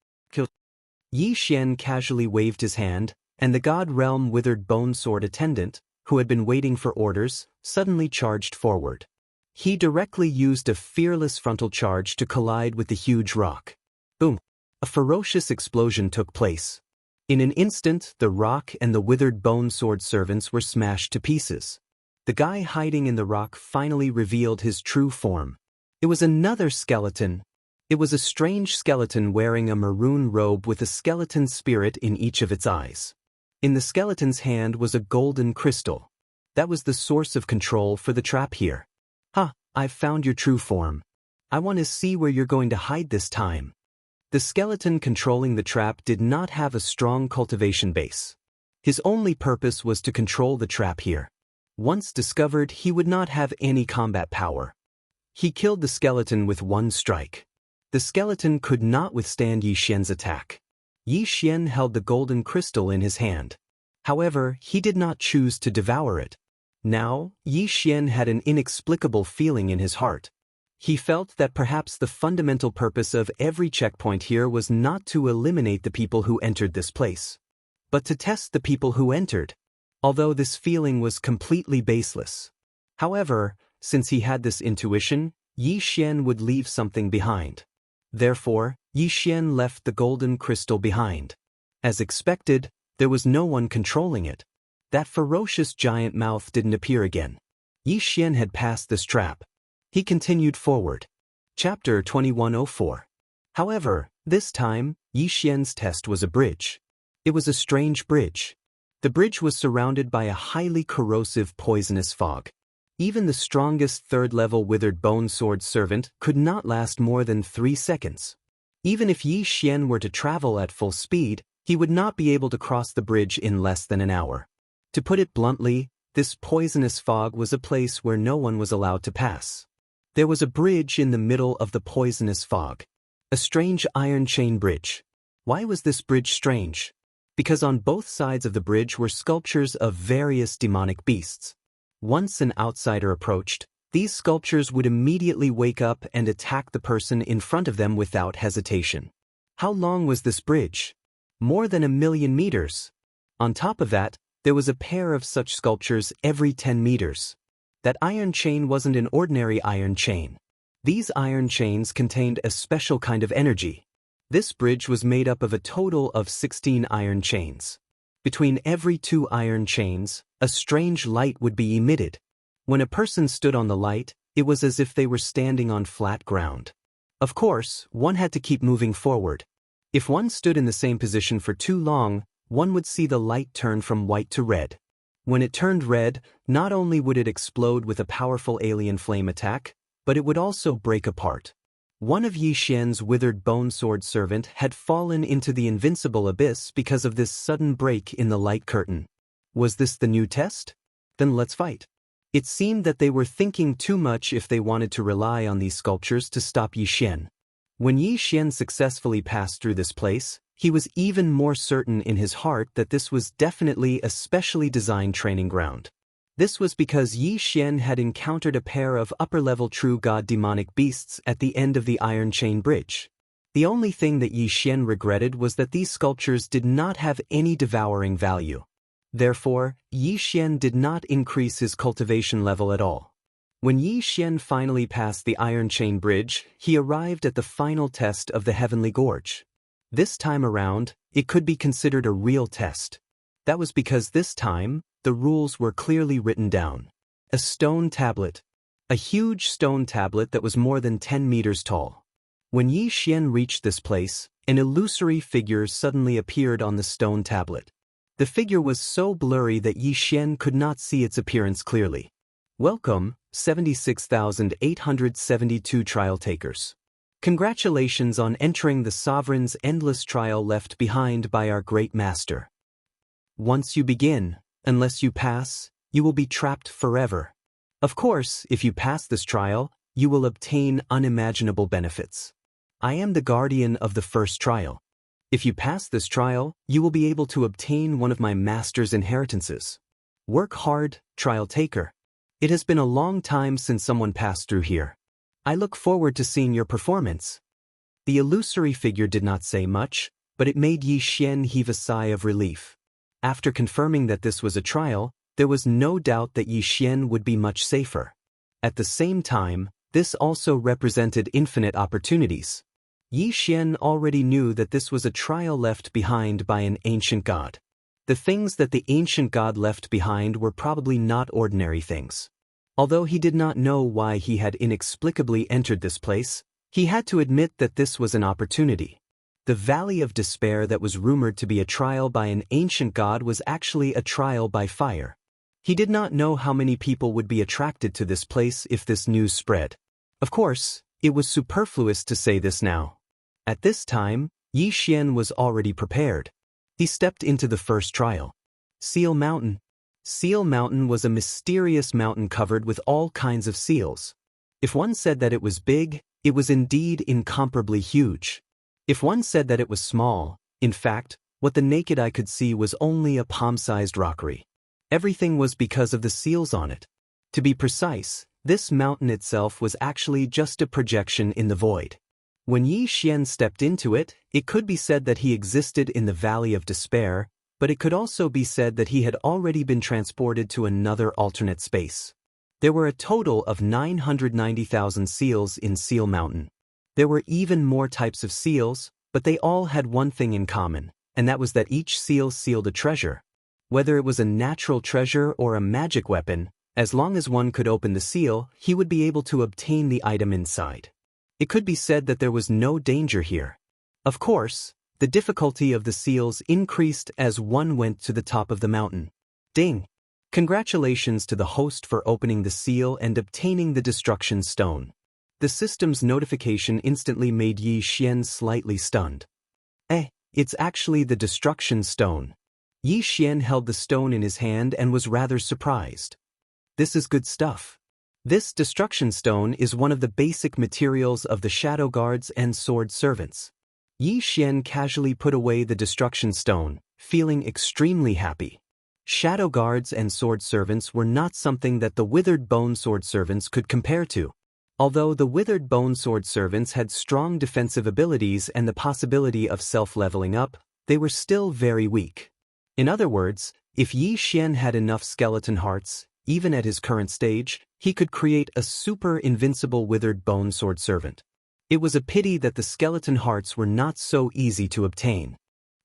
[SPEAKER 1] Yi Xian casually waved his hand, and the God Realm withered bone sword attendant, who had been waiting for orders, suddenly charged forward. He directly used a fearless frontal charge to collide with the huge rock. Boom! A ferocious explosion took place. In an instant, the rock and the withered bone sword servants were smashed to pieces. The guy hiding in the rock finally revealed his true form. It was another skeleton. It was a strange skeleton wearing a maroon robe with a skeleton spirit in each of its eyes. In the skeleton's hand was a golden crystal. That was the source of control for the trap here. I've found your true form. I want to see where you're going to hide this time. The skeleton controlling the trap did not have a strong cultivation base. His only purpose was to control the trap here. Once discovered, he would not have any combat power. He killed the skeleton with one strike. The skeleton could not withstand Yi Xian's attack. Yi Xian held the golden crystal in his hand. However, he did not choose to devour it. Now, Yi Xian had an inexplicable feeling in his heart. He felt that perhaps the fundamental purpose of every checkpoint here was not to eliminate the people who entered this place, but to test the people who entered, although this feeling was completely baseless. However, since he had this intuition, Yi Xian would leave something behind. Therefore, Yi Xian left the golden crystal behind. As expected, there was no one controlling it. That ferocious giant mouth didn't appear again. Yi Xian had passed this trap. He continued forward. Chapter 2104. However, this time, Yi Xian's test was a bridge. It was a strange bridge. The bridge was surrounded by a highly corrosive poisonous fog. Even the strongest third-level withered bone sword servant could not last more than 3 seconds. Even if Yi Xian were to travel at full speed, he would not be able to cross the bridge in less than an hour. To put it bluntly, this poisonous fog was a place where no one was allowed to pass. There was a bridge in the middle of the poisonous fog. A strange iron chain bridge. Why was this bridge strange? Because on both sides of the bridge were sculptures of various demonic beasts. Once an outsider approached, these sculptures would immediately wake up and attack the person in front of them without hesitation. How long was this bridge? More than 1,000,000 meters. On top of that, there was a pair of such sculptures every 10 meters. That iron chain wasn't an ordinary iron chain. These iron chains contained a special kind of energy. This bridge was made up of a total of 16 iron chains. Between every 2 iron chains, a strange light would be emitted. When a person stood on the light, it was as if they were standing on flat ground. Of course, one had to keep moving forward. If one stood in the same position for too long, one would see the light turn from white to red. When it turned red, not only would it explode with a powerful alien flame attack, but it would also break apart. One of Yi Xian's withered bone sword servant had fallen into the invincible abyss because of this sudden break in the light curtain. Was this the new test? Then let's fight. It seemed that they were thinking too much if they wanted to rely on these sculptures to stop Yi Xian. When Yi Xian successfully passed through this place, he was even more certain in his heart that this was definitely a specially designed training ground. This was because Yi Xian had encountered a pair of upper-level true god demonic beasts at the end of the Iron Chain Bridge. The only thing that Yi Xian regretted was that these sculptures did not have any devouring value. Therefore, Yi Xian did not increase his cultivation level at all. When Yi Xian finally passed the Iron Chain Bridge, he arrived at the final test of the Heavenly Gorge. This time around, it could be considered a real test. That was because this time, the rules were clearly written down. A stone tablet. A huge stone tablet that was more than 10 meters tall. When Yi Xian reached this place, an illusory figure suddenly appeared on the stone tablet. The figure was so blurry that Yi Xian could not see its appearance clearly. Welcome, 76,872 trial takers. Congratulations on entering the Sovereign's endless trial left behind by our great master. Once you begin, unless you pass, you will be trapped forever. Of course, if you pass this trial, you will obtain unimaginable benefits. I am the guardian of the first trial. If you pass this trial, you will be able to obtain one of my master's inheritances. Work hard, trial taker. It has been a long time since someone passed through here. I look forward to seeing your performance. The illusory figure did not say much, but it made Yi Xian heave a sigh of relief. After confirming that this was a trial, there was no doubt that Yi Xian would be much safer. At the same time, this also represented infinite opportunities. Yi Xian already knew that this was a trial left behind by an ancient god. The things that the ancient god left behind were probably not ordinary things. Although he did not know why he had inexplicably entered this place, he had to admit that this was an opportunity. The Valley of Despair that was rumored to be a trial by an ancient god was actually a trial by fire. He did not know how many people would be attracted to this place if this news spread. Of course, it was superfluous to say this now. At this time, Yi Xian was already prepared. He stepped into the first trial. Seal Mountain. Seal Mountain was a mysterious mountain covered with all kinds of seals. If one said that it was big, it was indeed incomparably huge. If one said that it was small, in fact, what the naked eye could see was only a palm-sized rockery. Everything was because of the seals on it. To be precise, this mountain itself was actually just a projection in the void. When Yi Xian stepped into it, it could be said that he existed in the Valley of Despair, but it could also be said that he had already been transported to another alternate space. There were a total of 990,000 seals in Seal Mountain. There were even more types of seals, but they all had one thing in common, and that was that each seal sealed a treasure. Whether it was a natural treasure or a magic weapon, as long as one could open the seal, he would be able to obtain the item inside. It could be said that there was no danger here. Of course, the difficulty of the seals increased as one went to the top of the mountain. Ding! Congratulations to the host for opening the seal and obtaining the destruction stone. The system's notification instantly made Yi Xian slightly stunned. It's actually the destruction stone. Yi Xian held the stone in his hand and was rather surprised. This is good stuff. This destruction stone is one of the basic materials of the shadow guards and sword servants. Yi Xian casually put away the destruction stone, feeling extremely happy. Shadow guards and sword servants were not something that the withered bone sword servants could compare to. Although the withered bone sword servants had strong defensive abilities and the possibility of self-leveling up, they were still very weak. In other words, if Yi Xian had enough skeleton hearts, even at his current stage, he could create a super invincible withered bone sword servant. It was a pity that the skeleton hearts were not so easy to obtain.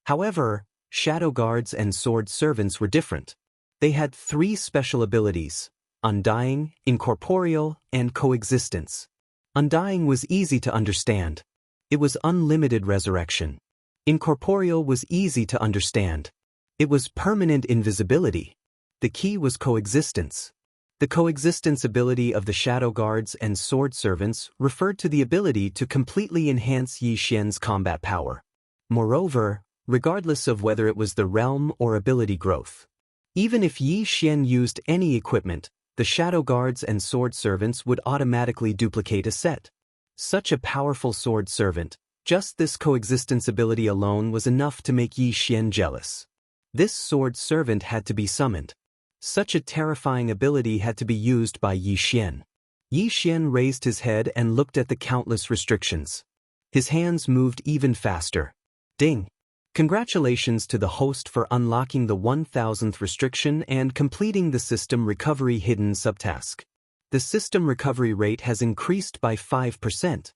[SPEAKER 1] However, shadow guards and sword servants were different. They had 3 special abilities: Undying, Incorporeal, and Coexistence. Undying was easy to understand. It was unlimited resurrection. Incorporeal was easy to understand. It was permanent invisibility. The key was coexistence. The coexistence ability of the shadow guards and sword servants referred to the ability to completely enhance Yi Xian's combat power. Moreover, regardless of whether it was the realm or ability growth. Even if Yi Xian used any equipment, the shadow guards and sword servants would automatically duplicate a set. Such a powerful sword servant, just this coexistence ability alone was enough to make Yi Xian jealous. This sword servant had to be summoned. Such a terrifying ability had to be used by Yi Xian. Yi Xian raised his head and looked at the countless restrictions. His hands moved even faster. Ding! Congratulations to the host for unlocking the 1000th restriction and completing the system recovery hidden subtask. The system recovery rate has increased by 5%.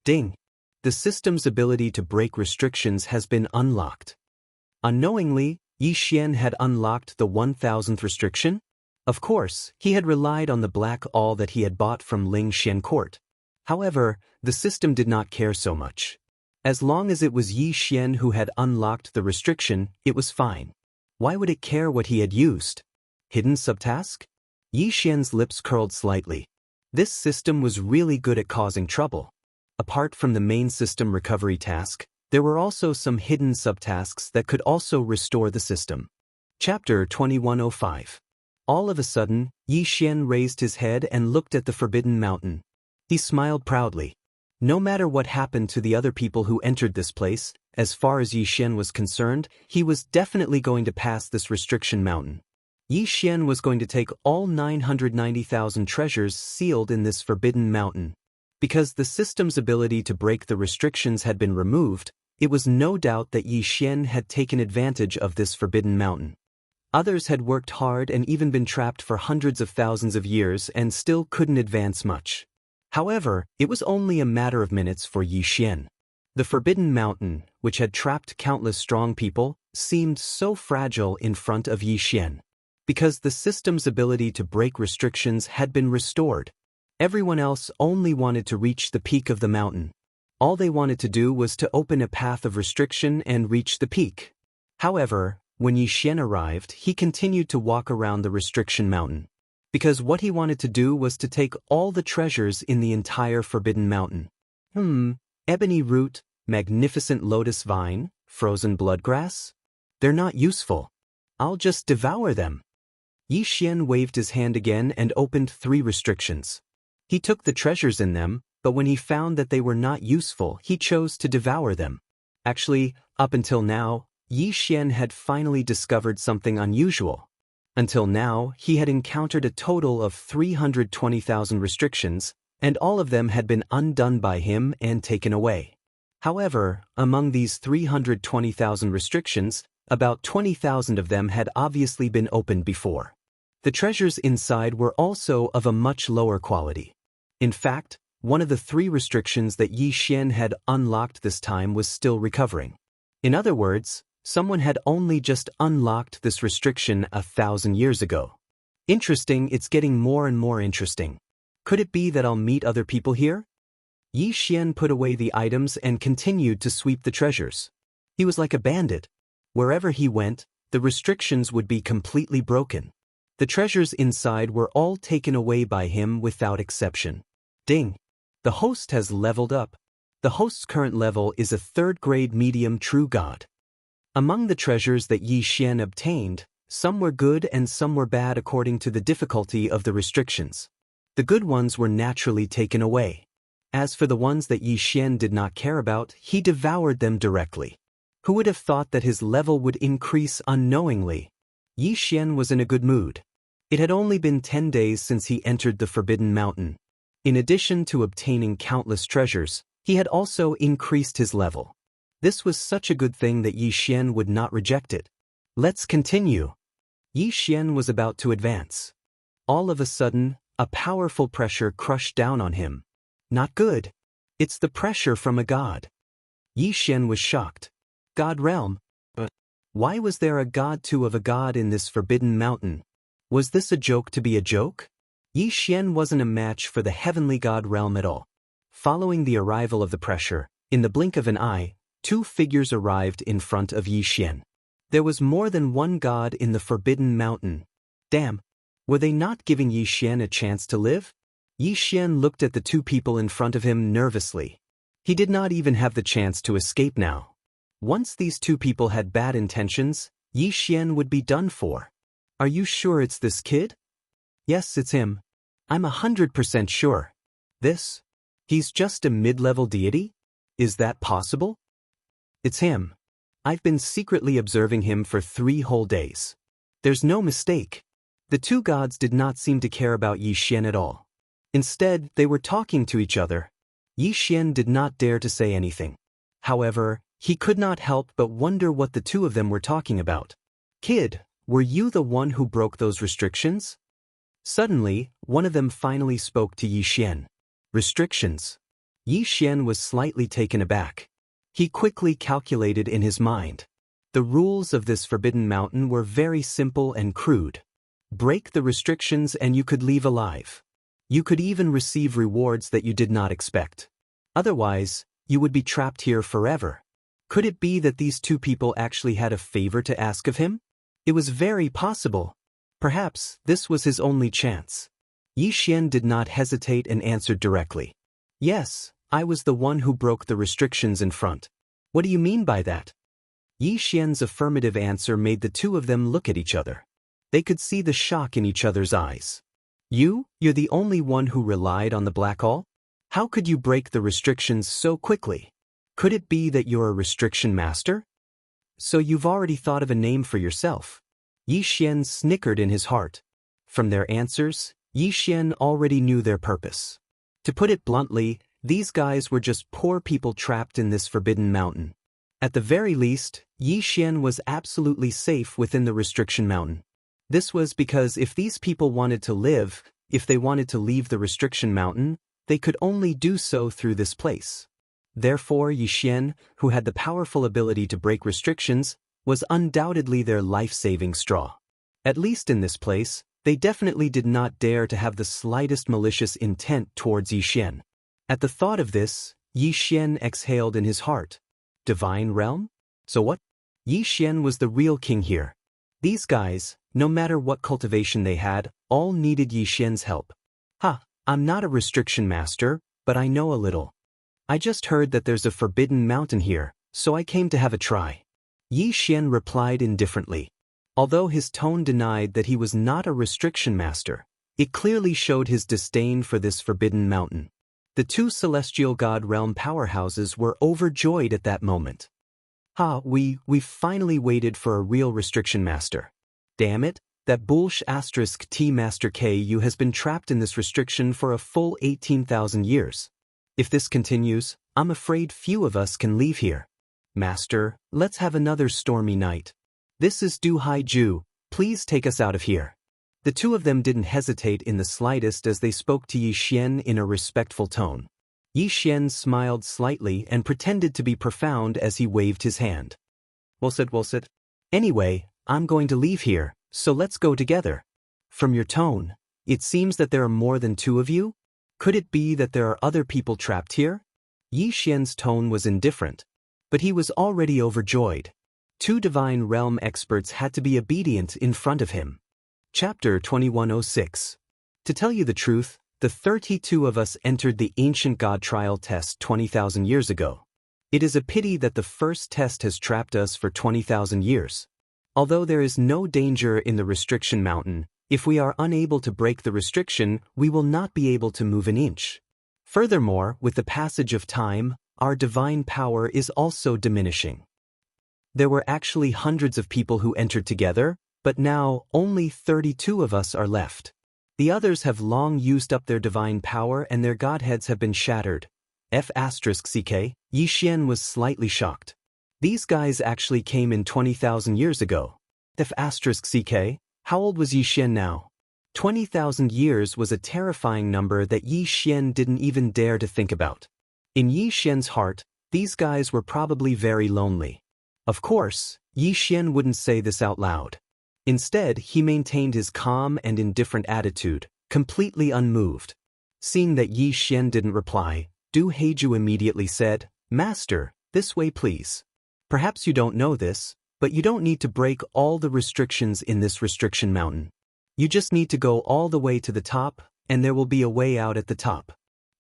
[SPEAKER 1] Ding! The system's ability to break restrictions has been unlocked. Unknowingly, Yi Xian had unlocked the 1000th restriction. Of course, he had relied on the black all that he had bought from Ling Xian Court. However, the system did not care so much. As long as it was Yi Xian who had unlocked the restriction, it was fine. Why would it care what he had used? Hidden subtask? Yi Xian's lips curled slightly. This system was really good at causing trouble. Apart from the main system recovery task, there were also some hidden subtasks that could also restore the system. Chapter 2105. All of a sudden, Yi Xian raised his head and looked at the Forbidden Mountain. He smiled proudly. No matter what happened to the other people who entered this place, as far as Yi Xian was concerned, he was definitely going to pass this restriction mountain. Yi Xian was going to take all 990,000 treasures sealed in this Forbidden Mountain. Because the system's ability to break the restrictions had been removed, it was no doubt that Yi Xian had taken advantage of this Forbidden Mountain. Others had worked hard and even been trapped for hundreds of thousands of years and still couldn't advance much. However, it was only a matter of minutes for Yi Xian. The Forbidden Mountain, which had trapped countless strong people, seemed so fragile in front of Yi Xian. Because the system's ability to break restrictions had been restored, everyone else only wanted to reach the peak of the mountain. All they wanted to do was to open a path of restriction and reach the peak. However, when Yi Xian arrived, he continued to walk around the restriction mountain. Because what he wanted to do was to take all the treasures in the entire Forbidden Mountain. Ebony root, magnificent lotus vine, frozen bloodgrass? They're not useful. I'll just devour them. Yi Xian waved his hand again and opened 3 restrictions. He took the treasures in them, but when he found that they were not useful, he chose to devour them. Actually, up until now, Yi Xian had finally discovered something unusual. Until now, he had encountered a total of 320,000 restrictions, and all of them had been undone by him and taken away. However, among these 320,000 restrictions, about 20,000 of them had obviously been opened before. The treasures inside were also of a much lower quality. In fact, one of the 3 restrictions that Yi Xian had unlocked this time was still recovering. In other words, someone had only just unlocked this restriction 1,000 years ago. Interesting, it's getting more and more interesting. Could it be that I'll meet other people here? Yi Xian put away the items and continued to sweep the treasures. He was like a bandit. Wherever he went, the restrictions would be completely broken. The treasures inside were all taken away by him without exception. Ding! The host has leveled up. The host's current level is a 3rd grade medium true god. Among the treasures that Yi Xian obtained, some were good and some were bad according to the difficulty of the restrictions. The good ones were naturally taken away. As for the ones that Yi Xian did not care about, he devoured them directly. Who would have thought that his level would increase unknowingly? Yi Xian was in a good mood. It had only been 10 days since he entered the Forbidden Mountain. In addition to obtaining countless treasures, he had also increased his level. This was such a good thing that Yi Xian would not reject it. Let's continue. Yi Xian was about to advance. All of a sudden, a powerful pressure crushed down on him. Not good. It's the pressure from a god. Yi Xian was shocked. God realm? But why was there a god too of a god in this Forbidden Mountain? Was this a joke to be a joke? Yi Xian wasn't a match for the heavenly god realm at all. Following the arrival of the pressure, in the blink of an eye, 2 figures arrived in front of Yi Xian. There was more than one god in the Forbidden Mountain. Damn, were they not giving Yi Xian a chance to live? Yi Xian looked at the 2 people in front of him nervously. He did not even have the chance to escape now. Once these 2 people had bad intentions, Yi Xian would be done for. Are you sure it's this kid? Yes, it's him. I'm 100% sure. This? He's just a mid-level deity? Is that possible? It's him. I've been secretly observing him for 3 whole days. There's no mistake. The two gods did not seem to care about Yi Xian at all. Instead, they were talking to each other. Yi Xian did not dare to say anything. However, he could not help but wonder what the two of them were talking about. Kid, were you the one who broke those restrictions? Suddenly, one of them finally spoke to Yi Xian. Restrictions? Yi Xian was slightly taken aback. He quickly calculated in his mind. The rules of this forbidden mountain were very simple and crude. Break the restrictions and you could leave alive. You could even receive rewards that you did not expect. Otherwise, you would be trapped here forever. Could it be that these two people actually had a favor to ask of him? It was very possible. Perhaps this was his only chance. Yi Xian did not hesitate and answered directly. Yes, I was the one who broke the restrictions in front. What do you mean by that? Yi Xian's affirmative answer made the two of them look at each other. They could see the shock in each other's eyes. You're the only one who relied on the black hole? How could you break the restrictions so quickly? Could it be that you're a restriction master? So you've already thought of a name for yourself. Yi Xian snickered in his heart. From their answers, Yi Xian already knew their purpose. To put it bluntly, these guys were just poor people trapped in this forbidden mountain. At the very least, Yi Xian was absolutely safe within the restriction mountain. This was because if these people wanted to live, if they wanted to leave the restriction mountain, they could only do so through this place. Therefore, Yi Xian, who had the powerful ability to break restrictions, was undoubtedly their life-saving straw. At least in this place, they definitely did not dare to have the slightest malicious intent towards Yi Xian. At the thought of this, Yi Xian exhaled in his heart. Divine realm? So what? Yi Xian was the real king here. These guys, no matter what cultivation they had, all needed Yi Xian's help. I'm not a restriction master, but I know a little. I just heard that there's a forbidden mountain here, so I came to have a try. Yi Xian replied indifferently. Although his tone denied that he was not a restriction master, it clearly showed his disdain for this forbidden mountain. The two celestial god realm powerhouses were overjoyed at that moment. We've finally waited for a real restriction master. Damn it, that *T Master KU has been trapped in this restriction for a full 18,000 years. If this continues, I'm afraid few of us can leave here. Master, let's have another stormy night. This is Du Haiju, please take us out of here. The two of them didn't hesitate in the slightest as they spoke to Yi Xian in a respectful tone. Yi Xian smiled slightly and pretended to be profound as he waved his hand. Well said. Anyway, I'm going to leave here, so let's go together. From your tone, it seems that there are more than two of you? Could it be that there are other people trapped here? Yi Xian's tone was indifferent, but he was already overjoyed. Two divine realm experts had to be obedient in front of him. Chapter 2106. To tell you the truth, the 32 of us entered the ancient god trial test 20,000 years ago. It is a pity that the first test has trapped us for 20,000 years. Although there is no danger in the restriction mountain, if we are unable to break the restriction, we will not be able to move an inch. Furthermore, with the passage of time, our divine power is also diminishing. There were actually hundreds of people who entered together, but now only 32 of us are left. The others have long used up their divine power and their godheads have been shattered. Yi Xian was slightly shocked. These guys actually came in 20,000 years ago. How old was Yi Xian now? 20,000 years was a terrifying number that Yi Xian didn't even dare to think about. In Yi Xian's heart, these guys were probably very lonely. Of course, Yi Xian wouldn't say this out loud. Instead, he maintained his calm and indifferent attitude, completely unmoved. Seeing that Yi Xian didn't reply, Du Haiju immediately said, Master, this way please. Perhaps you don't know this, but you don't need to break all the restrictions in this restriction mountain. You just need to go all the way to the top, and there will be a way out at the top.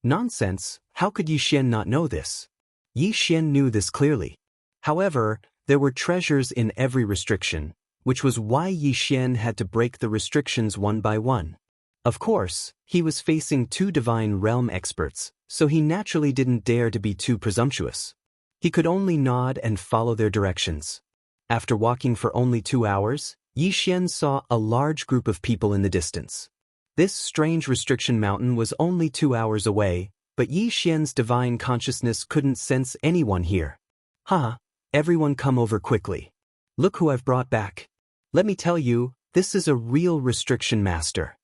[SPEAKER 1] Nonsense, how could Yi Xian not know this? Yi Xian knew this clearly. However, there were treasures in every restriction, which was why Yi Xian had to break the restrictions one by one. Of course, he was facing two divine realm experts, so he naturally didn't dare to be too presumptuous. He could only nod and follow their directions. After walking for only 2 hours, Yi Xian saw a large group of people in the distance. This strange restriction mountain was only 2 hours away, but Yi Xian's divine consciousness couldn't sense anyone here. "Ha! Everyone come over quickly. Look who I've brought back. Let me tell you, this is a real restriction master."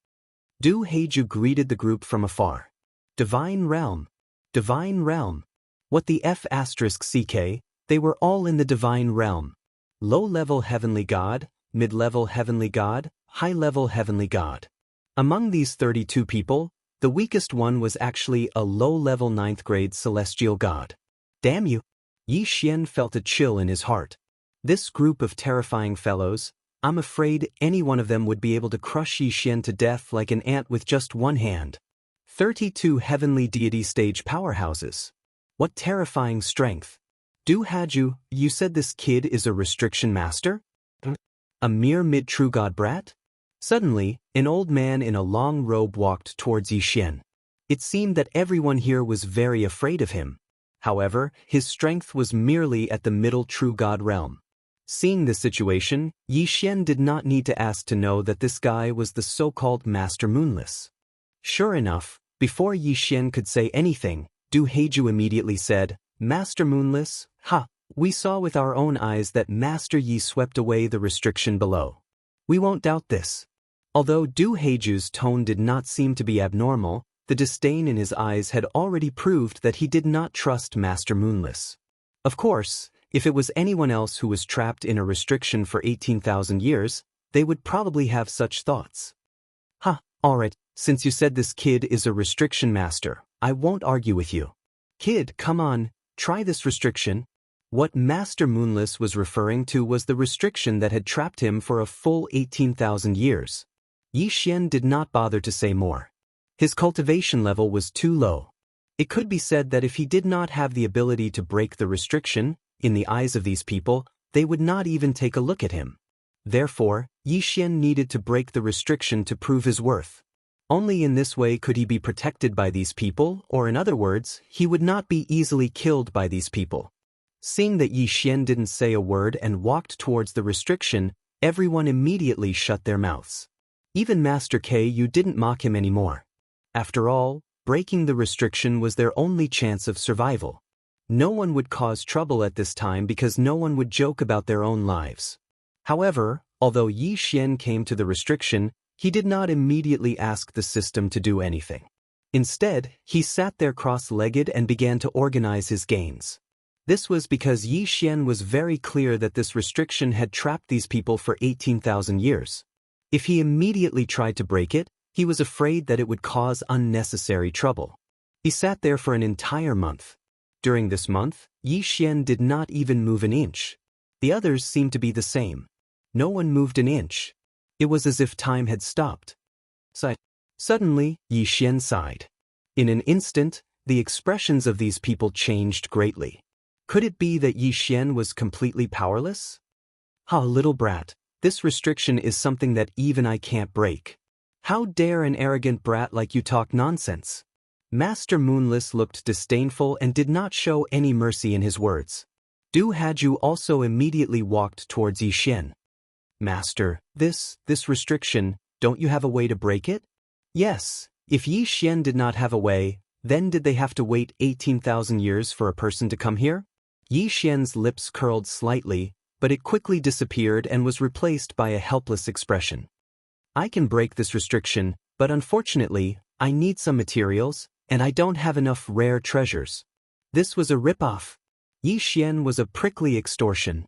[SPEAKER 1] Du Heiju greeted the group from afar. Divine realm. Divine realm. What the F***ck, they were all in the divine realm. Low-level heavenly god, mid-level heavenly god, high-level heavenly god. Among these 32 people, the weakest one was actually a low-level 9th-grade celestial god. Damn you! Yi Xian felt a chill in his heart. This group of terrifying fellows, I'm afraid any one of them would be able to crush Yi Xian to death like an ant with just one hand. 32 heavenly deity stage powerhouses. What terrifying strength. Du Haju, you said this kid is a restriction master? A mere mid-true god brat? Suddenly, an old man in a long robe walked towards Yi Xian. It seemed that everyone here was very afraid of him. However, his strength was merely at the middle true god realm. Seeing this situation, Yi Xian did not need to ask to know that this guy was the so-called Master Moonless. Sure enough, before Yi Xian could say anything, Du Heiju immediately said, "Master Moonless, ha, we saw with our own eyes that Master Yi swept away the restriction below. We won't doubt this." Although Du Heiju's tone did not seem to be abnormal, the disdain in his eyes had already proved that he did not trust Master Moonless. Of course, if it was anyone else who was trapped in a restriction for 18,000 years, they would probably have such thoughts. "Ha, alright, since you said this kid is a restriction master, I won't argue with you. Kid, come on, try this restriction." What Master Moonless was referring to was the restriction that had trapped him for a full 18,000 years. Yi Xian did not bother to say more. His cultivation level was too low. It could be said that if he did not have the ability to break the restriction, in the eyes of these people, they would not even take a look at him. Therefore, Yi Xian needed to break the restriction to prove his worth. Only in this way could he be protected by these people, or in other words, he would not be easily killed by these people. Seeing that Yi Xian didn't say a word and walked towards the restriction, everyone immediately shut their mouths. Even Master Ku didn't mock him anymore. After all, breaking the restriction was their only chance of survival. No one would cause trouble at this time because no one would joke about their own lives. However, although Yi Xian came to the restriction, he did not immediately ask the system to do anything. Instead, he sat there cross-legged and began to organize his gains. This was because Yi Xian was very clear that this restriction had trapped these people for 18,000 years. If he immediately tried to break it, he was afraid that it would cause unnecessary trouble. He sat there for an entire month. During this month, Yi Xian did not even move an inch. The others seemed to be the same. No one moved an inch. It was as if time had stopped. Suddenly, Yi Xian sighed. In an instant, the expressions of these people changed greatly. Could it be that Yi Xian was completely powerless? "Ha, little brat, this restriction is something that even I can't break. How dare an arrogant brat like you talk nonsense?" Master Moonless looked disdainful and did not show any mercy in his words. Du Haju also immediately walked towards Yi Xian. "Master, this restriction, don't you have a way to break it?" Yes, if Yi Xian did not have a way, then did they have to wait 18,000 years for a person to come here? Yi Xian's lips curled slightly, but it quickly disappeared and was replaced by a helpless expression. "I can break this restriction, but unfortunately, I need some materials, and I don't have enough rare treasures." This was a ripoff. Yi Xian was a prickly extortion.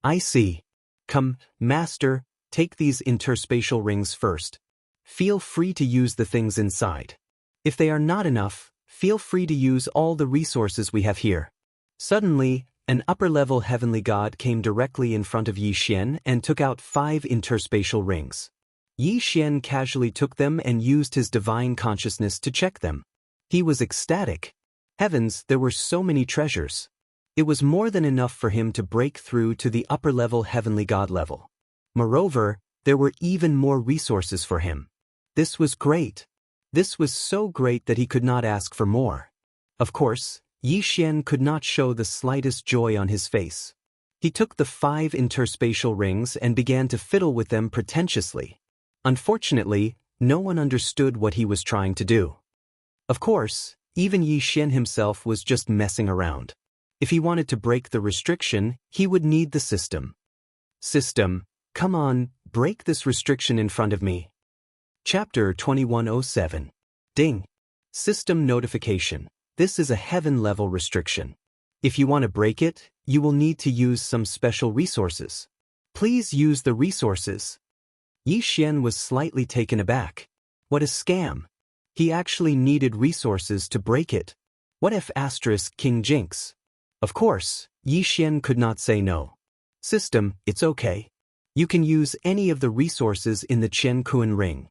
[SPEAKER 1] "I see. Come, Master, take these interspatial rings first. Feel free to use the things inside. If they are not enough, feel free to use all the resources we have here." Suddenly, an upper-level heavenly god came directly in front of Yi Xian and took out 5 interspatial rings. Yi Xian casually took them and used his divine consciousness to check them. He was ecstatic. Heavens, there were so many treasures. It was more than enough for him to break through to the upper-level heavenly god level. Moreover, there were even more resources for him. This was great. This was so great that he could not ask for more. Of course, Yi Xian could not show the slightest joy on his face. He took the 5 interspatial rings and began to fiddle with them pretentiously. Unfortunately, no one understood what he was trying to do. Of course, even Yi Xian himself was just messing around. If he wanted to break the restriction, he would need the system. System, come on, break this restriction in front of me. Chapter 2107. Ding. System notification. This is a heaven-level restriction. If you want to break it, you will need to use some special resources. Please use the resources. Yi Xian was slightly taken aback. What a scam. He actually needed resources to break it. What if King Jinx? Of course, Yi Xian could not say no. System, it's okay. You can use any of the resources in the Qian Kuan ring.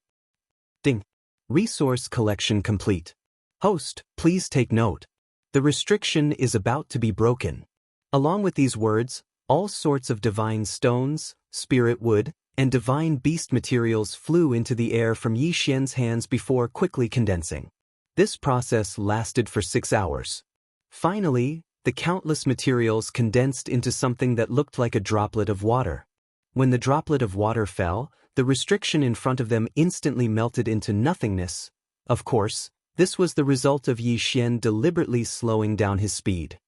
[SPEAKER 1] Ding. Resource collection complete. Host, please take note. The restriction is about to be broken. Along with these words, all sorts of divine stones, spirit wood, and divine beast materials flew into the air from Yi Xian's hands before quickly condensing. This process lasted for 6 hours. Finally, the countless materials condensed into something that looked like a droplet of water. When the droplet of water fell, the restriction in front of them instantly melted into nothingness. Of course, this was the result of Yi Xian deliberately slowing down his speed.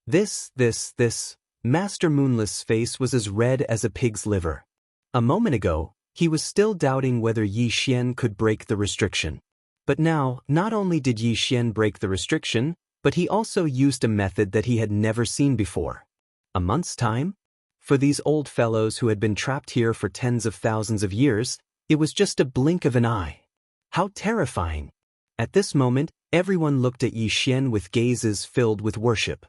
[SPEAKER 1] This, Master Moonless's face was as red as a pig's liver. A moment ago, he was still doubting whether Yi Xian could break the restriction. But now, not only did Yi Xian break the restriction, but he also used a method that he had never seen before. A month's time? For these old fellows who had been trapped here for tens of thousands of years, it was just a blink of an eye. How terrifying! At this moment, everyone looked at Yi Xian with gazes filled with worship.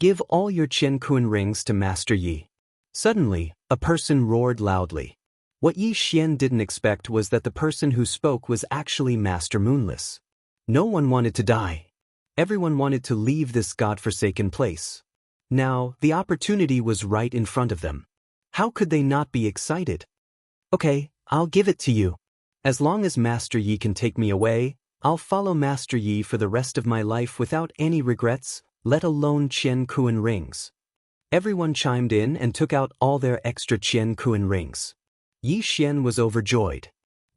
[SPEAKER 1] Give all your Qian Kuan rings to Master Yi. Suddenly, a person roared loudly. What Yi Xian didn't expect was that the person who spoke was actually Master Moonless. No one wanted to die. Everyone wanted to leave this godforsaken place. Now, the opportunity was right in front of them. How could they not be excited? Okay, I'll give it to you. As long as Master Yi can take me away, I'll follow Master Yi for the rest of my life without any regrets, let alone Qian Kuan rings. Everyone chimed in and took out all their extra Qian Kuan rings. Yi Xian was overjoyed.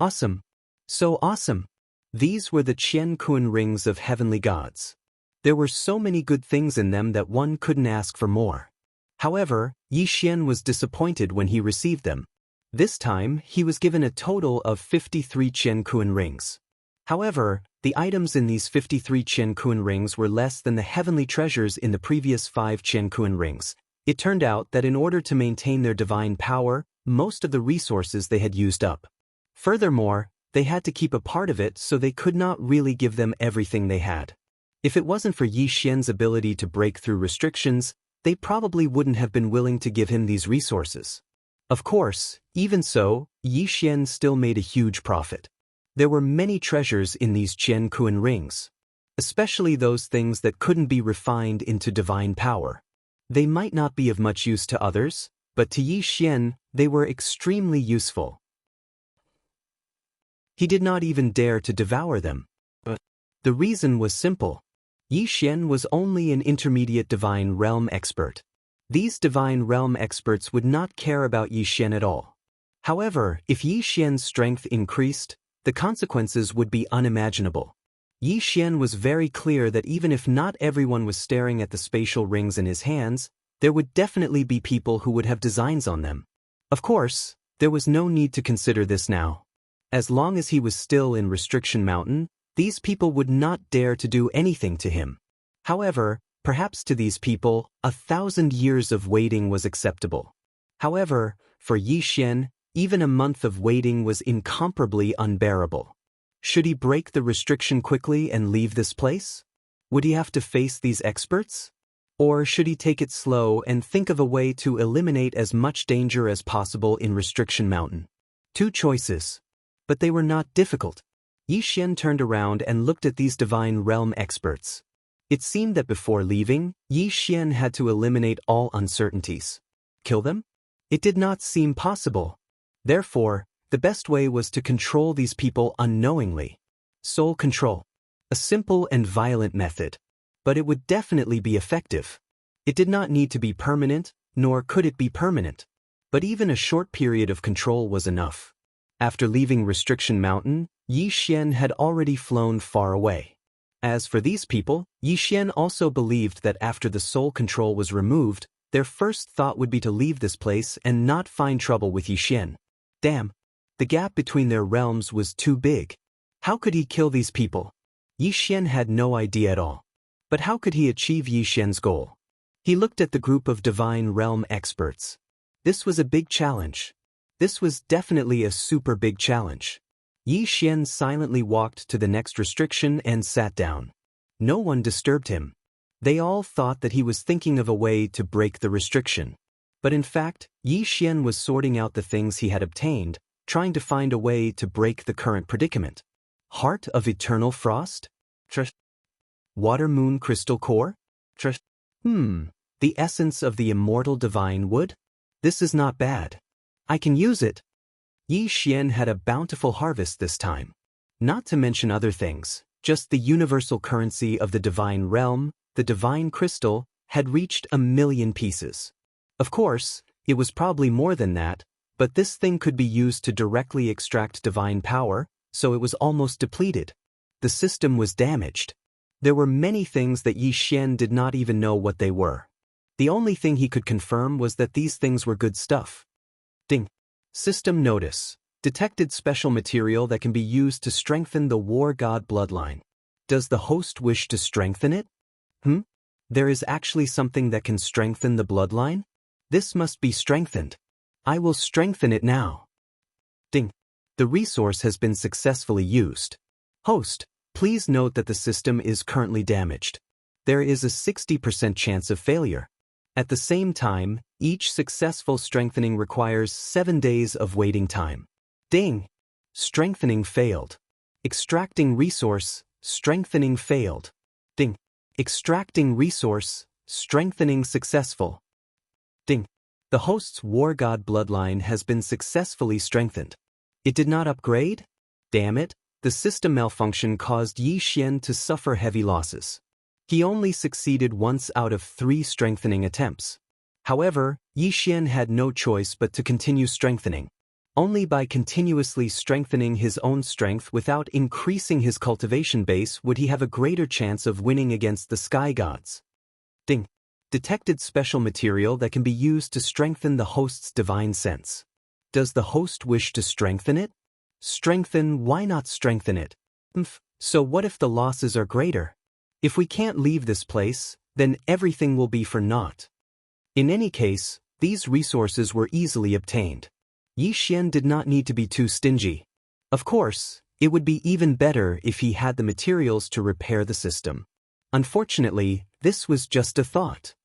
[SPEAKER 1] Awesome. So awesome. These were the Qian Kuan rings of heavenly gods. There were so many good things in them that one couldn't ask for more. However, Yi Xian was disappointed when he received them. This time, he was given a total of 53 Qian Kuan rings. However, the items in these 53 Qian Kuan rings were less than the heavenly treasures in the previous 5 Qian Kuan rings. It turned out that in order to maintain their divine power, most of the resources they had used up. Furthermore, they had to keep a part of it, so they could not really give them everything they had. If it wasn't for Yi Xian's ability to break through restrictions, they probably wouldn't have been willing to give him these resources. Of course, even so, Yi Xian still made a huge profit. There were many treasures in these Qian Kuan rings, especially those things that couldn't be refined into divine power. They might not be of much use to others, but to Yi Xian, they were extremely useful. He did not even dare to devour them. But the reason was simple. Yi Xian was only an intermediate divine realm expert. These divine realm experts would not care about Yi Xian at all. However, if Yi Xian's strength increased, the consequences would be unimaginable. Yi Xian was very clear that even if not everyone was staring at the spatial rings in his hands, there would definitely be people who would have designs on them. Of course, there was no need to consider this now. As long as he was still in Restriction Mountain, these people would not dare to do anything to him. However, perhaps to these people, 1,000 years of waiting was acceptable. However, for Yi Xian, even a month of waiting was incomparably unbearable. Should he break the restriction quickly and leave this place? Would he have to face these experts? Or should he take it slow and think of a way to eliminate as much danger as possible in Restriction Mountain? 2 choices. But they were not difficult. Yi Xian turned around and looked at these divine realm experts. It seemed that before leaving, Yi Xian had to eliminate all uncertainties. Kill them? It did not seem possible. Therefore, The best way was to control these people unknowingly. Soul control. A simple and violent method. But it would definitely be effective. It did not need to be permanent, nor could it be permanent. But even a short period of control was enough. After leaving Restriction Mountain, Yi Xian had already flown far away. As for these people, Yi Xian also believed that after the soul control was removed, their first thought would be to leave this place and not find trouble with Yi Xian. Damn, the gap between their realms was too big. How could he kill these people? Yi Xian had no idea at all. But how could he achieve Yi Xian's goal? He looked at the group of divine realm experts. This was a big challenge. This was definitely a super big challenge. Yi Xian silently walked to the next restriction and sat down. No one disturbed him. They all thought that he was thinking of a way to break the restriction. But in fact, Yi Xian was sorting out the things he had obtained, trying to find a way to break the current predicament. Heart of Eternal Frost? Water Moon Crystal Core? The essence of the immortal divine wood? This is not bad. I can use it. Yi Xian had a bountiful harvest this time. Not to mention other things, just the universal currency of the divine realm, the divine crystal, had reached 1,000,000 pieces. Of course, it was probably more than that, but this thing could be used to directly extract divine power, so it was almost depleted. The system was damaged. There were many things that Yi Xian did not even know what they were. The only thing he could confirm was that these things were good stuff. Ding. System notice. Detected special material that can be used to strengthen the war god bloodline. Does the host wish to strengthen it? There is actually something that can strengthen the bloodline? This must be strengthened. I will strengthen it now. Ding. The resource has been successfully used. Host, please note that the system is currently damaged. There is a 60% chance of failure. At the same time, each successful strengthening requires 7 days of waiting time. Ding! Strengthening failed. Extracting resource, strengthening failed. Ding! Extracting resource, strengthening successful. Ding! The host's war god bloodline has been successfully strengthened. It did not upgrade? Damn it, the system malfunction caused Yi Xian to suffer heavy losses. He only succeeded once out of 3 strengthening attempts. However, Yi Xian had no choice but to continue strengthening. Only by continuously strengthening his own strength without increasing his cultivation base would he have a greater chance of winning against the sky gods. Ding. Detected special material that can be used to strengthen the host's divine sense. Does the host wish to strengthen it? Strengthen, why not strengthen it? So what if the losses are greater? If we can't leave this place, then everything will be for naught. In any case, these resources were easily obtained. Yi Xian did not need to be too stingy. Of course, it would be even better if he had the materials to repair the system. Unfortunately, this was just a thought.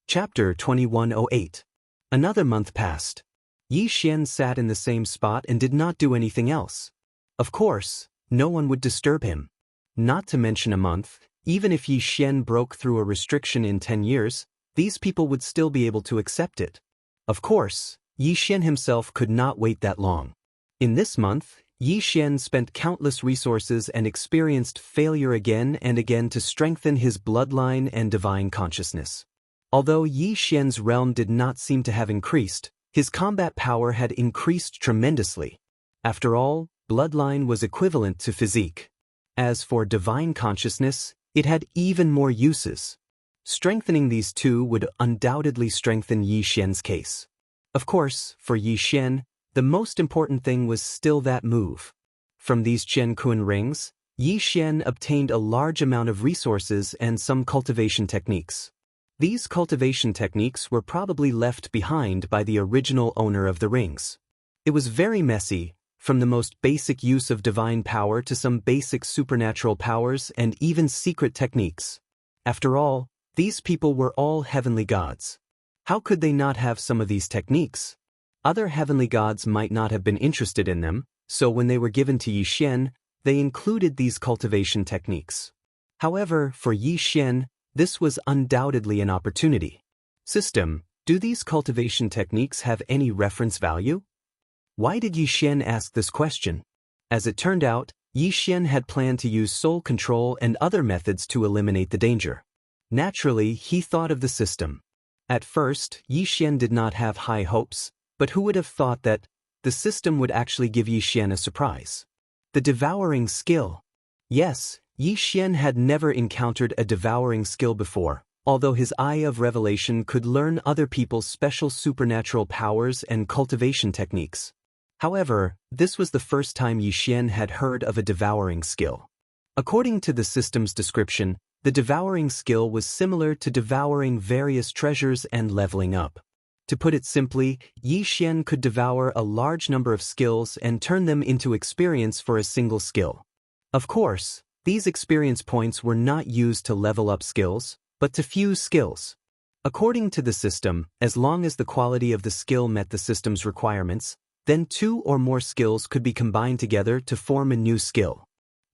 [SPEAKER 1] Chapter 2108. Another month passed. Yi Xian sat in the same spot and did not do anything else. Of course, no one would disturb him. Not to mention a month, even if Yi Xian broke through a restriction in 10 years, these people would still be able to accept it. Of course, Yi Xian himself could not wait that long. In this month, Yi Xian spent countless resources and experienced failure again and again to strengthen his bloodline and divine consciousness. Although Yi Xian's realm did not seem to have increased, his combat power had increased tremendously. After all, bloodline was equivalent to physique. As for divine consciousness, it had even more uses. Strengthening these two would undoubtedly strengthen Yi Xian's case. Of course, for Yi Xian, the most important thing was still that move. From these Qian Kun rings, Yi Xian obtained a large amount of resources and some cultivation techniques. These cultivation techniques were probably left behind by the original owner of the rings. It was very messy, from the most basic use of divine power to some basic supernatural powers and even secret techniques. After all, these people were all heavenly gods. How could they not have some of these techniques? Other heavenly gods might not have been interested in them, so when they were given to Yi Xian, they included these cultivation techniques. However, for Yi Xian, this was undoubtedly an opportunity. System, do these cultivation techniques have any reference value? Why did Yi Xian ask this question? As it turned out, Yi Xian had planned to use soul control and other methods to eliminate the danger. Naturally, he thought of the system. At first, Yi Xian did not have high hopes, but who would have thought that the system would actually give Yi Xian a surprise? The devouring skill. Yes, Yi Xian had never encountered a devouring skill before, although his eye of revelation could learn other people's special supernatural powers and cultivation techniques. However, this was the first time Yi Xian had heard of a devouring skill. According to the system's description, the devouring skill was similar to devouring various treasures and leveling up. To put it simply, Yi Xian could devour a large number of skills and turn them into experience for a single skill. Of course, these experience points were not used to level up skills, but to fuse skills. According to the system, as long as the quality of the skill met the system's requirements, then 2 or more skills could be combined together to form a new skill.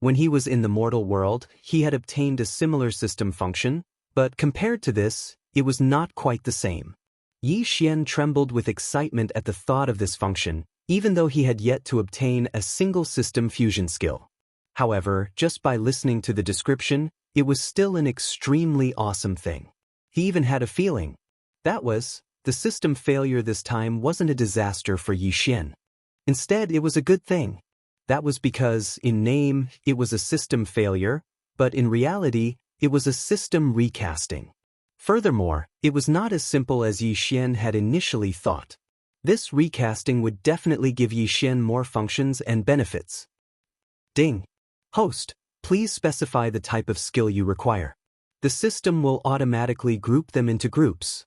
[SPEAKER 1] When he was in the mortal world, he had obtained a similar system function, but compared to this, it was not quite the same. Yi Xian trembled with excitement at the thought of this function, even though he had yet to obtain a single system fusion skill. However, just by listening to the description, it was still an extremely awesome thing. He even had a feeling. That was, the system failure this time wasn't a disaster for Yi Xian. Instead, it was a good thing. That was because, in name, it was a system failure, but in reality, it was a system recasting. Furthermore, it was not as simple as Yi Xian had initially thought. This recasting would definitely give Yi Xian more functions and benefits. Ding. Host, please specify the type of skill you require. The system will automatically group them into groups.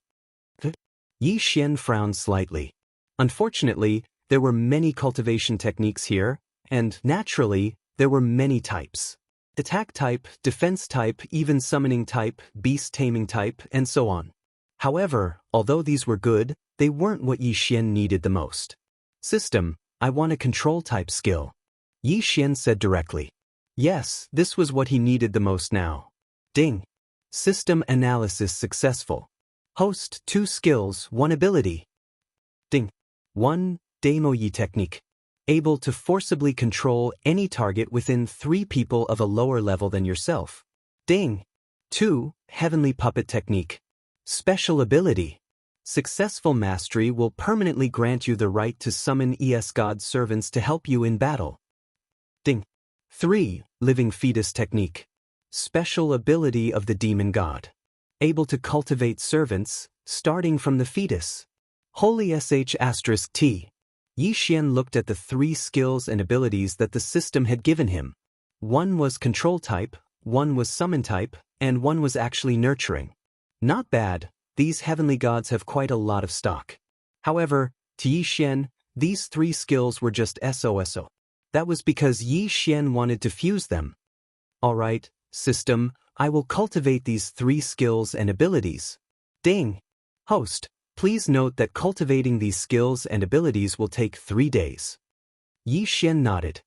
[SPEAKER 1] Yi Xian frowned slightly. Unfortunately, there were many cultivation techniques here, and, naturally, there were many types. Attack type, defense type, even summoning type, beast taming type, and so on. However, although these were good, they weren't what Yi Xian needed the most. System, I want a control type skill. Yi Xian said directly. Yes, this was what he needed the most now. Ding. System analysis successful. Host 2 skills, 1 ability. Ding. 1. Demo Yi technique. Able to forcibly control any target within 3 people of a lower level than yourself. Ding. 2. Heavenly puppet technique. Special ability. Successful mastery will permanently grant you the right to summon God servants to help you in battle. Ding. 3. Living fetus technique. Special ability of the demon god. Able to cultivate servants, starting from the fetus. Holy **T. Yi Xian looked at the 3 skills and abilities that the system had given him. 1 was control type, 1 was summon type, and 1 was actually nurturing. Not bad, these heavenly gods have quite a lot of stock. However, to Yi Xian, these 3 skills were just SOSO. That was because Yi Xian wanted to fuse them. Alright, system, I will cultivate these 3 skills and abilities. Ding. Host, please note that cultivating these skills and abilities will take 3 days. Yi Xian nodded.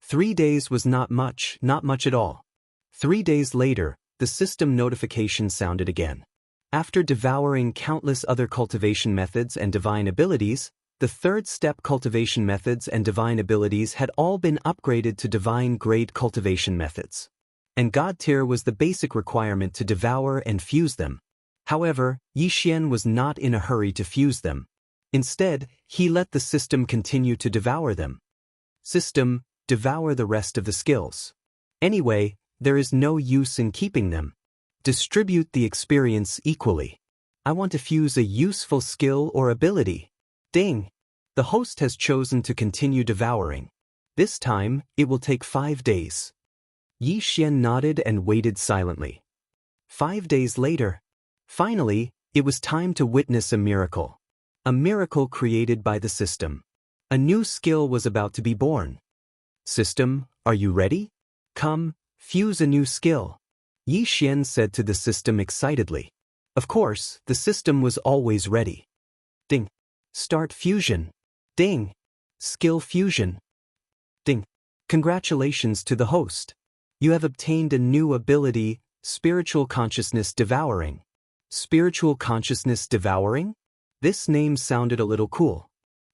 [SPEAKER 1] 3 days was not much at all. 3 days later, the system notification sounded again. After devouring countless other cultivation methods and divine abilities, the 3rd step cultivation methods and divine abilities had all been upgraded to divine grade cultivation methods. And God tier was the basic requirement to devour and fuse them. However, Yi Xian was not in a hurry to fuse them. Instead, he let the system continue to devour them. System, devour the rest of the skills. Anyway, there is no use in keeping them. Distribute the experience equally. I want to fuse a useful skill or ability. Ding. The host has chosen to continue devouring. This time, it will take 5 days. Yi Xian nodded and waited silently. 5 days later, finally, it was time to witness a miracle. A miracle created by the system. A new skill was about to be born. System, are you ready? Come, fuse a new skill. Yi Xian said to the system excitedly. Of course, the system was always ready. Ding. Start fusion. Ding. Skill fusion. Ding. Congratulations to the host. You have obtained a new ability, Spiritual Consciousness Devouring. Spiritual Consciousness Devouring? This name sounded a little cool.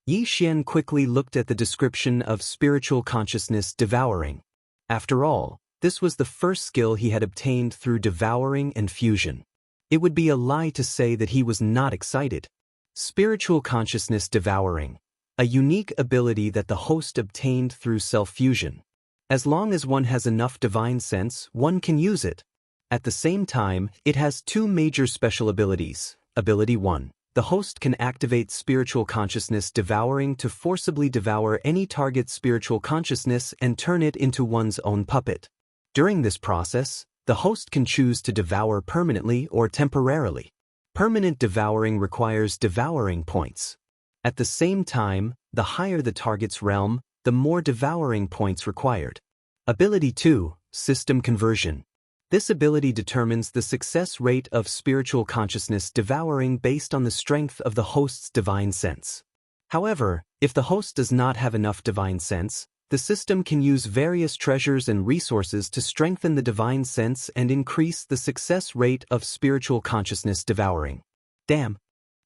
[SPEAKER 1] Yi Xian quickly looked at the description of spiritual consciousness devouring. After all, this was the first skill he had obtained through devouring and fusion. It would be a lie to say that he was not excited. Spiritual consciousness devouring, a unique ability that the host obtained through self-fusion. As long as one has enough divine sense, one can use it. At the same time, it has two major special abilities. Ability 1. The host can activate spiritual consciousness devouring to forcibly devour any target's spiritual consciousness and turn it into one's own puppet. During this process, the host can choose to devour permanently or temporarily. Permanent devouring requires devouring points. At the same time, the higher the target's realm, the more devouring points required. Ability 2. System conversion. This ability determines the success rate of spiritual consciousness devouring based on the strength of the host's divine sense. However, if the host does not have enough divine sense, the system can use various treasures and resources to strengthen the divine sense and increase the success rate of spiritual consciousness devouring. Damn.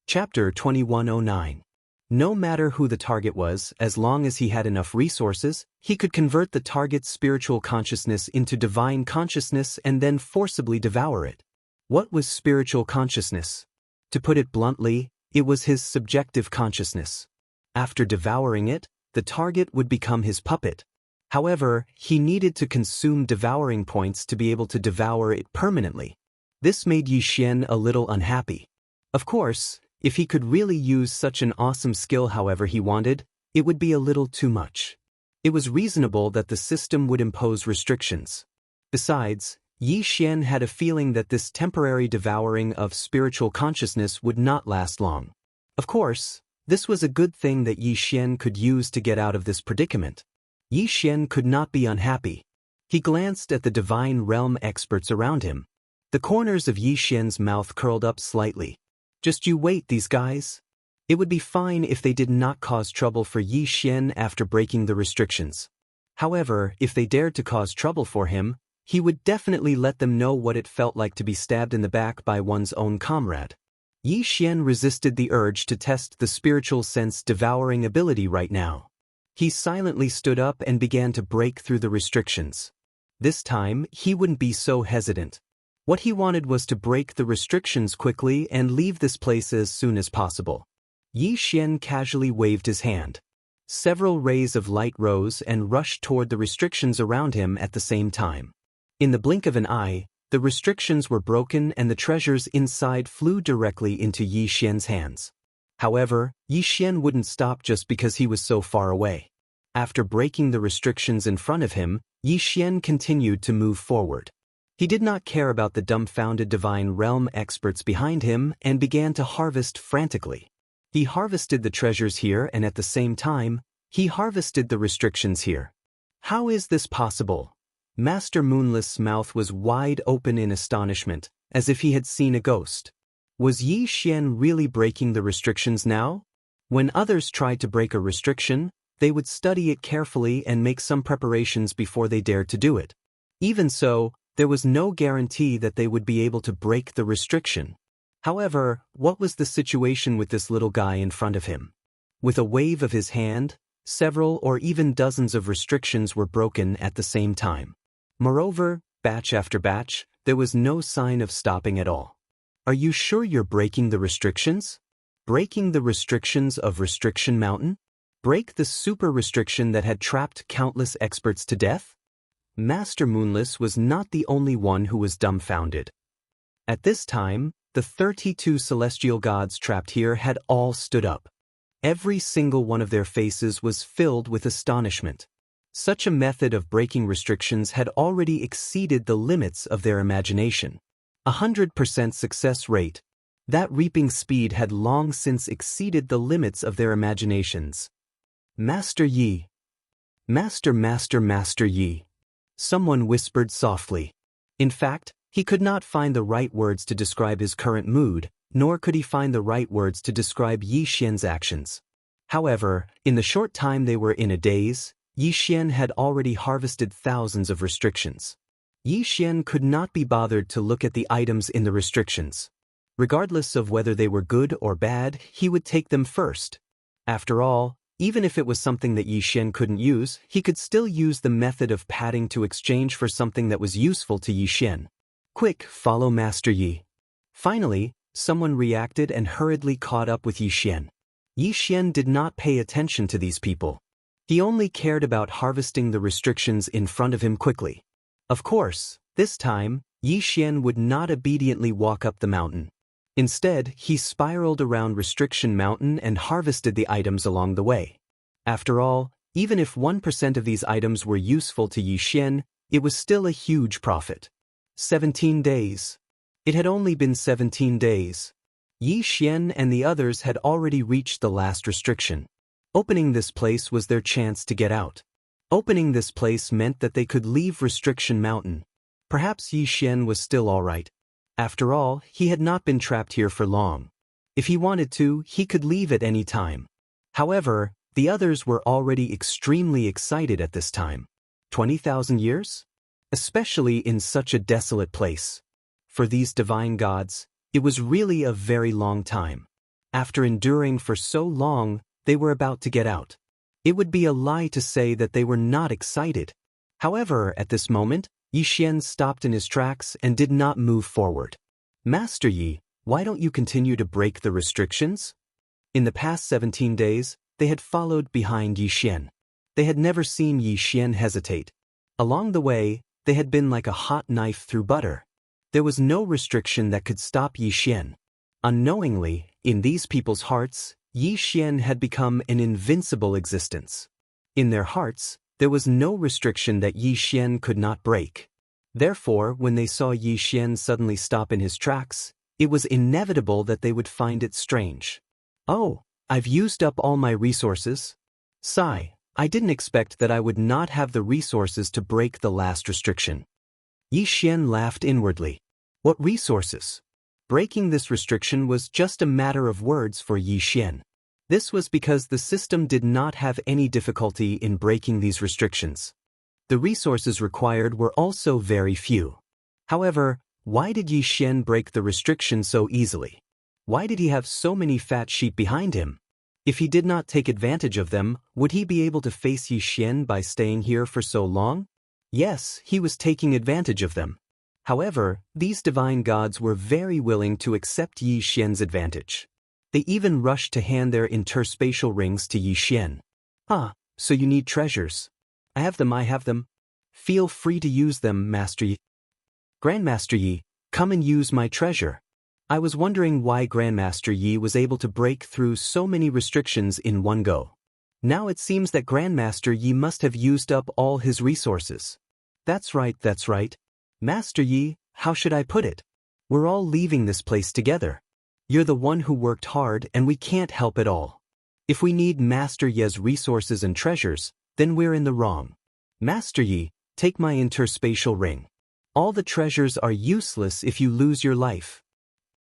[SPEAKER 1] Chapter 2109. No matter who the target was, as long as he had enough resources, he could convert the target's spiritual consciousness into divine consciousness and then forcibly devour it. What was spiritual consciousness? To put it bluntly, it was his subjective consciousness. After devouring it, the target would become his puppet. However, he needed to consume devouring points to be able to devour it permanently. This made Yi Xian a little unhappy. Of course, if he could really use such an awesome skill however he wanted, it would be a little too much. It was reasonable that the system would impose restrictions. Besides, Yi Xian had a feeling that this temporary devouring of spiritual consciousness would not last long. Of course, this was a good thing that Yi Xian could use to get out of this predicament. Yi Xian could not be unhappy. He glanced at the divine realm experts around him. The corners of Yi Xian's mouth curled up slightly. Just you wait, these guys. It would be fine if they did not cause trouble for Yi Xian after breaking the restrictions. However, if they dared to cause trouble for him, he would definitely let them know what it felt like to be stabbed in the back by one's own comrade. Yi Xian resisted the urge to test the spiritual sense devouring ability right now. He silently stood up and began to break through the restrictions. This time, he wouldn't be so hesitant. What he wanted was to break the restrictions quickly and leave this place as soon as possible. Yi Xian casually waved his hand. Several rays of light rose and rushed toward the restrictions around him at the same time. In the blink of an eye, the restrictions were broken and the treasures inside flew directly into Yi Xian's hands. However, Yi Xian wouldn't stop just because he was so far away. After breaking the restrictions in front of him, Yi Xian continued to move forward. He did not care about the dumbfounded divine realm experts behind him and began to harvest frantically. He harvested the treasures here and at the same time, he harvested the restrictions here. How is this possible? Master Moonless's mouth was wide open in astonishment, as if he had seen a ghost. Was Yi Xian really breaking the restrictions now? When others tried to break a restriction, they would study it carefully and make some preparations before they dared to do it. Even so, there was no guarantee that they would be able to break the restriction. However, what was the situation with this little guy in front of him? With a wave of his hand, several or even dozens of restrictions were broken at the same time. Moreover, batch after batch, there was no sign of stopping at all. Are you sure you're breaking the restrictions? Breaking the restrictions of Restriction Mountain? Break the super restriction that had trapped countless experts to death? Master Moonless was not the only one who was dumbfounded. At this time, the 32 celestial gods trapped here had all stood up. Every single one of their faces was filled with astonishment. Such a method of breaking restrictions had already exceeded the limits of their imagination. 100% success rate. That reaping speed had long since exceeded the limits of their imaginations. Master Yi. Master Yi. Someone whispered softly. In fact, he could not find the right words to describe his current mood, nor could he find the right words to describe Yi Xian's actions. However, in the short time they were in a daze, Yi Xian had already harvested thousands of restrictions. Yi Xian could not be bothered to look at the items in the restrictions. Regardless of whether they were good or bad, he would take them first. After all, even if it was something that Yi Xian couldn't use, he could still use the method of padding to exchange for something that was useful to Yi Xian. Quick, follow Master Yi. Finally, someone reacted and hurriedly caught up with Yi Xian. Yi Xian did not pay attention to these people. He only cared about harvesting the restrictions in front of him quickly. Of course, this time, Yi Xian would not obediently walk up the mountain. Instead, he spiraled around Restriction Mountain and harvested the items along the way. After all, even if 1% of these items were useful to Yi Xian, it was still a huge profit. 17 days. It had only been 17 days. Yi Xian and the others had already reached the last restriction. Opening this place was their chance to get out. Opening this place meant that they could leave Restriction Mountain. Perhaps Yi Xian was still all right. After all, he had not been trapped here for long. If he wanted to, he could leave at any time. However, the others were already extremely excited at this time. 20,000 years? Especially in such a desolate place. For these divine gods, it was really a very long time. After enduring for so long, they were about to get out. It would be a lie to say that they were not excited. However, at this moment, Yi Xian stopped in his tracks and did not move forward. Master Yi, why don't you continue to break the restrictions? In the past 17 days, they had followed behind Yi Xian. They had never seen Yi Xian hesitate. Along the way, they had been like a hot knife through butter. There was no restriction that could stop Yi Xian. Unknowingly, in these people's hearts, Yi Xian had become an invincible existence. In their hearts, there was no restriction that Yi Xian could not break. Therefore, when they saw Yi Xian suddenly stop in his tracks, it was inevitable that they would find it strange. Oh, I've used up all my resources. Sigh, I didn't expect that I would not have the resources to break the last restriction. Yi Xian laughed inwardly. What resources? Breaking this restriction was just a matter of words for Yi Xian. This was because the system did not have any difficulty in breaking these restrictions. The resources required were also very few. However, why did Yi Xian break the restriction so easily? Why did he have so many fat sheep behind him? If he did not take advantage of them, would he be able to face Yi Xian by staying here for so long? Yes, he was taking advantage of them. However, these divine gods were very willing to accept Yi Xian's advantage. They even rushed to hand their interspatial rings to Yi Xian. Ah, so you need treasures. I have them. Feel free to use them, Master Yi. Grandmaster Yi, come and use my treasure. I was wondering why Grandmaster Yi was able to break through so many restrictions in one go. Now it seems that Grandmaster Yi must have used up all his resources. That's right. Master Yi, how should I put it? We're all leaving this place together. You're the one who worked hard and we can't help it all. If we need Master Yi's resources and treasures, then we're in the wrong. Master Yi, take my interspatial ring. All the treasures are useless if you lose your life.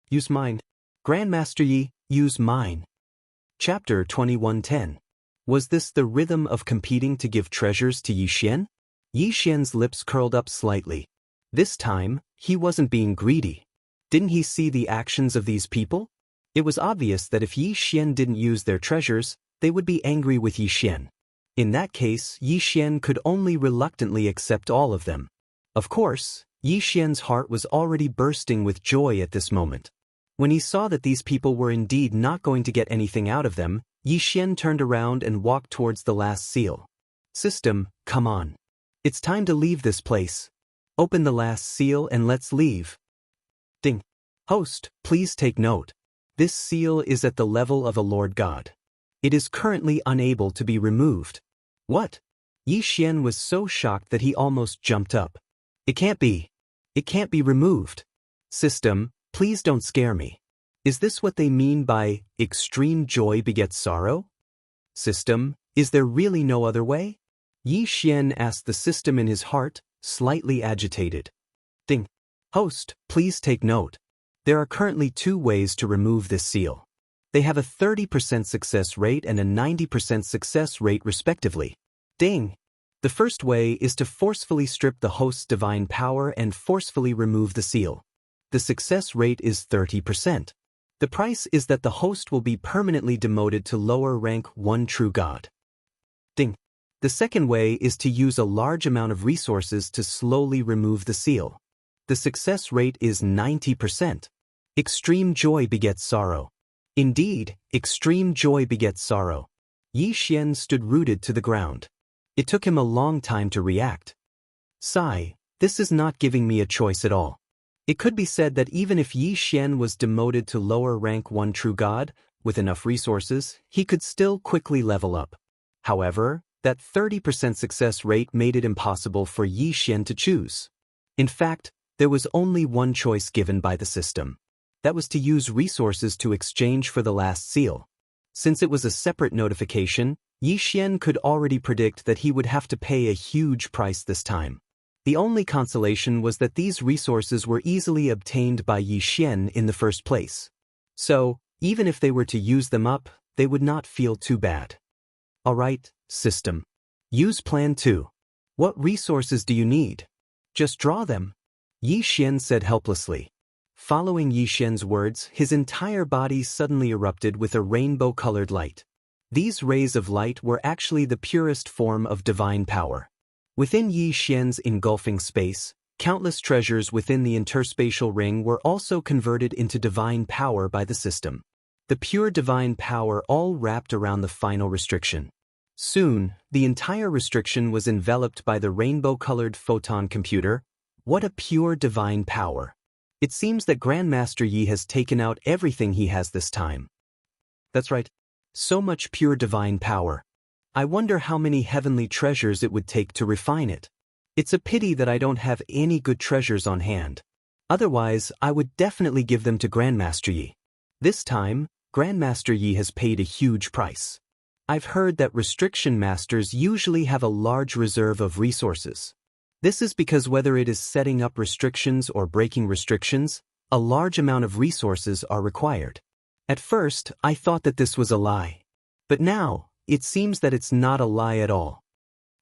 [SPEAKER 1] Use mine. Grandmaster Yi, use mine. Chapter 2110. Was this the rhythm of competing to give treasures to Yi Xian? Yi Xian's lips curled up slightly. This time, he wasn't being greedy. Didn't he see the actions of these people? It was obvious that if Yi Xian didn't use their treasures, they would be angry with Yi Xian. In that case, Yi Xian could only reluctantly accept all of them. Of course, Yi Xian's heart was already bursting with joy at this moment. When he saw that these people were indeed not going to get anything out of them, Yi Xian turned around and walked towards the last seal. System, come on. It's time to leave this place. Open the last seal and let's leave. Ding. Host, please take note. This seal is at the level of a Lord God. It is currently unable to be removed. What? Yi Xian was so shocked that he almost jumped up. It can't be. It can't be removed. System, please don't scare me. Is this what they mean by extreme joy begets sorrow? System, is there really no other way? Yi Xian asked the system in his heart, slightly agitated. Ding. Host, please take note. There are currently 2 ways to remove this seal. They have a 30% success rate and a 90% success rate respectively. Ding. The first way is to forcefully strip the host's divine power and forcefully remove the seal. The success rate is 30%. The price is that the host will be permanently demoted to lower rank 1 true god. Ding. The second way is to use a large amount of resources to slowly remove the seal. The success rate is 90%. Extreme joy begets sorrow. Indeed, extreme joy begets sorrow. Yi Xian stood rooted to the ground. It took him a long time to react. Sigh, this is not giving me a choice at all. It could be said that even if Yi Xian was demoted to lower rank 1 true god, with enough resources, he could still quickly level up. However, that 30% success rate made it impossible for Yi Xian to choose. In fact, there was only one choice given by the system. That was to use resources to exchange for the last seal. Since it was a separate notification, Yi Xian could already predict that he would have to pay a huge price this time. The only consolation was that these resources were easily obtained by Yi Xian in the first place. So, even if they were to use them up, they would not feel too bad. Alright, system. Use plan 2. What resources do you need? Just draw them. Yi Xian said helplessly. Following Yi Xian's words, his entire body suddenly erupted with a rainbow-colored light. These rays of light were actually the purest form of divine power. Within Yi Xian's engulfing space, countless treasures within the interspatial ring were also converted into divine power by the system. The pure divine power all wrapped around the final restriction. Soon, the entire restriction was enveloped by the rainbow-colored photon computer. What a pure divine power! It seems that Grandmaster Yi has taken out everything he has this time. That's right. So much pure divine power. I wonder how many heavenly treasures it would take to refine it. It's a pity that I don't have any good treasures on hand. Otherwise, I would definitely give them to Grandmaster Yi. This time, Grandmaster Yi has paid a huge price. I've heard that restriction masters usually have a large reserve of resources. This is because whether it is setting up restrictions or breaking restrictions, a large amount of resources are required. At first, I thought that this was a lie. But now, it seems that it's not a lie at all.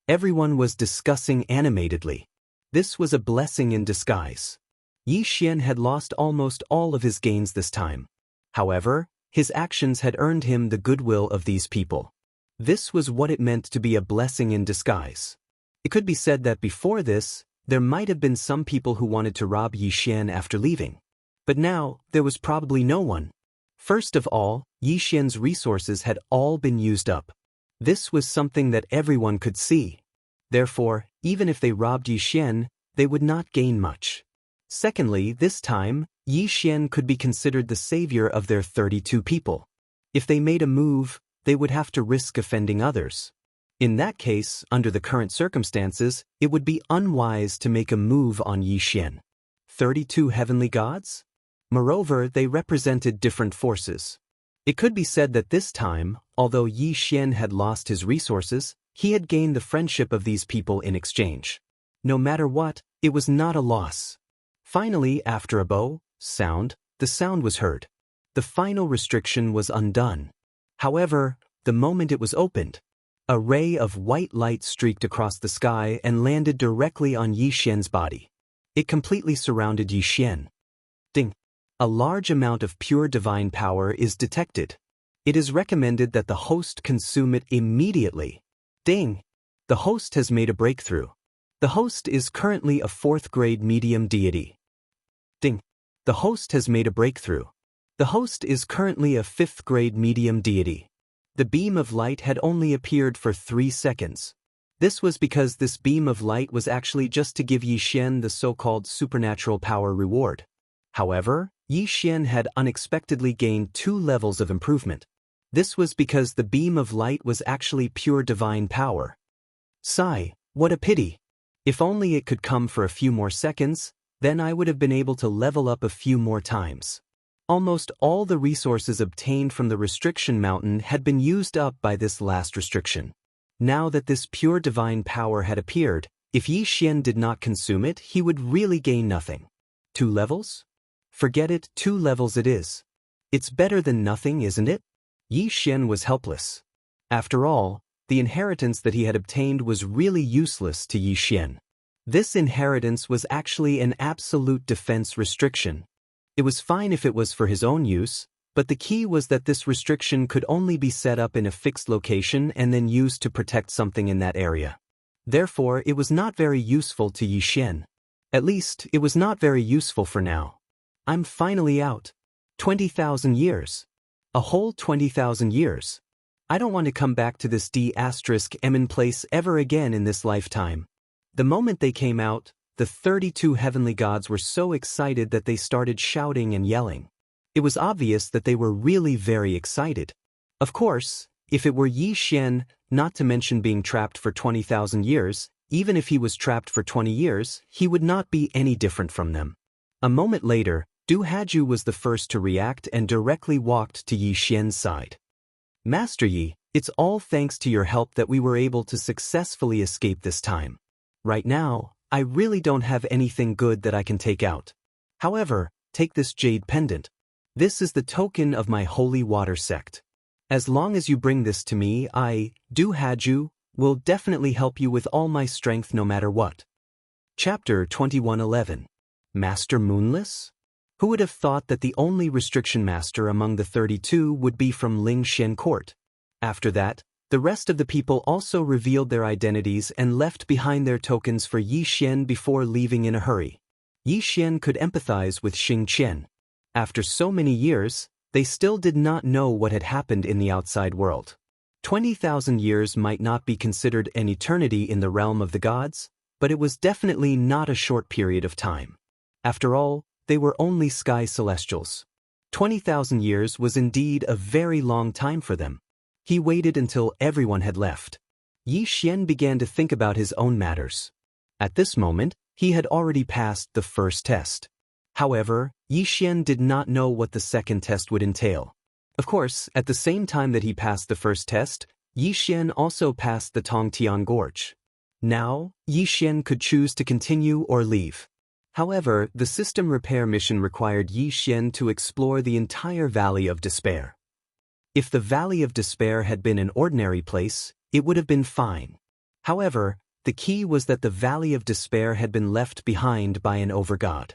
[SPEAKER 1] Everyone was discussing animatedly. This was a blessing in disguise. Yi Xian had lost almost all of his gains this time. However, his actions had earned him the goodwill of these people. This was what it meant to be a blessing in disguise. It could be said that before this, there might have been some people who wanted to rob Yi Xian after leaving. But now, there was probably no one. First of all, Yi Xian's resources had all been used up. This was something that everyone could see. Therefore, even if they robbed Yi Xian, they would not gain much. Secondly, this time, Yi Xian could be considered the savior of their 32 people. If they made a move, they would have to risk offending others. In that case, under the current circumstances, it would be unwise to make a move on Yi Xian. 32 heavenly gods? Moreover, they represented different forces. It could be said that this time, although Yi Xian had lost his resources, he had gained the friendship of these people in exchange. No matter what, it was not a loss. Finally, after a sound, the sound was heard. The final restriction was undone. However, the moment it was opened, a ray of white light streaked across the sky and landed directly on Yi Xian's body. It completely surrounded Yi Xian. Ding! A large amount of pure divine power is detected. It is recommended that the host consume it immediately. Ding! The host has made a breakthrough. The host is currently a 4th-grade medium deity. Ding! The host has made a breakthrough. The host is currently a 5th-grade medium deity. The beam of light had only appeared for 3 seconds. This was because this beam of light was actually just to give Yi Xian the so-called supernatural power reward. However, Yi Xian had unexpectedly gained 2 levels of improvement. This was because the beam of light was actually pure divine power. Sigh, what a pity. If only it could come for a few more seconds, then I would have been able to level up a few more times. Almost all the resources obtained from the restriction mountain had been used up by this last restriction. Now that this pure divine power had appeared, if Yi Xian did not consume it, he would really gain nothing. 2 levels? Forget it, 2 levels it is. It's better than nothing, isn't it? Yi Xian was helpless. After all, the inheritance that he had obtained was really useless to Yi Xian. This inheritance was actually an absolute defense restriction. It was fine if it was for his own use, But the key was that this restriction could only be set up in a fixed location and then used to protect something in that area. Therefore, it was not very useful to Yi Xian. At least, it was not very useful for now. I'm finally out. 20,000 years. A whole 20,000 years. I don't want to come back to this D*M place ever again in this lifetime. The moment they came out, the 32 heavenly gods were so excited that they started shouting and yelling. It was obvious that they were really very excited. Of course, if it were Yi Xian, not to mention being trapped for 20,000 years, even if he was trapped for 20 years, he would not be any different from them. A moment later, Du Haju was the first to react and directly walked to Yi Xian's side. Master Yi, it's all thanks to your help that we were able to successfully escape this time. Right now, I really don't have anything good that I can take out. However, take this jade pendant. This is the token of my holy water sect. As long as you bring this to me, I, Du Haju, will definitely help you with all my strength no matter what. Chapter 2111. Master Moonless? Who would have thought that the only restriction master among the 32 would be from Ling Xian court? After that, the rest of the people also revealed their identities and left behind their tokens for Yi Xian before leaving in a hurry. Yi Xian could empathize with Xing Qian. After so many years, they still did not know what had happened in the outside world. 20,000 years might not be considered an eternity in the realm of the gods, but it was definitely not a short period of time. After all, they were only sky celestials. 20,000 years was indeed a very long time for them. He waited until everyone had left. Yi Xian began to think about his own matters. At this moment, he had already passed the first test. However, Yi Xian did not know what the second test would entail. Of course, at the same time that he passed the first test, Yi Xian also passed the Tongtian Gorge. Now, Yi Xian could choose to continue or leave. However, the system repair mission required Yi Xian to explore the entire Valley of Despair. If the Valley of Despair had been an ordinary place, it would have been fine. However, the key was that the Valley of Despair had been left behind by an overgod.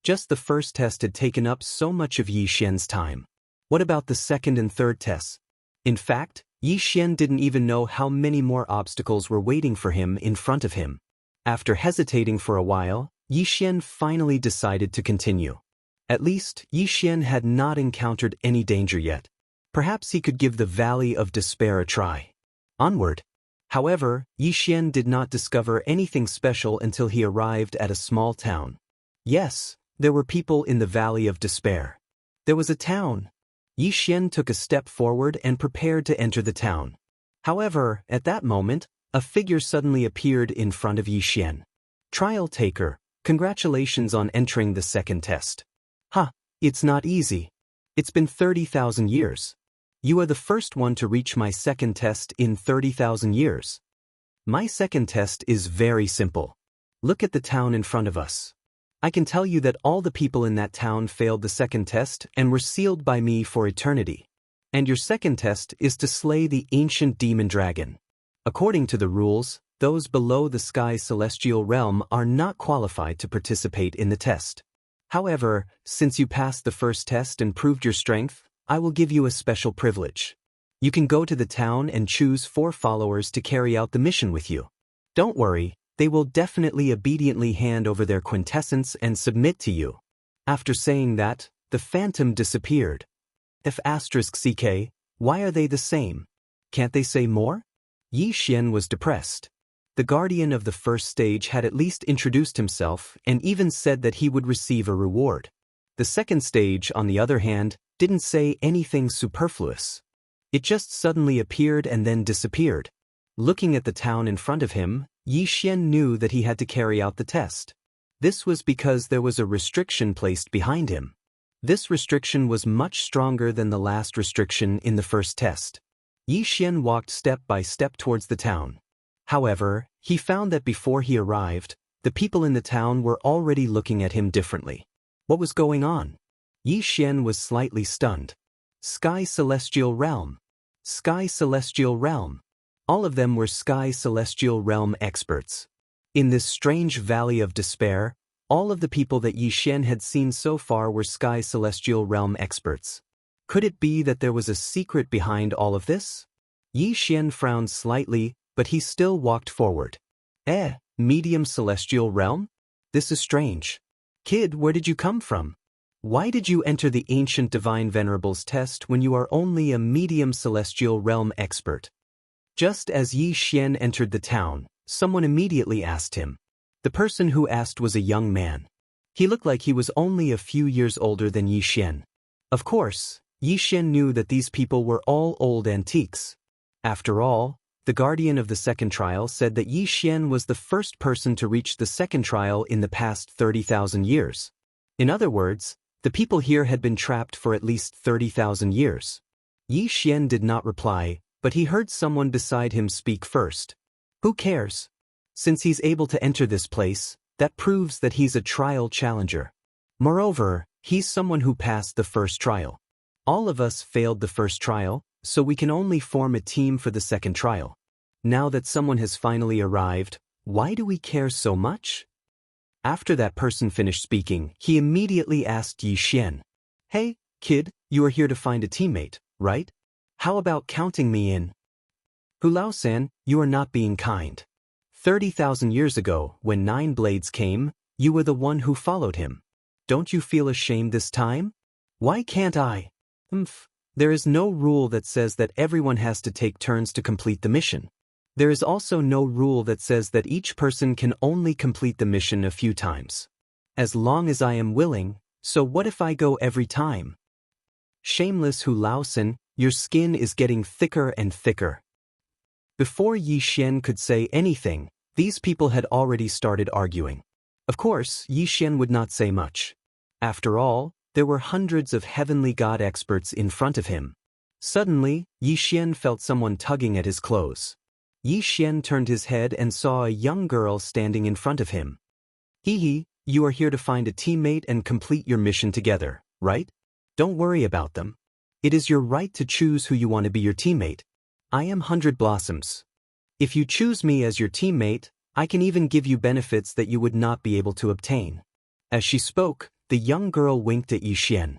[SPEAKER 1] Just the first test had taken up so much of Yi Xian's time. What about the second and third tests? In fact, Yi Xian didn't even know how many more obstacles were waiting for him in front of him. After hesitating for a while, Yi Xian finally decided to continue. At least, Yi Xian had not encountered any danger yet. Perhaps he could give the Valley of Despair a try. Onward. However, Yi Xian did not discover anything special until he arrived at a small town. Yes, there were people in the Valley of Despair. There was a town. Yi Xian took a step forward and prepared to enter the town. However, at that moment, a figure suddenly appeared in front of Yi Xian. Trial taker, congratulations on entering the second test. It's not easy. It's been 30,000 years. You are the first one to reach my second test in 30,000 years. My second test is very simple. Look at the town in front of us. I can tell you that all the people in that town failed the second test and were sealed by me for eternity. And your second test is to slay the ancient demon dragon. According to the rules, those below the sky celestial realm are not qualified to participate in the test. However, since you passed the first test and proved your strength, I will give you a special privilege. You can go to the town and choose 4 followers to carry out the mission with you. Don't worry, they will definitely obediently hand over their quintessence and submit to you. After saying that, the phantom disappeared. F*CK, why are they the same? Can't they say more? Yi Xian was depressed. The guardian of the first stage had at least introduced himself and even said that he would receive a reward. The second stage, on the other hand, didn't say anything superfluous. It just suddenly appeared and then disappeared. Looking at the town in front of him, Yi Xian knew that he had to carry out the test. This was because there was a restriction placed behind him. This restriction was much stronger than the last restriction in the first test. Yi Xian walked step by step towards the town. However, he found that before he arrived, the people in the town were already looking at him differently. What was going on? Yi Xian was slightly stunned. Sky Celestial Realm. Sky Celestial Realm. All of them were Sky Celestial Realm experts. In this strange Valley of Despair, all of the people that Yi Xian had seen so far were Sky Celestial Realm experts. Could it be that there was a secret behind all of this? Yi Xian frowned slightly, but he still walked forward. Medium celestial realm? This is strange. Kid, where did you come from? Why did you enter the ancient divine venerables test when you are only a medium celestial realm expert? Just as Yi Xian entered the town, someone immediately asked him. The person who asked was a young man. He looked like he was only a few years older than Yi Xian. Of course, Yi Xian knew that these people were all old antiques. After all, the guardian of the second trial said that Yi Xian was the first person to reach the second trial in the past 30,000 years. In other words, the people here had been trapped for at least 30,000 years. Yi Xian did not reply, but he heard someone beside him speak first. Who cares? Since he's able to enter this place, that proves that he's a trial challenger. Moreover, he's someone who passed the first trial. All of us failed the first trial, so we can only form a team for the second trial. Now that someone has finally arrived, why do we care so much? After that person finished speaking, he immediately asked Yi Xian. Hey, kid, you are here to find a teammate, right? How about counting me in? Hulao-san, you are not being kind. 30,000 years ago, when 9 Blades came, you were the one who followed him. Don't you feel ashamed this time? Why can't I? There is no rule that says that everyone has to take turns to complete the mission. There is also no rule that says that each person can only complete the mission a few times. As long as I am willing, so what if I go every time? Shameless Hulao-san, your skin is getting thicker and thicker. Before Yi Xian could say anything, these people had already started arguing. Of course, Yi Xian would not say much. After all, there were hundreds of heavenly god experts in front of him. Suddenly, Yi Xian felt someone tugging at his clothes. Yi Xian turned his head and saw a young girl standing in front of him. Hee, you are here to find a teammate and complete your mission together, right? Don't worry about them. It is your right to choose who you want to be your teammate. I am 100 Blossoms. If you choose me as your teammate, I can even give you benefits that you would not be able to obtain. As she spoke, the young girl winked at Yi Xian.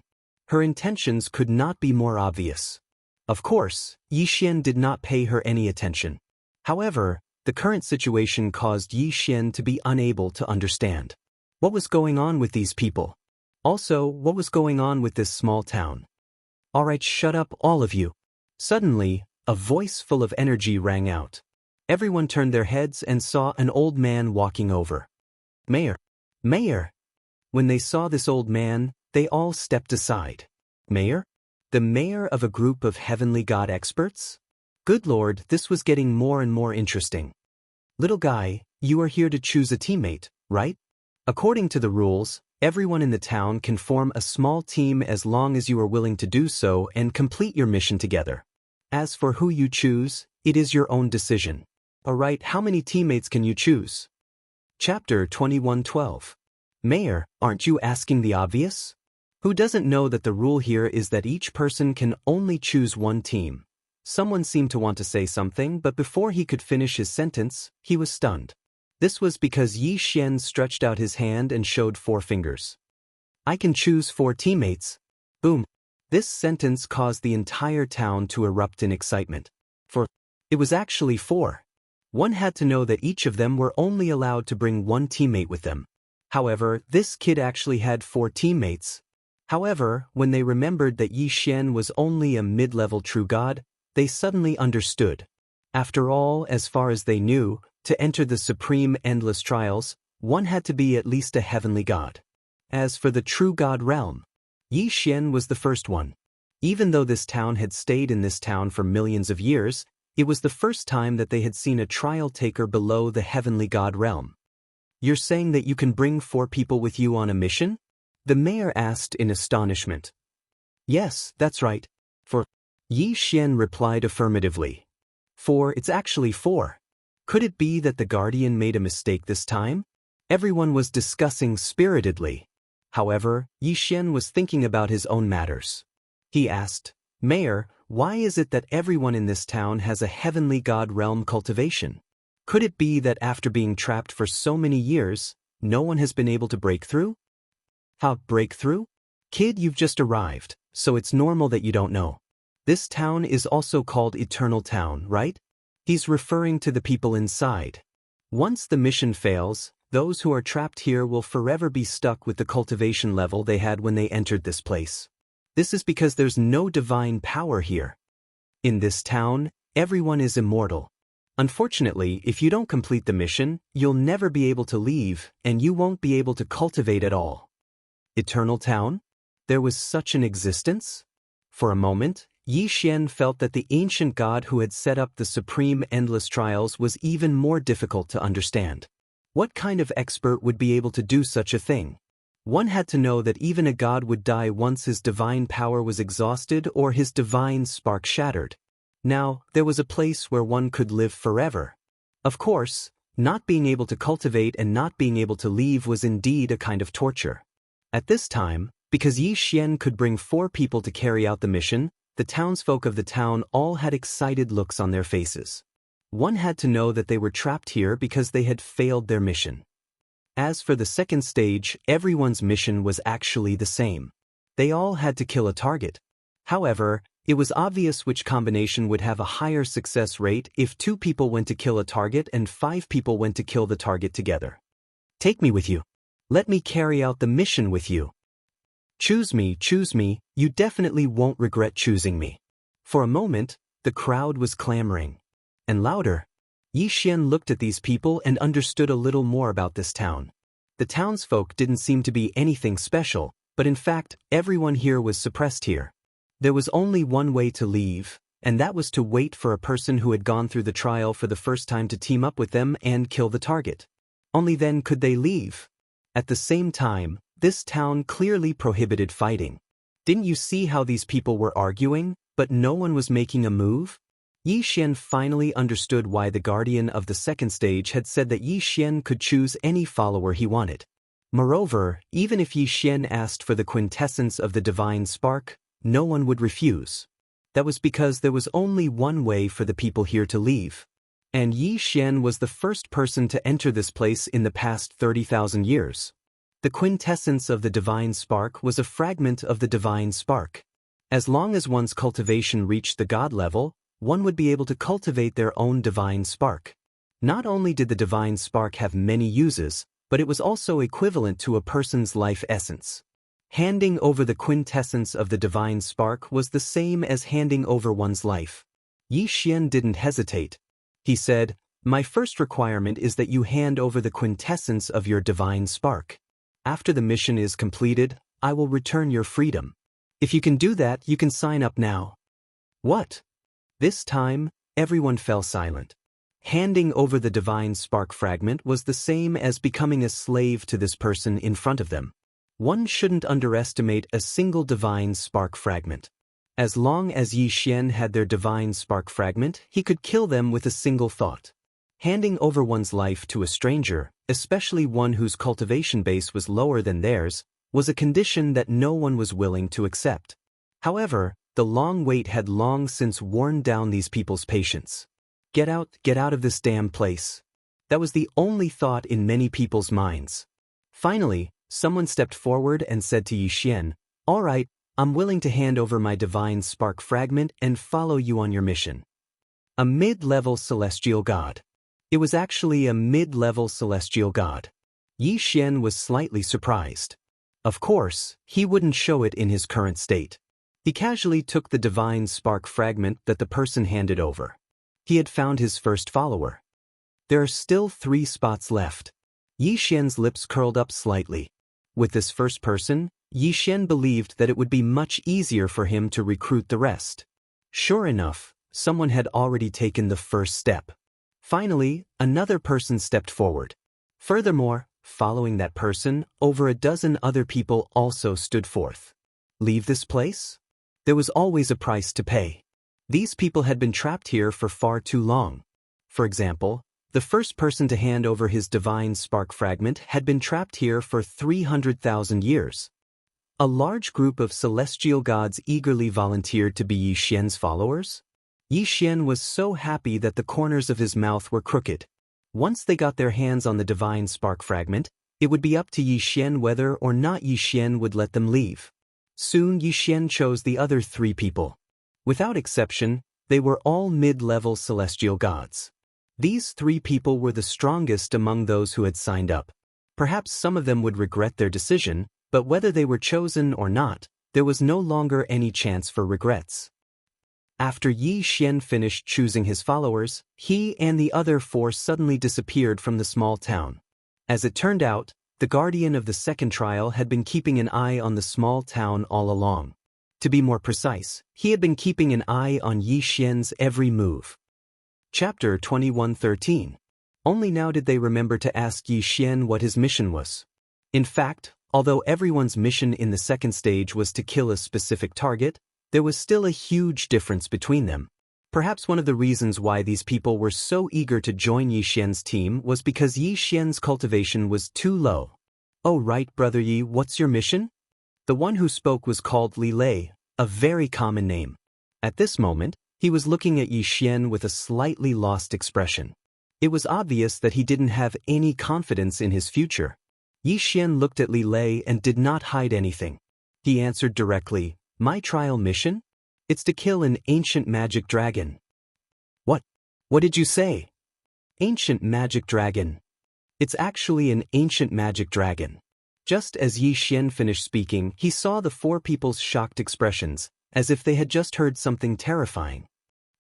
[SPEAKER 1] Her intentions could not be more obvious. Of course, Yi Xian did not pay her any attention. However, the current situation caused Yi Xian to be unable to understand. What was going on with these people? Also, what was going on with this small town? Alright, shut up, all of you. Suddenly, a voice full of energy rang out. Everyone turned their heads and saw an old man walking over. Mayor! Mayor! When they saw this old man, they all stepped aside. Mayor? The mayor of a group of heavenly god experts? Good lord, this was getting more and more interesting. Little guy, you are here to choose a teammate, right? According to the rules, everyone in the town can form a small team as long as you are willing to do so and complete your mission together. As for who you choose, it is your own decision. Alright, how many teammates can you choose? Chapter 21:12. Mayor, aren't you asking the obvious? Who doesn't know that the rule here is that each person can only choose one team? Someone seemed to want to say something, but before he could finish his sentence, he was stunned. This was because Yi Xian stretched out his hand and showed 4 fingers. I can choose 4 teammates. Boom. This sentence caused the entire town to erupt in excitement. For it was actually 4. One had to know that each of them were only allowed to bring 1 teammate with them. However, this kid actually had 4 teammates. However, when they remembered that Yi Xian was only a mid-level true god, they suddenly understood. After all, as far as they knew, to enter the supreme endless trials, one had to be at least a heavenly god. As for the true god realm, Yi Xian was the first one. Even though this town had stayed in this town for millions of years, it was the first time that they had seen a trial taker below the heavenly god realm. You're saying that you can bring 4 people with you on a mission? The mayor asked in astonishment. Yes, that's right. For Yi Xian replied affirmatively. 4, it's actually 4. Could it be that the guardian made a mistake this time? Everyone was discussing spiritedly. However, Yi Xian was thinking about his own matters. He asked, Mayor, why is it that everyone in this town has a heavenly god realm cultivation? Could it be that after being trapped for so many years, no one has been able to break through? How, break through? Kid, you've just arrived, so it's normal that you don't know. This town is also called Eternal Town, right? He's referring to the people inside. Once the mission fails, those who are trapped here will forever be stuck with the cultivation level they had when they entered this place. This is because there's no divine power here. In this town, everyone is immortal. Unfortunately, if you don't complete the mission, you'll never be able to leave, and you won't be able to cultivate at all. Eternal Town? There was such an existence? For a moment, Yi Xian felt that the ancient god who had set up the supreme endless trials was even more difficult to understand. What kind of expert would be able to do such a thing? One had to know that even a god would die once his divine power was exhausted or his divine spark shattered. Now, there was a place where one could live forever. Of course, not being able to cultivate and not being able to leave was indeed a kind of torture. At this time, because Yi Xian could bring 4 people to carry out the mission, the townsfolk of the town all had excited looks on their faces. One had to know that they were trapped here because they had failed their mission. As for the second stage, everyone's mission was actually the same. They all had to kill a target. However, it was obvious which combination would have a higher success rate if 2 people went to kill a target and 5 people went to kill the target together. Take me with you. Let me carry out the mission with you. Choose me, you definitely won't regret choosing me. For a moment, the crowd was clamoring. And louder. Yi Xian looked at these people and understood a little more about this town. The townsfolk didn't seem to be anything special, but in fact, everyone here was suppressed here. There was only one way to leave, and that was to wait for a person who had gone through the trial for the first time to team up with them and kill the target. Only then could they leave. At the same time, this town clearly prohibited fighting. Didn't you see how these people were arguing, but no one was making a move? Yi Xian finally understood why the guardian of the second stage had said that Yi Xian could choose any follower he wanted. Moreover, even if Yi Xian asked for the quintessence of the divine spark, no one would refuse. That was because there was only one way for the people here to leave. And Yi Xian was the first person to enter this place in the past 30,000 years. The quintessence of the divine spark was a fragment of the divine spark. As long as one's cultivation reached the god level, one would be able to cultivate their own divine spark. Not only did the divine spark have many uses, but it was also equivalent to a person's life essence. Handing over the quintessence of the divine spark was the same as handing over one's life. Yi Xian didn't hesitate. He said, "My first requirement is that you hand over the quintessence of your divine spark. After the mission is completed, I will return your freedom. If you can do that, you can sign up now." What? This time, everyone fell silent. Handing over the divine spark fragment was the same as becoming a slave to this person in front of them. One shouldn't underestimate a single divine spark fragment. As long as Yi Xian had their divine spark fragment, he could kill them with a single thought. Handing over one's life to a stranger, especially one whose cultivation base was lower than theirs, was a condition that no one was willing to accept. However, the long wait had long since worn down these people's patience. Get out of this damn place. That was the only thought in many people's minds. Finally, someone stepped forward and said to Yi Xian, "All right, I'm willing to hand over my divine spark fragment and follow you on your mission." A mid-level celestial god. It was actually a mid-level celestial god. Yi Xian was slightly surprised. Of course, he wouldn't show it in his current state. He casually took the divine spark fragment that the person handed over. He had found his first follower. There are still 3 spots left. Yi Xian's lips curled up slightly. With this first person, Yi Xian believed that it would be much easier for him to recruit the rest. Sure enough, someone had already taken the first step. Finally, another person stepped forward. Furthermore, following that person, over a dozen other people also stood forth. Leave this place? There was always a price to pay. These people had been trapped here for far too long. For example, the first person to hand over his divine spark fragment had been trapped here for 300,000 years. A large group of celestial gods eagerly volunteered to be Yi Xian's followers. Yi Xian was so happy that the corners of his mouth were crooked. Once they got their hands on the divine spark fragment, it would be up to Yi Xian whether or not Yi Xian would let them leave. Soon Yi Xian chose the other 3 people. Without exception, they were all mid-level celestial gods. These 3 people were the strongest among those who had signed up. Perhaps some of them would regret their decision, but whether they were chosen or not, there was no longer any chance for regrets. After Yi Xian finished choosing his followers, he and the other 4 suddenly disappeared from the small town. As it turned out, the guardian of the second trial had been keeping an eye on the small town all along. To be more precise, he had been keeping an eye on Yi Xian's every move. Chapter 21:13. Only now did they remember to ask Yi Xian what his mission was. In fact, although everyone's mission in the second stage was to kill a specific target, there was still a huge difference between them. Perhaps one of the reasons why these people were so eager to join Yi Xian's team was because Yi Xian's cultivation was too low. "Oh right, Brother Yi, what's your mission?" The one who spoke was called Li Lei, a very common name. At this moment, he was looking at Yi Xian with a slightly lost expression. It was obvious that he didn't have any confidence in his future. Yi Xian looked at Li Lei and did not hide anything. He answered directly, "My trial mission? It's to kill an ancient magic dragon." "What? What did you say?" "Ancient magic dragon. It's actually an ancient magic dragon." Just as Yi Xian finished speaking, he saw the 4 people's shocked expressions, as if they had just heard something terrifying.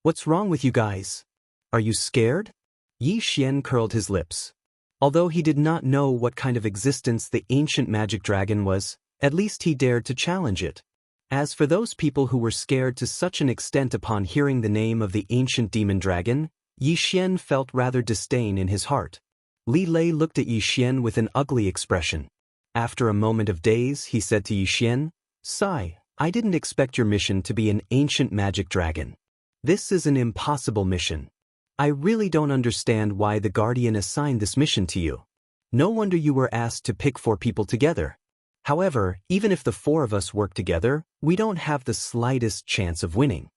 [SPEAKER 1] "What's wrong with you guys? Are you scared?" Yi Xian curled his lips. Although he did not know what kind of existence the ancient magic dragon was, at least he dared to challenge it. As for those people who were scared to such an extent upon hearing the name of the ancient demon dragon, Yi Xian felt rather disdain in his heart. Li Lei looked at Yi Xian with an ugly expression. After a moment of daze, he said to Yi Xian, "Sai, I didn't expect your mission to be an ancient magic dragon. This is an impossible mission. I really don't understand why the Guardian assigned this mission to you. No wonder you were asked to pick 4 people together. However, even if the 4 of us work together, we don't have the slightest chance of winning."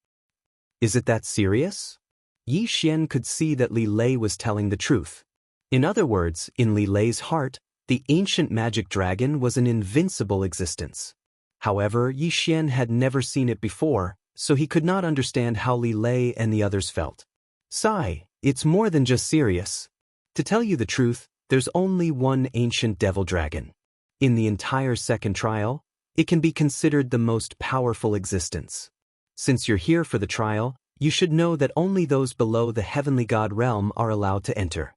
[SPEAKER 1] "Is it that serious?" Yi Xian could see that Li Lei was telling the truth. In other words, in Li Lei's heart, the ancient magic dragon was an invincible existence. However, Yi Xian had never seen it before, so he could not understand how Li Lei and the others felt. "Sai, it's more than just serious. To tell you the truth, there's only one ancient devil dragon. In the entire second trial, it can be considered the most powerful existence. Since you're here for the trial, you should know that only those below the heavenly god realm are allowed to enter.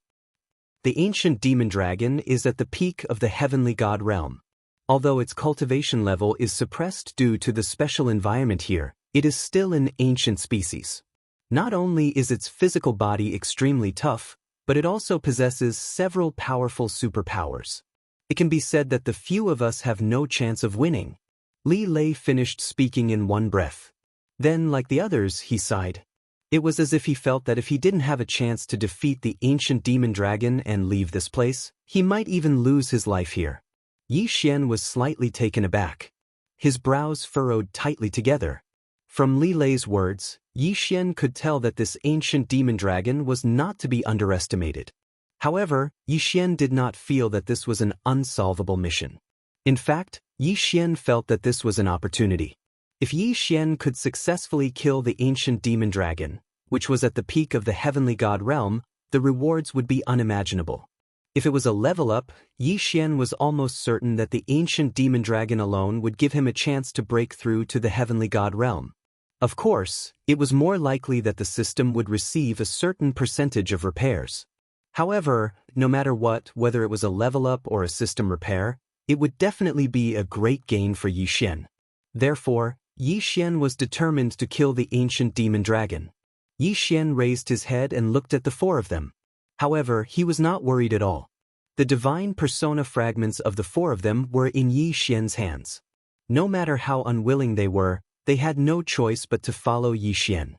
[SPEAKER 1] The ancient demon dragon is at the peak of the heavenly god realm. Although its cultivation level is suppressed due to the special environment here, it is still an ancient species. Not only is its physical body extremely tough, but it also possesses several powerful superpowers. It can be said that the few of us have no chance of winning." Li Lei finished speaking in one breath. Then, like the others, he sighed. It was as if he felt that if he didn't have a chance to defeat the ancient demon dragon and leave this place, he might even lose his life here. Yi Xian was slightly taken aback. His brows furrowed tightly together. From Li Lei's words, Yi Xian could tell that this ancient demon dragon was not to be underestimated. However, Yi Xian did not feel that this was an unsolvable mission. In fact, Yi Xian felt that this was an opportunity. If Yi Xian could successfully kill the ancient demon dragon, which was at the peak of the heavenly god realm, the rewards would be unimaginable. If it was a level up, Yi Xian was almost certain that the ancient demon dragon alone would give him a chance to break through to the heavenly god realm. Of course, it was more likely that the system would receive a certain percentage of repairs. However, no matter what, whether it was a level up or a system repair, it would definitely be a great gain for Yi Xian. Therefore, Yi Xian was determined to kill the ancient demon dragon. Yi Xian raised his head and looked at the 4 of them. However, he was not worried at all. The divine persona fragments of the 4 of them were in Yi Xian's hands. No matter how unwilling they were, they had no choice but to follow Yi Xian.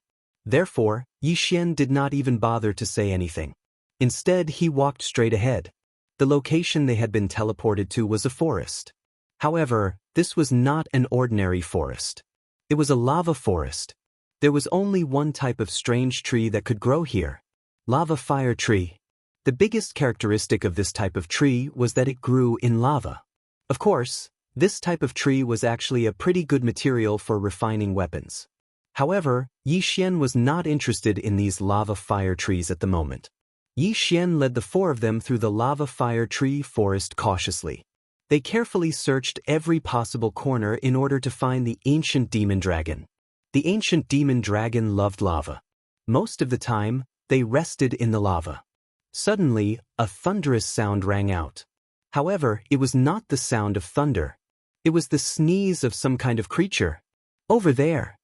[SPEAKER 1] Therefore, Yi Xian did not even bother to say anything. Instead, he walked straight ahead. The location they had been teleported to was a forest. However, this was not an ordinary forest. It was a lava forest. There was only one type of strange tree that could grow here. Lava fire tree. The biggest characteristic of this type of tree was that it grew in lava. Of course, This type of tree was actually a pretty good material for refining weapons. However, Yi Xian was not interested in these lava fire trees at the moment. Yi Xian led the four of them through the lava fire tree forest cautiously. They carefully searched every possible corner in order to find the ancient demon dragon. The ancient demon dragon loved lava. Most of the time, they rested in the lava. Suddenly, a thunderous sound rang out. However, it was not the sound of thunder. It was the sneeze of some kind of creature. Over there!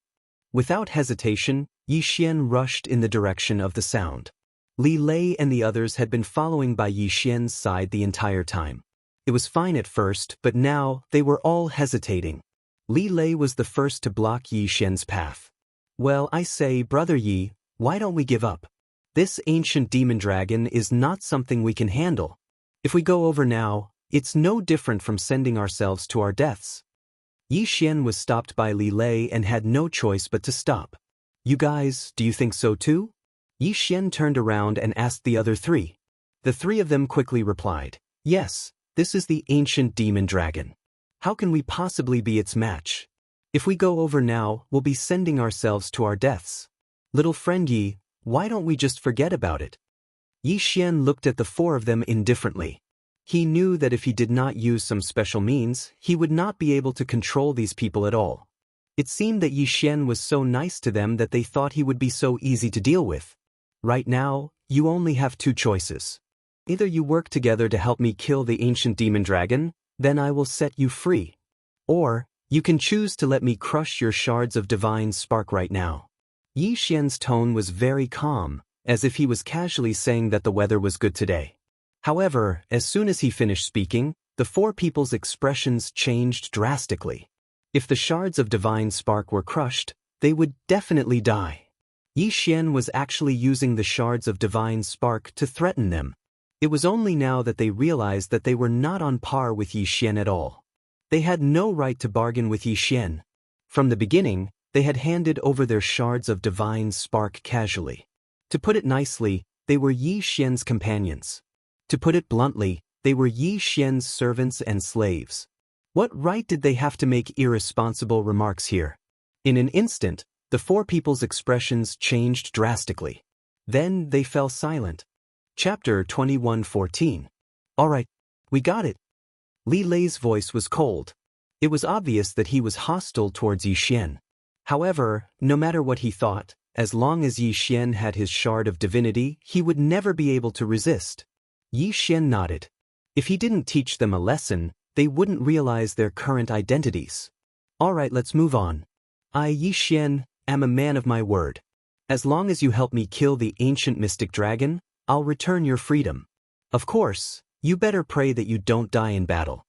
[SPEAKER 1] Without hesitation, Yi Xian rushed in the direction of the sound. Li Lei and the others had been following by Yi Xian's side the entire time. It was fine at first, but now they were all hesitating. Li Lei was the first to block Yi Xian's path. Well, I say, Brother Yi, why don't we give up? This ancient demon dragon is not something we can handle. If we go over now, it's no different from sending ourselves to our deaths. Yi Xian was stopped by Li Lei and had no choice but to stop. You guys, do you think so too? Yi Xian turned around and asked the other three. The three of them quickly replied, yes, this is the ancient demon dragon. How can we possibly be its match? If we go over now, we'll be sending ourselves to our deaths. Little friend Yi, why don't we just forget about it? Yi Xian looked at the four of them indifferently. He knew that if he did not use some special means, he would not be able to control these people at all. It seemed that Yi Xian was so nice to them that they thought he would be so easy to deal with. Right now, you only have two choices. Either you work together to help me kill the ancient demon dragon, then I will set you free. Or, you can choose to let me crush your shards of divine spark right now. Yi Xian's tone was very calm, as if he was casually saying that the weather was good today. However, as soon as he finished speaking, the four people's expressions changed drastically. If the shards of divine spark were crushed, they would definitely die. Yi Xian was actually using the shards of divine spark to threaten them. It was only now that they realized that they were not on par with Yi Xian at all. They had no right to bargain with Yi Xian. From the beginning, they had handed over their shards of divine spark casually. To put it nicely, they were Yi Xian's companions. To put it bluntly, they were Yi Xian's servants and slaves. What right did they have to make irresponsible remarks here? In an instant, the four people's expressions changed drastically. Then they fell silent. Chapter 21:14. All right, we got it. Li Lei's voice was cold. It was obvious that he was hostile towards Yi Xian. However, no matter what he thought, as long as Yi Xian had his shard of divinity, he would never be able to resist. Yi Xian nodded. If he didn't teach them a lesson, they wouldn't realize their current identities. All right, let's move on. I, Yi Xian, am a man of my word. As long as you help me kill the ancient mystic dragon, I'll return your freedom. Of course, you better pray that you don't die in battle.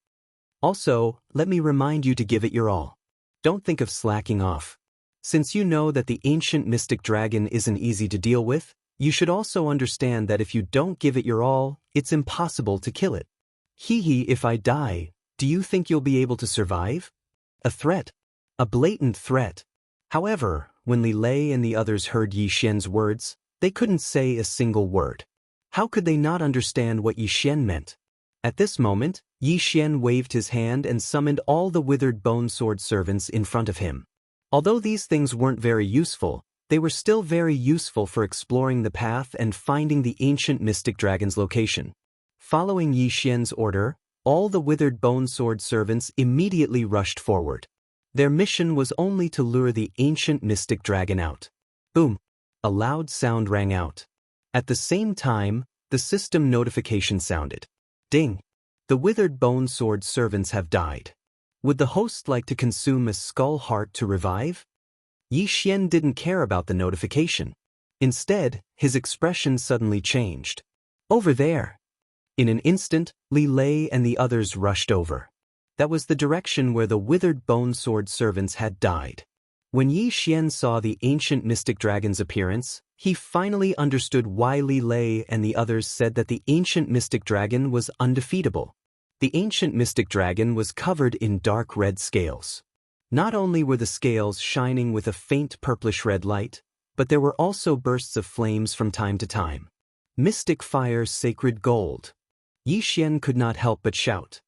[SPEAKER 1] Also, let me remind you to give it your all. Don't think of slacking off. Since you know that the ancient mystic dragon isn't easy to deal with, you should also understand that if you don't give it your all, it's impossible to kill it. If I die, do you think you'll be able to survive? A threat. A blatant threat. However, when Li Lei and the others heard Yi Xian's words, they couldn't say a single word. How could they not understand what Yi Xian meant? At this moment, Yi Xian waved his hand and summoned all the withered bone sword servants in front of him. Although these things weren't very useful, they were still very useful for exploring the path and finding the ancient mystic dragon's location. Following Yi Xian's order, all the withered bone sword servants immediately rushed forward. Their mission was only to lure the ancient mystic dragon out. Boom! A loud sound rang out. At the same time, the system notification sounded. Ding! The withered bone sword servants have died. Would the host like to consume a skull heart to revive? Yi Xian didn't care about the notification. Instead, his expression suddenly changed. Over there! In an instant, Li Lei and the others rushed over. That was the direction where the withered bone sword servants had died. When Yi Xian saw the ancient mystic dragon's appearance, he finally understood why Li Lei and the others said that the ancient mystic dragon was undefeatable. The ancient mystic dragon was covered in dark red scales. Not only were the scales shining with a faint purplish-red light, but there were also bursts of flames from time to time. Mystic fire, sacred gold. Yi Xian could not help but shout.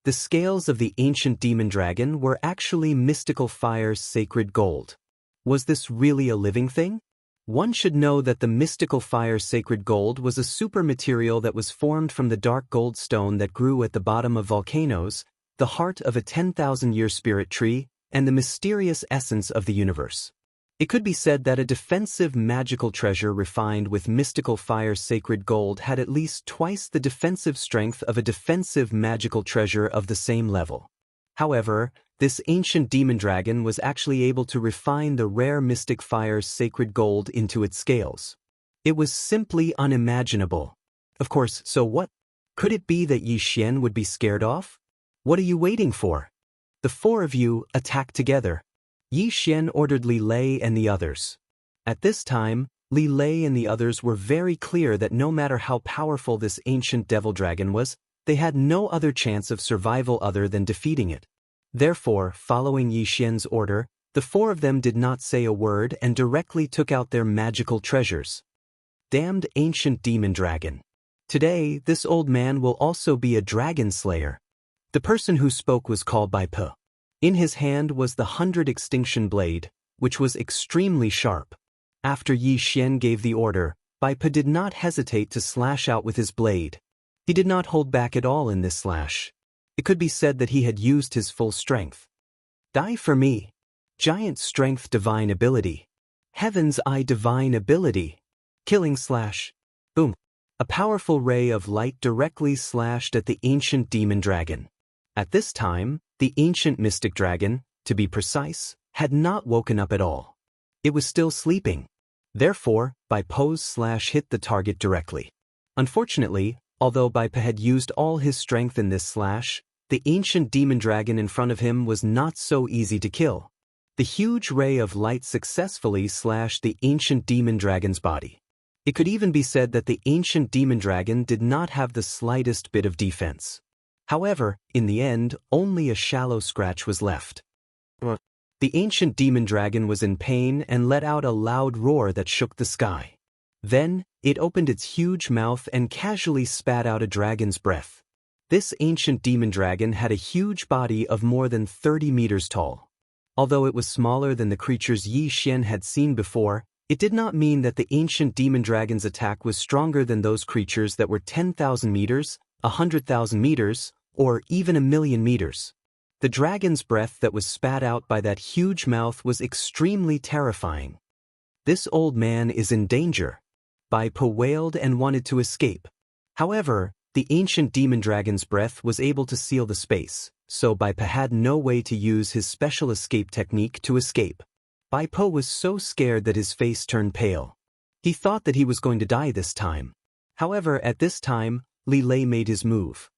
[SPEAKER 1] The scales of the ancient demon dragon were actually mystical fire's sacred gold. Was this really a living thing? One should know that the mystical fire's sacred gold was a super material that was formed from the dark gold stone that grew at the bottom of volcanoes, the heart of a 10,000-year spirit tree, and the mysterious essence of the universe. It could be said that a defensive magical treasure refined with mystical fire's sacred gold had at least twice the defensive strength of a defensive magical treasure of the same level. However, this ancient demon dragon was actually able to refine the rare mystic fire's sacred gold into its scales. It was simply unimaginable. Of course, so what? Could it be that Yi Xian would be scared off? What are you waiting for? The four of you attack together. Yi Xian ordered Li Lei and the others. At this time, Li Lei and the others were very clear that no matter how powerful this ancient devil dragon was, they had no other chance of survival other than defeating it. Therefore, following Yi Xian's order, the four of them did not say a word and directly took out their magical treasures. Damned ancient demon dragon. Today, this old man will also be a dragon slayer. The person who spoke was called Bai Pe. In his hand was the 100 extinction blade, which was extremely sharp. After Yi Xian gave the order, Bai Pe did not hesitate to slash out with his blade. He did not hold back at all in this slash. It could be said that he had used his full strength. Die for me. Giant strength divine ability. Heaven's eye divine ability. Killing slash. Boom. A powerful ray of light directly slashed at the ancient demon dragon. At this time, the ancient mystic dragon, to be precise, had not woken up at all. It was still sleeping. Therefore, Bai Pe's slash hit the target directly. Unfortunately, although Bai Pe had used all his strength in this slash, the ancient demon dragon in front of him was not so easy to kill. The huge ray of light successfully slashed the ancient demon dragon's body. It could even be said that the ancient demon dragon did not have the slightest bit of defense. However, in the end, only a shallow scratch was left. The ancient demon dragon was in pain and let out a loud roar that shook the sky. Then, it opened its huge mouth and casually spat out a dragon's breath. This ancient demon dragon had a huge body of more than 30 meters tall. Although it was smaller than the creatures Yi Xian had seen before, it did not mean that the ancient demon dragon's attack was stronger than those creatures that were 10,000 meters, 100,000 meters, or even 1,000,000 meters. The dragon's breath that was spat out by that huge mouth was extremely terrifying. This old man is in danger. Bai Pe wailed and wanted to escape. However, the ancient demon dragon's breath was able to seal the space, so Bai Pe had no way to use his special escape technique to escape. Bai Pe was so scared that his face turned pale. He thought that he was going to die this time. However, at this time, Li Lei made his move.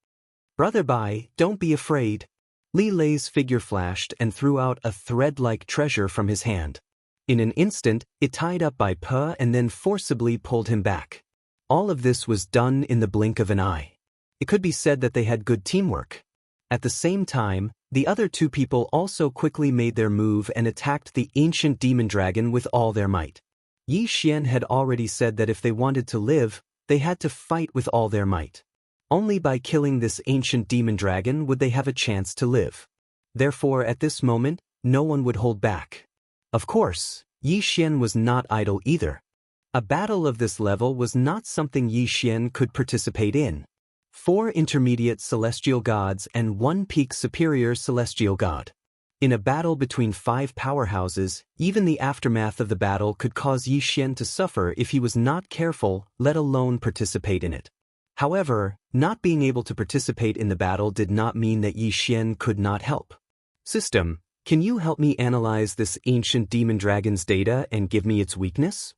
[SPEAKER 1] Brother Bai, don't be afraid. Li Lei's figure flashed and threw out a thread-like treasure from his hand. In an instant, it tied up Bai Pe and then forcibly pulled him back. All of this was done in the blink of an eye. It could be said that they had good teamwork. At the same time, the other two people also quickly made their move and attacked the ancient demon dragon with all their might. Yi Xian had already said that if they wanted to live, they had to fight with all their might. Only by killing this ancient demon dragon would they have a chance to live. Therefore, at this moment, no one would hold back. Of course, Yi Xian was not idle either. A battle of this level was not something Yi Xian could participate in. 4 intermediate celestial gods and 1 peak superior celestial god. In a battle between 5 powerhouses, even the aftermath of the battle could cause Yi Xian to suffer if he was not careful, let alone participate in it. However, not being able to participate in the battle did not mean that Yi Xian could not help. System, can you help me analyze this ancient demon dragon's data and give me its weakness?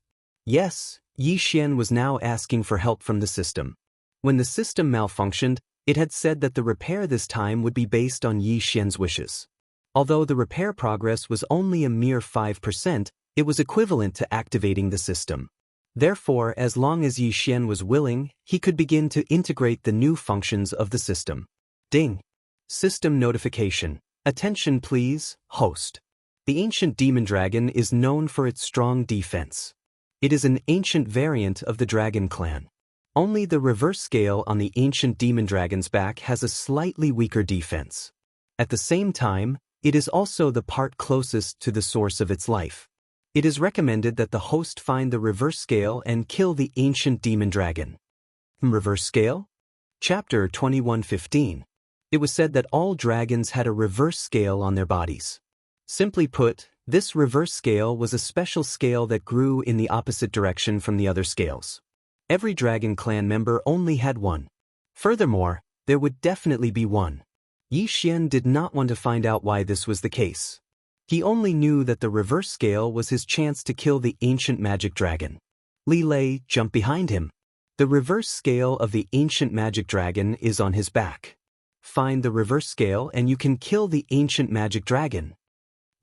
[SPEAKER 1] Yes, Yi Xian was now asking for help from the system. When the system malfunctioned, it had said that the repair this time would be based on Yi Xian's wishes. Although the repair progress was only a mere 5%, it was equivalent to activating the system. Therefore, as long as Yi Xian was willing, he could begin to integrate the new functions of the system. Ding! System notification. Attention please, host. The ancient demon dragon is known for its strong defense. It is an ancient variant of the dragon clan. Only the reverse scale on the ancient demon dragon's back has a slightly weaker defense. At the same time, it is also the part closest to the source of its life. It is recommended that the host find the reverse scale and kill the ancient demon dragon. Reverse scale? Chapter 21:15. It was said that all dragons had a reverse scale on their bodies. Simply put, this reverse scale was a special scale that grew in the opposite direction from the other scales. Every dragon clan member only had one. Furthermore, there would definitely be one. Xian did not want to find out why this was the case. He only knew that the reverse scale was his chance to kill the ancient magic dragon. Li Lei jumped behind him. The reverse scale of the ancient magic dragon is on his back. Find the reverse scale and you can kill the ancient magic dragon.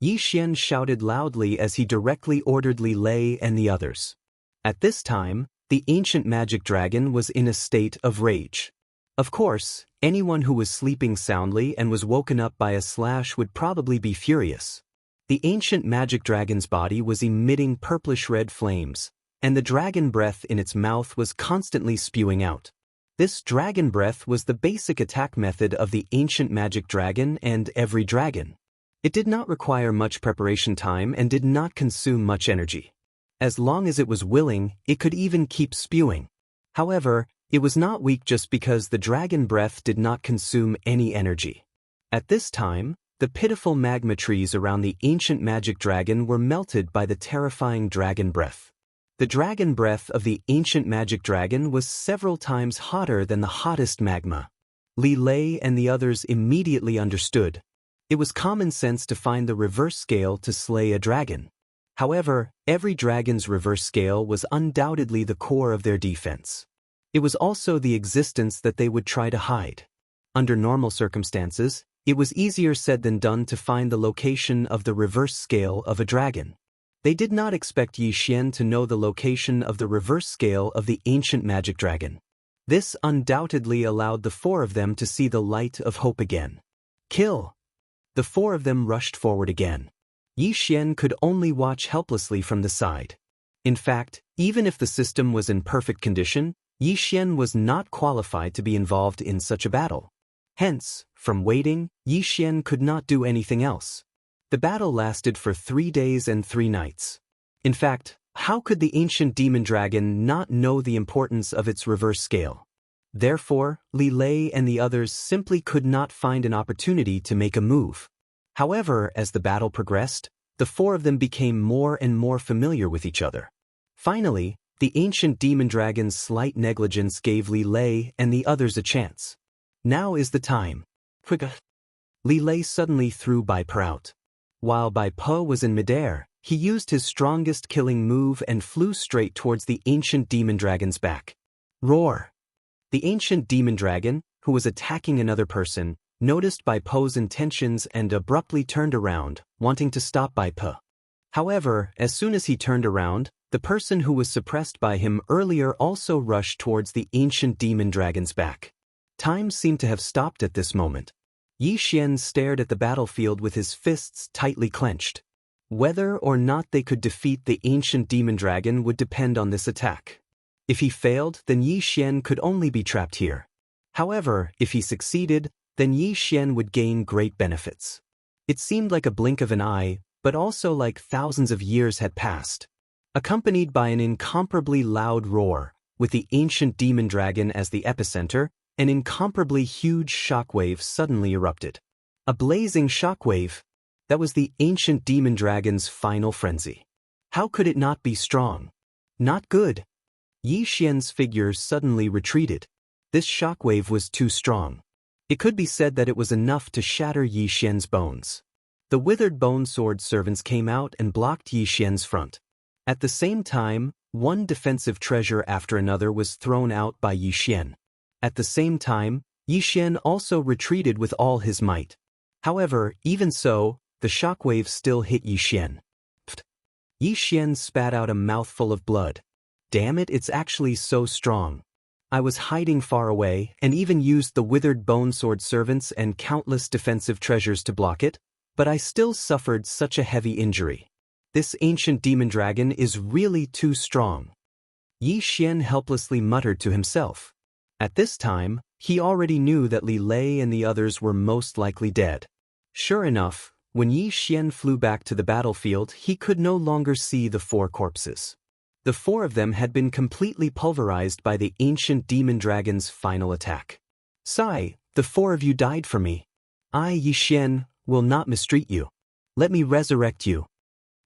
[SPEAKER 1] Xian shouted loudly as he directly ordered Li Lei and the others. At this time, the ancient magic dragon was in a state of rage. Of course, anyone who was sleeping soundly and was woken up by a slash would probably be furious. The ancient magic dragon's body was emitting purplish-red flames, and the dragon breath in its mouth was constantly spewing out. This dragon breath was the basic attack method of the ancient magic dragon and every dragon. It did not require much preparation time and did not consume much energy. As long as it was willing, it could even keep spewing. However, it was not weak just because the dragon breath did not consume any energy. At this time, the pitiful magma trees around the ancient magic dragon were melted by the terrifying dragon breath. The dragon breath of the ancient magic dragon was several times hotter than the hottest magma. Li Lei and the others immediately understood. It was common sense to find the reverse scale to slay a dragon. However, every dragon's reverse scale was undoubtedly the core of their defense. It was also the existence that they would try to hide. Under normal circumstances, it was easier said than done to find the location of the reverse scale of a dragon. They did not expect Xian to know the location of the reverse scale of the ancient magic dragon. This undoubtedly allowed the four of them to see the light of hope again. Kill! The four of them rushed forward again. Xian could only watch helplessly from the side. In fact, even if the system was in perfect condition, Xian was not qualified to be involved in such a battle. Hence, from waiting, Xian could not do anything else. The battle lasted for 3 days and 3 nights. In fact, how could the ancient demon dragon not know the importance of its reverse scale? Therefore, Li Lei and the others simply could not find an opportunity to make a move. However, as the battle progressed, the four of them became more and more familiar with each other. Finally, the ancient demon dragon's slight negligence gave Li Lei and the others a chance. Now is the time. Li Lei suddenly threw Bai Po out. While Bai Po was in midair, he used his strongest killing move and flew straight towards the ancient demon dragon's back. Roar! The ancient demon dragon, who was attacking another person, noticed Bai Po's intentions and abruptly turned around, wanting to stop Bai Po. However, as soon as he turned around, the person who was suppressed by him earlier also rushed towards the ancient demon dragon's back. Time seemed to have stopped at this moment. Xian stared at the battlefield with his fists tightly clenched. Whether or not they could defeat the ancient demon dragon would depend on this attack. If he failed, then Xian could only be trapped here. However, if he succeeded, then Xian would gain great benefits. It seemed like a blink of an eye, but also like thousands of years had passed. Accompanied by an incomparably loud roar, with the ancient demon dragon as the epicenter, an incomparably huge shockwave suddenly erupted. A blazing shockwave! That was the ancient demon dragon's final frenzy. How could it not be strong? Not good. Xian's figure suddenly retreated. This shockwave was too strong. It could be said that it was enough to shatter Xian's bones. The withered bone sword servants came out and blocked Xian's front. At the same time, one defensive treasure after another was thrown out by Xian. At the same time, Xian also retreated with all his might. However, even so, the shockwave still hit Xian. Xian spat out a mouthful of blood. Damn it, it's actually so strong. I was hiding far away and even used the withered bone sword servants and countless defensive treasures to block it, but I still suffered such a heavy injury. This ancient demon dragon is really too strong. Yi Xian helplessly muttered to himself. At this time, he already knew that Li Lei and the others were most likely dead. Sure enough, when Yi Xian flew back to the battlefield, he could no longer see the 4 corpses. The 4 of them had been completely pulverized by the ancient demon dragon's final attack. Sigh, the 4 of you died for me. I, Yi Xian, will not mistreat you. Let me resurrect you.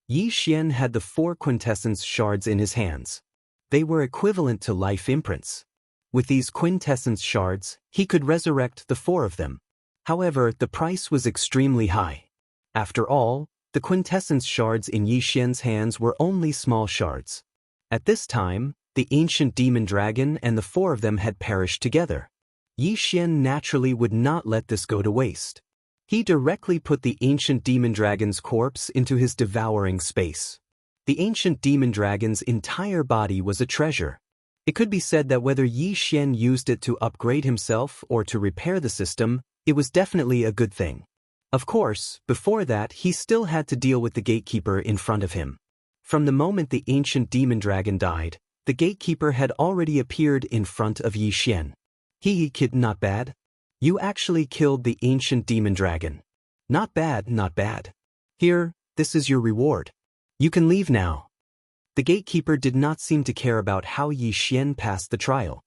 [SPEAKER 1] Yi Xian had the 4 quintessence shards in his hands. They were equivalent to life imprints. With these quintessence shards, he could resurrect the 4 of them. However, the price was extremely high. After all, the quintessence shards in Yi Xian's hands were only small shards. At this time, the ancient demon dragon and the 4 of them had perished together. Yi Xian naturally would not let this go to waste. He directly put the ancient demon dragon's corpse into his devouring space. The ancient demon dragon's entire body was a treasure. It could be said that whether Yi Xian used it to upgrade himself or to repair the system, it was definitely a good thing. Of course, before that he still had to deal with the gatekeeper in front of him. From the moment the ancient demon dragon died, the gatekeeper had already appeared in front of Yi Xian. Kid, not bad. You actually killed the ancient demon dragon. Not bad, not bad. Here, this is your reward. You can leave now. The gatekeeper did not seem to care about how Yi Xian passed the trial.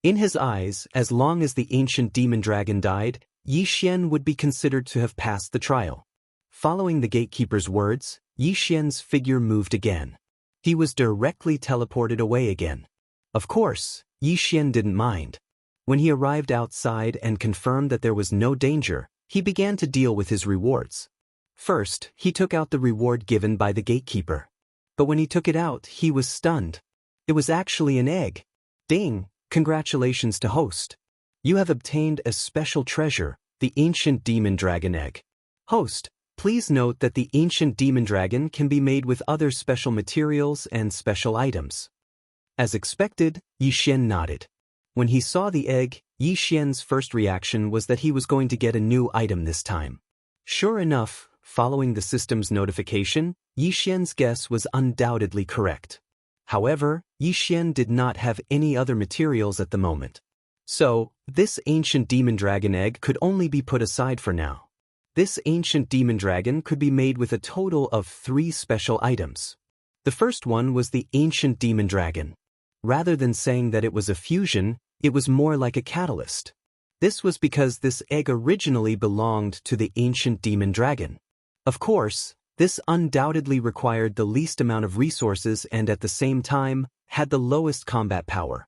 [SPEAKER 1] In his eyes, as long as the ancient demon dragon died, Yi Xian would be considered to have passed the trial. Following the gatekeeper's words, Yi Xian's figure moved again. He was directly teleported away again. Of course, Yi Xian didn't mind. When he arrived outside and confirmed that there was no danger, he began to deal with his rewards. First, he took out the reward given by the gatekeeper. But when he took it out, he was stunned. It was actually an egg. Ding! Congratulations to host. You have obtained a special treasure, the ancient demon dragon egg. Host, please note that the ancient demon dragon can be made with other special materials and special items. As expected, Yi Xian nodded. When he saw the egg, Yi Xian's first reaction was that he was going to get a new item this time. Sure enough, following the system's notification, Yi Xian's guess was undoubtedly correct. However, Yi Xian did not have any other materials at the moment. So, this ancient demon dragon egg could only be put aside for now. This ancient demon dragon could be made with a total of 3 special items. The first one was the ancient demon dragon. Rather than saying that it was a fusion, it was more like a catalyst. This was because this egg originally belonged to the ancient demon dragon. Of course, this undoubtedly required the least amount of resources and at the same time, had the lowest combat power.